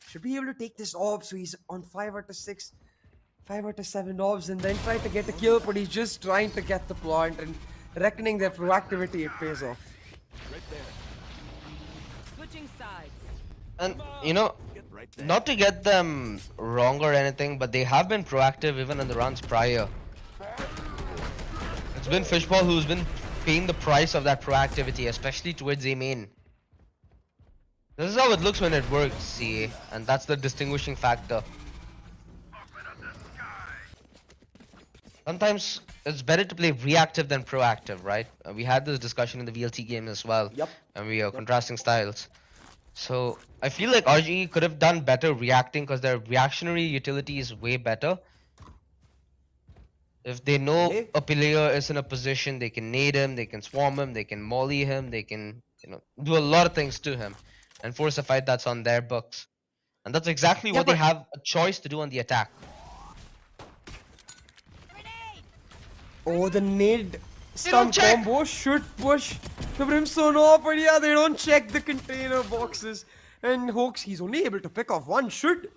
should be able to take this orb, so he's on 5 out of 6, 5 out of 7 orbs, and then try to get a kill, but he's just trying to get the plant, and Reckoning their proactivity, it pays off. Right there. Switching sides. And, you know, Right there. not to get them wrong or anything, but they have been proactive even in the rounds prior. It's been Fishball who's been paying the price of that proactivity, especially towards A main. This is how it looks when it works, CA, and that's the distinguishing factor. Sometimes it's better to play reactive than proactive, right? We had this discussion in the VLT game as well, Yep. and we are contrasting styles. So I feel like RGE could have done better reacting because their reactionary utility is way better. If they know Okay. a player is in a position, they can nade him, they can swarm him, they can molly him, they can, you know, do a lot of things to him and force a fight that's on their books. And that's exactly Yeah, what they but- have a choice to do on the attack. Oh, the nade stun don't check. combo should push the Brimstone off, but yeah, they don't check the container boxes. And Hawks, he's only able to pick off one. Should,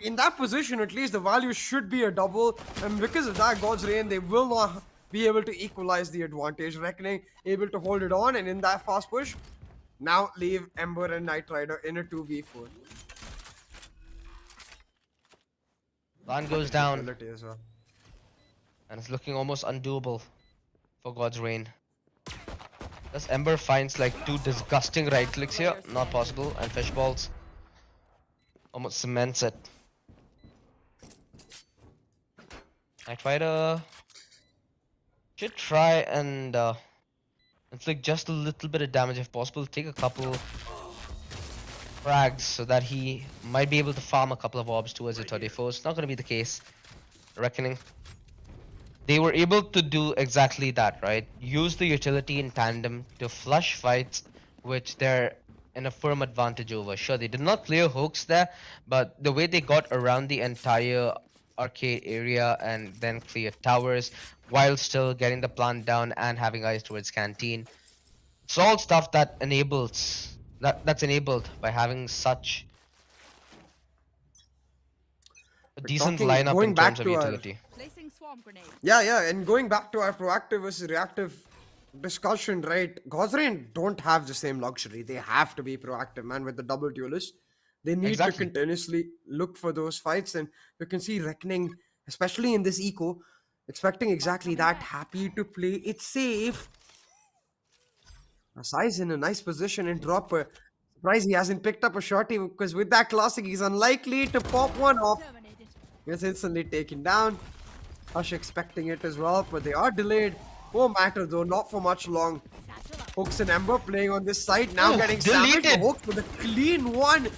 in that position at least, the value should be a double. And because of that, God's Rain, they will not be able to equalize the advantage. Reckoning able to hold it on, and in that fast push, now leave Ember and Knight Rider in a 2v4. Plan goes down, Ability as well. and it's looking almost undoable for God's Reign. This Ember finds like two disgusting right clicks here, not possible, and Fishballs almost cements it. Knight Rider should try and inflict just a little bit of damage if possible. Take a couple frags so that he might be able to farm a couple of orbs towards the 34. It's not going to be the case. Reckoning. They were able to do exactly that, right? Use the utility in tandem to flush fights, which they're in a firm advantage over. Sure, they did not clear hooks there, but the way they got around the entire arcade area and then clear towers while still getting the plant down and having eyes towards canteen. It's all stuff that enables that's enabled by having such a decent talking- lineup going in back terms of to our- utility. Placing swarm grenade. Yeah, and going back to our proactive versus reactive discussion, right? Gozrain don't have the same luxury. They have to be proactive, man, with the double duelist. They need Exactly. to continuously look for those fights, and you can see Reckoning, especially in this eco, expecting exactly that. Happy to play it safe. Asai's in a nice position and drop a surprise he hasn't picked up a shorty because with that classic he's unlikely to pop one off. Terminated. Gets instantly taken down. Hush expecting it as well, but they are delayed. Won't matter though, not for much long. Satchel out. Hooks and Ember playing on this side, now Oh, getting sandwiched. deleted. Hooks with a clean one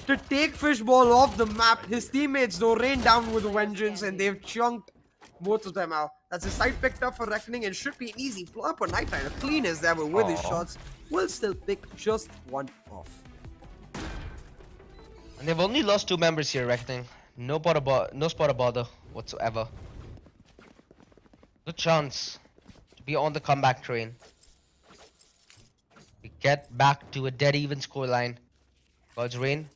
to take Fishball off the map. His teammates though rain down with vengeance and they've chunked both of them out. That's a side picked up for Reckoning and should be an easy flop for Night Rider. Clean as ever with his shots. Will still pick just one off. And they've only lost 2 members here, Reckoning. No spot of bother whatsoever. Good chance to be on the comeback train. We get back to a dead even scoreline. God's Reign.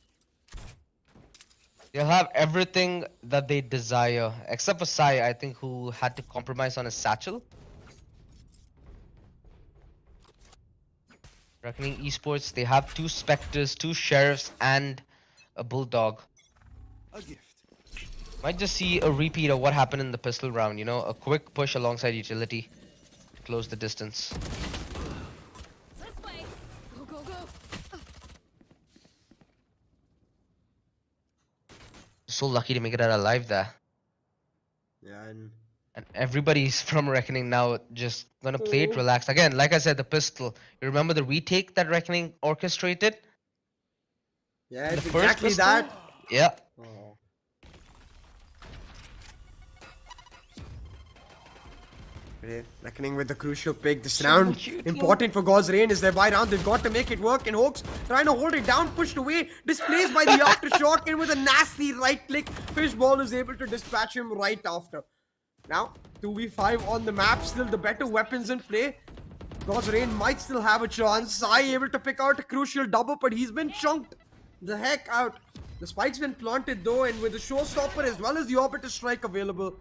They'll have everything that they desire, except for Sai, I think, who had to compromise on his satchel. Reckoning Esports, they have 2 Spectres, 2 Sheriffs, and a Bulldog. A gift. Might just see a repeat of what happened in the pistol round, you know, a quick push alongside utility to close the distance. This way. Go, go, go. So lucky to make it out alive there. Yeah, and And everybody's from Reckoning now just gonna play it relaxed. Again, like I said, the pistol. You remember the retake that Reckoning orchestrated? yeah, The it's first exactly pistol? that. Yeah. Oh. Okay, Reckoning with the crucial pick this So round. much util. Important for God's Reign is their buy round. They've got to make it work. And Hawks trying to hold it down, pushed away, displaced by the aftershock, and with a nasty right click, Fishball is able to dispatch him right after. Now, 2v5 on the map, still the better weapons in play. God's Reign might still have a chance. Sai able to pick out a crucial double, but he's been chunked the heck out. The spike's been planted though, and with the showstopper as well as the orbiter strike available,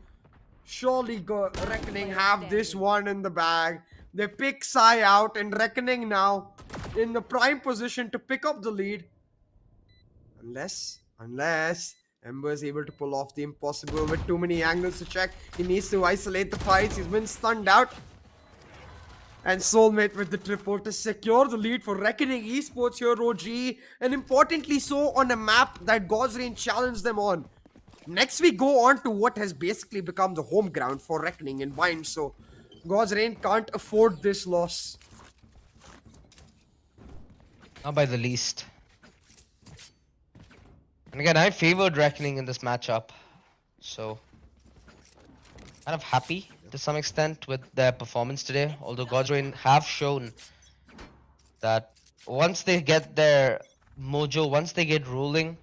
surely Reckoning have this one in the bag. They pick Sai out, and Reckoning now in the prime position to pick up the lead. Unless Ember is able to pull off the impossible with too many angles to check. He needs to isolate the fights. He's been stunned out. And Soulmate with the triple to secure the lead for Reckoning Esports here, OG. And importantly so on a map that God's Reign challenged them on. Next we go on to what has basically become the home ground for Reckoning and Bind. So God's Reign can't afford this loss. Not by the least. And again, I favored Reckoning in this matchup. So, kind of happy to some extent with their performance today. Although God's Reign have shown that once they get their mojo, once they get rolling,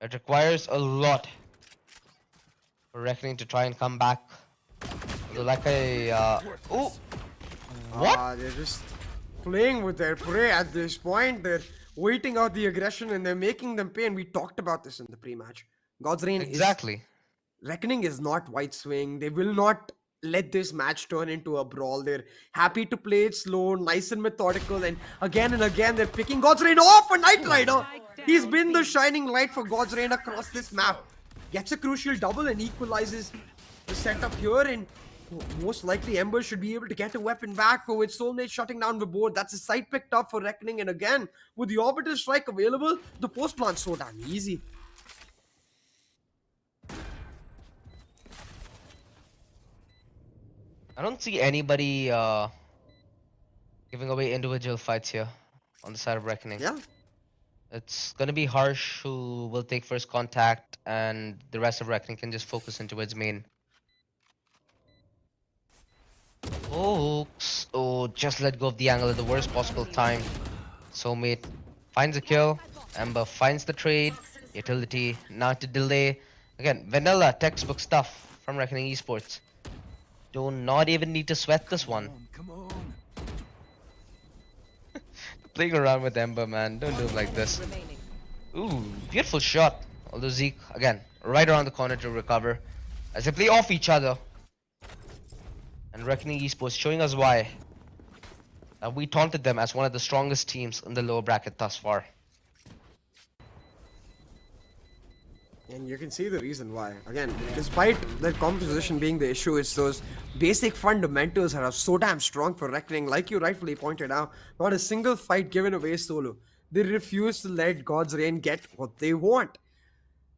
it requires a lot for Reckoning to try and come back. Although like oh! What? They're just playing with their prey at this point. They're waiting out the aggression and they're making them pay. And we talked about this in the pre-match. God's Reign Exactly. Reckoning is not white swing. They will not let this match turn into a brawl. They're happy to play it slow, nice and methodical. And again they're picking God's Reign off for Knight Rider. He's been the shining light for God's Reign across this map. Gets a crucial double and equalizes the setup here. And most likely Ember should be able to get a weapon back with Soulmate shutting down the board. That's a side picked up for Reckoning. And again, with the orbital strike available, the post plant's so damn easy. I don't see anybody giving away individual fights here on the side of Reckoning. Yeah. It's gonna be Harsh who will take first contact, and the rest of Reckoning can just focus into its main. Oh, just let go of the angle at the worst possible time. Soulmate finds a kill. Ember finds the trade. Utility now to delay. Again, vanilla textbook stuff from Reckoning Esports. Do not even need to sweat this one. Come on. Playing around with Ember, man. Don't do him like this. Remaining. Ooh, beautiful shot. Although Zeke, again, right around the corner to recover. As they play off each other. And Reckoning Esports showing us why. We taunted them as one of the strongest teams in the lower bracket thus far. And you can see the reason why. Again, despite their composition being the issue, it's those basic fundamentals that are so damn strong for Reckoning. Like you rightfully pointed out, not a single fight given away solo. They refuse to let God's Reign get what they want.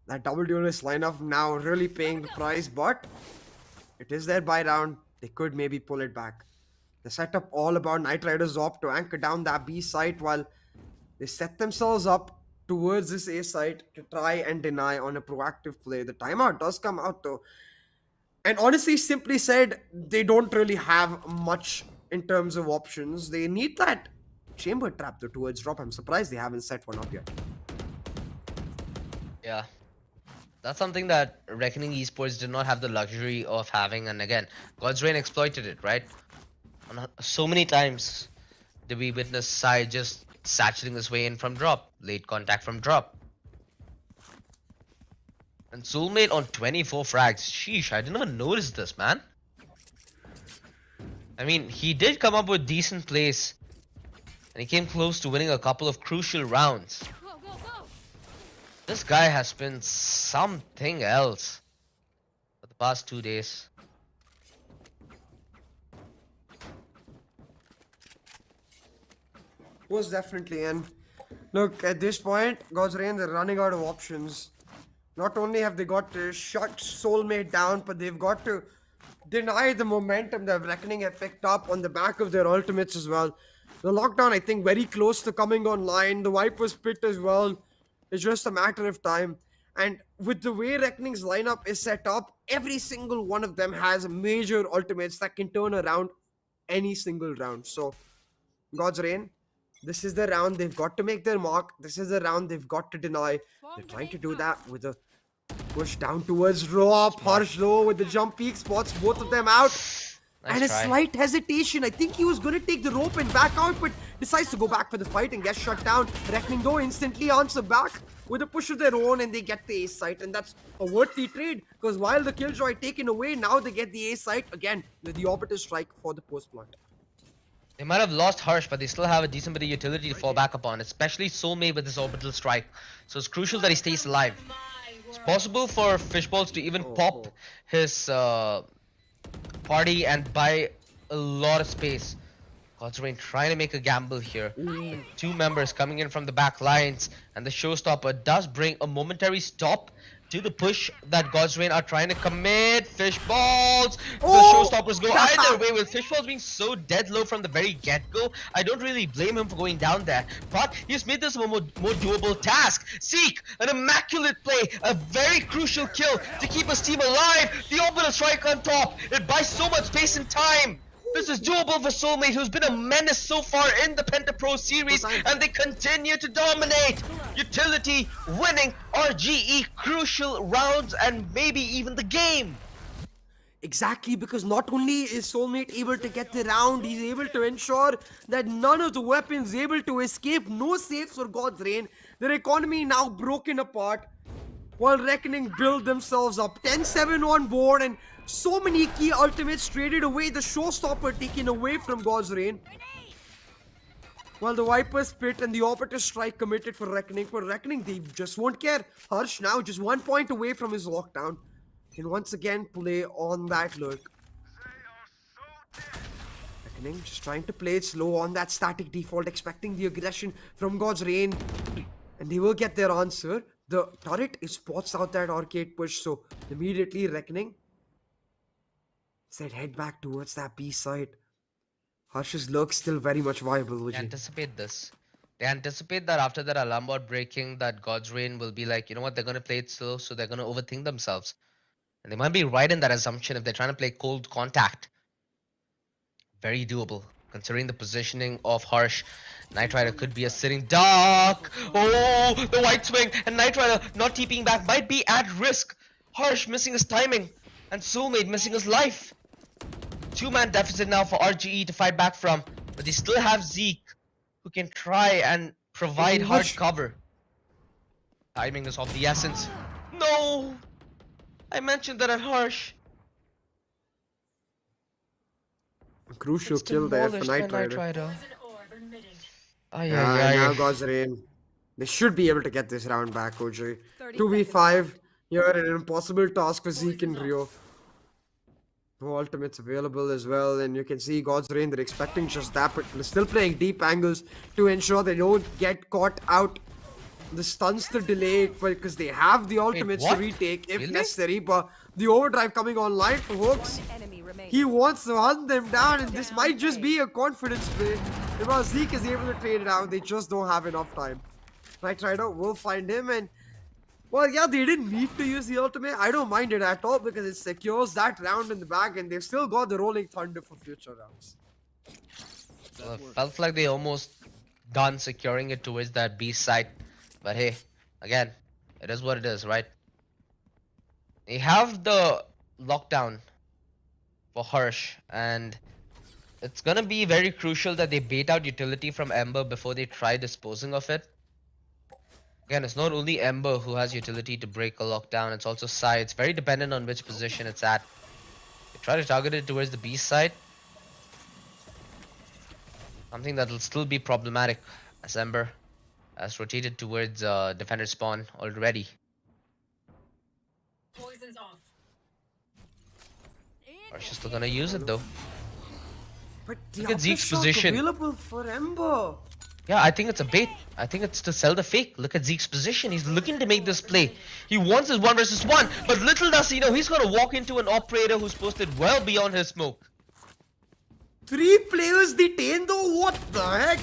That double duelist lineup now really paying the price, but it is their buy down. They could maybe pull it back. The setup all about Knight Rider's op to anchor down that B site while they set themselves up towards this A site to try and deny on a proactive play. The timeout does come out though. And honestly, simply said, they don't really have much in terms of options. They need that chamber trap though towards drop. I'm surprised they haven't set one up yet. Yeah. That's something that Reckoning Esports did not have the luxury of having, and again, God's Reign exploited it, right? So many times did we witness Sai just satchelating his way in from drop, late contact from drop. And Soulmate on 24 frags. Sheesh, I did not notice this, man. I mean, he did come up with decent plays, and he came close to winning a couple of crucial rounds. Go, go, go! This guy has been something else for the past 2 days. Was definitely. And look, at this point, God's Reign, they're running out of options. Not only have they got to shut Soulmate down, but they've got to deny the momentum that Reckoning have picked up on the back of their ultimates as well. The lockdown, I think, very close to coming online. The Viper's Pit as well. It's just a matter of time. And with the way Reckoning's lineup is set up, every single one of them has major ultimates that can turn around any single round. So, God's Reign, this is the round they've got to make their mark. This is the round they've got to deny. They're trying to do that with a push down towards Rob. Harsh low with the jump peak spots both of them out. Nice And a try. slight hesitation. I think he was going to take the rope and back out, but decides to go back for the fight and gets shut down. Reckoning though instantly answer back with a push of their own, and they get the ace sight. And that's a worthy trade, because while the killjoy taken away, now they get the ace sight again with the operative strike for the post plant. They might have lost Harsh, but they still have a decent bit of utility to fall back upon, especially Soulmate with his orbital strike. So it's crucial that he stays alive. It's possible for Fishballs to even pop his party and buy a lot of space. God's Reign trying to make a gamble here. Two members coming in from the back lines, and the showstopper does bring a momentary stop to the push that God's Reign are trying to commit. Fishballs! The showstoppers go either way, with Fishballs being so dead low from the very get-go. I don't really blame him for going down there, but he's made this a more doable task. Zeke, an immaculate play, a very crucial kill to keep his team alive. The orbital strike on top, it buys so much space and time. This is doable for Soulmate, who's been a menace so far in the Penta Pro Series, and they continue to dominate. Utility, winning, RGE, crucial rounds, and maybe even the game. Exactly, because not only is Soulmate able to get the round, he's able to ensure that none of the weapons able to escape. No safes for God's Reign. Their economy now broken apart, while Reckoning build themselves up. 10-7 on board, and so many key ultimates traded away. The showstopper taken away from God's Reign, while the Viper's Pit and the operative strike committed for Reckoning. For Reckoning, they just won't care. Harsh now just 1 point away from his lockdown, and once again play on that lurk. Reckoning just trying to play it slow on that static default, expecting the aggression from God's Reign, and they will get their answer. The turret spots out that arcade push, so immediately Reckoning said head back towards that B side. Harsh's lurk still very much viable, They would you? anticipate this. They anticipate that after that alarm bot breaking, that God's Reign will be like, you know what, they're going to play it slow, so they're going to overthink themselves. And they might be right in that assumption if they're trying to play cold contact. Very doable, considering the positioning of Harsh. Knight Rider could be a sitting duck. Oh, the white swing, and Knight Rider not TPing back might be at risk. Harsh missing his timing, and Soulmate missing his life. Two-man deficit now for RGE to fight back from, but they still have Zeke, who can try and provide hard cover. Timing is of the essence. No! I mentioned that at Harsh. A crucial It's kill there for demolished by Knight Rider. Ay, Yeah, ay, and ay. now God's Reign. They should be able to get this round back, OJ. 30 2v5. Here, an impossible task for Zeke and Rio. No ultimates available as well, and you can see God's Reign, they're expecting just that, but they're still playing deep angles to ensure they don't get caught out. The stuns to delay, because they have the ultimates to what? retake if Really? necessary, but the overdrive coming online for Hooks. Enemy remaining. He wants to hunt them down, and this might just be a confidence play. Because Zeke is able to trade it out, they just don't have enough time. Knight Rider will find him, and well, yeah, they didn't need to use the ultimate. I don't mind it at all because it secures that round in the bag, and they've still got the Rolling Thunder for future rounds. Well, it felt like they almost done securing it towards that B side. But hey, again, It is what it is, right? They have the lockdown for Harsh, and it's gonna be very crucial that they bait out utility from Ember before they try disposing of it. Again, it's not only Ember who has utility to break a lockdown, it's also Sai. It's very dependent on which position it's at. They try to target it towards the B side. Something that'll still be problematic as Ember has rotated towards defender spawn already. Poison's off. Harsh is still gonna use it though. But the Look at Zeke's aftershock position. available for Ember. Yeah, I think it's a bait. I think it's to sell the fake. Look at Zeke's position. He's looking to make this play. He wants his 1 versus 1, but little does he know he's gonna walk into an operator who's posted well beyond his smoke. 3 players detained though, what the heck?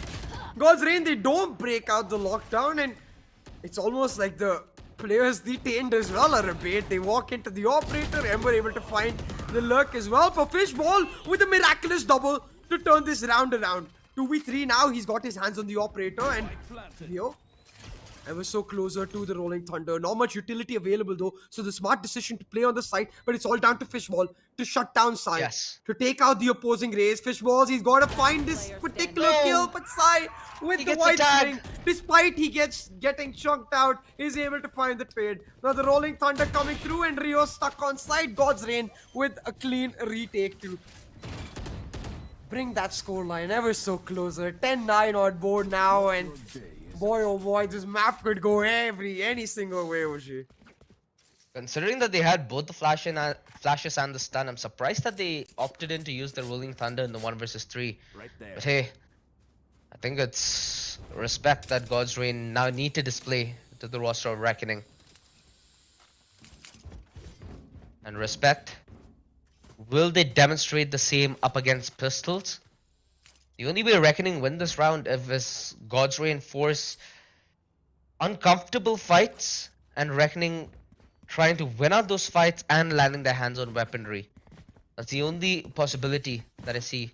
God's Reign, they don't break out the lockdown, and it's almost like the players detained as well are a bait. They walk into the operator, Ember able to find the lurk as well for Fishball with a miraculous double to turn this round around. 2v3 now, he's got his hands on the operator, and Leo, ever so closer to the Rolling Thunder. Not much utility available though, so the smart decision to play on the side, but it's all down to Fishball to shut down Sai. Yes. To take out the opposing rays. Fishballs, he's got to find this particular kill, but Sai with He the gets the white tag. string, despite he gets getting chunked out, is able to find the trade. Now the Rolling Thunder coming through, and Rio stuck on side. God's Reign with a clean retake to bring that scoreline ever so closer. 10-9 on board now, and boy oh boy, this map could go any single way, Oji. Considering that they had both the flashes and the stun, I'm surprised that they opted in to use the Rolling Thunder in the 1 versus 3. But hey, I think it's respect that God's Reign now need to display to the roster of Reckoning. And respect. Will they demonstrate the same up against Pistols? The only way Reckoning win this round is God's Reign force uncomfortable fights and Reckoning trying to win out those fights and landing their hands on weaponry. That's the only possibility that I see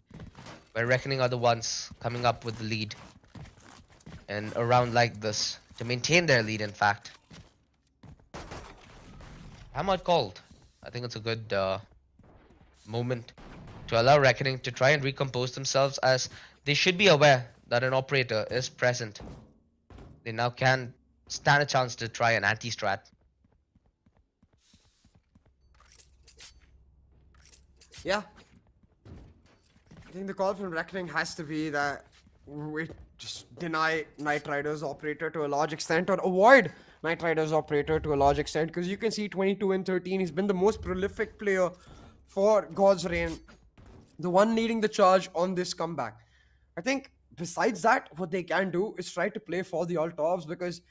where Reckoning are the ones coming up with the lead in a round like this to maintain their lead, in fact. I'm not called. I think it's a good moment to allow Reckoning to try and recompose themselves, as they should be aware that an operator is present. They now can stand a chance to try an anti-strat. Yeah. I think the call from Reckoning has to be that we just deny Knight Rider's operator to a large extent, or avoid Knight Rider's operator to a large extent, because you can see 22 and 13, he's been the most prolific player for God's Reign, the one leading the charge on this comeback. I think besides that, what they can do is try to play for the alt-offs, because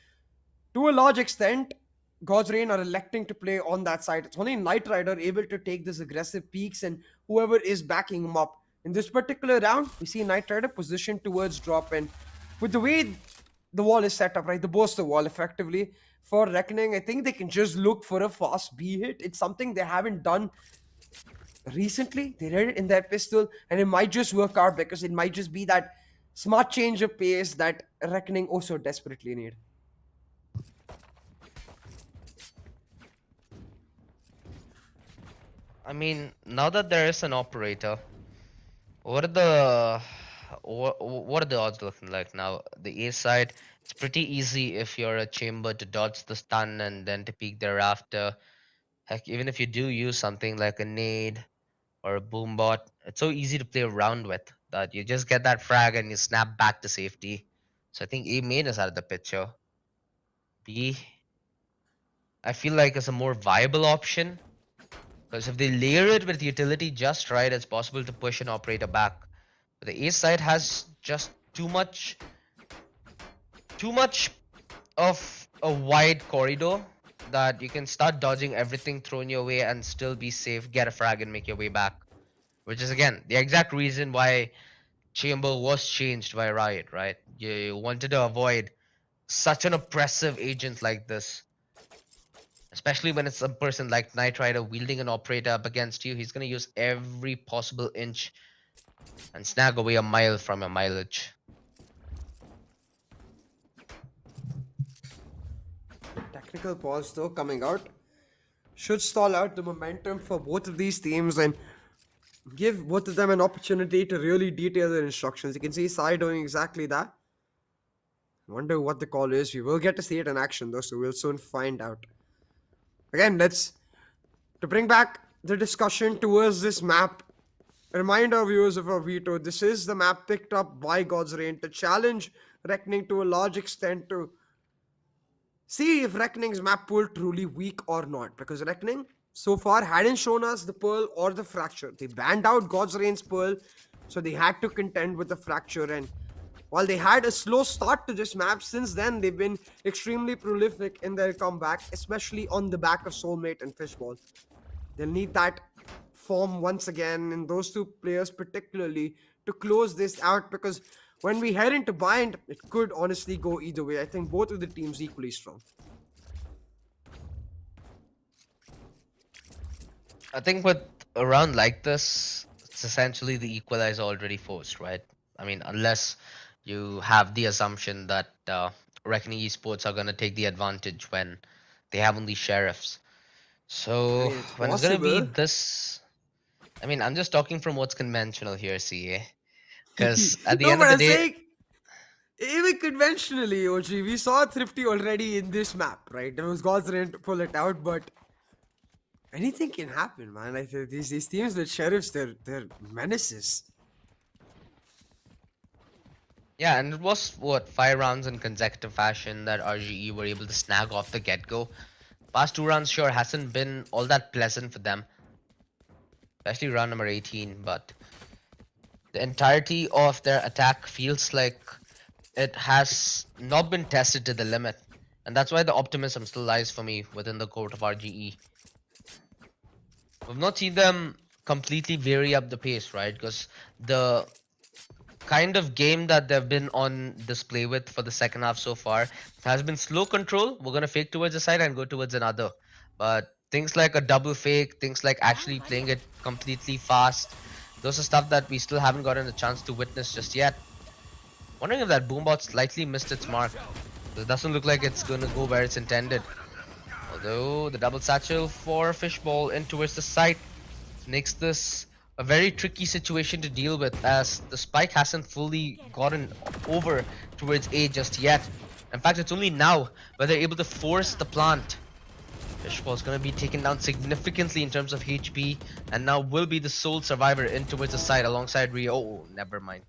to a large extent, God's Reign are electing to play on that side. It's only Knight Rider able to take this aggressive peaks and whoever is backing him up. In this particular round, we see Knight Rider positioned towards drop, and with the way the wall is set up, right, the bolster wall effectively, for Reckoning, I think they can just look for a fast B hit. It's something they haven't done recently. They did it in their pistol, and it might just work out because it might just be that smart change of pace that Reckoning also desperately need. I mean, now that there is an operator, what are the odds looking like now? The A side, it's pretty easy if you're a chamber to dodge the stun and then to peek thereafter. Heck, even if you do use something like a nade or a boom bot, it's so easy to play around with that you just get that frag and you snap back to safety. So I think A main is out of the picture. B, I feel like it's a more viable option, because if they layer it with utility just right, it's possible to push an operator back. But the A side has just too much of a wide corridor that you can start dodging everything thrown your way and still be safe, get a frag and make your way back. Which is again the exact reason why Chamber was changed by Riot, right? You wanted to avoid such an oppressive agent like this. Especially when it's a person like Knight Rider wielding an operator up against you, he's gonna use every possible inch and snag away a mile from your mileage. technical pause though coming out should stall out the momentum for both of these teams and give both of them an opportunity to really detail their instructions. You can see Sai doing exactly that. Wonder what the call is. We will get to see it in action though, so we'll soon find out. Again, let's to bring back the discussion towards this map. Remind our viewers of our veto. This is the map picked up by God's Reign to challenge Reckoning to a large extent to see if Reckoning's map pool truly weak or not. Because Reckoning so far hadn't shown us the Pearl or the Fracture. They banned out God's Reign's Pearl, so they had to contend with the Fracture. And while they had a slow start to this map, since then they've been extremely prolific in their comeback, especially on the back of Soulmate and Fishball. They'll need that form once again, and those two players particularly, to close this out, because when we head into bind, it could honestly go either way. I think both of the teams equally strong. I think with a round like this, it's essentially the equalizer already forced, right? I mean, unless you have the assumption that Reckoning Esports are going to take the advantage when they have only sheriffs. So It's when it's going to be possible. this, I mean, I'm just talking from what's conventional here, CA. Because at the No, end but of the I'm day, saying, even conventionally, OG, we saw Thrifty already in this map, right? There was God's Reign to pull it out, but anything can happen, man. I think these teams with sheriffs, they're menaces. yeah, and it was what 5 rounds in consecutive fashion that RGE were able to snag off the get-go. Past 2 rounds sure hasn't been all that pleasant for them, especially round number 18, but the entirety of their attack feels like it has not been tested to the limit, and that's why the optimism still lies for me within the court of RGE. We've not seen them completely vary up the pace, right? Because the kind of game that they've been on display with for the second half so far has been slow control. We're gonna fake towards a side and go towards another, but things like a double fake, things like actually playing it completely fast, those are stuff that we still haven't gotten a chance to witness just yet. Wondering if that boombot slightly missed its mark. It doesn't look like it's gonna go where it's intended. Although the double satchel for Fishball in towards the site makes this a very tricky situation to deal with, as the spike hasn't fully gotten over towards A just yet. In fact, it's only now where they're able to force the plant. Fishball's gonna be taken down significantly in terms of HP, and now will be the sole survivor in towards the side alongside Rio. Oh, never mind.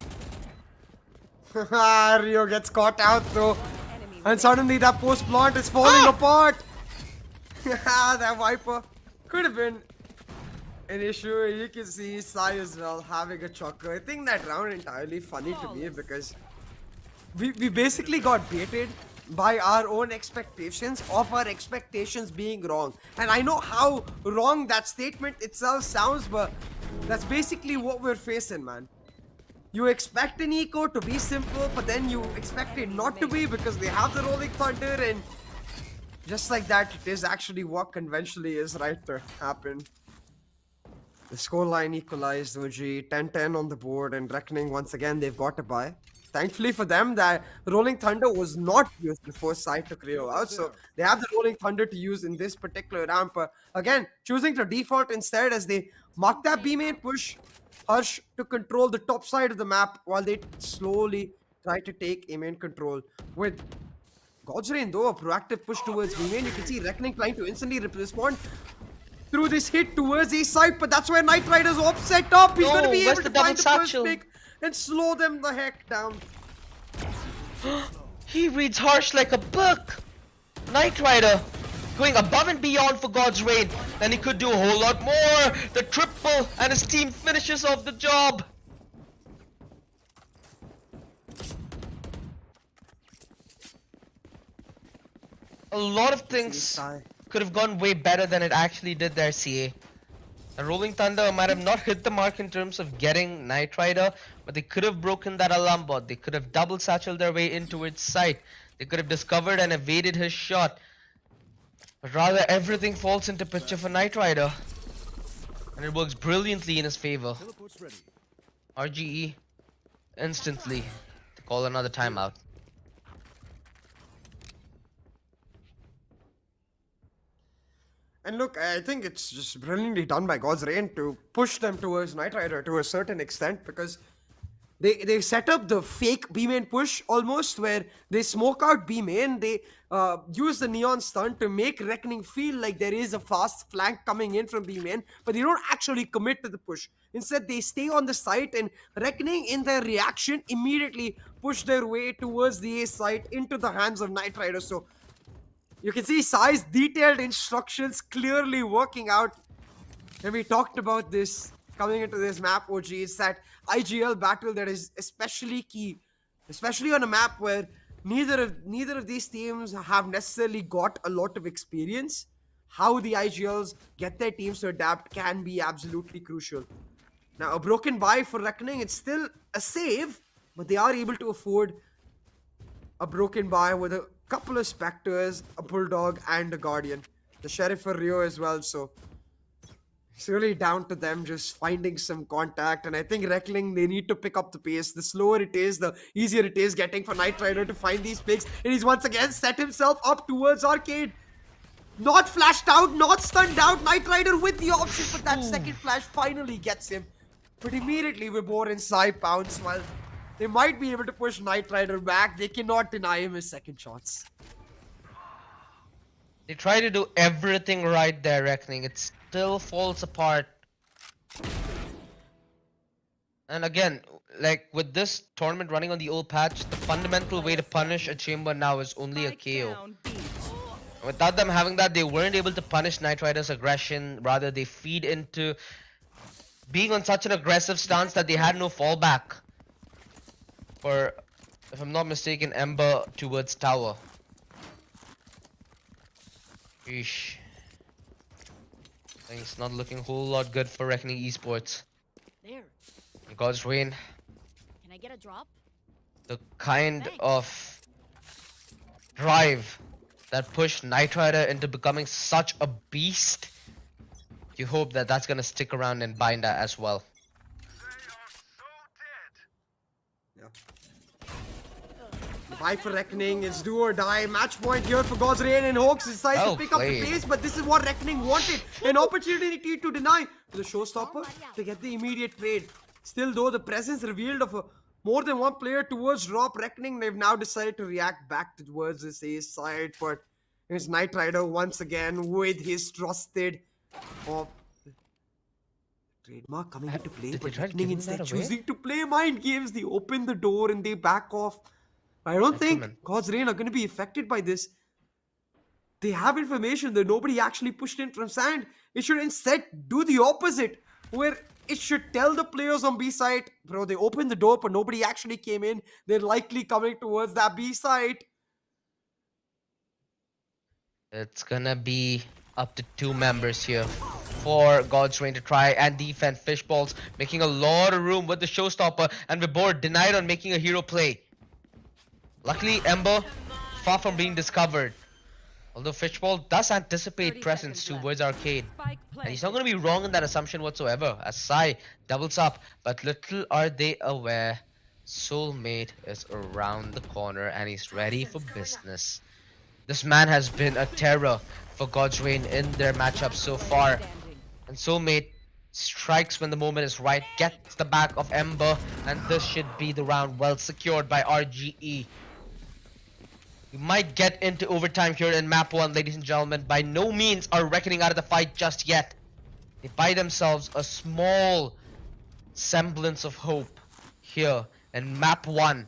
Rio gets caught out though, and suddenly that post plant is falling apart. That Viper could have been an issue. You can see Sai as well having a chuckle. I think that round entirely funny to me because we basically got baited by our own expectations of our expectations being wrong. And I know how wrong that statement itself sounds, but that's basically what we're facing, man. You expect an eco to be simple, but then you expect it not to be because they have the Rolling Thunder, and just like that, it is actually what conventionally is right to happen. The scoreline equalized, OG 10-10 on the board, and Reckoning once again they've got a bye. Thankfully for them, that Rolling Thunder was not used before Sai took Rio out, so they have the Rolling Thunder to use in this particular ramp. Again, choosing to default instead as they mark that B main push. Harsh to control the top side of the map while they slowly try to take A main control. With God's Reign though, a proactive push towards B main. You can see Reckoning trying to instantly respond through this hit towards A side, but that's where Knight Rider's op set up. He's going to be able to find the first pick and slow them the heck down. He reads Harsh like a book. Knight Rider going above and beyond for God's Reign, and he could do a whole lot more. The triple, and his team finishes off the job. A lot of things could have gone way better than it actually did there, CA. The Rolling Thunder might have not hit the mark in terms of getting Knight Rider, but they could have broken that alarm bot. They could have double satcheled their way into its site. They could have discovered and evaded his shot. But rather, everything falls into picture for Knight Rider, and it works brilliantly in his favor. RGE instantly to call another timeout. And look, I think it's just brilliantly done by God's Reign to push them towards Knight Rider to a certain extent, because they set up the fake B main push almost, where they smoke out B main. They use the neon stun to make Reckoning feel like there is a fast flank coming in from B main, but they don't actually commit to the push. Instead, they stay on the site, and Reckoning, in their reaction, immediately push their way towards the A site into the hands of Knight Rider. So you can see Sai's detailed instructions clearly working out. And we talked about this coming into this map, OG. It's that IGL battle that is especially key, especially on a map where neither of these teams have necessarily got a lot of experience. How the IGLs get their teams to adapt can be absolutely crucial. Now, a broken buy for Reckoning, it's still a save, but they are able to afford a broken buy with a couple of Spectres, a Bulldog, and a Guardian. The Sheriff for Rio as well, so it's really down to them just finding some contact. And I think Reckoning, they need to pick up the pace. The slower it is, the easier it is getting for Knight Rider to find these picks. And he's once again set himself up towards Arcade. Not flashed out, not stunned out. Knight Rider with the option, but that second flash finally gets him. But immediately Vibor and Sai pounce. While they might be able to push Knight Rider back, they cannot deny him his second shots. They try to do everything right there, Reckoning. It still falls apart. And again, like with this tournament running on the old patch, the fundamental way to punish a chamber now is only a KO. Down B. Without them having that, they weren't able to punish Knight Rider's aggression. Rather, they feed into being on such an aggressive stance that they had no fallback. For, if I'm not mistaken, Ember towards tower. Eesh. Things not looking a whole lot good for Reckoning Esports. There. God's Reign, Can I get a drop? the kind of drive that pushed Knight Rider into becoming such a beast, you hope that that's gonna stick around in Binder as well. Buy for Reckoning, it's do or die. Match point here for God's Reign, and Hawks decides to Well pick up the played. pace, but this is what Reckoning wanted. An opportunity to deny for the showstopper to get the immediate trade. Still though, the presence revealed of more than one player towards drop Reckoning, they've now decided to react back towards this A side, but here's Knight Rider once again with his trusted trademark coming into play, did they but try to Reckoning give him that instead away? choosing to play mind games. They open the door and they back off. I don't think Gentlemen. God's Reign are going to be affected by this. They have information that nobody actually pushed in from sand. It should instead do the opposite, where it should tell the players on B side, bro, they opened the door, but nobody actually came in. They're likely coming towards that B side. It's gonna be up to 2 members here for God's Reign to try and defend Fishballs, making a lot of room with the showstopper, and Vibor denied on making a hero play. Luckily, Ember far from being discovered. Although Fishball does anticipate 30 presence seconds left. towards Arcade. Spike And he's planted. not going to be wrong in that assumption whatsoever, as Sai doubles up. But little are they aware, Soulmate is around the corner and he's ready for business. This man has been a terror for God's Reign in their matchup so far. Standing. And Soulmate strikes when the moment is right, gets the back of Ember, and this should be the round well secured by RGE. We might get into overtime here in map 1, ladies and gentlemen. By no means are Reckoning out of the fight just yet. They buy themselves a small semblance of hope here in map 1,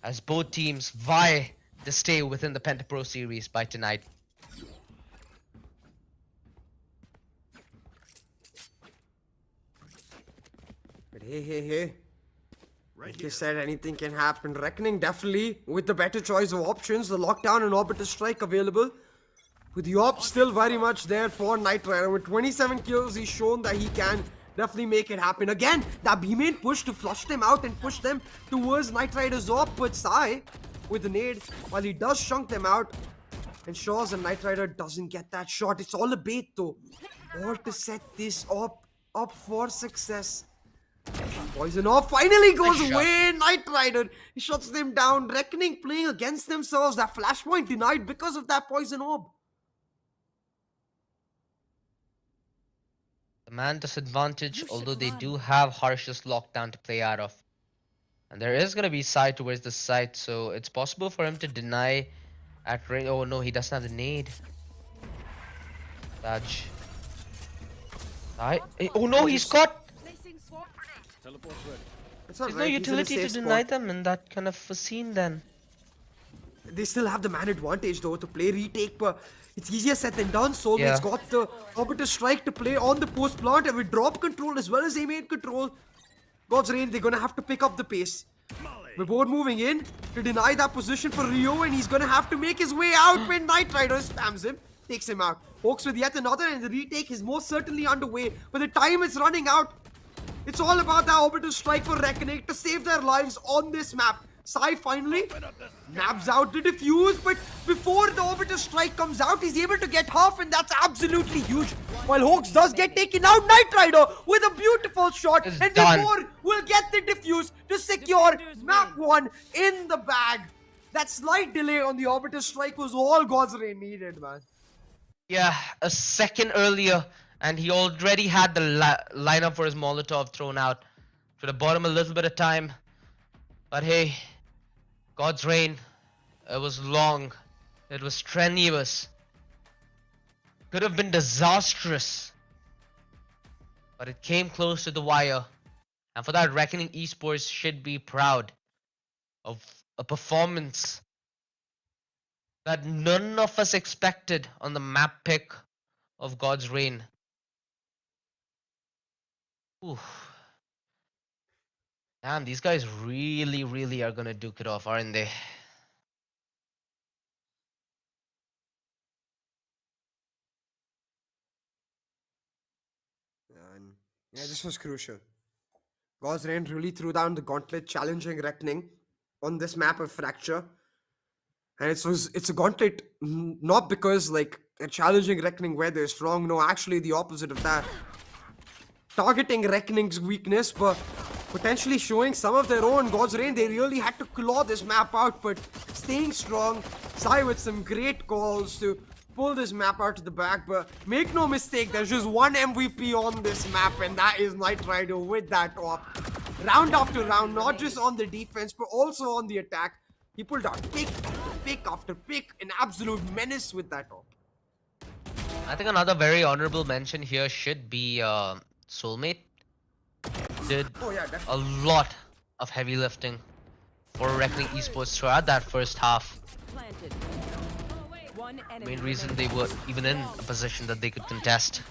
as both teams vie to stay within the Penta Pro Series by tonight. But hey. Like you said, anything can happen. Reckoning definitely with the better choice of options. The lockdown and orbital strike available. With the op still very much there for Knight Rider. With 27 kills, he's shown that he can definitely make it happen. Again, that B-main push to flush them out and push them towards Knight Rider's op. But Sai with the nade, while he does chunk them out, ensures that Knight Rider doesn't get that shot. It's all a bait though. All to set this op up for success. Poison off finally goes Nice shot. away. Knight Rider, he shuts them down. Reckoning playing against themselves. That flashpoint denied because of that poison orb. The man disadvantage, although they do have harshest lockdown to play out of. And there is gonna be side towards the side, so it's possible for him to deny at range. Oh no, he doesn't have the nade. Dodge. Oh no, he's caught! Placing swamp grenade. It's not There's no right. He's in a utility to safe deny spot. them in that kind of a scene then. They still have the man advantage though to play retake, but it's easier said than done. Soulmate's Yeah. got the Orbiter Strike to play on the post plant and with drop control as well as aim control. God's Reign, they're gonna have to pick up the pace. We're both moving in to deny that position for Rio, and he's gonna have to make his way out when Knight Rider spams him, takes him out. Hawks with yet another, and the retake is most certainly underway, but the time is running out. It's all about that orbital strike for Reckoning to save their lives on this map. Sai finally nabs out the defuse, but before the orbital strike comes out, he's able to get half, and that's absolutely huge. While Hawks does get taken out, Knight Rider with a beautiful shot, It's and done. Vibor will get the defuse to secure map 1 in the bag. That slight delay on the orbital strike was all God's Reign needed, man. Yeah, a second earlier, and he already had the lineup for his Molotov thrown out. Should have bought him a little bit of time. But hey, God's Reign, it was long. It was strenuous. Could have been disastrous. But it came close to the wire. And for that, Reckoning Esports should be proud of a performance that none of us expected on the map pick of God's Reign. Ooh. Damn, these guys really are gonna duke it off, aren't they? And yeah, this was crucial. God's Reign really threw down the gauntlet, challenging Reckoning on this map of Fracture. And it's a gauntlet not because like a challenging Reckoning where they're strong. No, actually the opposite of that. Targeting Reckoning's weakness, but potentially showing some of their own. God's Reign, they really had to claw this map out, but staying strong. Sai with some great calls to pull this map out to the back, but make no mistake, there's just one MVP on this map, and that is Knight Rider with that top. Round after round, not just on the defense, but also on the attack. He pulled out pick after pick after pick, an absolute menace with that top. I think another very honorable mention here should be Soulmate. Did Oh yeah, a definitely. lot of heavy lifting for Reckoning Esports throughout that first half. Planted. One enemy Main reason remaining. they were even in a position that they could contest.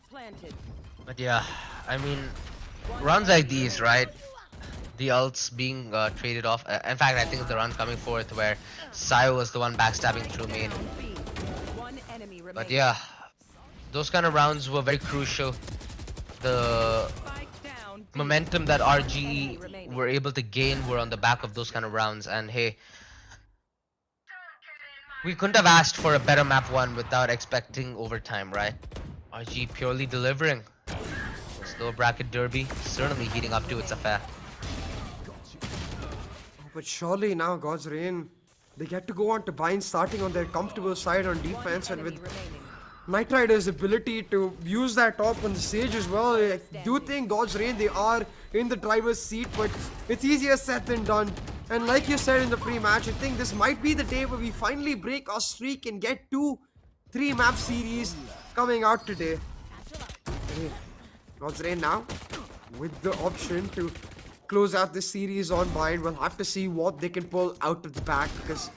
Planted. But yeah, I mean, runs like these, right? The ults being traded off. In fact, I think the run coming forth where Sai was the one backstabbing through main. B. One enemy remaining. But yeah, those kind of rounds were very crucial. The Spike down. B. momentum that RGE were able to gain were on the back of those kind of rounds. And hey, we couldn't have asked for a better map 1 without expecting overtime, right? RGE purely delivering. Slow bracket derby certainly heating up to its affair. But surely now God's Reign, they get to go on to bind starting on their comfortable side on defense, and with Enemy remaining. Knight Rider's ability to use that top on the stage as well. I do think God's Reign, they are in the driver's seat, but it's easier said than done. And like you said in the pre-match, I think this might be the day where we finally break our streak and get 2-3 map series coming out today. God's Reign now with the option to close out this series on bind. We'll have to see what they can pull out of the back, because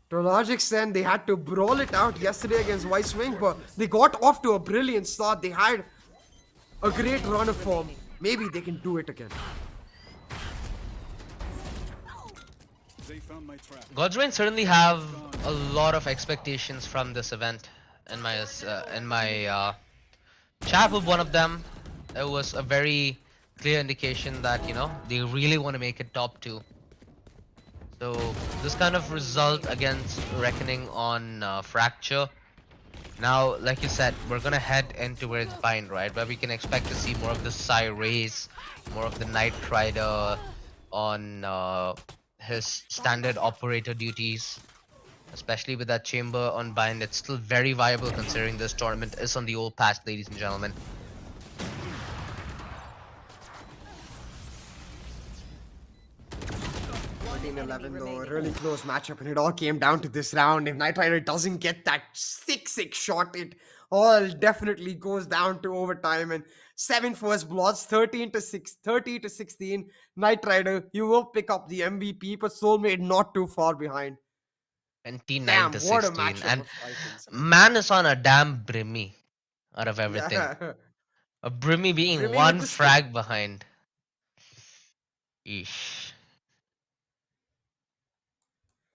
to a large extent they had to brawl it out yesterday against White Swing, but they got off to a brilliant start. They had a great run of form. Maybe they can do it again. They found my trap. God's Reign certainly have a lot of expectations from this event. In my chat with one of them, it was a very clear indication that they really want to make it top 2. So this kind of result against Reckoning on Fracture. Now, like you said, we're gonna head in towards Bind, right? Where we can expect to see more of the Sai raise, more of the Knight Rider on his standard operator duties. especially with that chamber on bind. It's still very viable considering this tournament is on the old patch, ladies and gentlemen. 11 though, a really close matchup, and it all came down to this round. If Knight Rider doesn't get that 6-6 shot, it all definitely goes down to overtime. And 7 first bloods, 30 to 16. Knight Rider, you will pick up the MVP, but Soulmate not too far behind. 29 Damn, to what a 16. matchup And of fightings. man is on a damn Brimmy out of everything. Yeah. A Brimmy being Brimmy with one the skill. frag behind. Eesh.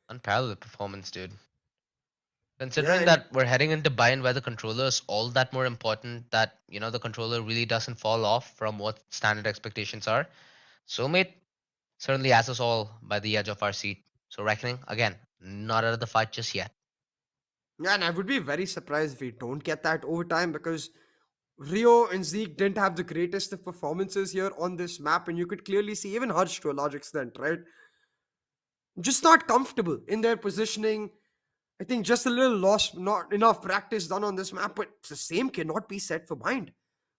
Unparalleled performance, dude. Considering And that we're heading into bind where the controller is all that more important, that the controller really doesn't fall off from what standard expectations are. Soulmate certainly has us all by the edge of our seat. So Reckoning, again, not out of the fight just yet. yeah, and I would be very surprised if we don't get that overtime, because Rio and Zeke didn't have the greatest of performances here on this map, and you could clearly see even Hutch to a large extent, right? Just not comfortable in their positioning. I think just a little lost, not enough practice done on this map, but the same cannot be said for Bind.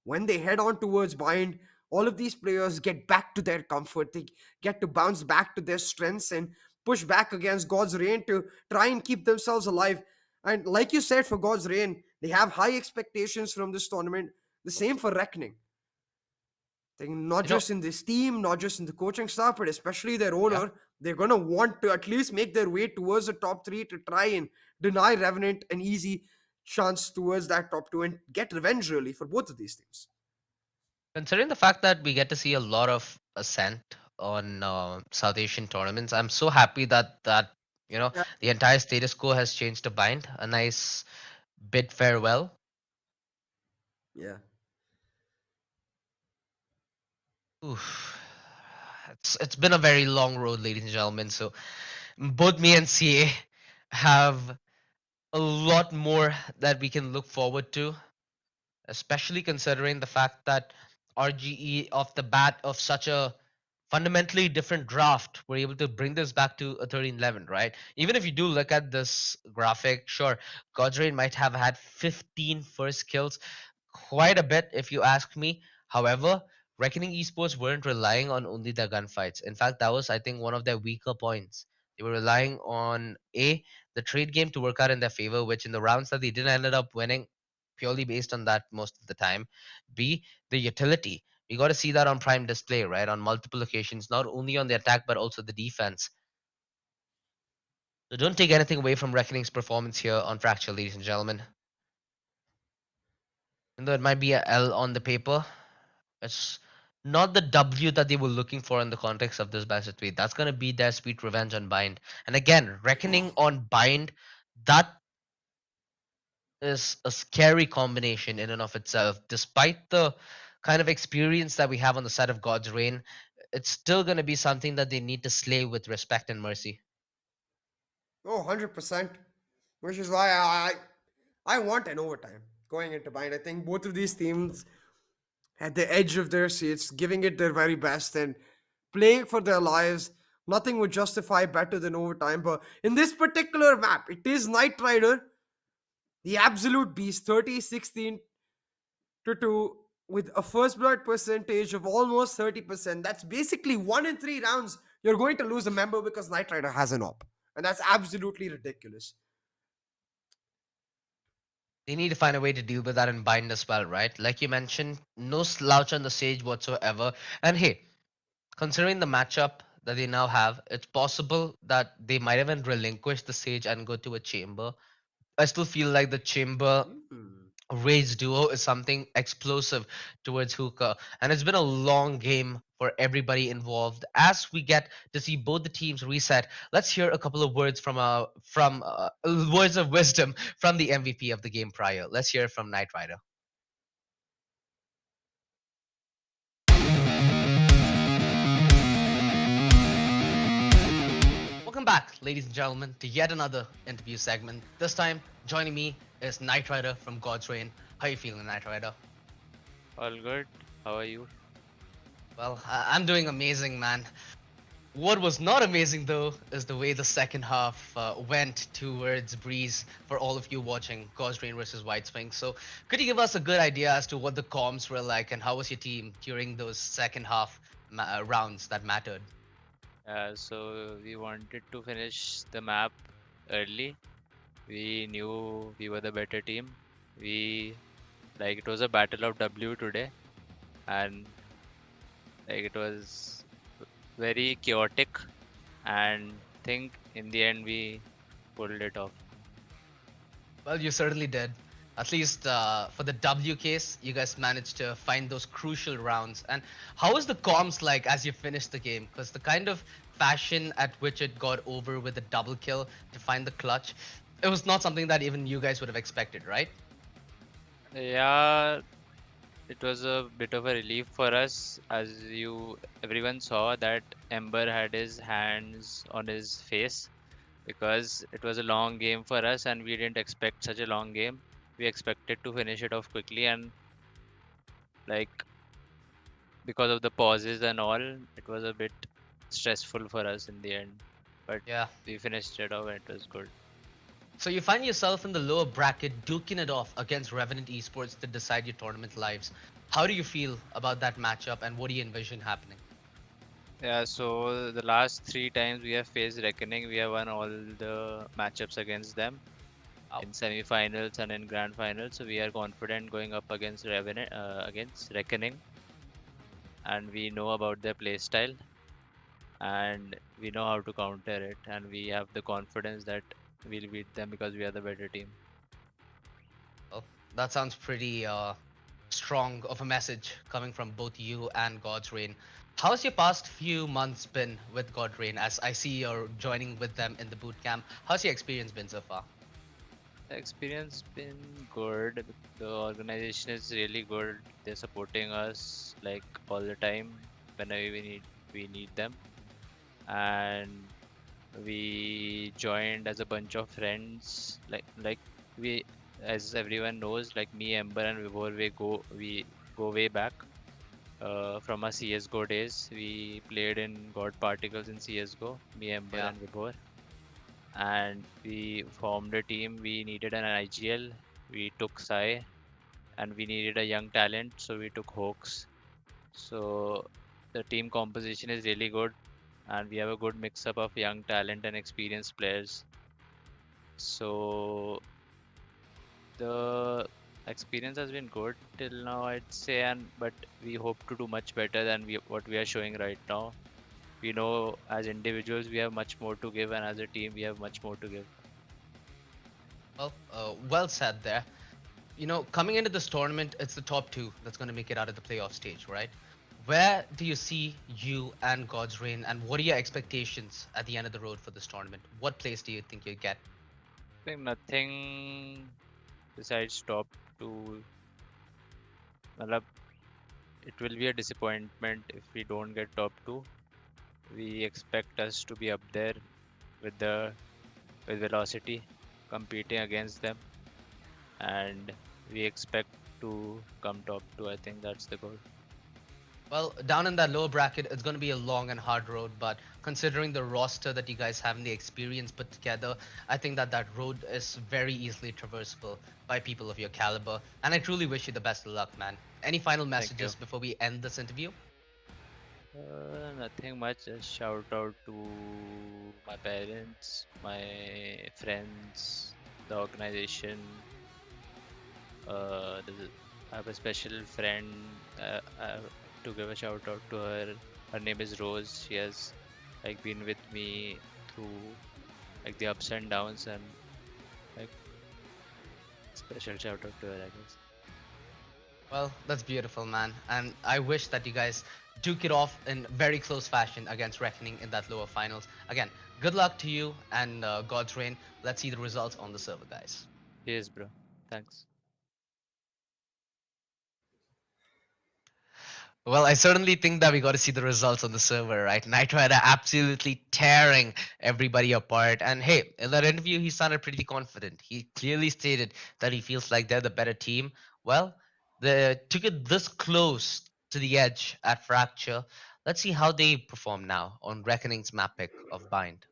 When they head on towards Bind, all of these players get back to their comfort. They get to bounce back to their strengths and push back against God's Reign to try and keep themselves alive. And like you said, for God's Reign, they have high expectations from this tournament. The same for Reckoning. I think not You know, just in this team, not just in the coaching staff, but especially their yeah. owner, they're going to want to at least make their way towards the top 3 to try and deny Revenant an easy chance towards that top 2 and get revenge really for both of these teams. Considering the fact that we get to see a lot of ascent on South Asian tournaments, I'm so happy that Yeah. the entire status quo has changed to bind. A nice bid farewell. Yeah. Oof. It's been a very long road, ladies and gentlemen. So both me and CA have a lot more that we can look forward to, especially considering the fact that RGE off the bat of such a fundamentally different draft were able to bring this back to a 13-11, right? Even if you do look at this graphic, sure, Godrain might have had 15 first kills, quite a bit if you ask me. However, Reckoning Esports weren't relying on only their gunfights. In fact, that was, I think, one of their weaker points. They were relying on the trade game to work out in their favor, which in the rounds that they did ended up winning purely based on that most of the time. B, the utility. We got to see that on prime display, right? On multiple occasions, not only on the attack but also the defense. So don't take anything away from Reckoning's performance here on Fracture, ladies and gentlemen. Even though it might be a L on the paper, it's not the W that they were looking for in the context of this best of 3. That's gonna be their sweet revenge on Bind. And again, Reckoning on Bind, that is a scary combination in and of itself. Despite the kind of experience that we have on the side of God's Reign, it's still going to be something that they need to slay with respect and mercy. Oh, 100%. Which is why I want an overtime going into Bind. I think both of these teams at the edge of their seats, giving it their very best and playing for their lives. Nothing would justify better than overtime. But in this particular map, it is Knight Rider, the absolute beast, 30-16 to 2, with a first blood percentage of almost 30%. That's basically 1 in 3 rounds. You're going to lose a member because Knight Rider has an op. And that's absolutely ridiculous. They need to find a way to deal with that and Bind as well, right? Like you mentioned, no slouch on the stage whatsoever. And hey, considering the matchup that they now have, it's possible that they might even relinquish the stage and go to a chamber. I still feel like the chamber Rage duo is something explosive towards Hookah, and it's been a long game for everybody involved. As we get to see both the teams reset, let's hear a couple of words from words of wisdom from the MVP of the game prior. Let's hear from Knight Rider. Welcome back, ladies and gentlemen, to yet another interview segment. This time, joining me is Knight Rider from God's Reign. How you feeling, Knight Rider? All good. How are you? Well, I'm doing amazing, man. What was not amazing though is the way the second half went towards Breeze for all of you watching Gauze Rain versus White Swing. So, could you give us a good idea as to what the comms were like and how was your team during those second half rounds that mattered? So we wanted to finish the map early. We knew we were the better team. We like it was a battle of W today, and like it was very chaotic. And think in the end we pulled it off. Well, you certainly did. At least for the W case, you guys managed to find those crucial rounds. And how was the comms like as you finished the game? Because the kind of fashion at which it got over with a double kill to find the clutch, it was not something that even you guys would have expected, right? Yeah, it was a bit of a relief for us, as you everyone saw that Ember had his hands on his face because it was a long game for us and we didn't expect such a long game. We expected to finish it off quickly, and like because of the pauses and all, it was a bit stressful for us in the end. But Yeah. we finished it off and it was good. So you find yourself in the lower bracket duking it off against Revenant Esports to decide your tournament lives. How do you feel about that matchup and what do you envision happening? Yeah, so the last three times we have faced Reckoning, we have won all the matchups against them Wow. in semi-finals and in grand finals. So we are confident going up against against Reckoning, and we know about their playstyle and we know how to counter it, and we have the confidence that we'll beat them because we are the better team. Well, that sounds pretty strong of a message coming from both you and God's Rain. How's your past few months been with God Rain? As I see you're joining with them in the boot camp, how's your experience been so far? The experience been good. The organization is really good. They're supporting us like all the time whenever we need them. And we joined as a bunch of friends. Like we, as everyone knows, like me, Ember, and Vibhor, we go way back. From our CS:GO days, we played in God Particles in CS:GO. Me, Ember, Yeah. and Vibhor, and we formed a team. We needed an IGL. We took Sai, and we needed a young talent, so we took Hawks. So the team composition is really good, and we have a good mix up of young talent and experienced players. So the experience has been good till now, I'd say, and but we hope to do much better than what we are showing right now. We know as individuals we have much more to give, and as a team we have much more to give. Well, well said there. You know, coming into this tournament, it's the top two that's going to make it out of the playoff stage, right? Where do you see you and God's Rain, and what are your expectations at the end of the road for this tournament? What place do you think you'll get? I think nothing besides top two. Matlab, it will be a disappointment if we don't get top two. We expect us to be up there with the with velocity, competing against them, and we expect to come top two. I think that's the goal. Well, down in that lower bracket, it's going to be a long and hard road, but considering the roster that you guys have and the experience put together, I think that that road is very easily traversable by people of your caliber. And I truly wish you the best of luck, man. Any final Thank you. messages before we end this interview? Nothing much. Just shout out to my parents, my friends, the organization. I have a special friend. I have to give a shout out to her. Her name is Rose. She has like been with me through like the ups and downs, and like special shout out to her, I guess. Well, that's beautiful, man. And I wish that you guys duke it off in very close fashion against Reckoning in that lower finals. Again, good luck to you and God's Rain. Let's see the results on the server, guys. Cheers, bro. Thanks. Well, I certainly think that we got to see the results on the server, right? Nitro had absolutely tearing everybody apart. And hey, in that interview, he sounded pretty confident. He clearly stated that he feels like they're the better team. Well, they took it this close to the edge at Fracture. Let's see how they perform now on Reckoning's map pick of Bind.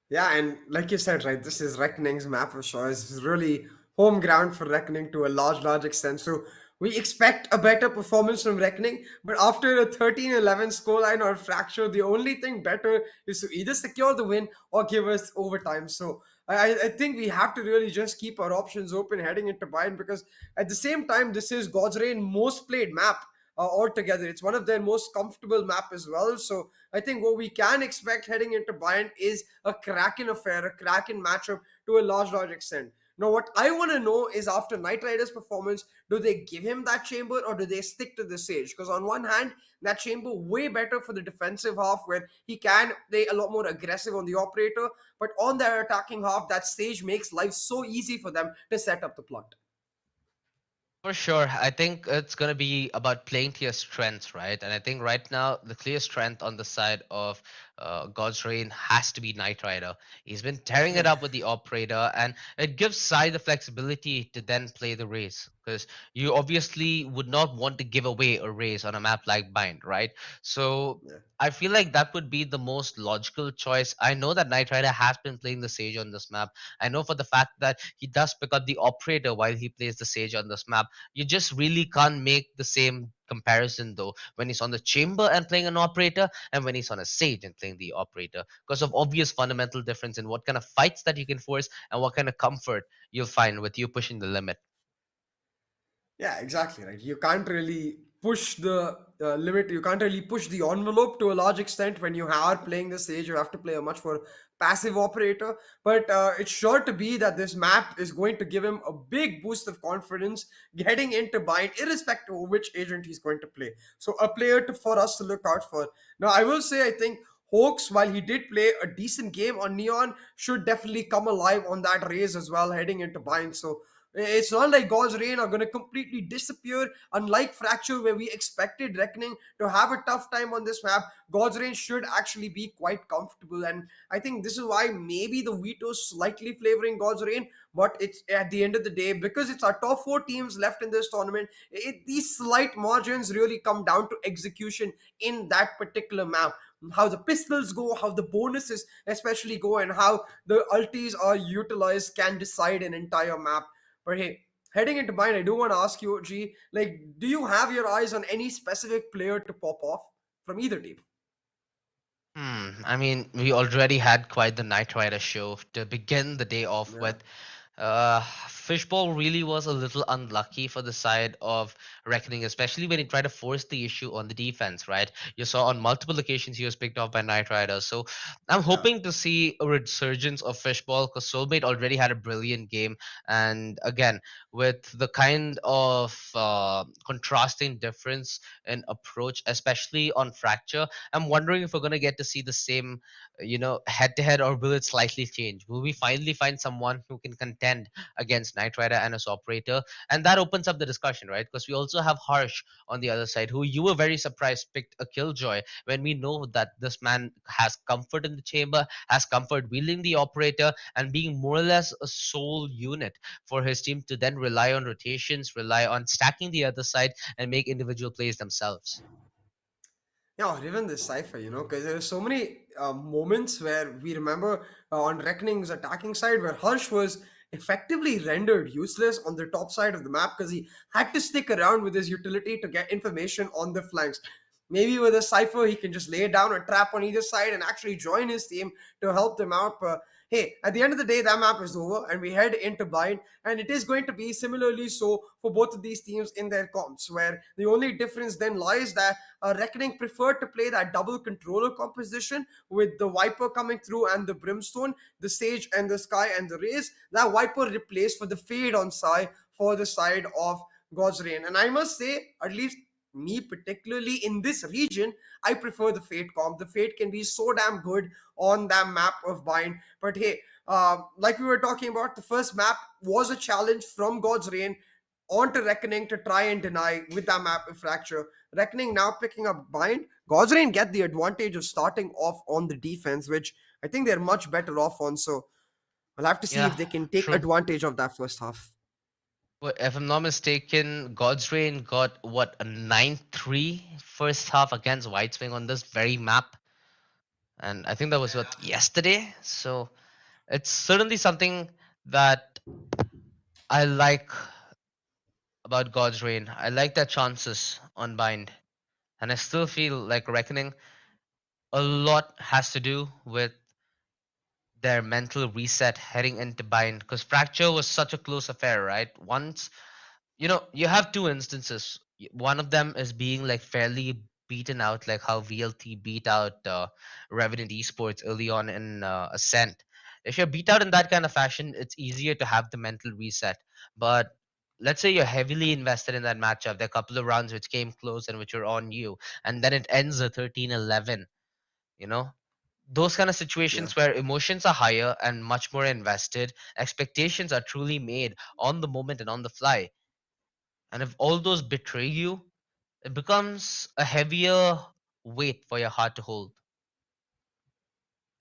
Yeah, and like you said, right, this is Reckoning's map of choice. It's really home ground for Reckoning to a large extent. So we expect a better performance from Reckoning, but after a 13-11 scoreline or fracture, the only thing better is to either secure the win or give us overtime. So I think we have to really just keep our options open heading into Bayern, because at the same time, this is God's Reign most played map altogether. It's one of their most comfortable map as well. So I think what we can expect heading into Bayern is a cracking affair, a cracking matchup to a large extent. Now, what I want to know is, after Knight Rider's performance, do they give him that chamber or do they stick to the Sage? Because on one hand, that chamber way better for the defensive half, where he can play a lot more aggressive on the operator, but on their attacking half, that Sage makes life so easy for them to set up the plot. For sure. I think it's going to be about playing to your strengths, right? And I think right now, the clear strength on the side of God's Reign has to be Knight Rider. He's been tearing it up with the Operator, and it gives Sai the flexibility to then play the race. Because you obviously would not want to give away a race on a map like Bind, right? So Yeah. I feel like that would be the most logical choice. I know that Knight Rider has been playing the Sage on this map. I know for the fact that he does pick up the Operator while he plays the Sage on this map. You just really can't make the same comparison though when he's on the chamber and playing an operator and when he's on a sage and playing the operator, because of obvious fundamental difference in what kind of fights that you can force and what kind of comfort you'll find with you pushing the limit. Yeah, exactly, right. You can't really push the limit. You can't really push the envelope to a large extent when you are playing the stage. You have to play a much more passive operator. But it's sure to be that this map is going to give him a big boost of confidence getting into Bind, irrespective of which agent he's going to play. So a player for us to look out for. Now, I will say, I think Hawks, while he did play a decent game on Neon, should definitely come alive on that race as well heading into Bind. So it's not like God's Reign are going to completely disappear. Unlike Fracture, where we expected Reckoning to have a tough time on this map, God's Reign should actually be quite comfortable. And I think this is why maybe the veto is slightly flavoring God's Reign. But it's at the end of the day, because it's our top four teams left in this tournament, these slight margins really come down to execution in that particular map. How the pistols go, how the bonuses especially go, and how the ultis are utilized can decide an entire map. But hey, heading into mine, I do want to ask you, G, like, do you have your eyes on any specific player to pop off from either team? I mean, we already had quite the Knight Rider show to begin the day off Yeah. with. Fishball really was a little unlucky for the side of Reckoning, especially when he tried to force the issue on the defense, right? You saw on multiple occasions he was picked off by Knight Rider. So I'm Yeah. hoping to see a resurgence of Fishball, because Soulmate already had a brilliant game. And again, with the kind of contrasting difference in approach, especially on Fracture, I'm wondering if we're going to get to see the same, head to head, or will it slightly change? Will we finally find someone who can contend against Knight Rider and his operator? And that opens up the discussion, right? Because we also have Harsh on the other side, who you were very surprised picked a Killjoy, when we know that this man has comfort in the chamber, has comfort wielding the operator, and being more or less a sole unit for his team to then rely on rotations, rely on stacking the other side, and make individual plays themselves. Yeah, or even this cipher, because there are so many moments where we remember on Reckoning's attacking side where Harsh was effectively rendered useless on the top side of the map because he had to stick around with his utility to get information on the flanks. Maybe with a cipher, he can just lay down a trap on either side and actually join his team to help them out. But hey, at the end of the day, that map is over and we head into Bind. And it is going to be similarly so for both of these teams in their comps, where the only difference then lies that Reckoning preferred to play that double controller composition with the Viper coming through and the Brimstone, the Sage and the Sky and the Rays. That Viper replaced for the Fade on Sai for the side of God's Reign. And I must say, at least me particularly in this region, I prefer the Fade comp. The Fade can be so damn good on that map of Bind. But hey, like we were talking about, the first map was a challenge from God's Reign onto Reckoning to try and deny with that map of Fracture. Reckoning now picking up Bind. God's Reign get the advantage of starting off on the defense, which I think they're much better off on. So I'll have to see Yeah, if they can take true. advantage of that first half. If I'm not mistaken, God's Reign got what, a 9-3 first half against White Swing on this very map, and I think that was what, yesterday. So it's certainly something that I like about God's Reign. I like their chances on bind, and I still feel like Reckoning a lot has to do with their mental reset heading into bind, because fracture was such a close affair, right? Once, you have two instances. One of them is being like fairly beaten out, like how VLT beat out Revenant Esports early on in Ascent. If you're beat out in that kind of fashion, it's easier to have the mental reset. But let's say you're heavily invested in that matchup. There are a couple of rounds which came close and which are on you, and then it ends a 13-11. You know, those kind of Yeah. situations where emotions are higher and much more invested, expectations are truly made on the moment and on the fly. And if all those betray you, it becomes a heavier weight for your heart to hold.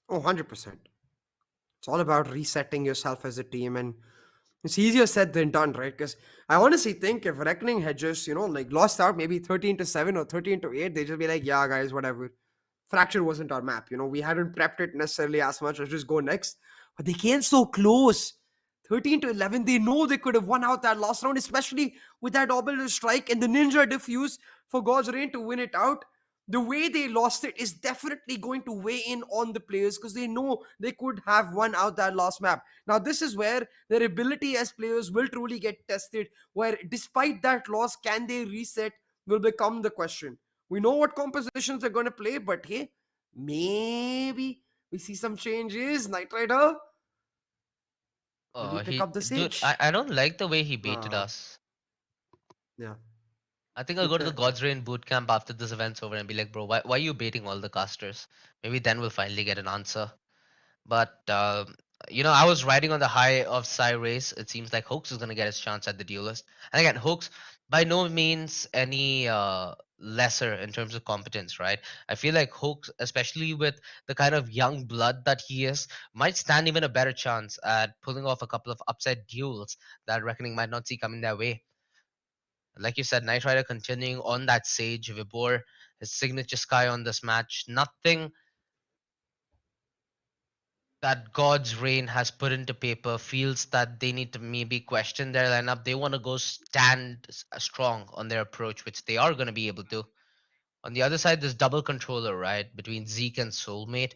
Oh, 100%. It's all about resetting yourself as a team, and it's easier said than done, right? Because I honestly think if Reckoning had just, like lost out maybe 13-7 or 13-8, they'd just be like, yeah, guys, whatever. Fracture wasn't our map. We hadn't prepped it necessarily as much. Let's just go next. But they came so close. 13-11, they know they could have won out that last round, especially with that orbital strike and the ninja diffuse for God's Reign to win it out. The way they lost it is definitely going to weigh in on the players because they know they could have won out that last map. Now, this is where their ability as players will truly get tested, where despite that loss, can they reset will become the question. We know what compositions they're going to play, but hey, maybe we see some changes. Knight Rider, will you pick up the Dude, Sage? I don't like the way he baited Ah, us. yeah. I think I'll go to the God's Reign boot camp after this event's over and be like, bro, why are you baiting all the casters? Maybe then we'll finally get an answer. But I was riding on the high of Psy Race. It seems like Hoax is gonna get his chance at the duelist. And again, Hoax by no means any lesser in terms of competence, right? I feel like Hoax, especially with the kind of young blood that he is, might stand even a better chance at pulling off a couple of upset duels that Reckoning might not see coming their way. Like you said, Knight Rider continuing on that Sage, Vibor, his signature Sky on this match. Nothing that God's Reign has put into paper feels that they need to maybe question their lineup. They want to go stand strong on their approach, which they are going to be able to. On the other side, there's double controller, right, between Zeke and Soulmate.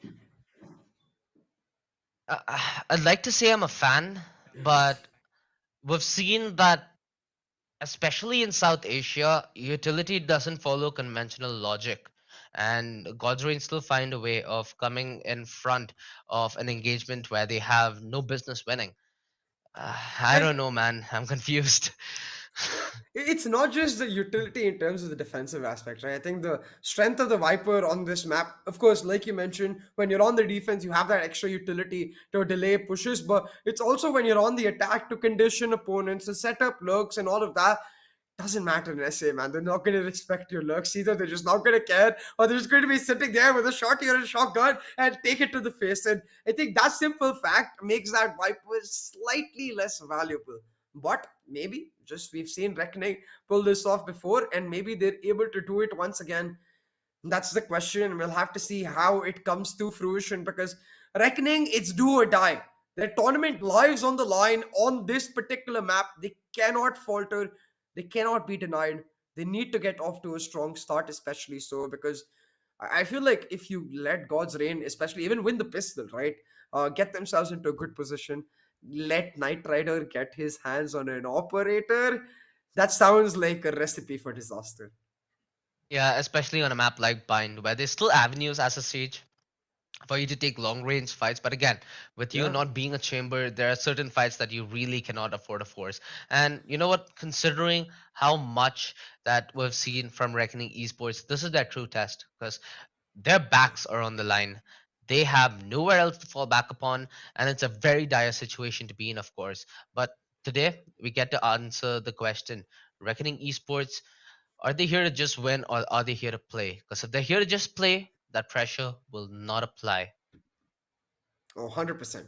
I'd like to say I'm a fan, but we've seen that, especially in South Asia, utility doesn't follow conventional logic. And God's Reign still find a way of coming in front of an engagement where they have no business winning. I And don't know, man. I'm confused. it's not just the utility in terms of the defensive aspect, right? I think the strength of the Viper on this map, of course, like you mentioned, when you're on the defense, you have that extra utility to delay pushes, but it's also when you're on the attack to condition opponents, to set up lurks and all of that. Doesn't matter in SA, man. They're not going to respect your lurks either. They're just not going to care, or they're just going to be sitting there with a shotty or a shotgun and take it to the face. And I think that simple fact makes that Viper slightly less valuable. But maybe just we've seen Reckoning pull this off before, and maybe they're able to do it once again. That's the question. We'll have to see how it comes to fruition because Reckoning, it's do or die. Their tournament lives on the line on this particular map. They cannot falter. They cannot be denied. They need to get off to a strong start, especially so because I feel like if you let God's Reign, especially even win the pistol, right, get themselves into a good position, let Knight Rider get his hands on an operator, that sounds like a recipe for disaster. Yeah, especially on a map like Bind, where there's still avenues as a siege for you to take long range fights. But again, with you Yeah. not being a chamber, there are certain fights that you really cannot afford to force. And you know what? Considering how much that we've seen from Reckoning Esports, this is their true test because their backs are on the line. They have nowhere else to fall back upon, and it's a very dire situation to be in, of course. But today, we get to answer the question: Reckoning Esports, are they here to just win or are they here to play? Because if they're here to just play, that pressure will not apply. Oh, 100%.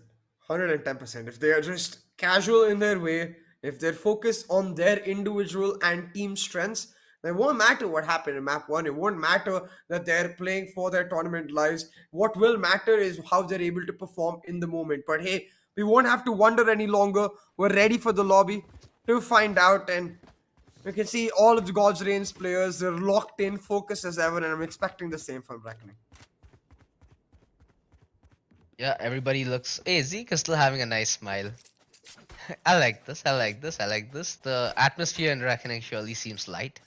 110%. If they are just casual in their way, if they're focused on their individual and team strengths, then it won't matter what happened in map one. It won't matter that they're playing for their tournament lives. What will matter is how they're able to perform in the moment. But hey, we won't have to wonder any longer. We're ready for the lobby to find out. And you can see all of the God's Reigns players, they're locked in, focused as ever, and I'm expecting the same from Reckoning. Yeah, everybody looks. Hey, Zeke is still having a nice smile. I like this. I like this. I like this. The atmosphere in Reckoning surely seems light.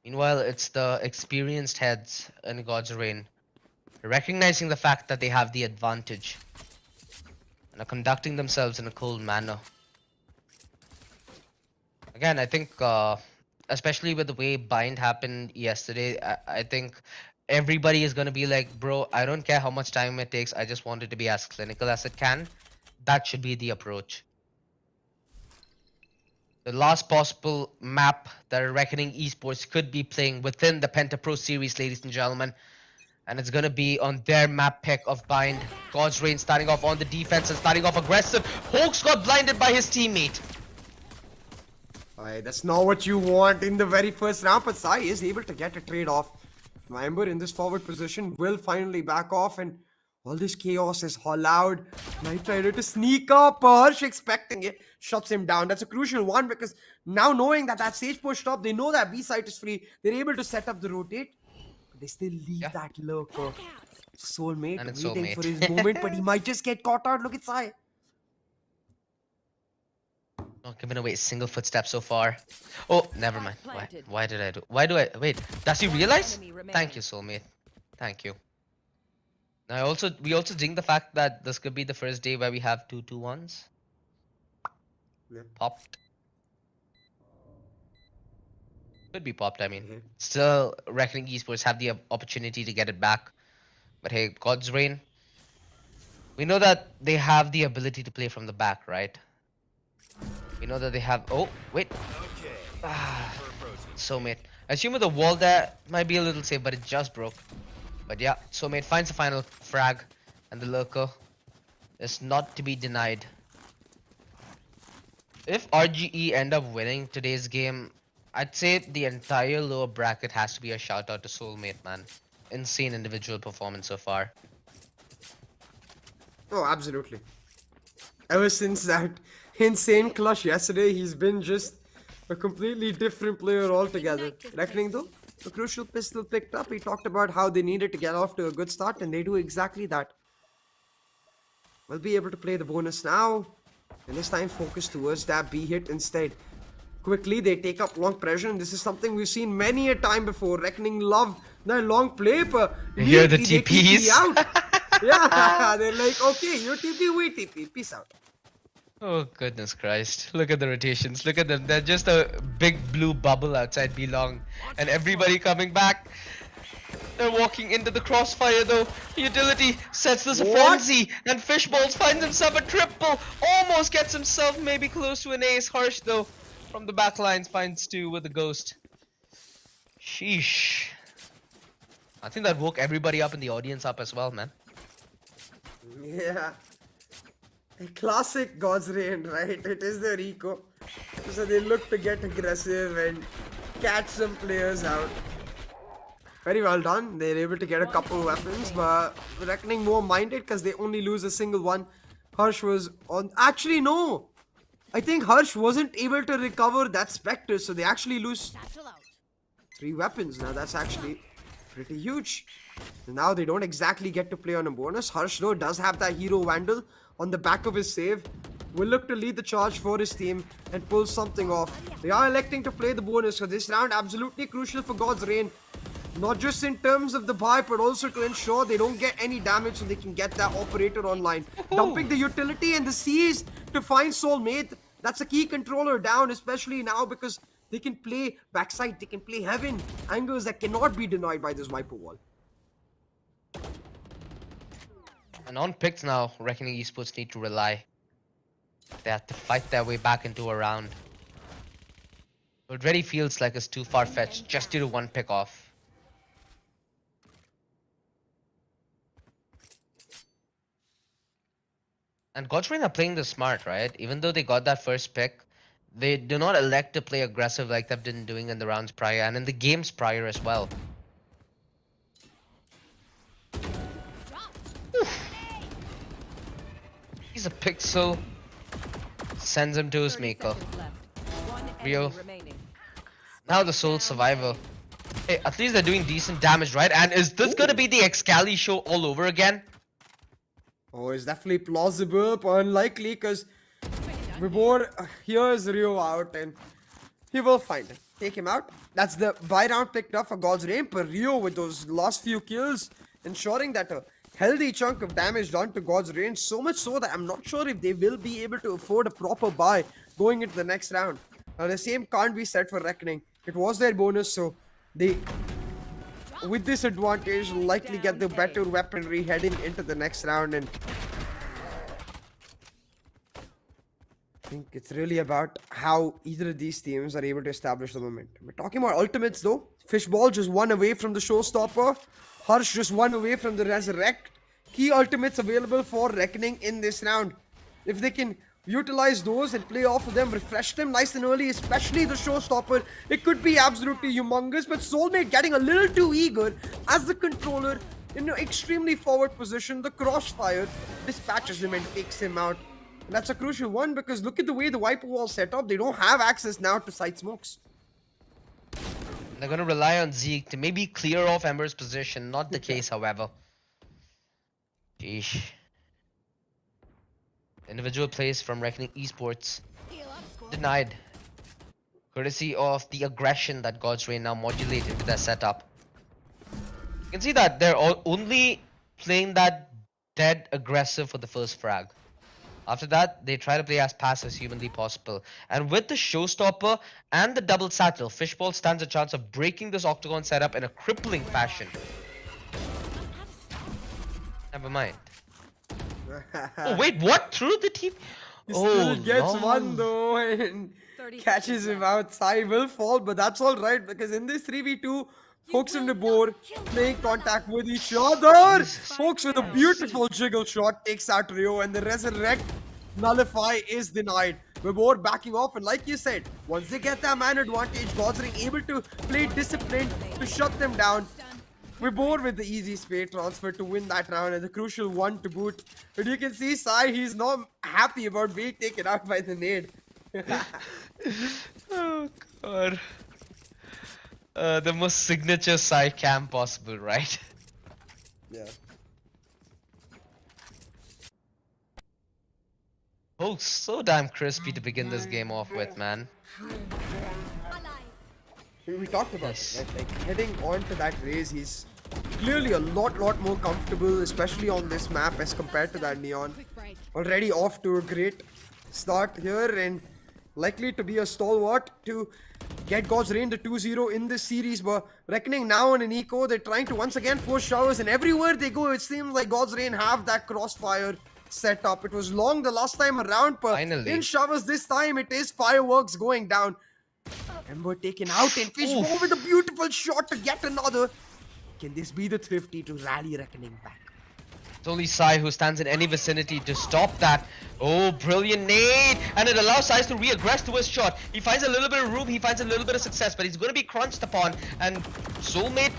Meanwhile, it's the experienced heads in God's Reign recognizing the fact that they have the advantage and are conducting themselves in a cool manner. Again, I think, especially with the way Bind happened yesterday, I think everybody is going to be like, bro, I don't care how much time it takes. I just want it to be as clinical as it can. That should be the approach. The last possible map that Reckoning Esports could be playing within the Penta Pro Series, ladies and gentlemen. And it's going to be on their map pick of Bind. God's Reign starting off on the defense and starting off aggressive. Hawks got blinded by his teammate. Alright, that's not what you want in the very first round, but Sai is able to get a trade off. Ember in this forward position will finally back off, and all this chaos is allowed. Knight Rider to sneak up. Harsh expecting it, shuts him down. That's a crucial one because now knowing that that stage pushed up, they know that B site is free. They're able to set up the rotate, but they still leave that lurker. Soulmate And it's waiting Soulmate. for his moment, but he might just get caught out. Look at Sai. Not giving away a single footstep so far. Oh, never mind. Why did I do? Why do I wait? Does he realize? Thank you, Soulmate. Thank you. Now we also ding the fact that this could be the first day where we have 2-2-1s. Yeah. Popped. Could be popped, I mean. Still, Reckoning Esports have the opportunity to get it back. But hey, God's Reign. We know that they have the ability to play from the back, right? We know that they have. Oh, wait. Soulmate. I assume with the wall there might be a little safe, but it just broke. But yeah, Soulmate finds the final frag, and the lurker is not to be denied. If RGE end up winning today's game, I'd say the entire lower bracket has to be a shout out to Soulmate, man. Insane individual performance so far. Oh, absolutely. Ever since that insane clutch yesterday, he's been just a completely different player altogether. Reckoning though, a crucial pistol picked up. He talked about how they needed to get off to a good start, and they do exactly that. We'll be able to play the bonus now, and this time focus towards that B hit instead. Quickly, they take up long pressure, and this is something we've seen many a time before. Reckoning love their long play, but You hear the they TPs? TP out. Yeah, they're like, okay, you TP, we TP, peace out. Oh goodness Christ. Look at the rotations. Look at them. They're just a big blue bubble outside Belong. And everybody coming back. They're walking into the crossfire though. Utility sets this a frenzy. And Fishballs finds himself a triple. Almost gets himself maybe close to an ace. Harsh though. From the back lines finds two with a ghost. Sheesh. I think that woke everybody up in the audience up as well, man. Yeah. A classic God's Reign, right? It is the Rico. So they look to get aggressive and catch some players out. Very well done. They're able to get a couple weapons, but Reckoning more minded because they only lose a single one. Harsh was on. Actually, no. I think Harsh wasn't able to recover that Spectre, so they actually lose 3 weapons. Now that's actually pretty huge. Now they don't exactly get to play on a bonus. Harsh though does have that Hero Vandal on the back of his save. Will look to lead the charge for his team and pull something off. They are electing to play the bonus, so this round absolutely crucial for God's Reign. Not just in terms of the buy, but also to ensure they don't get any damage so they can get that operator online. Dumping the utility and the C's to find Soulmate. That's a key controller down, especially now because they can play backside, they can play heaven. Angles that cannot be denied by this Viper wall. And on picks now, Reckoning Esports need to rely. They have to fight their way back into a round. It already feels like it's too far-fetched just due to one pick off. And Godtrain are playing this smart, right? Even though they got that first pick, they do not elect to play aggressive like they've been doing in the rounds prior and in the games prior as well. He's a pixel. Sends him to his 30 maker. seconds left. One Rio. enemy remaining. Now the sole survivor. Hey, at least they're doing decent damage, right? And is this gonna be the Excali show all over again? Oh, it's definitely plausible, but unlikely because Vibor hears Rio out and he will find him. Take him out. That's the buy round picked up for God's Reign, but Rio with those last few kills, ensuring that a healthy chunk of damage done to God's Reign. So much so that I'm not sure if they will be able to afford a proper buy going into the next round. Now the same can't be said for Reckoning. It was their bonus, so they, with this advantage, likely get the better weaponry heading into the next round. And I think it's really about how either of these teams are able to establish the momentum. We're talking about ultimates though. Fishball just one away from the showstopper. Harsh just one away from the resurrect. Key ultimates available for Reckoning in this round. If they can utilize those and play off of them, refresh them nice and early, especially the showstopper, it could be absolutely humongous. But Soulmate getting a little too eager as the controller in an extremely forward position. The crossfire dispatches him and takes him out. And that's a crucial one because look at the way the wiper wall set up. They don't have access now to side smokes. They're gonna rely on Zeke to maybe clear off Ember's position. Not the case, however. Sheesh. Individual plays from Reckoning Esports denied. Courtesy of the aggression that God's Reign now modulate into their setup. You can see that they're only playing that dead aggressive for the first frag. After that, they try to play as passive as humanly possible. And with the showstopper and the double satchel, Fishball stands a chance of breaking this octagon setup in a crippling fashion. Never mind. Oh wait, what? Through the team? He Oh, still gets no. one though and catches him outside. Will fall, but that's alright because in this 3v2, Hooks and the board playing contact with each other. Hooks with a beautiful jiggle shot takes out Rio, and the resurrect nullify is denied. Vibor backing off, and like you said, once they get that man advantage, God's Ring able to play disciplined to shut them down. Vibor with the easy spade transfer to win that round and the crucial one to boot. But you can see Sai, he's not happy about being taken out by the nade. Oh god. The most signature side cam possible, right? Yeah. Oh, so damn crispy to begin this game off with, man. We talked about Yes. it, right? Like heading on to that race, he's clearly a lot more comfortable, especially on this map as compared to that Neon. Quick break. Already off to a great start here and likely to be a stalwart to get God's Reign to 2-0 in this series. But Reckoning now on an eco, they're trying to once again force showers, and everywhere they go, it seems like God's Reign have that crossfire set up. It was long the last time around, but Finally. in showers this time, it is fireworks going down. Ember taken out and Fishball with a beautiful shot to get another. Can this be the Thrifty to rally Reckoning back? It's only Sai who stands in any vicinity to stop that. Oh, brilliant nade! And it allows Sai to re-aggress to his shot. He finds a little bit of room, he finds a little bit of success, but he's going to be crunched upon. And Soulmate,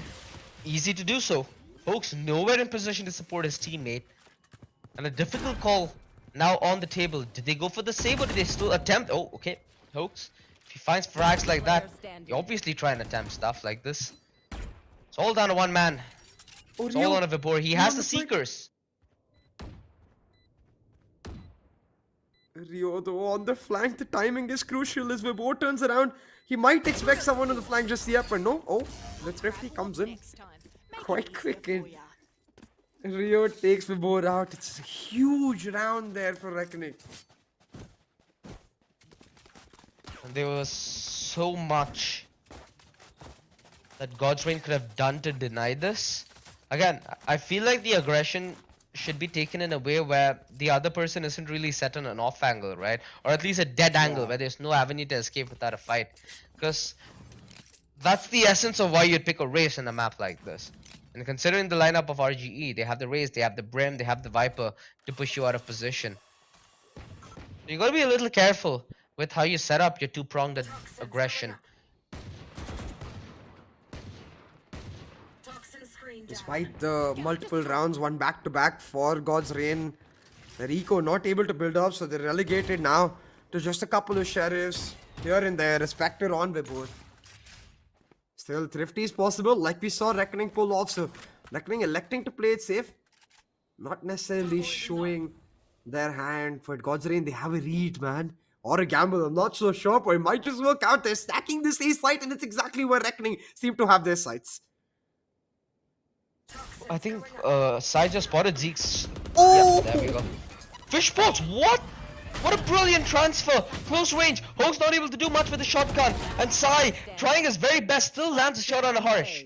easy to do so. Folks, nowhere in position to support his teammate. And a difficult call now on the table. Did they go for the save or did they still attempt? Oh, okay. Hoax. If he finds frags like that, you obviously try and attempt stuff like this. It's all down to one man. It's all on a Vibor. He has the Seekers. Rio though on the flank, the timing is crucial as Vibor turns around. He might expect someone on the flank just yet, but no. Oh, the Thrifty comes in quite quick and Rio takes Vibor out. It's a huge round there for Reckoning. And there was so much that God's Reign could have done to deny this. Again, I feel like the aggression should be taken in a way where the other person isn't really set on an off angle, right? Or at least a dead angle where there's no avenue to escape without a fight. Because that's the essence of why you'd pick a race in a map like this. And considering the lineup of RGE, they have the Raze, they have the Brim, they have the Viper to push you out of position. You gotta be a little careful with how you set up your two-pronged aggression. Despite the multiple rounds, one back-to-back for God's Reign, the Rico not able to build up, so they're relegated now to just a couple of sheriffs here and there, respected on by both. Still, Thrifty is possible, like we saw Reckoning pull off, so Reckoning electing to play it safe, not necessarily showing their hand. For God's Reign, they have a read, man. Or a gamble, I'm not so sure, but it might just work out. They're stacking this A site, and it's exactly where Reckoning seem to have their sights. I think Sai just spotted Zeke's. Oh! Yeah, there we go. Fishballs, what? What a brilliant transfer! Close range. Hope's not able to do much with the shotgun, and Sai, trying his very best, still lands a shot on a Harsh.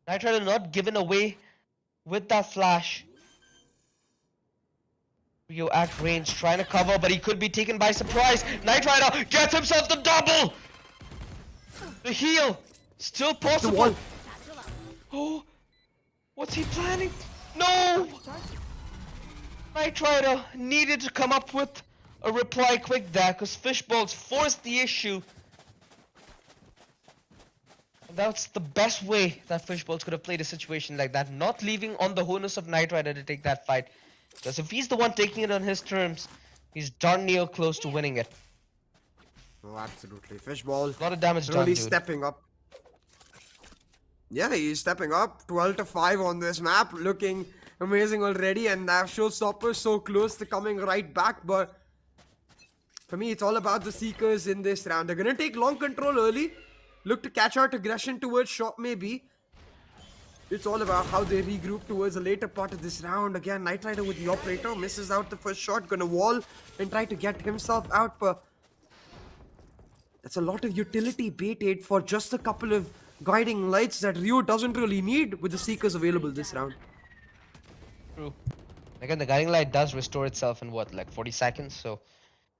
Night Rider not given away with that flash. Rio at range, trying to cover, but he could be taken by surprise. Night Rider gets himself the double! The heal, still possible. Oh, what's he planning? No! Night Rider needed to come up with a reply quick there, because Fishballs forced the issue. And that's the best way that Fishballs could have played a situation like that, not leaving on the onus of Night Rider to take that fight. Because if he's the one taking it on his terms, he's darn near close to winning it. Oh, absolutely. Fishball. A lot of damage done, Really dude. stepping up. Yeah, he's stepping up. 12-5 on this map. Looking amazing already. And that showstopper so close to coming right back. But for me, it's all about the Seekers in this round. They're going to take long control early. Look to catch out aggression towards shot maybe. It's all about how they regroup towards the later part of this round. Again, Night Rider with the operator. Misses out the first shot. Gonna wall and try to get himself out. But that's a lot of utility baited for just a couple of guiding lights that Rio doesn't really need with the Seekers available this round. True. Again, the guiding light does restore itself in what, like 40 seconds? So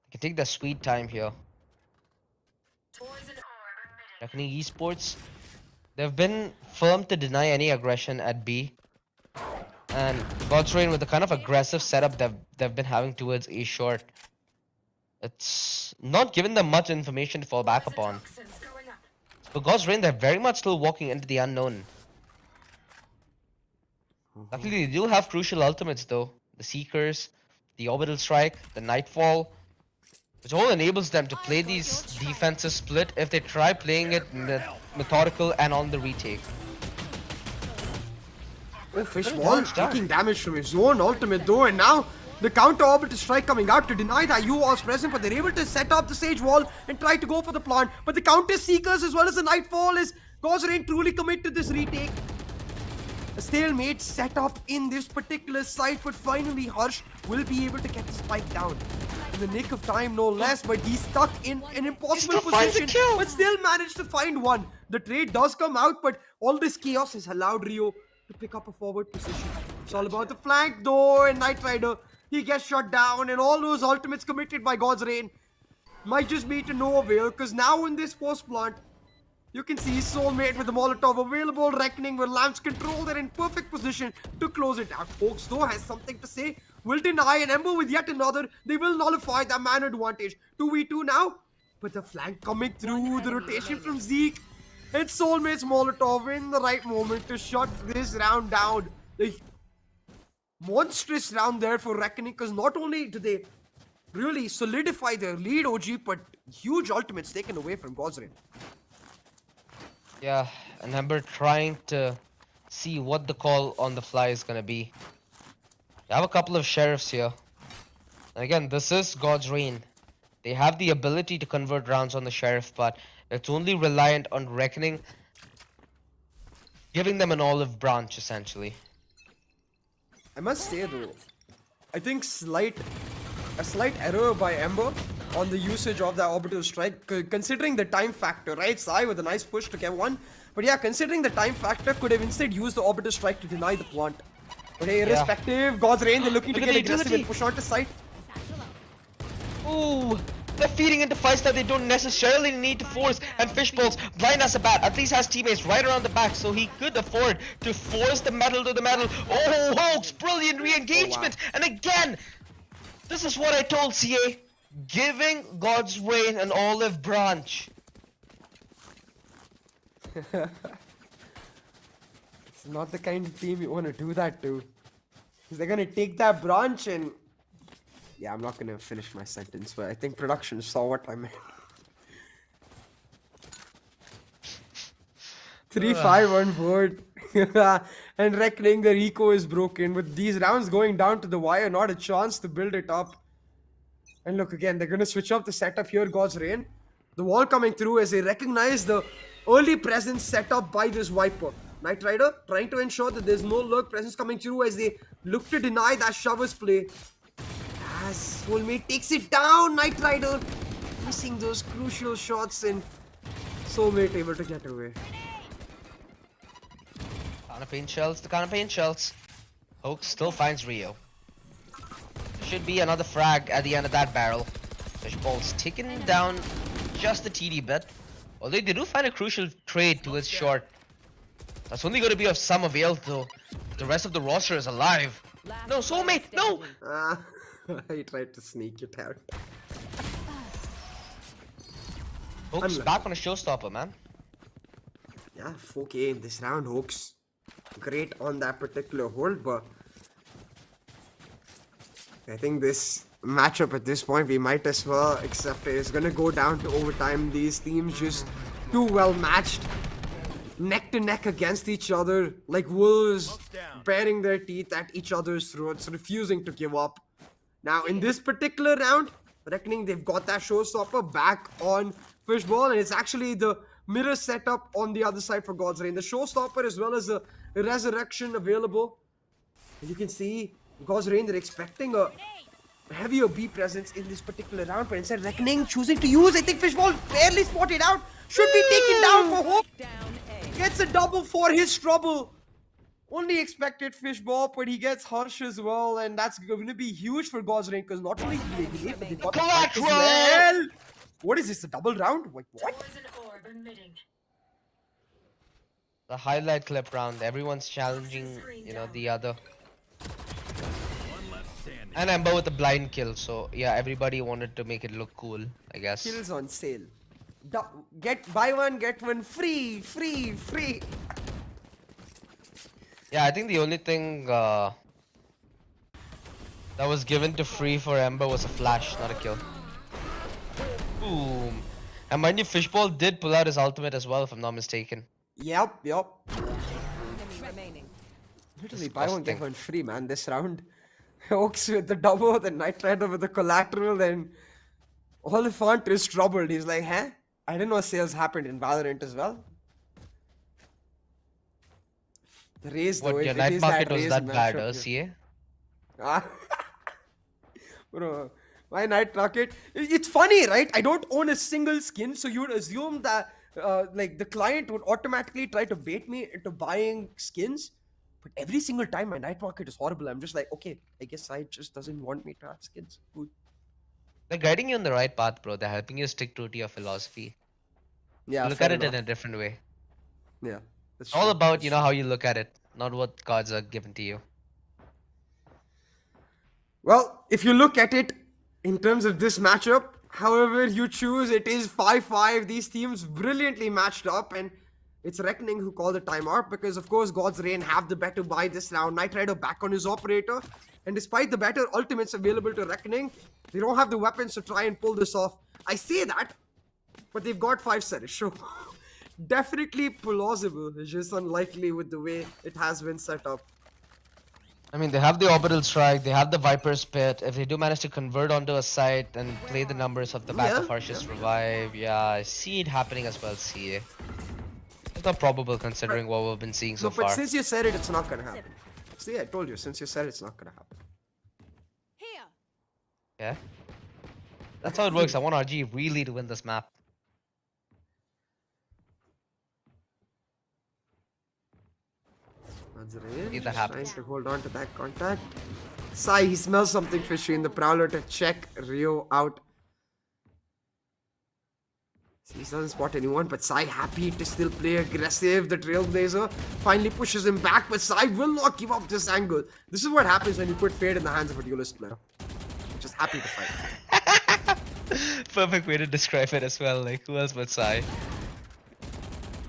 you can take the sweet time here. Reckoning Esports, they've been firm to deny any aggression at B. And God's Reign, with the kind of aggressive setup they've been having towards A short, it's not given them much information to fall back upon. For God's Reign, they're very much still walking into the unknown. Luckily, they do have crucial ultimates though. The Seekers, the Orbital Strike, the Nightfall, which all enables them to play these defensive split if they try playing it methodical and on the retake. Oh, Fishball taking damage from his own ultimate though, and now the counter orbital strike coming out to deny that you was present, but they're able to set up the Sage Wall and try to go for the plant. But the counter Seekers as well as the Nightfall is God's Reign truly commit to this retake. A stalemate set up in this particular site, but finally Harsh will be able to get the spike down. In the nick of time, no less, but he's stuck in an impossible position, but still managed to find one. The trade does come out, but all this chaos has allowed Rio to pick up a forward position. It's all about the flank though, and Night Rider, he gets shot down, and all those ultimates committed by God's Reign might just be to no avail, because now in this post plant, you can see Soulmate with the Molotov available. Reckoning with Lamps control. They're in perfect position to close it out. Folks though has something to say. Will deny, and Ember with yet another. They will nullify that man advantage. 2v2 now. But the flank coming through. The rotation from Zeke. And Soulmate's Molotov in the right moment to shut this round down. The monstrous round there for Reckoning, because not only do they really solidify their lead, OG, but huge ultimates taken away from God's Reign. Yeah, and Ember trying to see what the call on the fly is gonna be. They have a couple of sheriffs here. And again, this is God's Reign. They have the ability to convert rounds on the sheriff, but it's only reliant on Reckoning giving them an olive branch, essentially. I must say though, I think a slight error by Ember on the usage of that orbital strike, considering the time factor, right? Sai with a nice push to get one. But yeah, considering the time factor, could have instead used the orbital strike to deny the plant. But hey, irrespective, God's Reign, they're looking to Look at get the aggressive utility. and push onto site. Ooh, they're feeding into fights that they don't necessarily need to force, and Fishballs, blind as a bat, at least has teammates right around the back, so he could afford to force the metal to the metal. Oh, Hawks, brilliant re-engagement, and again, This is what I told CA. Giving God's Reign an olive branch. It's not the kind of team you want to do that to. Because they're going to take that branch and... Yeah, I'm not going to finish my sentence, but I think production saw what I meant. 3-5 on board. And Reckoning, the Rico is broken. With these rounds going down to the wire, not a chance to build it up. And look, again, they're going to switch up the setup here, God's Reign. The wall coming through as they recognize the early presence set up by this Viper. Knight Rider trying to ensure that there's no lurk presence coming through as they look to deny that Shover's play. As Soulmate takes it down, Knight Rider missing those crucial shots and Soulmate able to get away. Counterpain shells, the counterpain shells. Hoax still finds Rio. Should be another frag at the end of that barrel. Fishball's taking down just the TD bit. Although they do find a crucial trade to his short. That's only going to be of some avail though. The rest of the roster is alive. No, Soulmate, no! He tried to sneak it out. Hoax back on a showstopper, man. Yeah, 4K in this round, Hoax. Great on that particular hold, but I think this matchup at this point we might as well accept it. It's gonna go down to overtime. These teams just too well matched, neck to neck against each other, like wolves baring their teeth at each other's throats, refusing to give up. Now in this particular round, Reckoning, they've got that showstopper back on Fishball, and it's actually the mirror setup on the other side for God's Reign. The showstopper as well as the resurrection available. And you can see God's Reign, they're expecting a heavier B presence in this particular round, but instead Reckoning choosing to use, I think Fishball barely spotted out. Should be taken down for Hope. Gets a double for his trouble. Only expected Fishball, but he gets Harsh as well, and that's going to be huge for God's Reign because not only did they but they got the fight as well. What is this, a double round? Wait, what? The highlight clip round. Everyone's challenging, you know, the other. And Ember with a blind kill, so yeah, everybody wanted to make it look cool, I guess. Kills on sale. Buy one, get one free. Yeah, I think the only thing that was given to free for Ember was a flash, not a kill. Boom. And mind you, Fishball did pull out his ultimate as well, if I'm not mistaken. Yep. Remaining. Literally buy one, get one free, man, this round. Oaks with the double, then Knight Rider with the collateral, then Oliphant is troubled. He's like, huh? I didn't know sales happened in Valorant as well. The raise though, What, your it night is market that was raise that bad, matchup, CA? Bro, my night market. It's funny, right? I don't own a single skin, so you would assume that like the client would automatically try to bait me into buying skins. But every single time my night market is horrible. I'm just like, okay, I guess I just doesn't want me to have skins. Cool. They're guiding you on the right path, bro. They're helping you stick true to your philosophy. Yeah, Look fair at it enough. in a different way. Yeah, that's It's all true, about, that's you know, true. how you look at it, not what cards are given to you. Well, if you look at it in terms of this matchup, however you choose, it is 5-5. These teams brilliantly matched up, and it's Reckoning who called the timeout because, of course, God's Reign have the better buy this round. Knight Rider back on his operator, and despite the better ultimates available to Reckoning, they don't have the weapons to try and pull this off. I say that, but they've got 5 series, so definitely plausible. It's just unlikely with the way it has been set up. I mean, they have the Orbital Strike, they have the Viper's Pit. If they do manage to convert onto a site and play the numbers of the back of Harsh's Revive, yeah, I see it happening as well, CA. It's not probable considering what we've been seeing so No, but far. since you said it, it's not gonna happen. See, I told you, since you said it's not gonna happen. Here. Yeah? That's how it works. I want RG really to win this map. See that happens. Trying to hold on to that contact. Sai, he smells something fishy in the Prowler to check Rio out. He doesn't spot anyone, but Sai happy to still play aggressive. The Trailblazer finally pushes him back, but Sai will not give up this angle. This is what happens when you put Fade in the hands of a duelist player. just happy to fight. Perfect way to describe it as well. Like, who else but Sai?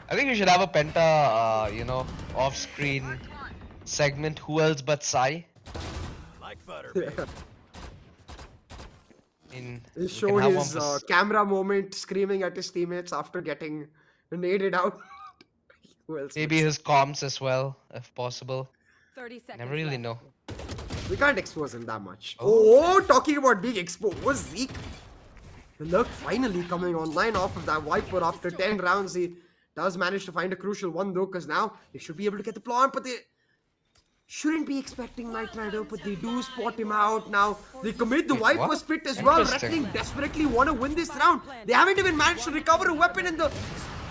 I think we should have a Penta, off-screen segment. Who else but Sai? He We showed can have his one for camera moment screaming at his teammates after getting naded out. Who else? maybe his comms as well, if possible. 30 seconds Never really left. know. We can't expose him that much. Oh, talking about being exposed, Zeke. The Lurk finally coming online off of that Viper after 10 rounds. He does manage to find a crucial one though, because now they should be able to get the plant, but they shouldn't be expecting Knight Rider, but they do spot him out. Now they commit the Wait, Viper what? split as well. Interesting. Reckoning desperately want to win this round. They haven't even managed to recover a weapon, and the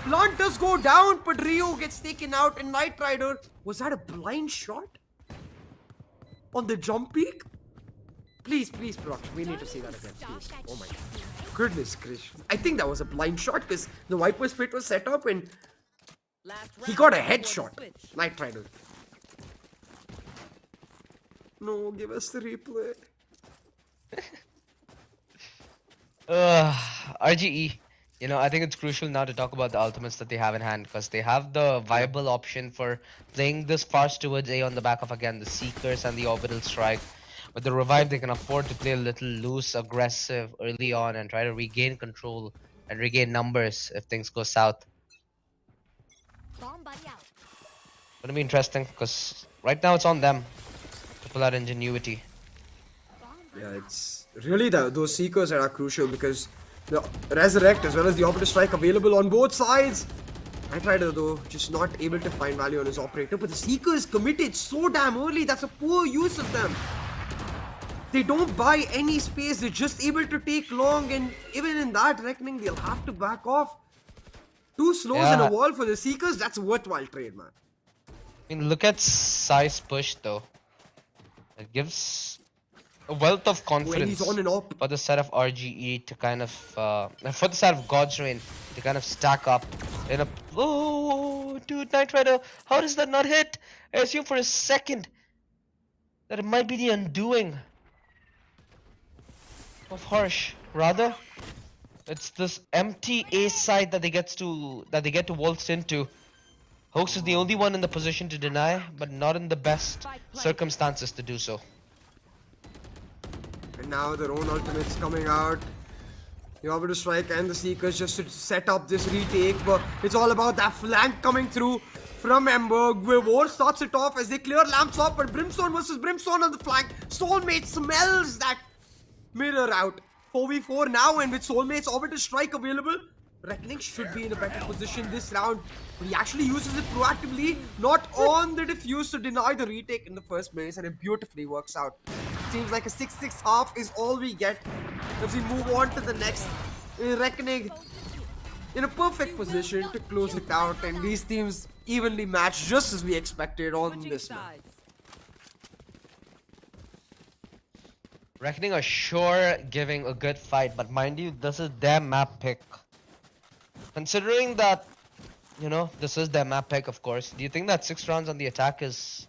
plant does go down, but Rio gets taken out, and Knight Rider, was that a blind shot? On the jump peak? Please, production, we need to see that again, please. Oh my god. Goodness gracious. I think that was a blind shot because the Viper split was set up and Last he round got a before the headshot. switch. Knight Rider. No, give us the replay. RGE. I think it's crucial now to talk about the ultimates that they have in hand because they have the viable option for playing this fast towards A on the back of, again, the Seekers and the Orbital Strike. With the revive, they can afford to play a little loose, aggressive early on and try to regain control and regain numbers if things go south. Bomb buddy out. Gonna be interesting because right now it's on them to pull out ingenuity. Yeah, it's really those Seekers that are crucial because the Resurrect as well as the Orbital Strike available on both sides. Knight Rider though, just not able to find value on his operator, but the Seekers committed so damn early. That's a poor use of them. They don't buy any space, they're just able to take long, and even in that Reckoning, they'll have to back off. 2 slows and a Yeah. wall for the Seekers, that's a worthwhile trade, man. I mean, look at Sai's push though. It gives a wealth of When confidence he's on and op. for the set of RGE to kind of, for the set of God's Reign to kind of stack up in a. Oh, dude, Knight Rider, how does that not hit? I assume for a second that it might be the undoing of Harsh. Rather, it's this empty A side that they get to waltz into. Hoax is the only one in the position to deny, but not in the best circumstances to do so. And now their own ultimates coming out. The Orbital Strike and the Seekers just to set up this retake, but it's all about that flank coming through from Ember. War starts it off as they clear lamps up, but Brimstone versus Brimstone on the flank. Soulmate smells that mirror out. 4v4 now, and with Soulmate's Orbital Strike available, Reckoning should be in a better position this round. But he actually uses it proactively, not on the defuse to deny the retake in the first place, and it beautifully works out. Seems like a 6-6 half is all we get as we move on to the next. Reckoning in a perfect position to close it out, and these teams evenly matched just as we expected on Switching this map. sides. Reckoning are sure giving a good fight, but mind you, this is their map pick. Considering that, this is their map pick, of course, do you think that 6 rounds on the attack is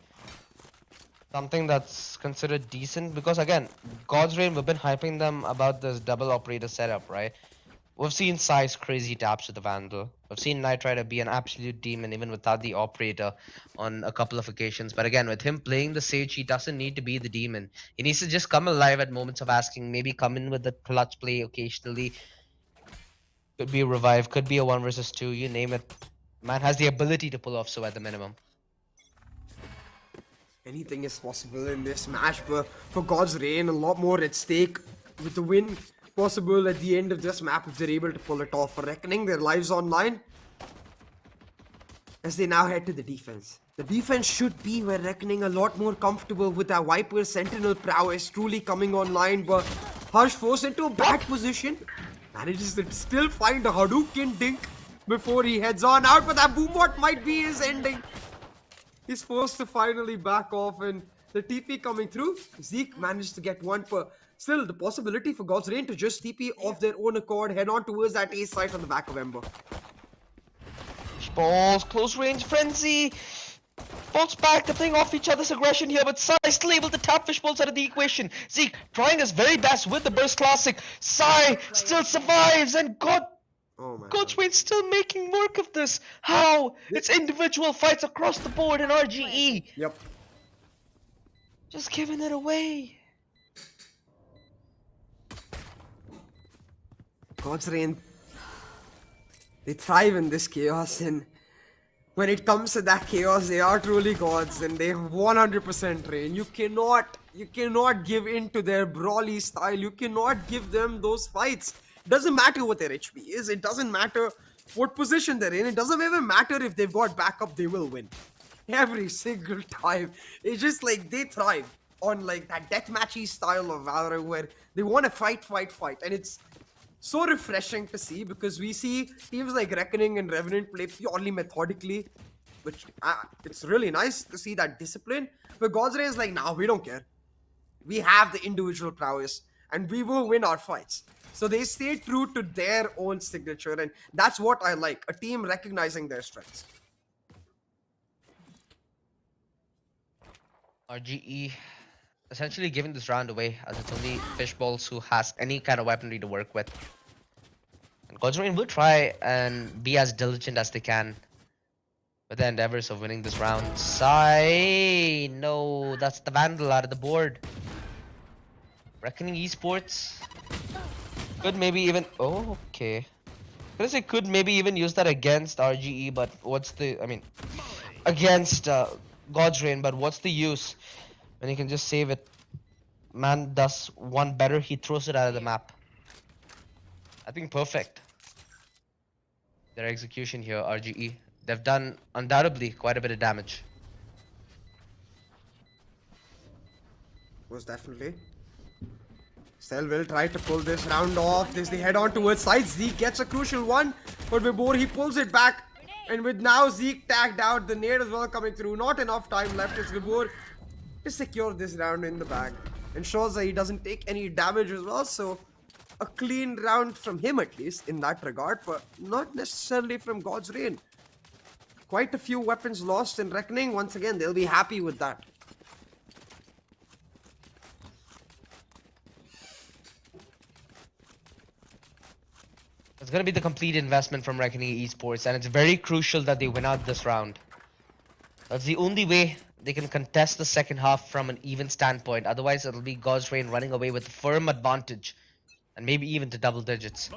something that's considered decent? Because again, God's Reign, we've been hyping them about this double operator setup, right? We've seen Sai's crazy taps with the Vandal. We've seen Knight Rider be an absolute demon even without the operator on a couple of occasions. But again, with him playing the Sage, he doesn't need to be the demon. He needs to just come alive at moments of asking, maybe come in with the clutch play occasionally. Could be a revive, could be a 1 versus 2, you name it. Man has the ability to pull off so at the minimum. Anything is possible in this match, but for God's Reign, a lot more at stake with the win possible at the end of this map if they're able to pull it off. For Reckoning, their lives online as they now head to the defense. The defense should be where Reckoning a lot more comfortable with that Viper Sentinel prowess truly coming online, but Harsh forced into a bad position. Manages to still find a Hadouken dink before he heads on out, but that Boombot might be his ending. He's forced to finally back off, and the TP coming through. Zeke managed to get one, for still the possibility for God's Reign to just TP off their own accord, head on towards that ace site on the back of Ember. Balls, close range frenzy. falls back. They're playing off each other's aggression here, but Sai is still able to tap fishbowls out of the equation. Zeke trying his very best with the burst classic. Sai still survives, and Oh my Coach god. Wayne's still making work of this. How? It's individual fights across the board in RGE. Yep. Just giving it away. God's Reign. They thrive in this chaos, and when it comes to that chaos, they are truly gods, and they 100% reign. You cannot give in to their brawly style. You cannot give them those fights. Doesn't matter what their HP is. It doesn't matter what position they're in. It doesn't even matter if they've got backup. They will win every single time. It's just like they thrive on like that deathmatchy style of Valorant where they want to fight, and it's so refreshing to see because we see teams like Reckoning and Revenant play purely methodically, which it's really nice to see that discipline. But God's Reign is like, nah, we don't care. We have the individual prowess and we will win our fights. So they stay true to their own signature, and that's what I like, a team recognizing their strengths. RGE essentially giving this round away as it's only Fishballs who has any kind of weaponry to work with. And God's Reign will try and be as diligent as they can with the endeavors of winning this round. Sai, no, that's the Vandal out of the board. Reckoning Esports could maybe even, oh, okay. Could maybe even use that against RGE, but what's the, against God's Reign, but what's the use when he can just save it? Man does one better, he throws it out of the map. I think perfect. Their execution here, RGE. They've done undoubtedly quite a bit of damage. Most definitely. Cell will try to pull this round off. This they head on towards side. Zeke gets a crucial one, but before he pulls it back, and with now Zeke tagged out, the nade as well coming through. Not enough time left. It's Vibor to secure this round in the bag. Ensures that he doesn't take any damage as well. So a clean round from him at least in that regard, but not necessarily from God's Reign. Quite a few weapons lost in Reckoning. Once again, they'll be happy with that. It's going to be the complete investment from Reckoning Esports, and it's very crucial that they win out this round. That's the only way they can contest the second half from an even standpoint. Otherwise, it'll be God's Reign running away with a firm advantage, and maybe even to double digits.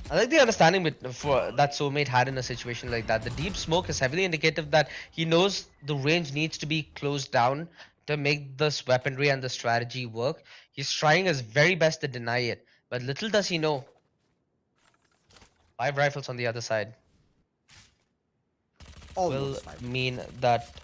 I like the understanding that Soulmate had in a situation like that. The deep smoke is heavily indicative that he knows the range needs to be closed down to make this weaponry and the strategy work. He's trying his very best to deny it, but little does he know. 5 rifles on the other side Almost will five. mean that,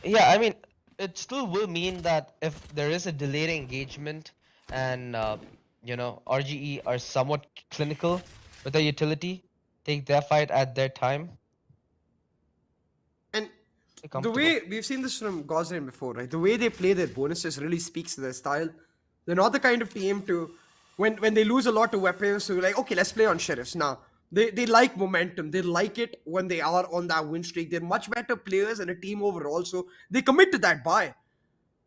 yeah, it still will mean that if there is a delayed engagement and RGE are somewhat clinical with their utility, take their fight at their time. And They're the comfortable. way we've seen this from God's Reign before, right? The way they play their bonuses really speaks to their style. They're not the kind of team to, when they lose a lot of weapons, to like, okay, let's play on sheriffs. Now, they like momentum. They like it when they are on that win streak. They're much better players and a team overall, so they commit to that buy.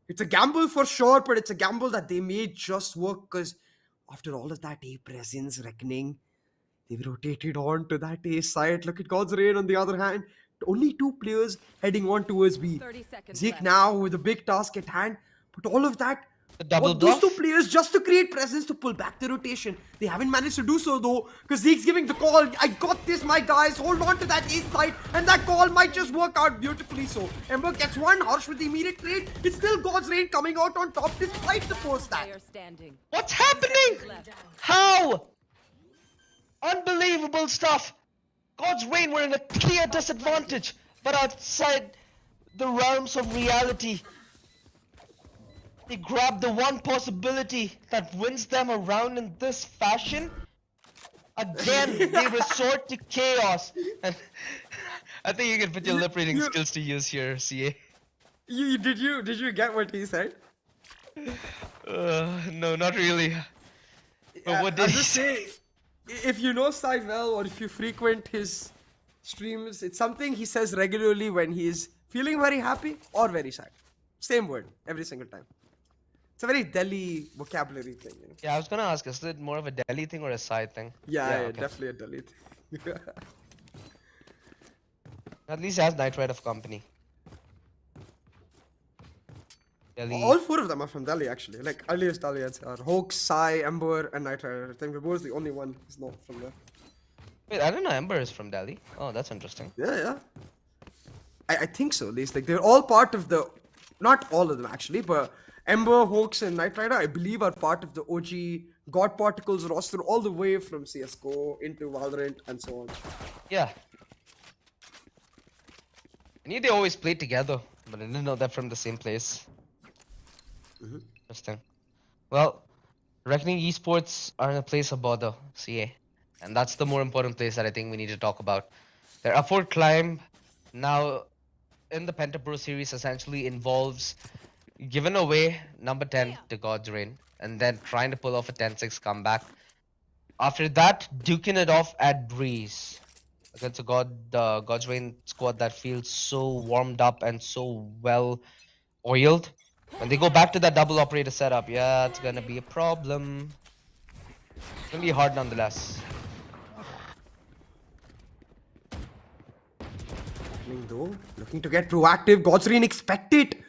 It's a gamble for sure, but it's a gamble that they made just work because after all of that A presence, Reckoning, they've rotated on to that A side. Look at God's Reign on the other hand. Only 2 players heading on towards B. 30 seconds Zeke left. now with a big task at hand, but all of that, The double those 2 bluff? players just to create presence to pull back the rotation. They haven't managed to do so though, because Zeke's giving the call. I got this, my guys. Hold on to that A side, and that call might just work out beautifully. So Ember gets one. Harsh with the immediate trade. It's still God's Reign coming out on top despite the post stack. Player standing. What's happening? Left. How? Unbelievable stuff. God's Reign were in a clear disadvantage, but outside the realms of reality, they grab the one possibility that wins them around in this fashion. Again, they resort to chaos. And I think you can put your lip reading skills to use here, CA. Did you get what he said? No, not really. But what I'll did he just say? say, if you know Sai well or if you frequent his streams. It's something he says regularly when he's feeling very happy or very sad. Same word every single time. It's a very Delhi vocabulary thing. You know? Yeah, I was gonna ask, is it more of a Delhi thing or a side thing? Yeah, okay. definitely a Delhi thing. At least he has Knight Rider of company. Delhi. All four of them are from Delhi, actually. Like, earliest Dalians are Hoax, Sai, Ember, and Knight Rider. I think Vibhu is the only one who's not from there. Wait, I don't know. Ember is from Delhi. Oh, that's interesting. Yeah. I think so, at least. Like, they're all part of the... Not all of them, actually, but Ember, Hoax, and Knight Rider, I believe, are part of the OG God Particles roster all the way from CSGO into Valorant and so on. Yeah. I knew they always played together, but I didn't know they're from the same place. Interesting. Well, Reckoning Esports are in a place of bother, CA. And that's the more important place that I think we need to talk about. Their upward climb now in the Penta Pro Series essentially involves giving away number 10 to God's Reign and then trying to pull off a 10-6 comeback. After that, duking it off at Breeze against a God's Reign squad that feels so warmed up and so well oiled. When they go back to that double operator setup, yeah, it's gonna be a problem. It's gonna be hard nonetheless. Though, looking to get proactive. God's Reign expect it.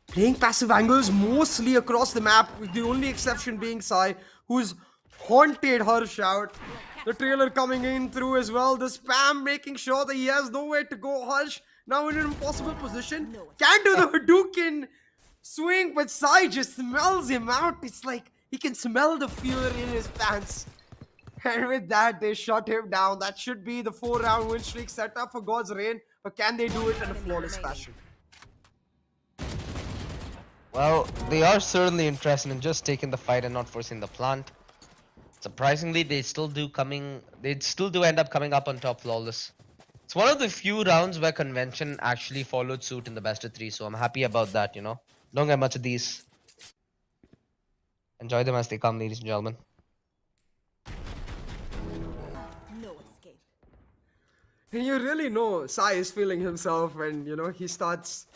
Playing passive angles mostly across the map, with the only exception being Sai, who's haunted Harsh out. The trailer coming in through as well. The spam making sure that he has nowhere to go. Harsh now in an impossible position. Can't do the Hadouken swing, but Sai just smells him out. It's like he can smell the fear in his pants. And with that, they shut him down. That should be the 4-round win streak set up for God's Reign. But can they do it in a flawless fashion? Well, they are certainly interested in just taking the fight and not forcing the plant. Surprisingly, they still do end up coming up on top flawless. It's one of the few rounds where convention actually followed suit in the best of 3, so I'm happy about that, you know. Don't get much of these. Enjoy them as they come, ladies and gentlemen. No escape. And you really know Sai is feeling himself when, he starts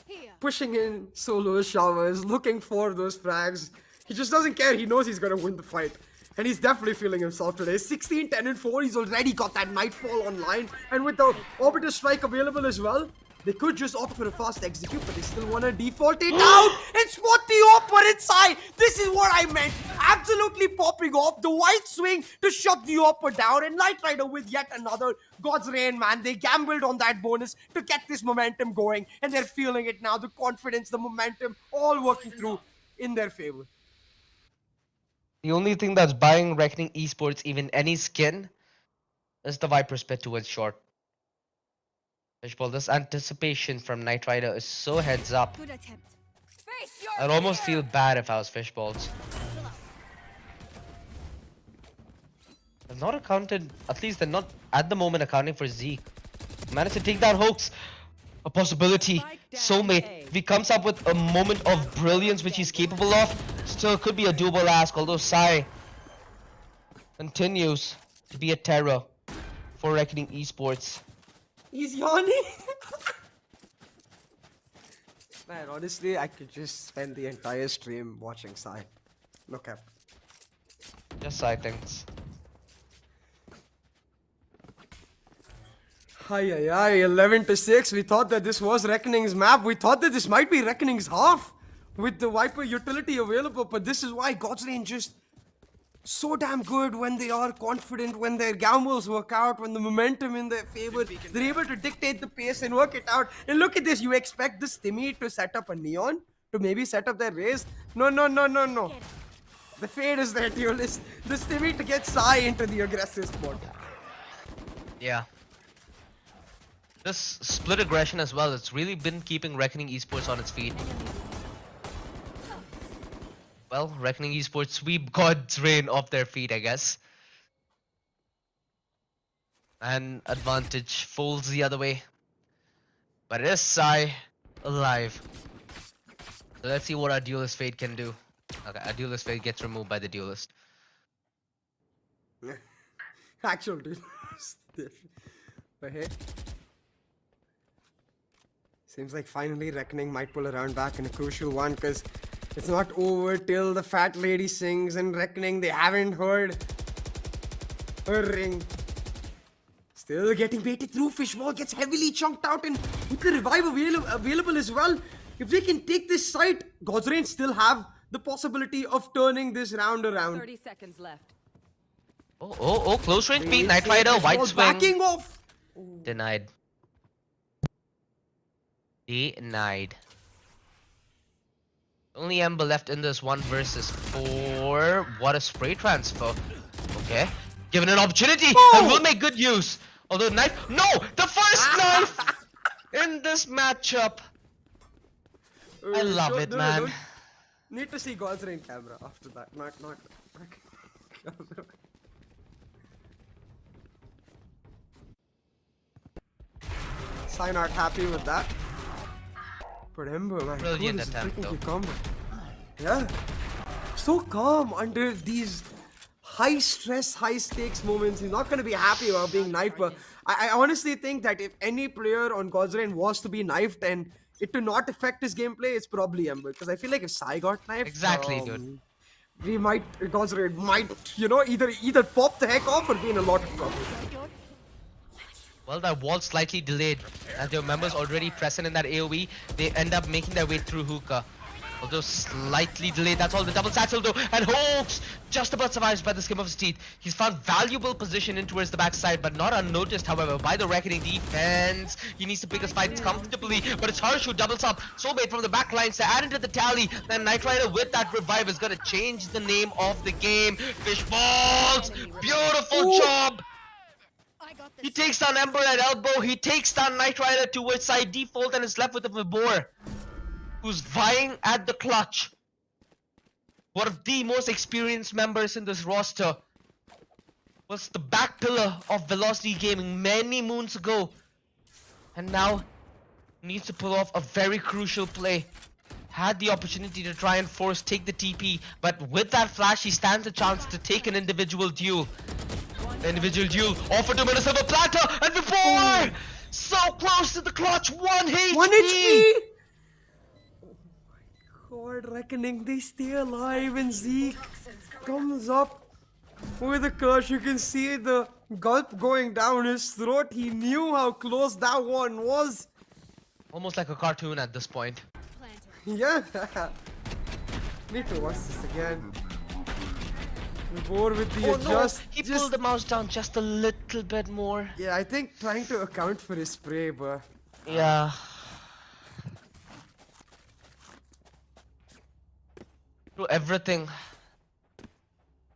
Here. pushing in solo showers, looking for those frags. He just doesn't care. He knows he's going to win the fight. And he's definitely feeling himself today. 16, 10, and 4. He's already got that Nightfall online. And with the Orbiter Strike available as well, they could just opt for a fast execute, but they still want to default it out and spot the Opper inside. This is what I meant. Absolutely popping off the white swing to shut the Opper down. And Knight Rider with yet another God's Reign, man. They gambled on that bonus to get this momentum going. And they're feeling it now. The confidence, the momentum, all working through in their favor. The only thing that's buying Reckoning Esports even any skin is the Viper spit towards short. Fishbowl, this anticipation from Knight Rider is so heads up. Good attempt. Face your I'd almost fear. feel bad if I was Fishbowls. They're not accounted, at least they're not at the moment accounting for Zeke. Managed to take that hoax. A possibility. Soulmate. If he comes up with a moment of brilliance which he's capable of, still could be a doable ask, although Sai continues to be a terror for Reckoning Esports. He's yawning. Man, honestly, I could just spend the entire stream watching Sai. No cap. Just Sai things. Hi, 11-6. We thought that this was Reckoning's map. We thought that this might be Reckoning's half with the Viper utility available. But this is why God's Reign just so damn good when they are confident, when their gambles work out, when the momentum in their favor. They're able to dictate the pace and work it out. And look at this. You expect this Timmy to set up a Neon? To maybe set up their race? No. The fade is there, duelist. This Timmy to get Sai into the aggressive spot. Yeah. This split aggression as well, it's really been keeping Reckoning Esports on its feet. Well, Reckoning Esports sweep God's Reign off their feet, I guess. And advantage folds the other way. But it is Sai alive. So let's see what our Duelist Fate can do. Okay, our Duelist Fate gets removed by the Duelist. Actual duelist. But hey, seems like finally Reckoning might pull around back in a crucial one, because it's not over till the fat lady sings, and Reckoning, they haven't heard her ring. Still getting baited through. Fishball gets heavily chunked out, and with the revive available as well, if they can take this site, God's Reign still have the possibility of turning this round around. 30 seconds left. Oh, close range beat. Wait, Knight so Rider, Fishball wide swing. backing off. Denied. Denied. Only Ember left in this 1 versus 4. What a spray transfer. Okay. Given an opportunity and will make good use. Although knife. No! The first knife in this matchup. I love it, man. Don't need to see God's Reign camera after that. Not. Sign art happy with that. But Ember, man, Brilliant cool as a attempt, freaking though. cucumber. Yeah. So calm under these high stress, high stakes moments. He's not going to be happy about being knifed. But I honestly think that if any player on God's Reign was to be knifed and it to not affect his gameplay, it's probably Ember. Because I feel like if Sai got knifed, Exactly, dude. we might, God's Reign might, either pop the heck off or be in a lot of trouble. Well, that wall slightly delayed. As their members already present in that AoE, they end up making their way through hookah. Although slightly delayed, that's all. The double satchel though, and Hawks just about survives by the skin of his teeth. He's found valuable position in towards the backside, but not unnoticed, however, by the Reckoning defense. He needs to pick his fights comfortably, but it's Harsh who doubles up. Soulmate from the back lines to add into the tally. Then Knight Rider with that revive is gonna change the name of the game. Fishballs! Beautiful job! I got this. He takes down Ember at elbow. He takes down Knight Rider towards side default and is left with a Vibor, who's vying at the clutch. One of the most experienced members in this roster. Was the back pillar of Velocity Gaming many moons ago. And now needs to pull off a very crucial play. Had the opportunity to try and take the TP, but with that flash he stands a chance to take an individual duel. The individual duel offered to him in a silver platter, and before so close to the clutch, 1 HP. 1 HP! God, Reckoning, they stay alive, and Zeke comes up with a curse. You can see the gulp going down his throat. He knew how close that one was. Almost like a cartoon at this point. Yeah. Need to watch this again. Before with the adjust. He pulled the mouse down just a little bit more. Yeah, I think trying to account for his spray, but Yeah. Through everything.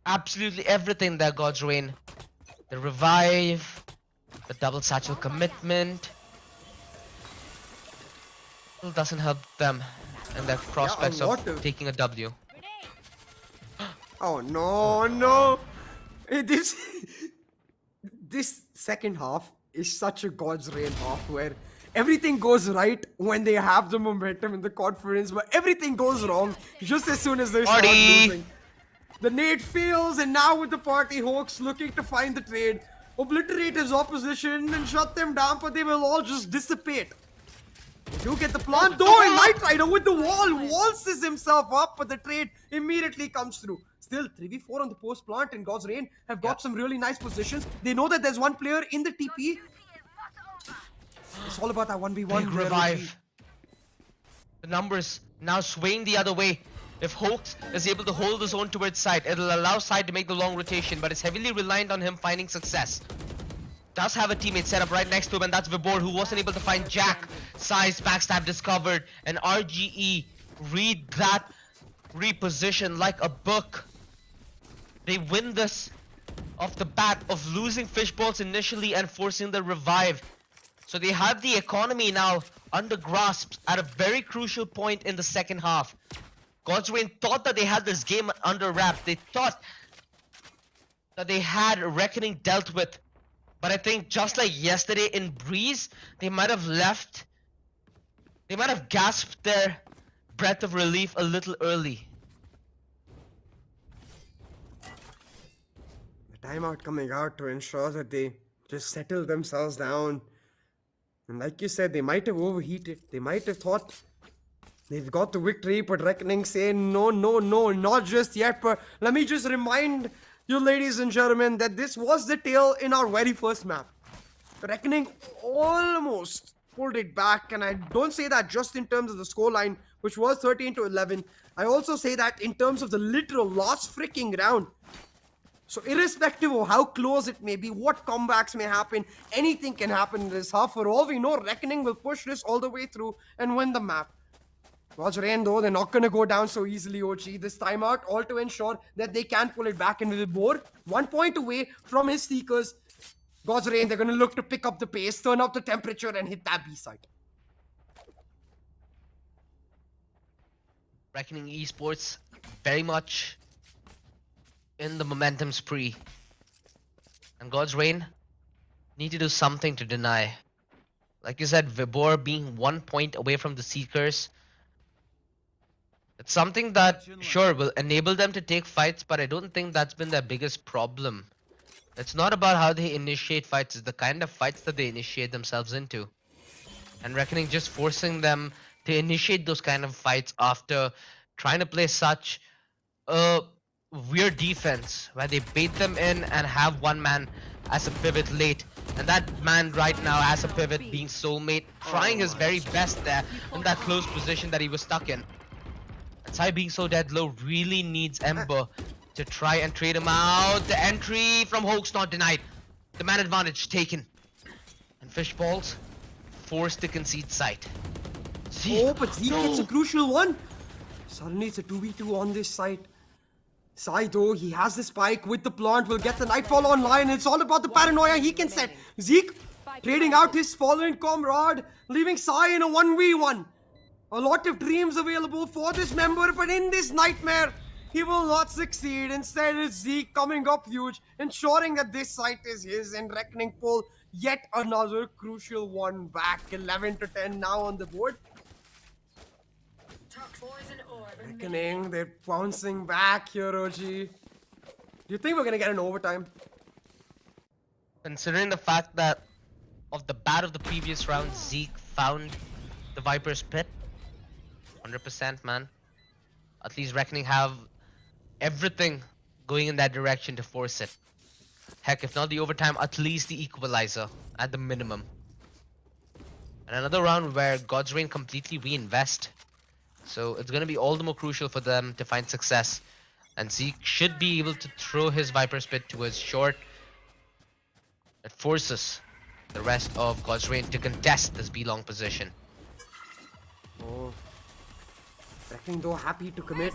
Absolutely everything that God's Reign. The revive, the double satchel commitment. Still doesn't help them and their prospects lot of of- taking a W. oh no. This second half is such a God's Reign half where everything goes right when they have the momentum in the conference, but everything goes wrong just as soon as they start Party! losing. The nade fails, and now with the party, Hawks looking to find the trade, obliterate his opposition and shut them down, but they will all just dissipate. They do get the plant though, and Knight Rider with the wall waltzes himself up, but the trade immediately comes through. Still, 3v4 on the post plant, and God's Reign have got some really nice positions. They know that there's one player in the TP. It's all about that 1v1 Big revive. The numbers now swaying the other way. If Hawks is able to hold his own towards side, it'll allow side to make the long rotation, but it's heavily reliant on him finding success. Does have a teammate set up right next to him, and that's Vibor, who wasn't able to find Jack. Size backstab discovered, and RGE read that reposition like a book. They win this off the bat of losing Fishballs initially and forcing the revive. So they have the economy now under grasp at a very crucial point in the second half. God's Reign thought that they had this game under wraps. They thought that they had Reckoning dealt with. But I think just like yesterday in Breeze, they might have left. They might have gasped their breath of relief a little early. The timeout coming out to ensure that they just settle themselves down. And like you said, they might have overheated. They might have thought they've got the victory, but Reckoning saying, no, no, no, not just yet. But let me just remind you, ladies and gentlemen, that this was the tale in our very first map. Reckoning almost pulled it back, and I don't say that just in terms of the scoreline, which was 13-11. I also say that in terms of the literal last freaking round. So irrespective of how close it may be, what comebacks may happen, anything can happen in this half. For all we know, Reckoning will push this all the way through and win the map. God's Rain, though, they're not going to go down so easily, OG. This time out, all to ensure that they can pull it back. And with Bor 1 point away from his Seekers, God's Rain, they're going to look to pick up the pace, turn up the temperature, and hit that B side. Reckoning Esports very much in the momentum spree. And God's Rain need to do something to deny. Like you said, Vibor being 1 point away from the Seekers. It's something that, sure, will enable them to take fights, but I don't think that's been their biggest problem. It's not about how they initiate fights, it's the kind of fights that they initiate themselves into. And Reckoning just forcing them to initiate those kind of fights after trying to play such a weird defense where they bait them in and have one man as a pivot late. And that man right now as a pivot being soulmate, trying his very best there in that close position that he was stuck in. And Sai being so dead low really needs Ember to try and trade him out. The entry from Hoax not denied. The man advantage taken. And Fishballs forced to concede site. Oh, but Zeke gets a crucial one. Suddenly it's a 2v2 on this side. Sai, though, he has the spike with the plant, will get the Nightfall online. It's all about the paranoia he can set. Zeke trading out his fallen comrade, leaving Sai in a 1v1. A lot of dreams available for this member, but in this nightmare, he will not succeed. Instead, it's Zeke coming up huge, ensuring that this site is his, and Reckoning pull yet another crucial one back. 11-10 now on the board. Reckoning, they're bouncing back here, OG. Do you think we're gonna get an overtime? Considering the fact that of the bat of the previous round, Zeke found the Viper's pit. 100%, man. At least Reckoning have everything going in that direction to force it. Heck, if not the overtime, at least the equalizer at the minimum. And another round where God's Reign completely reinvest. So it's going to be all the more crucial for them to find success. And Zeke should be able to throw his Viper Spit towards short. It forces the rest of God's Reign to contest this B-long position. Oh. Reckoning, though, happy to commit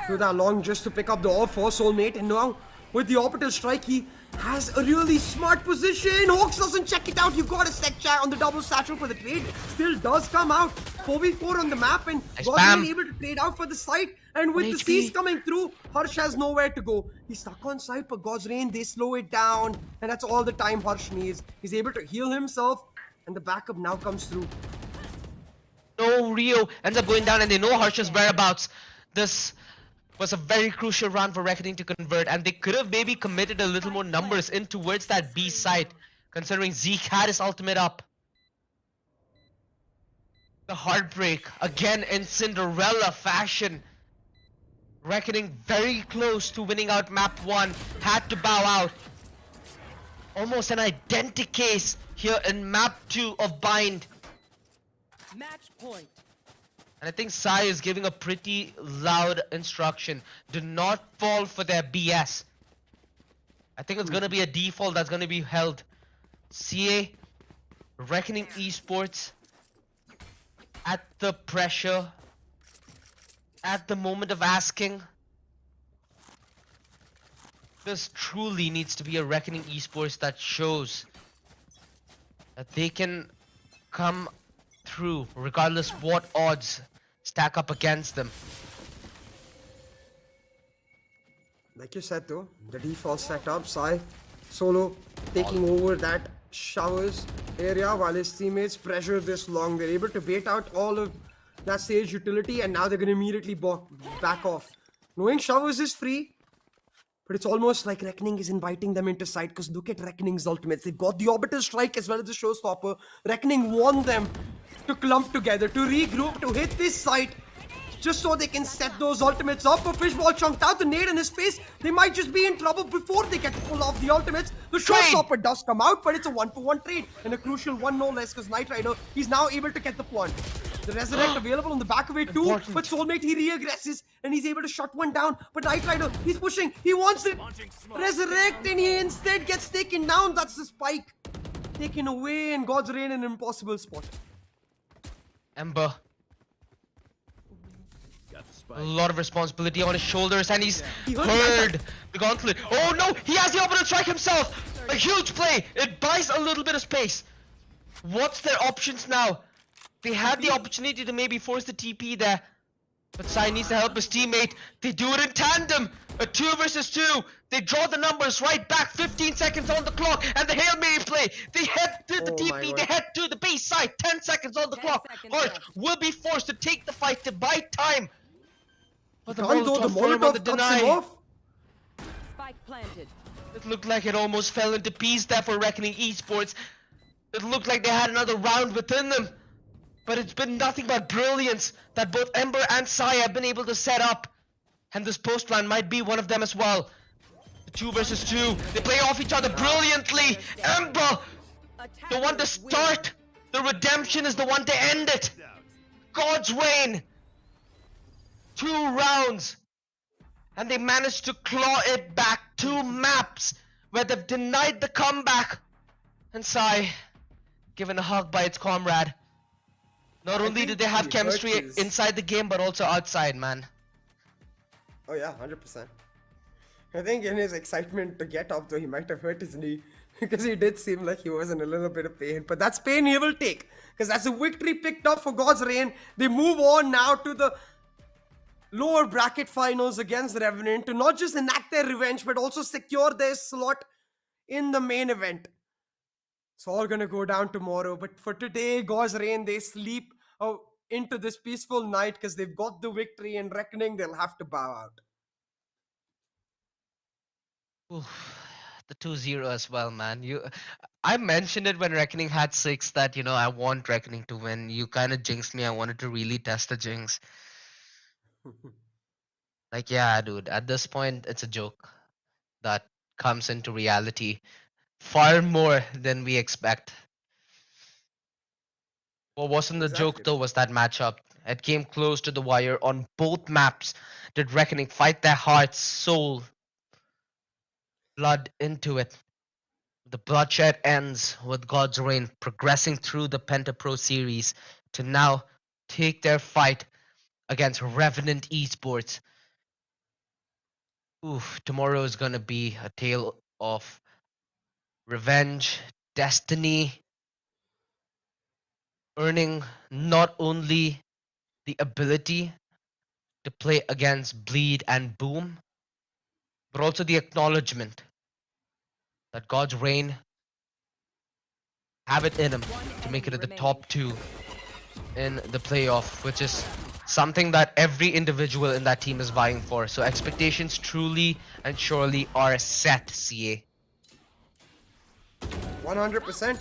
to that long just to pick up the all for soulmate. And now, with the orbital strike, he has a really smart position. Hawks doesn't check it out. You got a sec chat on the double satchel for the trade. Still does come out. 4v4 on the map, and God's able to trade out for the site. And with the C's coming through, Harsh has nowhere to go. He's stuck on site, but God's Rain, they slow it down. And that's all the time Harsh needs. He's able to heal himself, and the backup now comes through. No, Rio ends up going down, and they know Harsh's whereabouts. This was a very crucial round for Reckoning to convert, and they could have maybe committed a little more numbers in towards that B site, considering Zeke had his ultimate up. The heartbreak, again in Cinderella fashion. Reckoning very close to winning out map 1, had to bow out. Almost an identical case here in map 2 of Bind. Match point. And I think Sai is giving a pretty loud instruction. Do not fall for their BS. I think it's going to be a default that's going to be held. CA, Reckoning Esports, at the pressure, at the moment of asking. This truly needs to be a Reckoning Esports that shows that they can come through regardless what odds stack up against them. Like you said though, the default setup, Sai solo taking over that showers area while his teammates pressure this long. They're able to bait out all of that stage utility, and now they're going to immediately back off. Knowing showers is free, But it's almost like Reckoning is inviting them into sight because look at Reckoning's ultimates. They've got the Orbital Strike as well as the Showstopper. Reckoning want them to clump together, to regroup, to hit this site, just so they can set those ultimates up. A Fishball chunked out the nade in his face. They might just be in trouble before they get to pull off the ultimates. The Showstopper does come out, but it's a 1-for-1 trade. And a crucial one no less because Knight Rider, he's now able to get the point. The Resurrect available on the back of it too, but Soulmate he re-aggresses and he's able to shut one down. But Knight Rider, he's pushing, he wants it. Resurrect and he instead gets taken down. That's the spike. Taken away and God's Reign in an impossible spot. Ember. A lot of responsibility on his shoulders and he's heard the gauntlet. Oh no, he has the Orbital Strike himself. A huge play. It buys a little bit of space. What's their options now? They had the opportunity to maybe force the TP there. But Sai needs to help his teammate. They do it in tandem. A 2 versus 2. They draw the numbers right back. 15 seconds on the clock. And the Hail Mary play. They head to the TP. They head to the base side. 10 seconds on the clock. Heart will be forced to take the fight to buy time. But the Molotov cuts him off. Spike planted. It looked like it almost fell into peace there for Reckoning Esports. It looked like they had another round within them. But it's been nothing but brilliance that both Ember and Sai have been able to set up. And this post plan might be one of them as well. The 2 versus 2. They play off each other brilliantly. Ember, the one to start. The redemption is the one to end it. God's Reign. 2 rounds. And they managed to claw it back. 2 maps where they've denied the comeback. And Sai, given a hug by its comrade. Not only did they have chemistry inside the game, but also outside, man. Oh yeah, 100%. I think in his excitement to get up, though, he might have hurt his knee. Because he did seem like he was in a little bit of pain. But that's pain he will take. Because that's a victory picked up for God's Reign. They move on now to the lower bracket finals against Revenant to not just enact their revenge, but also secure their slot in the main event. It's all gonna go down tomorrow, but for today, God's Reign, they sleep into this peaceful night because they've got the victory, and Reckoning, they'll have to bow out. Oof, the 2-0 as well, man. I mentioned it when Reckoning had 6 that, I want Reckoning to win. You kind of jinxed me. I wanted to really test the jinx. Like, yeah, dude, at this point, it's a joke that comes into reality far more than we expect. What wasn't the joke though was that matchup. It came close to the wire on both maps. Did Reckoning fight their hearts, soul, blood into it? The bloodshed ends with God's Reign progressing through the Penta Pro Series to now take their fight against Revenant Esports. Oof, tomorrow is gonna be a tale of revenge, destiny, earning not only the ability to play against Bleed and Boom, but also the acknowledgement that God's Reign have it in him to make it at the top 2 in the playoff, which is something that every individual in that team is vying for. So expectations truly and surely are set, CA. 100%.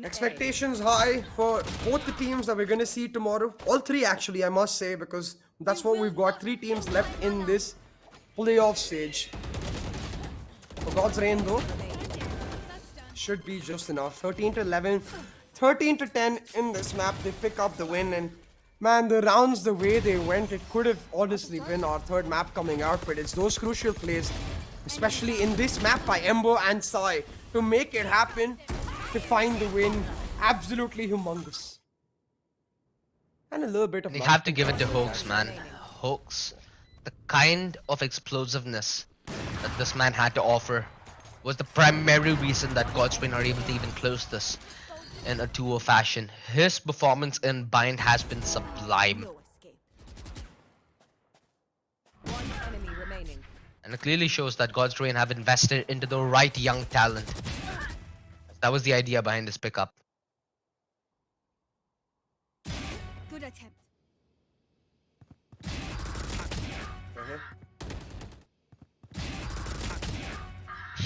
Expectations high for both the teams that we're going to see tomorrow. All 3 actually, I must say, because that's what we've got. 3 teams left in this playoff stage. For God's Reign though, should be just enough. 13-11, 13-10 in this map. They pick up the win, and man, the rounds, the way they went, it could have honestly been our 3rd map coming out, but it's those crucial plays, especially in this map by Ember and Sai, to make it happen, to find the win. Absolutely humongous. And a little bit of They luck. have to give it to Hoax, man. Hoax. The kind of explosiveness that this man had to offer was the primary reason that God's Reign are able to even close this in a 2-0 fashion. His performance in Bind has been sublime. No escape. One enemy remaining. And it clearly shows that God's Reign have invested into the right young talent. That was the idea behind this pickup. Good attempt.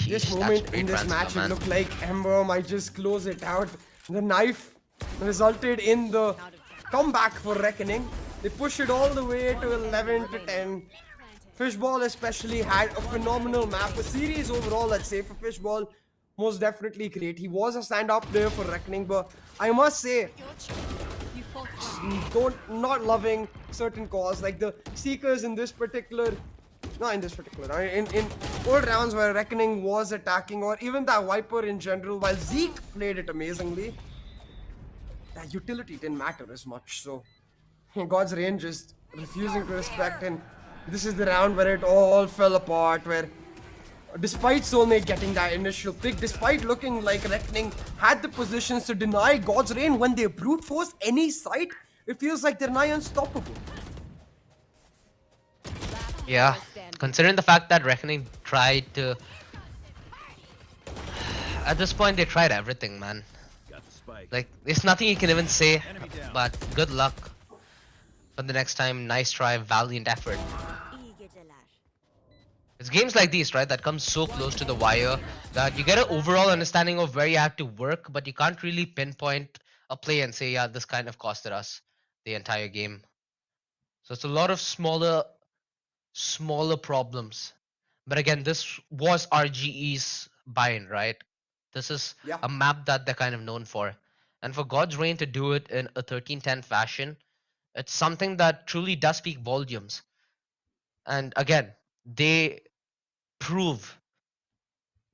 this Sheesh, that's a moment in great this transfer, match, it man. looked like Ember might just close it out. The knife resulted in the comeback for Reckoning. They push it all the way to 11 to 10. Fishball especially had a phenomenal map. A series overall, let's say, for Fishball, most definitely great. He was a stand-up player for Reckoning, but I must say, You fought well. not loving certain calls like the Seekers in this particular, not in this particular, in old rounds where Reckoning was attacking, or even that Viper in general, while Zeke played it amazingly, that utility didn't matter as much. So God's Reign just refusing to respect, and this is the round where it all fell apart, where despite Soulmate getting that initial pick, despite looking like Reckoning had the positions to deny God's Reign when they brute force any site, it feels like they're nigh unstoppable. Yeah, considering the fact that Reckoning tried to. At this point, they tried everything, man. Like, there's nothing you can even say, but good luck for the next time. Nice try, valiant effort. It's games like these, right, that come so close to the wire that you get an overall understanding of where you have to work, but you can't really pinpoint a play and say, yeah, this kind of costed us the entire game. So it's a lot of smaller problems. But again, this was RGE's bind, right? This is Yeah. a map that they're kind of known for. And for God's Reign to do it in a 13-10 fashion, it's something that truly does speak volumes. And again, they prove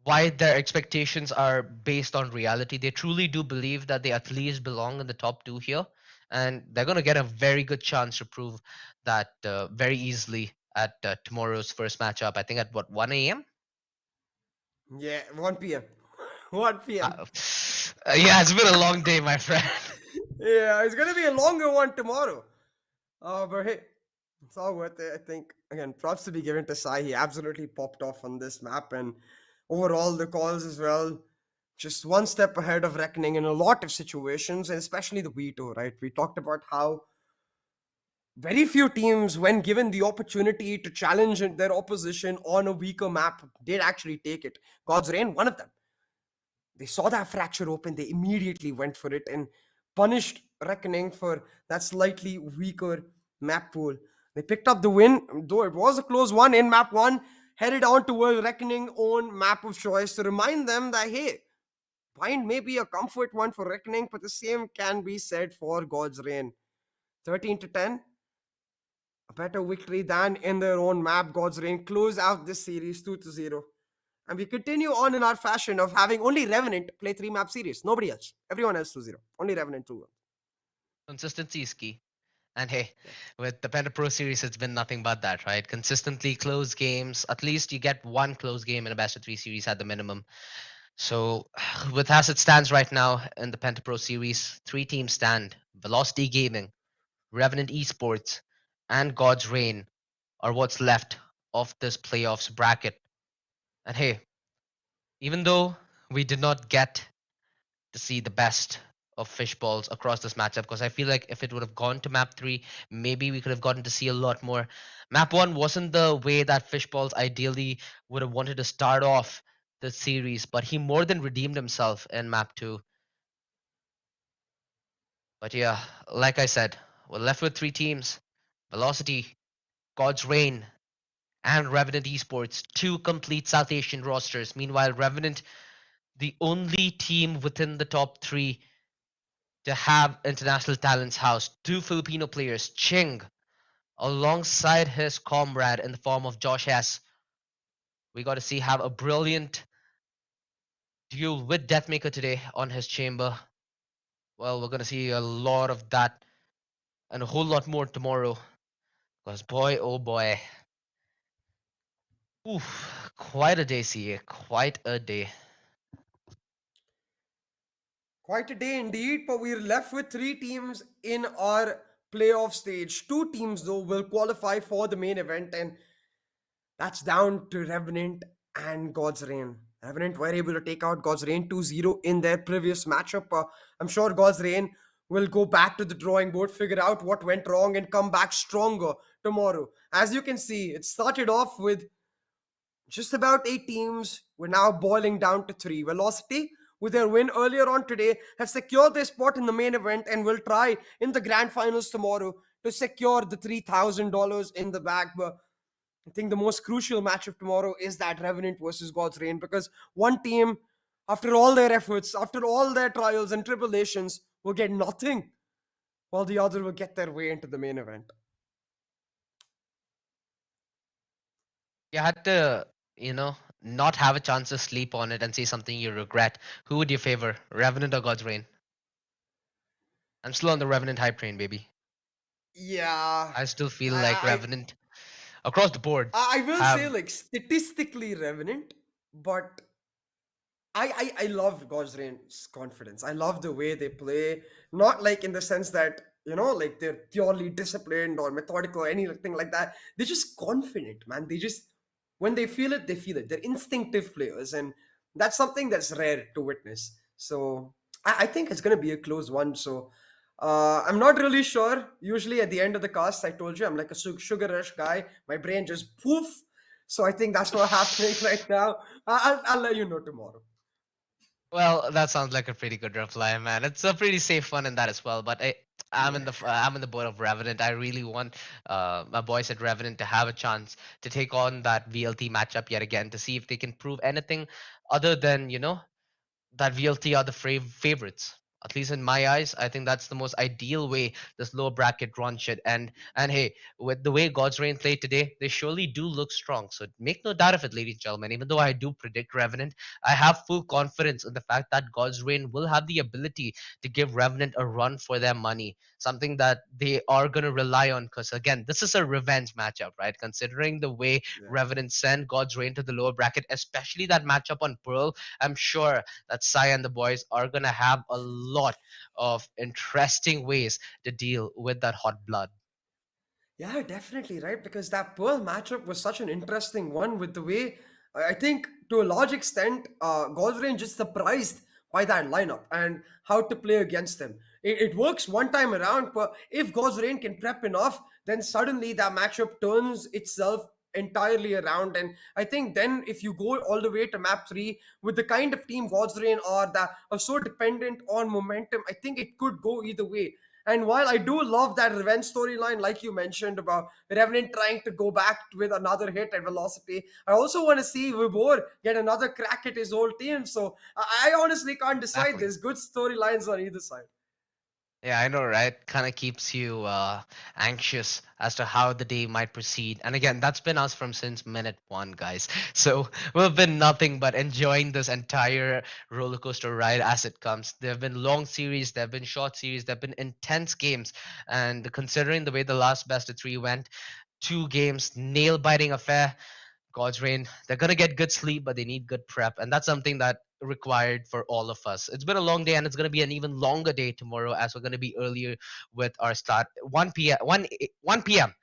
why their expectations are based on reality. They truly do believe that they at least belong in the top two here. And they're going to get a very good chance to prove that very easily at tomorrow's first matchup. I think at what, 1 a.m.? Yeah, 1 p.m. 1 p.m. Yeah, it's been a long day, my friend. Yeah, it's gonna be a longer one tomorrow. But hey, it's all worth it. I think again, props to be given to Sai. He absolutely popped off on this map, and overall the calls as well. Just one step ahead of Reckoning in a lot of situations, and especially the Veto, right? We talked about how very few teams, when given the opportunity to challenge their opposition on a weaker map, did actually take it. God's Reign, one of them. They saw that fracture open, they immediately went for it and punished Reckoning for that slightly weaker map pool. They picked up the win, though it was a close one in map one, headed on toward Reckoning own map of choice to remind them that hey, Bind may be a comfort one for Reckoning, but the same can be said for God's Reign. 13 to 10, a better victory than in their own map. God's Reign close out this series 2 to 0. And we continue on in our fashion of having only Revenant play 3 map series. Nobody else. Everyone else 2-0. Only Revenant 2-1. Consistency is key. And hey, with the Penta Pro Series, it's been nothing but that, right? Consistently close games. At least you get one close game in a best of three series at the minimum. So, with as it stands right now in the Penta Pro Series, 3 teams stand. Velocity Gaming, Revenant Esports, and God's Reign are what's left of this playoffs bracket. And hey, even though we did not get to see the best of fishballs across this matchup, because I feel like if it would have gone to map 3, maybe we could have gotten to see a lot more. Map 1 wasn't the way that fishballs ideally would have wanted to start off the series, but he more than redeemed himself in map 2. But yeah, like I said, we're left with 3 teams: Velocity, God's Reign, and Revenant Esports, 2 complete South Asian rosters. Meanwhile, Revenant, the only team within the top 3 to have international talents housed, 2 Filipino players, Ching, alongside his comrade in the form of Josh S. We got to see have a brilliant duel with Deathmaker today on his chamber. Well, we're going to see a lot of that and a whole lot more tomorrow. Because boy, oh boy. Oof, quite a day, CA. Quite a day. Quite a day indeed, but we're left with 3 teams in our playoff stage. 2 teams, though, will qualify for the main event, and that's down to Revenant and God's Reign. Revenant were able to take out God's Reign 2-0 in their previous matchup. I'm sure God's Reign will go back to the drawing board, figure out what went wrong, and come back stronger tomorrow. As you can see, it started off with just about 8 teams. We're now boiling down to three. Velocity, with their win earlier on today, have secured their spot in the main event and will try in the grand finals tomorrow to secure the $3,000 in the bag. But I think the most crucial matchup tomorrow is that Revenant versus God's Reign, because one team, after all their efforts, after all their trials and tribulations, will get nothing, while the other will get their way into the main event. You had to, not have a chance to sleep on it and say something you regret. Who would you favor, Revenant or God's Reign? I'm still on the Revenant hype train, baby. Yeah, I still feel like I, Revenant across the board I will say have. like statistically Revenant, but I love God's Rain's confidence. I love the way they play, not like in the sense that like they're purely disciplined or methodical or anything like that. They're just confident, man. They just when they feel it, they feel it. They're instinctive players, and that's something that's rare to witness. So I think it's gonna be a close one. So I'm not really sure. Usually at the end of the cast, I told you I'm like a sugar rush guy. My brain just poof. So I think that's what's happening right now. I'll let you know tomorrow. Well, that sounds like a pretty good reply, man. It's a pretty safe one in that as well. But Yeah. I'm in the boat of Revenant. I really want my boys at Revenant to have a chance to take on that VLT matchup yet again to see if they can prove anything other than that VLT are the favorites. At least in my eyes, I think that's the most ideal way this lower bracket run should end. And hey, with the way God's Reign played today, they surely do look strong. So make no doubt of it, ladies and gentlemen. Even though I do predict Revenant, I have full confidence in the fact that God's Reign will have the ability to give Revenant a run for their money. Something that they are going to rely on. Because again, this is a revenge matchup, right? Considering the way Yeah. Revenant sent God's Reign to the lower bracket, especially that matchup on Pearl, I'm sure that Sai and the boys are gonna have a lot of interesting ways to deal with that hot blood. Yeah, definitely, right? Because that Pearl matchup was such an interesting one with the way I think to a large extent, Gosrain just surprised by that lineup and how to play against them. It works one time around, but if Gosrain can prep enough, then suddenly that matchup turns itself entirely around. And I think then if you go all the way to map 3 with the kind of team Gosrain are that are so dependent on momentum, I think it could go either way. And while I do love that revenge storyline, like you mentioned about Revenant trying to go back with another hit at Velocity, I also want to see Vibor get another crack at his old team. So I honestly can't decide. Exactly. There's good storylines on either side. Yeah, I know, right? Kind of keeps you anxious as to how the day might proceed. And again, that's been us from since minute one, guys. So we've been nothing but enjoying this entire roller coaster ride as it comes. There have been long series, there have been short series, there have been intense games. And considering the way the last best of three went, 2 games, nail biting affair. God's Reign, they're gonna get good sleep, but they need good prep, and that's something that required for all of us. It's been a long day, and it's gonna be an even longer day tomorrow, as we're gonna be earlier with our start 1 p.m. 1 p.m.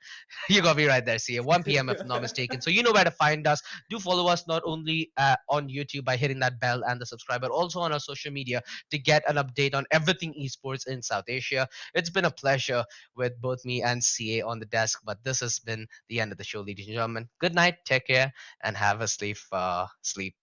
You got me right there, see 1 p.m. if I'm not mistaken. So you know where to find us. Do follow us not only on YouTube by hitting that bell and the subscribe, but also on our social media to get an update on everything esports in South Asia. It's been a pleasure with both me and CA on the desk, but this has been the end of the show, ladies and gentlemen. Good night, take care, and have a safe sleep.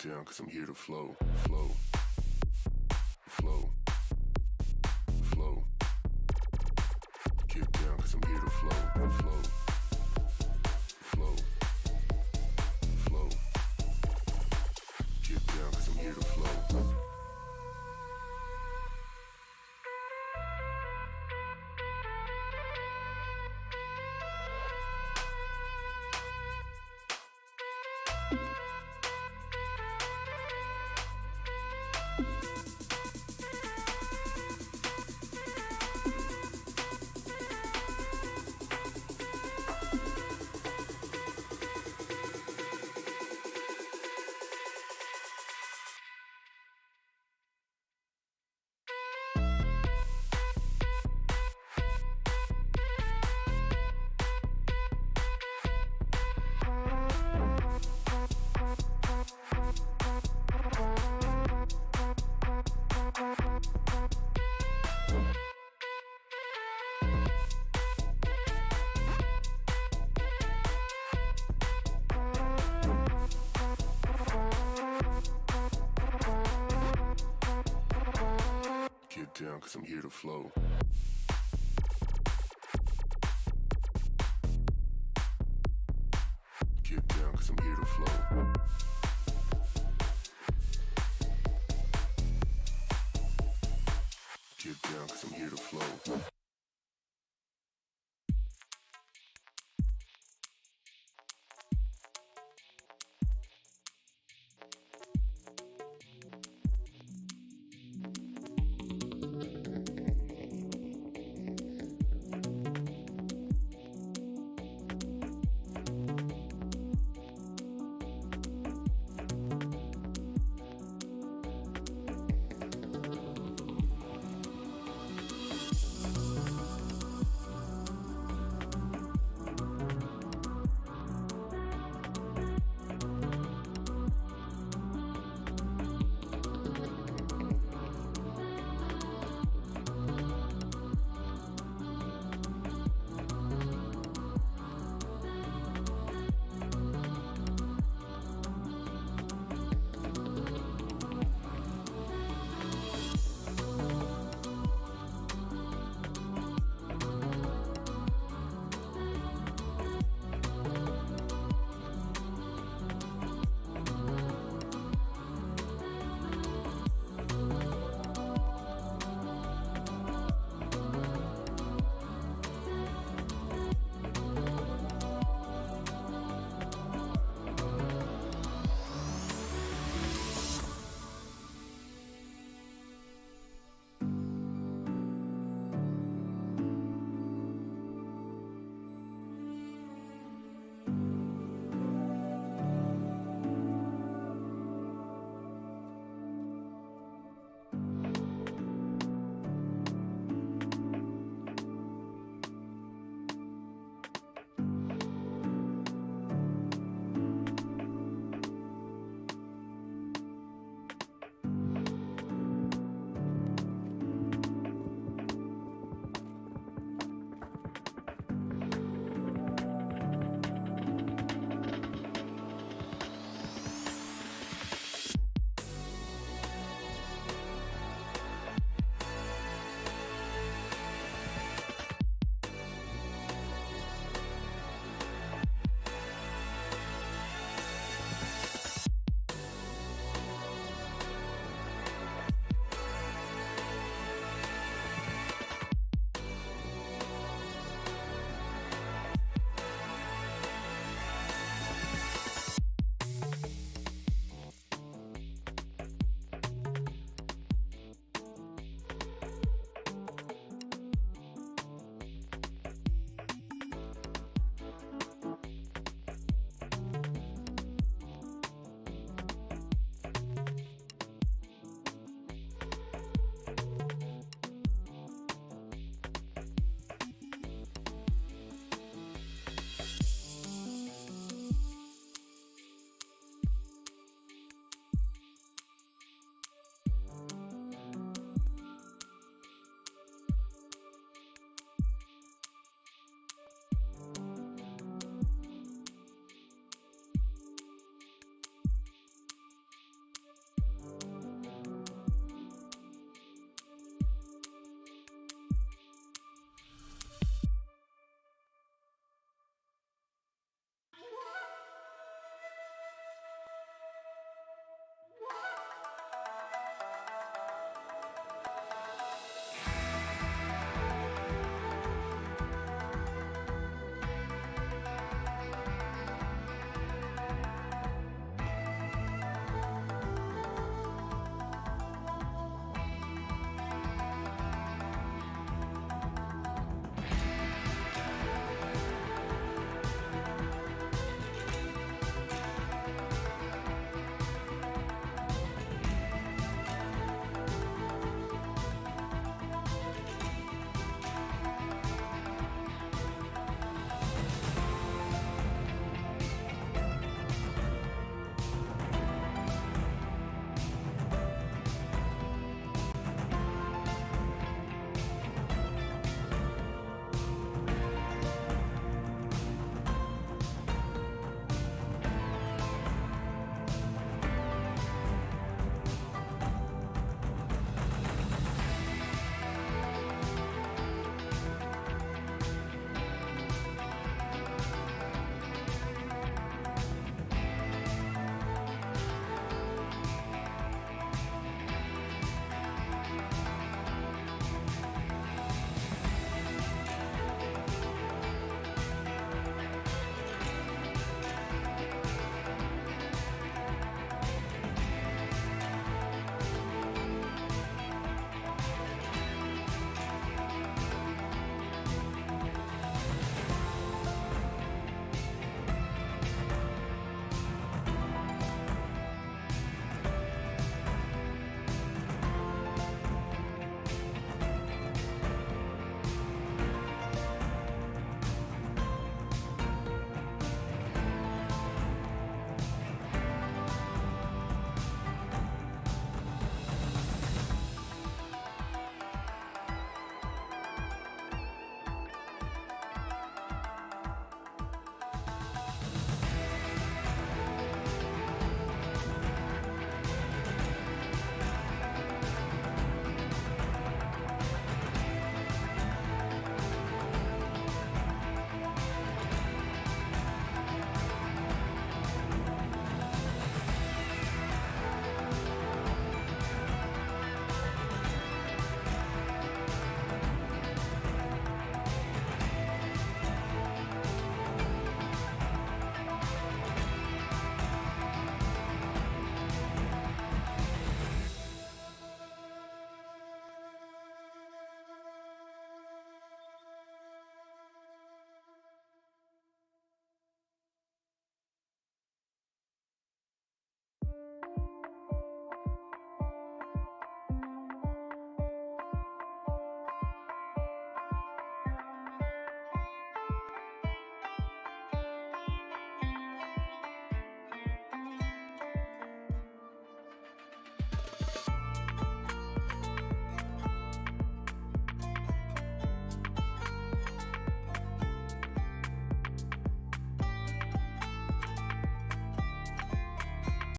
down, cause I'm here to flow, flow, flow, flow. Get down, cause I'm here to flow, flow, flow, flow. Get down, cause I'm here to flow. Get down, cause I'm here to flow. Get down, cause I'm here to flow. Get down, cause I'm here to flow.